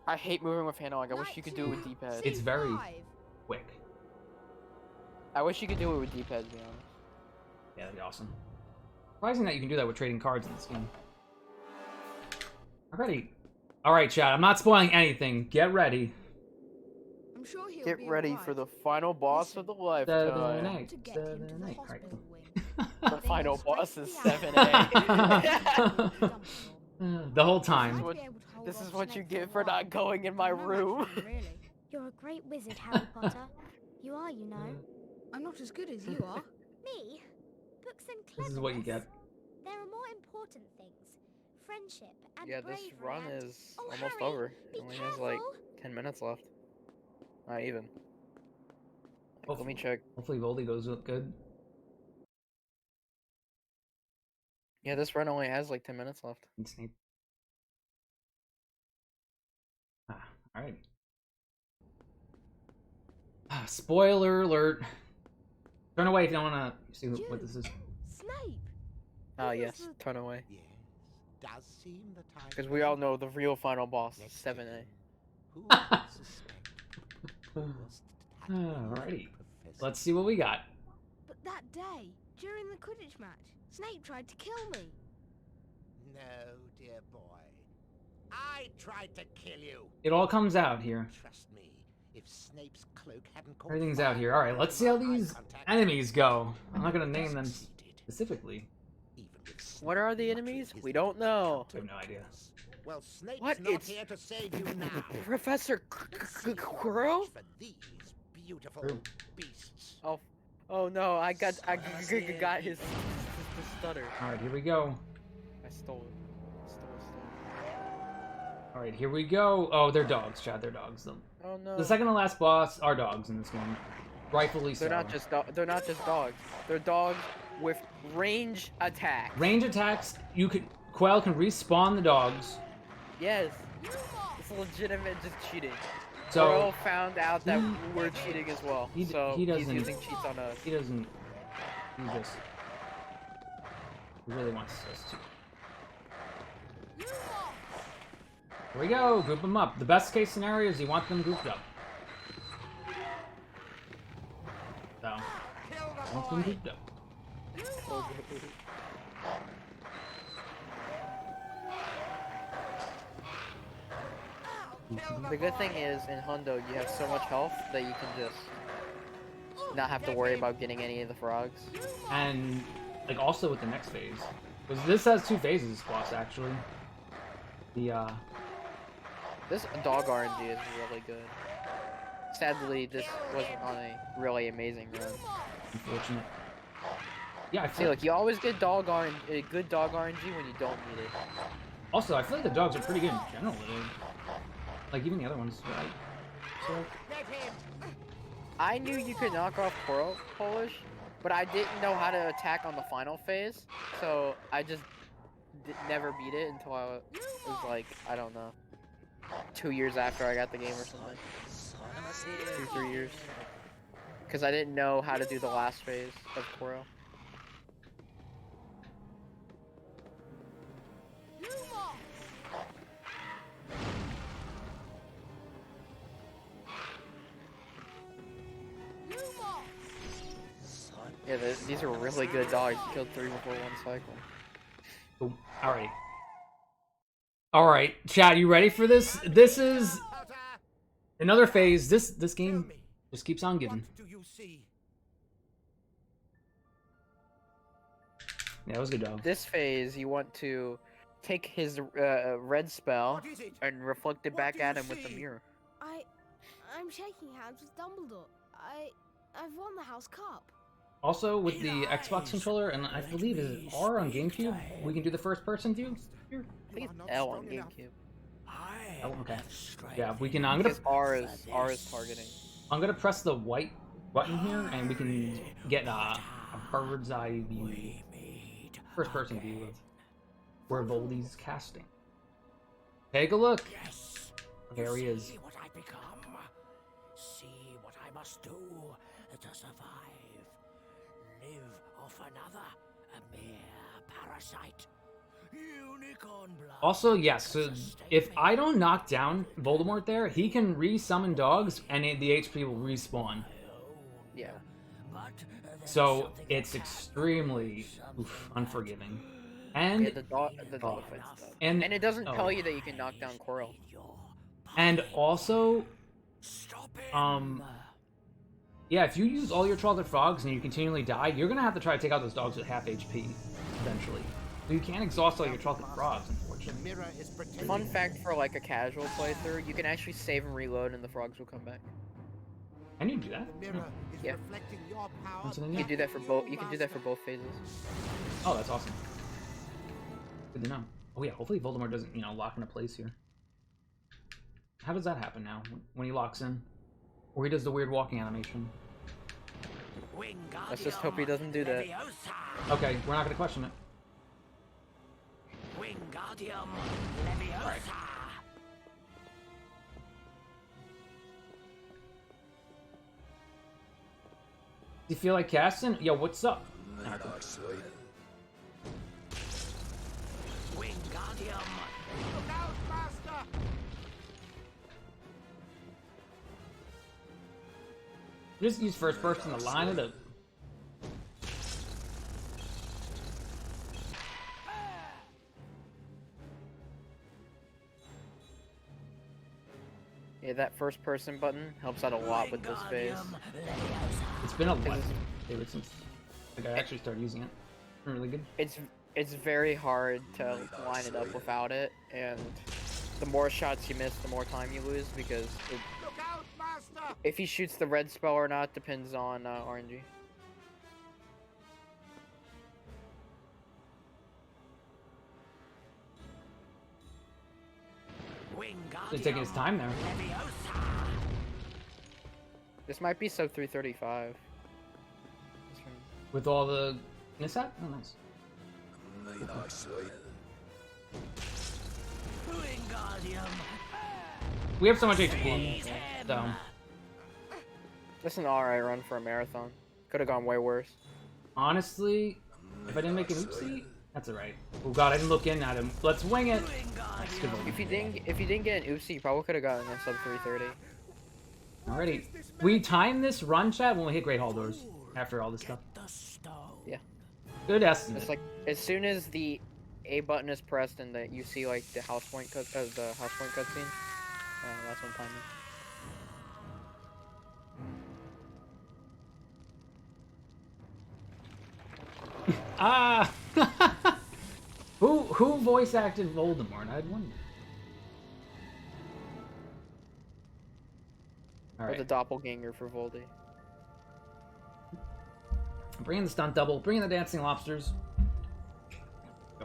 [SPEAKER 4] I hate moving with analog. I wish you could do it with D-pad.
[SPEAKER 2] it's very quick.
[SPEAKER 4] I wish you could do it with D-pad, to be honest.
[SPEAKER 2] Yeah, that'd be awesome. Surprising that you can do that with trading cards in this game. Alrighty. Alright, chat, I'm not spoiling anything. Get ready.
[SPEAKER 6] I'm sure he'll
[SPEAKER 4] Get
[SPEAKER 6] be
[SPEAKER 4] ready
[SPEAKER 6] alright.
[SPEAKER 4] for the final boss of the lifetime.
[SPEAKER 6] To get him to the hospital wing.
[SPEAKER 4] The final boss is 7A.
[SPEAKER 2] The whole time.
[SPEAKER 4] This is what you get for not going in my room.
[SPEAKER 13] You're a great wizard, Harry Potter. You are, you know.
[SPEAKER 6] I'm not as good as you are.
[SPEAKER 13] Me? Books and cleverness.
[SPEAKER 2] This is what you get.
[SPEAKER 13] There are more important things. Friendship and
[SPEAKER 4] Yeah, this
[SPEAKER 13] bravery
[SPEAKER 4] run
[SPEAKER 13] and...
[SPEAKER 4] is
[SPEAKER 13] Oh,
[SPEAKER 4] almost
[SPEAKER 13] Harry,
[SPEAKER 4] over.
[SPEAKER 13] be
[SPEAKER 4] It only has like
[SPEAKER 13] careful.
[SPEAKER 4] 10 minutes left. Not even. Let
[SPEAKER 2] Hopefully,
[SPEAKER 4] me check.
[SPEAKER 2] hopefully Voldy goes good.
[SPEAKER 4] Yeah, this run only has like 10 minutes left.
[SPEAKER 2] And Snape. Alright. Spoiler alert. Turn away if you don't want to see what this is.
[SPEAKER 6] Snape.
[SPEAKER 4] Oh yes, turn away.
[SPEAKER 11] Yes, does seem the time.
[SPEAKER 4] Because we all know the real final boss is 7A.
[SPEAKER 11] Who would suspect
[SPEAKER 2] Alrighty. Let's see what we got.
[SPEAKER 6] But that day, during the Quidditch match, Snape tried to kill me.
[SPEAKER 11] No, dear boy. I tried to kill you.
[SPEAKER 2] It all comes out here.
[SPEAKER 11] Trust me, if Snape's cloak hadn't caught
[SPEAKER 2] Everything's
[SPEAKER 11] fire
[SPEAKER 2] out here. Alright, let's see how
[SPEAKER 11] during my
[SPEAKER 2] these
[SPEAKER 11] eye contact,
[SPEAKER 2] enemies go. I'm not going to name them specifically.
[SPEAKER 4] What are the enemies? We don't know.
[SPEAKER 2] I have no idea.
[SPEAKER 11] Well, Snape's
[SPEAKER 4] What?
[SPEAKER 11] not
[SPEAKER 4] It's
[SPEAKER 11] here to save you now.
[SPEAKER 4] Professor Quirrell?
[SPEAKER 11] For these beautiful beasts.
[SPEAKER 4] Oh no! I got his stutter.
[SPEAKER 2] Alright, here we go.
[SPEAKER 4] I stole it.
[SPEAKER 2] Alright, here we go. Oh, they're dogs, Chad. They're dogs.
[SPEAKER 4] Oh no.
[SPEAKER 2] The second to last boss are dogs in this one. Rightfully so.
[SPEAKER 4] They're not just dogs. They're dogs with range attack.
[SPEAKER 2] Range attacks. Quail can respawn the dogs.
[SPEAKER 4] Yes. It's legitimate just cheating.
[SPEAKER 2] So
[SPEAKER 4] Quail found out that we're cheating as well.
[SPEAKER 2] He
[SPEAKER 4] He's
[SPEAKER 2] doesn't.
[SPEAKER 4] using cheats on us.
[SPEAKER 2] He doesn't. He really wants us to. Here we go. Group them up. The best case scenario is you want them grouped up. So, want them grouped up.
[SPEAKER 4] The good thing is, in Hundo, you have so much health that you can just not have to worry about getting any of the frogs.
[SPEAKER 2] And, like, also with the next phase. Because this has 2 phases, plus, actually.
[SPEAKER 4] This dog RNG is really good. Sadly, this wasn't on a really amazing run.
[SPEAKER 2] Unfortunate. Yeah, I
[SPEAKER 4] See, look, you always get a good dog RNG when you don't need it.
[SPEAKER 2] Also, I feel like the dogs are pretty good in general. Like, even the other ones, right? So...
[SPEAKER 4] I knew you could knock off Polish, but I didn't know how to attack on the final phase, so I just never beat it until I was like, I don't know, 2 years after I got the game or something. 2-3 years. Because I didn't know how to do the last phase of Koro. Yeah, these are really good dogs. You killed 3 before 1 cycle.
[SPEAKER 2] Ooh, alright. Alright, chat, you ready for this? This is another phase. This game just keeps on giving. Yeah, it was a good dog.
[SPEAKER 4] This phase, you want to take his red spell and reflect it back at him with the mirror.
[SPEAKER 6] I'm shaking hands with Dumbledore. I've won the House Cup.
[SPEAKER 2] Also, with the Xbox controller, and I believe is it R on GameCube, we can do the first-person view here.
[SPEAKER 4] I think it's L on GameCube.
[SPEAKER 2] Oh, okay. Yeah, we can. I'm gonna.
[SPEAKER 4] R is targeting.
[SPEAKER 2] I'm gonna press the white button here, and we can get a bird's eye view, first-person view of where Voldy's casting. Take a look. There he is.
[SPEAKER 5] See what I become. See what I must do to survive. Live off another, a mere parasite. Unicorn blood.
[SPEAKER 2] Also, yes, so if I don't knock down Voldemort there, he can re-summon dogs, and the HP will respawn.
[SPEAKER 4] Yeah.
[SPEAKER 2] So, it's extremely unforgiving. And
[SPEAKER 4] yeah, the dog fights stuff. And it doesn't tell you that you can knock down Coral.
[SPEAKER 2] And also, yeah, if you use all your chocolate frogs and you continually die, you're gonna have to try to take out those dogs with half HP, eventually. So you can't exhaust all your chocolate frogs, unfortunately.
[SPEAKER 4] Fun fact for like a casual playthrough, you can actually save and reload and the frogs will come back.
[SPEAKER 2] Can you do that?
[SPEAKER 4] Yeah. You can do that for both. You can do that for both phases.
[SPEAKER 2] Oh, that's awesome. Good to know. Oh yeah, hopefully Voldemort doesn't, lock into place here. How does that happen now? When he locks in? Or he does the weird walking animation?
[SPEAKER 4] Let's just hope he doesn't do that.
[SPEAKER 2] Okay, we're not gonna question it.
[SPEAKER 5] Wingardium
[SPEAKER 2] Leviosa. Right. You feel like casting? Yo, what's up?
[SPEAKER 5] Wingardium. Look out, master!
[SPEAKER 2] Just use first person to line it up.
[SPEAKER 4] Yeah, that first person button helps out a lot with this phase.
[SPEAKER 2] It's been a lot since I actually started using it. It's been really good.
[SPEAKER 4] It's very hard to line it up without it, and the more shots you miss, the more time you lose, because if he shoots the red spell or not depends on RNG.
[SPEAKER 2] He's taking his time there.
[SPEAKER 4] This might be sub 335.
[SPEAKER 2] With all the mishap? Oh, nice. We have so much HP, so...
[SPEAKER 4] That's an alright run for a marathon. Could have gone way worse.
[SPEAKER 2] Honestly, if I didn't make an oopsie, that's alright. Oh god, I didn't look in at him. Let's wing it! Nice, good one.
[SPEAKER 4] If you didn't get an oopsie, you probably could have gotten a sub 330.
[SPEAKER 2] Alrighty. We time this run, chat, when we hit Great Hall doors. After all this stuff.
[SPEAKER 4] Yeah.
[SPEAKER 2] Good estimate.
[SPEAKER 4] It's like, as soon as the A button is pressed and that you see like the house point cutscene, that's when timing.
[SPEAKER 2] Ah! Who voice acted Voldemort? I'd wonder.
[SPEAKER 4] Or the doppelganger for Voldy.
[SPEAKER 2] Bring in the stunt double. Bring in the dancing lobsters. Go.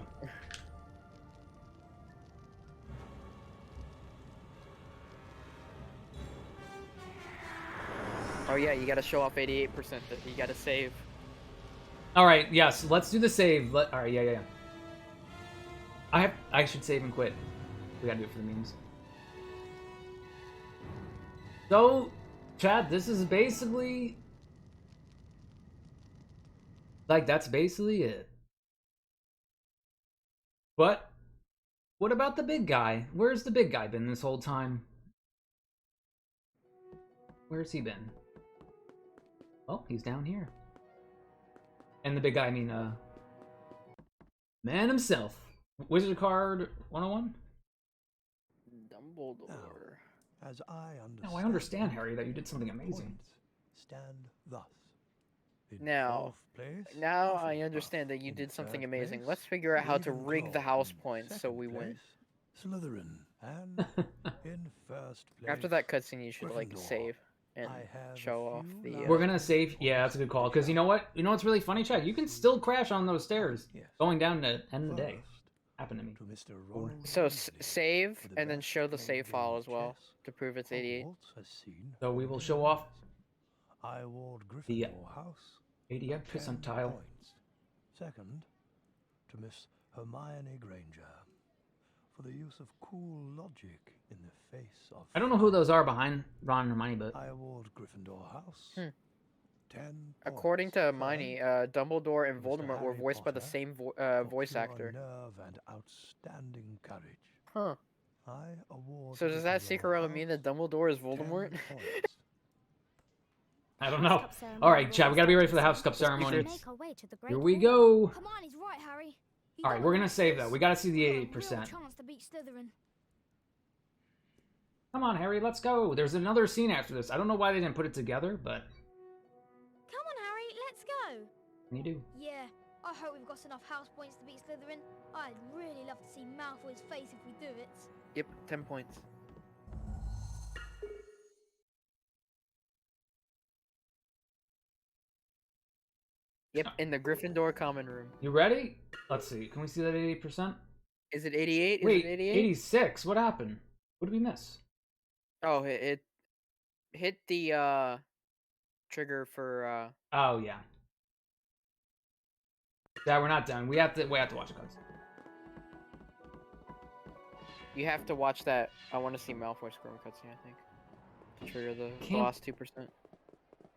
[SPEAKER 4] Oh yeah, you gotta show off 88% that you gotta save.
[SPEAKER 2] Alright, yes, let's do the save. Alright, yeah. I should save and quit. We gotta do it for the memes. So, chat, this is basically... Like, that's basically it. But, what about the big guy? Where's the big guy been this whole time? Where's he been? Oh, he's down here. And the big guy, I mean, man himself. Wizard card 101?
[SPEAKER 4] Dumbledore.
[SPEAKER 14] Now, as I understand,
[SPEAKER 2] no, I understand, Harry, that you did something amazing.
[SPEAKER 14] Stand thus.
[SPEAKER 4] Now I understand that you did something amazing. Let's figure out how to rig the house points so we win.
[SPEAKER 14] Slytherin, and in first place.
[SPEAKER 4] After that cutscene, you should like save and show off the.
[SPEAKER 2] We're gonna save. Yeah, that's a good call. Because you know what? You know what's really funny, Chad? You can still crash on those stairs going down to end of the day. Happened to me.
[SPEAKER 4] So save and then show the save file as well to prove it's 88.
[SPEAKER 2] So we will show off
[SPEAKER 14] the
[SPEAKER 2] 88 percentile.
[SPEAKER 14] Second, to Miss Hermione Granger for the use of cool logic in the face of.
[SPEAKER 2] I don't know who those are behind Ron and Hermione, but
[SPEAKER 14] I award Gryffindor House 10.
[SPEAKER 4] According to Hermione, Dumbledore and Voldemort were voiced by the same voice actor.
[SPEAKER 14] Nerve and outstanding courage.
[SPEAKER 4] Huh.
[SPEAKER 14] I award.
[SPEAKER 4] So does that secretly mean that Dumbledore is Voldemort?
[SPEAKER 2] I don't know. Alright, chat, we gotta be ready for the House Cup ceremony. Here we go.
[SPEAKER 13] Hermione's right, Harry.
[SPEAKER 2] Alright, we're gonna save though. We gotta see the 88%.
[SPEAKER 13] Chance to beat Slytherin.
[SPEAKER 2] Come on, Harry, let's go. There's another scene after this. I don't know why they didn't put it together, but...
[SPEAKER 13] Come on, Harry, let's go.
[SPEAKER 2] You do.
[SPEAKER 13] Yeah, I hope we've got enough house points to beat Slytherin. I'd really love to see Malfoy's face if we do it.
[SPEAKER 4] Yep, 10 points. Yep, in the Gryffindor common room.
[SPEAKER 2] You ready? Let's see. Can we see that 88%?
[SPEAKER 4] Is it 88?
[SPEAKER 2] Wait,
[SPEAKER 4] is it 88?
[SPEAKER 2] 86. What happened? What did we miss?
[SPEAKER 4] Oh, it hit the trigger for
[SPEAKER 2] Oh yeah. Yeah, we're not done. We have to watch the cuts.
[SPEAKER 4] You have to watch that. I want to see Malfoy squirm cutscene, I think, to trigger the last 2%.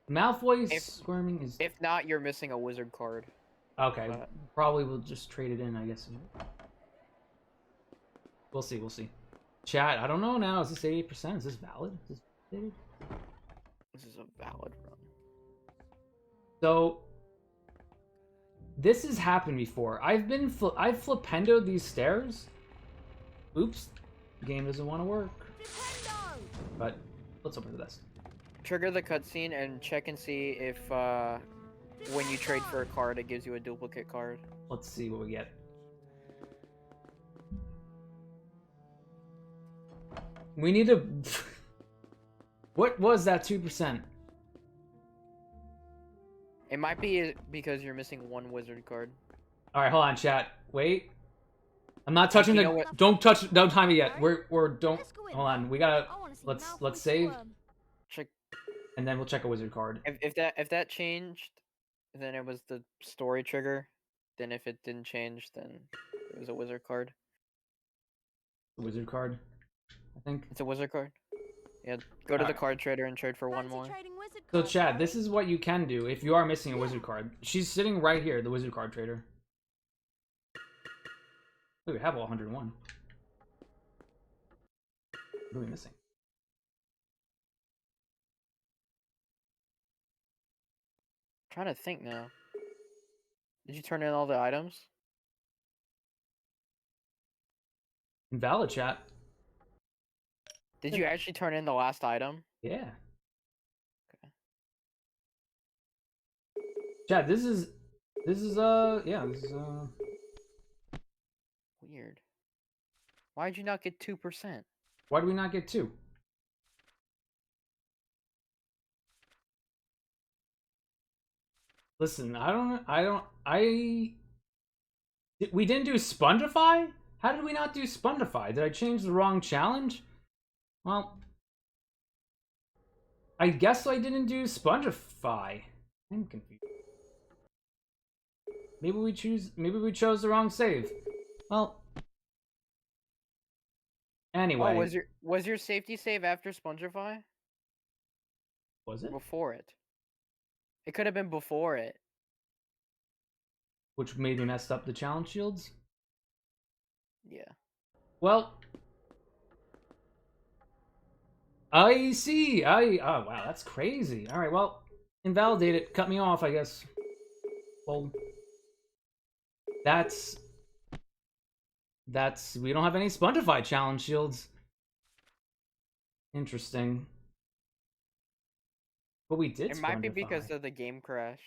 [SPEAKER 2] Malfoy's squirming is...
[SPEAKER 4] If not, you're missing a wizard card.
[SPEAKER 2] Okay, probably we'll just trade it in, I guess. We'll see, we'll see. Chat, I don't know now. Is this 88%? Is this valid? Is this valid?
[SPEAKER 4] This is a valid run.
[SPEAKER 2] So, this has happened before. I've flipendoed these stairs. Oops, the game doesn't want to work. But let's hope for the best.
[SPEAKER 4] Trigger the cutscene and check and see if when you trade for a card, it gives you a duplicate card.
[SPEAKER 2] Let's see what we get. We need to... What was that 2%?
[SPEAKER 4] It might be because you're missing one wizard card.
[SPEAKER 2] Alright, hold on, chat. Wait. I'm not touching the... Don't touch... Don't time it yet. We're... Don't... Hold on. We gotta... Let's save.
[SPEAKER 4] Check.
[SPEAKER 2] and then we'll check a wizard card.
[SPEAKER 4] If that changed, then it was the story trigger. Then if it didn't change, then it was a wizard card.
[SPEAKER 2] Wizard card, I think.
[SPEAKER 4] It's a wizard card. Yeah, go to the card trader and trade for one more.
[SPEAKER 2] So Chad, this is what you can do if you are missing a wizard card. She's sitting right here, the wizard card trader. Oh, we have all 101. What are we missing?
[SPEAKER 4] I'm trying to think now. Did you turn in all the items?
[SPEAKER 2] Invalid, chat.
[SPEAKER 4] Did you actually turn in the last item?
[SPEAKER 2] Yeah. Okay. Chad, this is
[SPEAKER 4] weird. Why did you not get 2%?
[SPEAKER 2] Why do we not get 2? Listen, we didn't do Spongify? How did we not do Spongify? Did I change the wrong challenge? Well, I guess I didn't do Spongify. I'm confused. Maybe we chose the wrong save. Well, anyway.
[SPEAKER 4] Oh, was your safety save after Spongify?
[SPEAKER 2] Was it?
[SPEAKER 4] Before it. It could have been before it.
[SPEAKER 2] Which maybe messed up the challenge shields?
[SPEAKER 4] Yeah.
[SPEAKER 2] Well, I see. Oh wow, that's crazy. All right, well, invalidate it. Cut me off, I guess. Well, that's we don't have any Spongify challenge shields. Interesting. But we did.
[SPEAKER 4] It might be because of the game crash.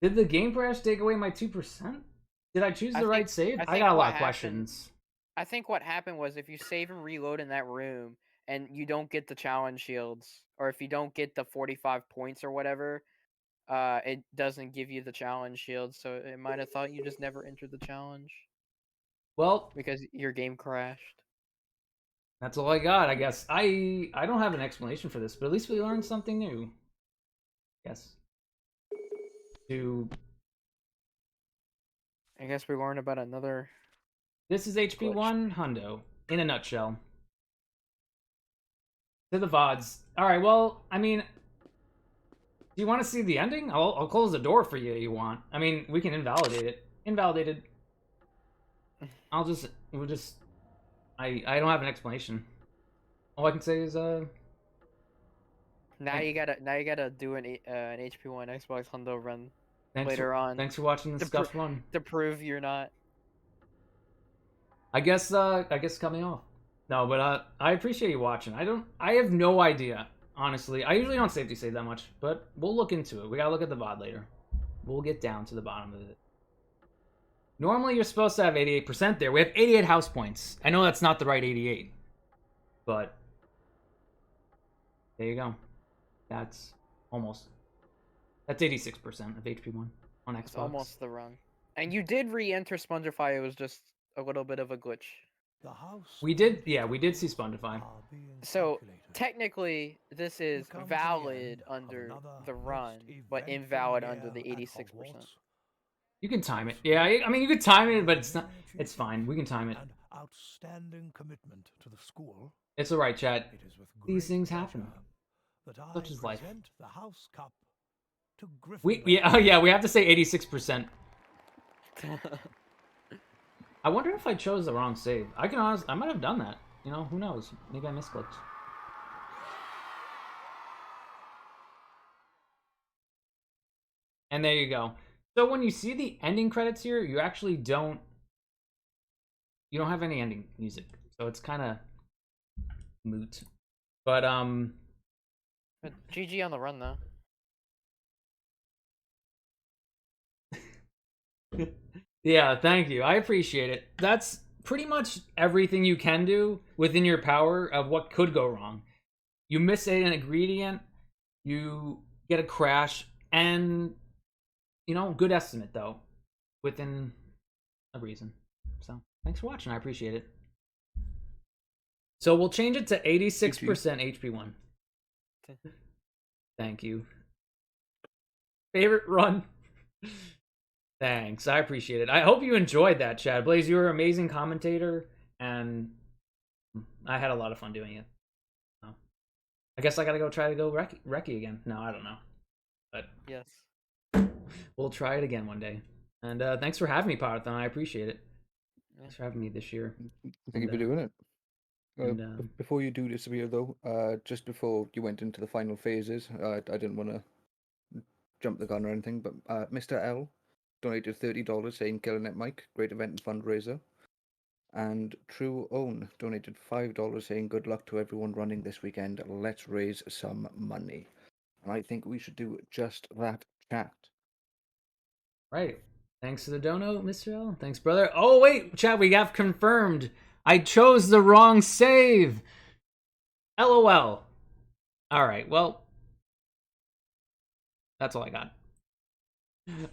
[SPEAKER 2] Did the game crash take away my 2%? Did I choose the right save? I got a lot of questions.
[SPEAKER 4] I think what happened was if you save and reload in that room and you don't get the challenge shields, or if you don't get the 45 points or whatever, it doesn't give you the challenge shields, so it might have thought you just never entered the challenge.
[SPEAKER 2] Well,
[SPEAKER 4] because your game crashed.
[SPEAKER 2] That's all I got, I guess. I don't have an explanation for this, but at least we learned something new. Yes.
[SPEAKER 4] I guess we learned about another.
[SPEAKER 2] This is HP1 Hundo in a nutshell. To the VODs. Alright, well, I mean, do you want to see the ending? I'll close the door for you if you want. I mean, we can invalidate it. Invalidated. I don't have an explanation. All I can say is,
[SPEAKER 4] Now you gotta do an HP1 Xbox Hundo run later on.
[SPEAKER 2] Thanks for watching the Scuffed Run.
[SPEAKER 4] To prove you're not.
[SPEAKER 2] I guess cut me off. No, but I appreciate you watching. I have no idea, honestly. I usually don't safety save that much, but we'll look into it. We gotta look at the VOD later. We'll get down to the bottom of it. Normally you're supposed to have 88% there. We have 88 house points. I know that's not the right 88, but there you go. That's 86% of HP1 on Xbox.
[SPEAKER 4] It's almost the run. And you did re-enter Spongify. It was just a little bit of a glitch.
[SPEAKER 2] We did see Spongify.
[SPEAKER 4] So technically, this is valid under the run, but invalid under the 86%.
[SPEAKER 2] You can time it. Yeah, I mean you could time it, but it's not. It's fine. We can time it.
[SPEAKER 14] Outstanding commitment to the school.
[SPEAKER 2] It's alright, chat. These things happen. Such is life.
[SPEAKER 14] The House Cup to
[SPEAKER 2] We have to say 86%. I wonder if I chose the wrong save. I might have done that. You know, who knows? Maybe I misclicked. And there you go. So when you see the ending credits here, you actually don't have any ending music. So it's kind of moot. But
[SPEAKER 4] GG on the run though.
[SPEAKER 2] Yeah, thank you. I appreciate it. That's pretty much everything you can do within your power of what could go wrong. You miss an ingredient, you get a crash, and you know, good estimate though, within a reason. So thanks for watching. I appreciate it. So we'll change it to 86% HP1. Thank you. Favorite run? Thanks, I appreciate it. I hope you enjoyed that, Chad. Blaze, you were an amazing commentator, and I had a lot of fun doing it. I guess I gotta go try to go recce again. No, I don't know. But
[SPEAKER 4] yes,
[SPEAKER 2] we'll try it again one day. And thanks for having me, Potterthon. I appreciate it. Thanks for having me this year.
[SPEAKER 3] Thank you for doing it.
[SPEAKER 2] And,
[SPEAKER 3] before you do disappear, though, just before you went into the final phases, I didn't want to jump the gun or anything, but Mr. L donated $30 saying "Killing it, Mike, great event and fundraiser." And True Own donated $5 saying "Good luck to everyone running this weekend. Let's raise some money." And I think we should do just that, chat.
[SPEAKER 2] Right. Thanks to the dono, Mr. L. Thanks, brother. Oh, wait, chat, we got confirmed. I chose the wrong save. LOL. All right, well, that's all I got.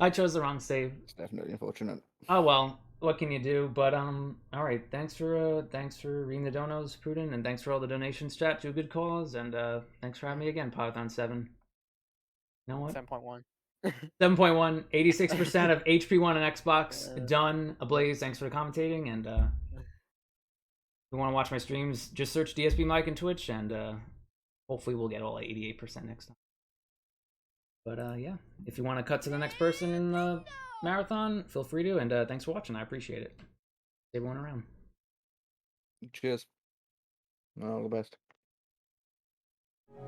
[SPEAKER 2] I chose the wrong save.
[SPEAKER 3] It's definitely unfortunate.
[SPEAKER 2] Oh well, what can you do? But all right. Thanks for reading the donos, Prudent, and thanks for all the donations, chat, to a good cause, and thanks for having me again, Potterthon 7. You know what?
[SPEAKER 4] 7.1.
[SPEAKER 2] 7.1, 86% of HP1 and Xbox done. Ablaze, thanks for commentating, and if you want to watch my streams, just search DSBMike and Twitch, and hopefully we'll get all 88% next time. But yeah, if you want to cut to the next person in the marathon, feel free to, and thanks for watching. I appreciate it. See everyone around.
[SPEAKER 3] Cheers. All the best.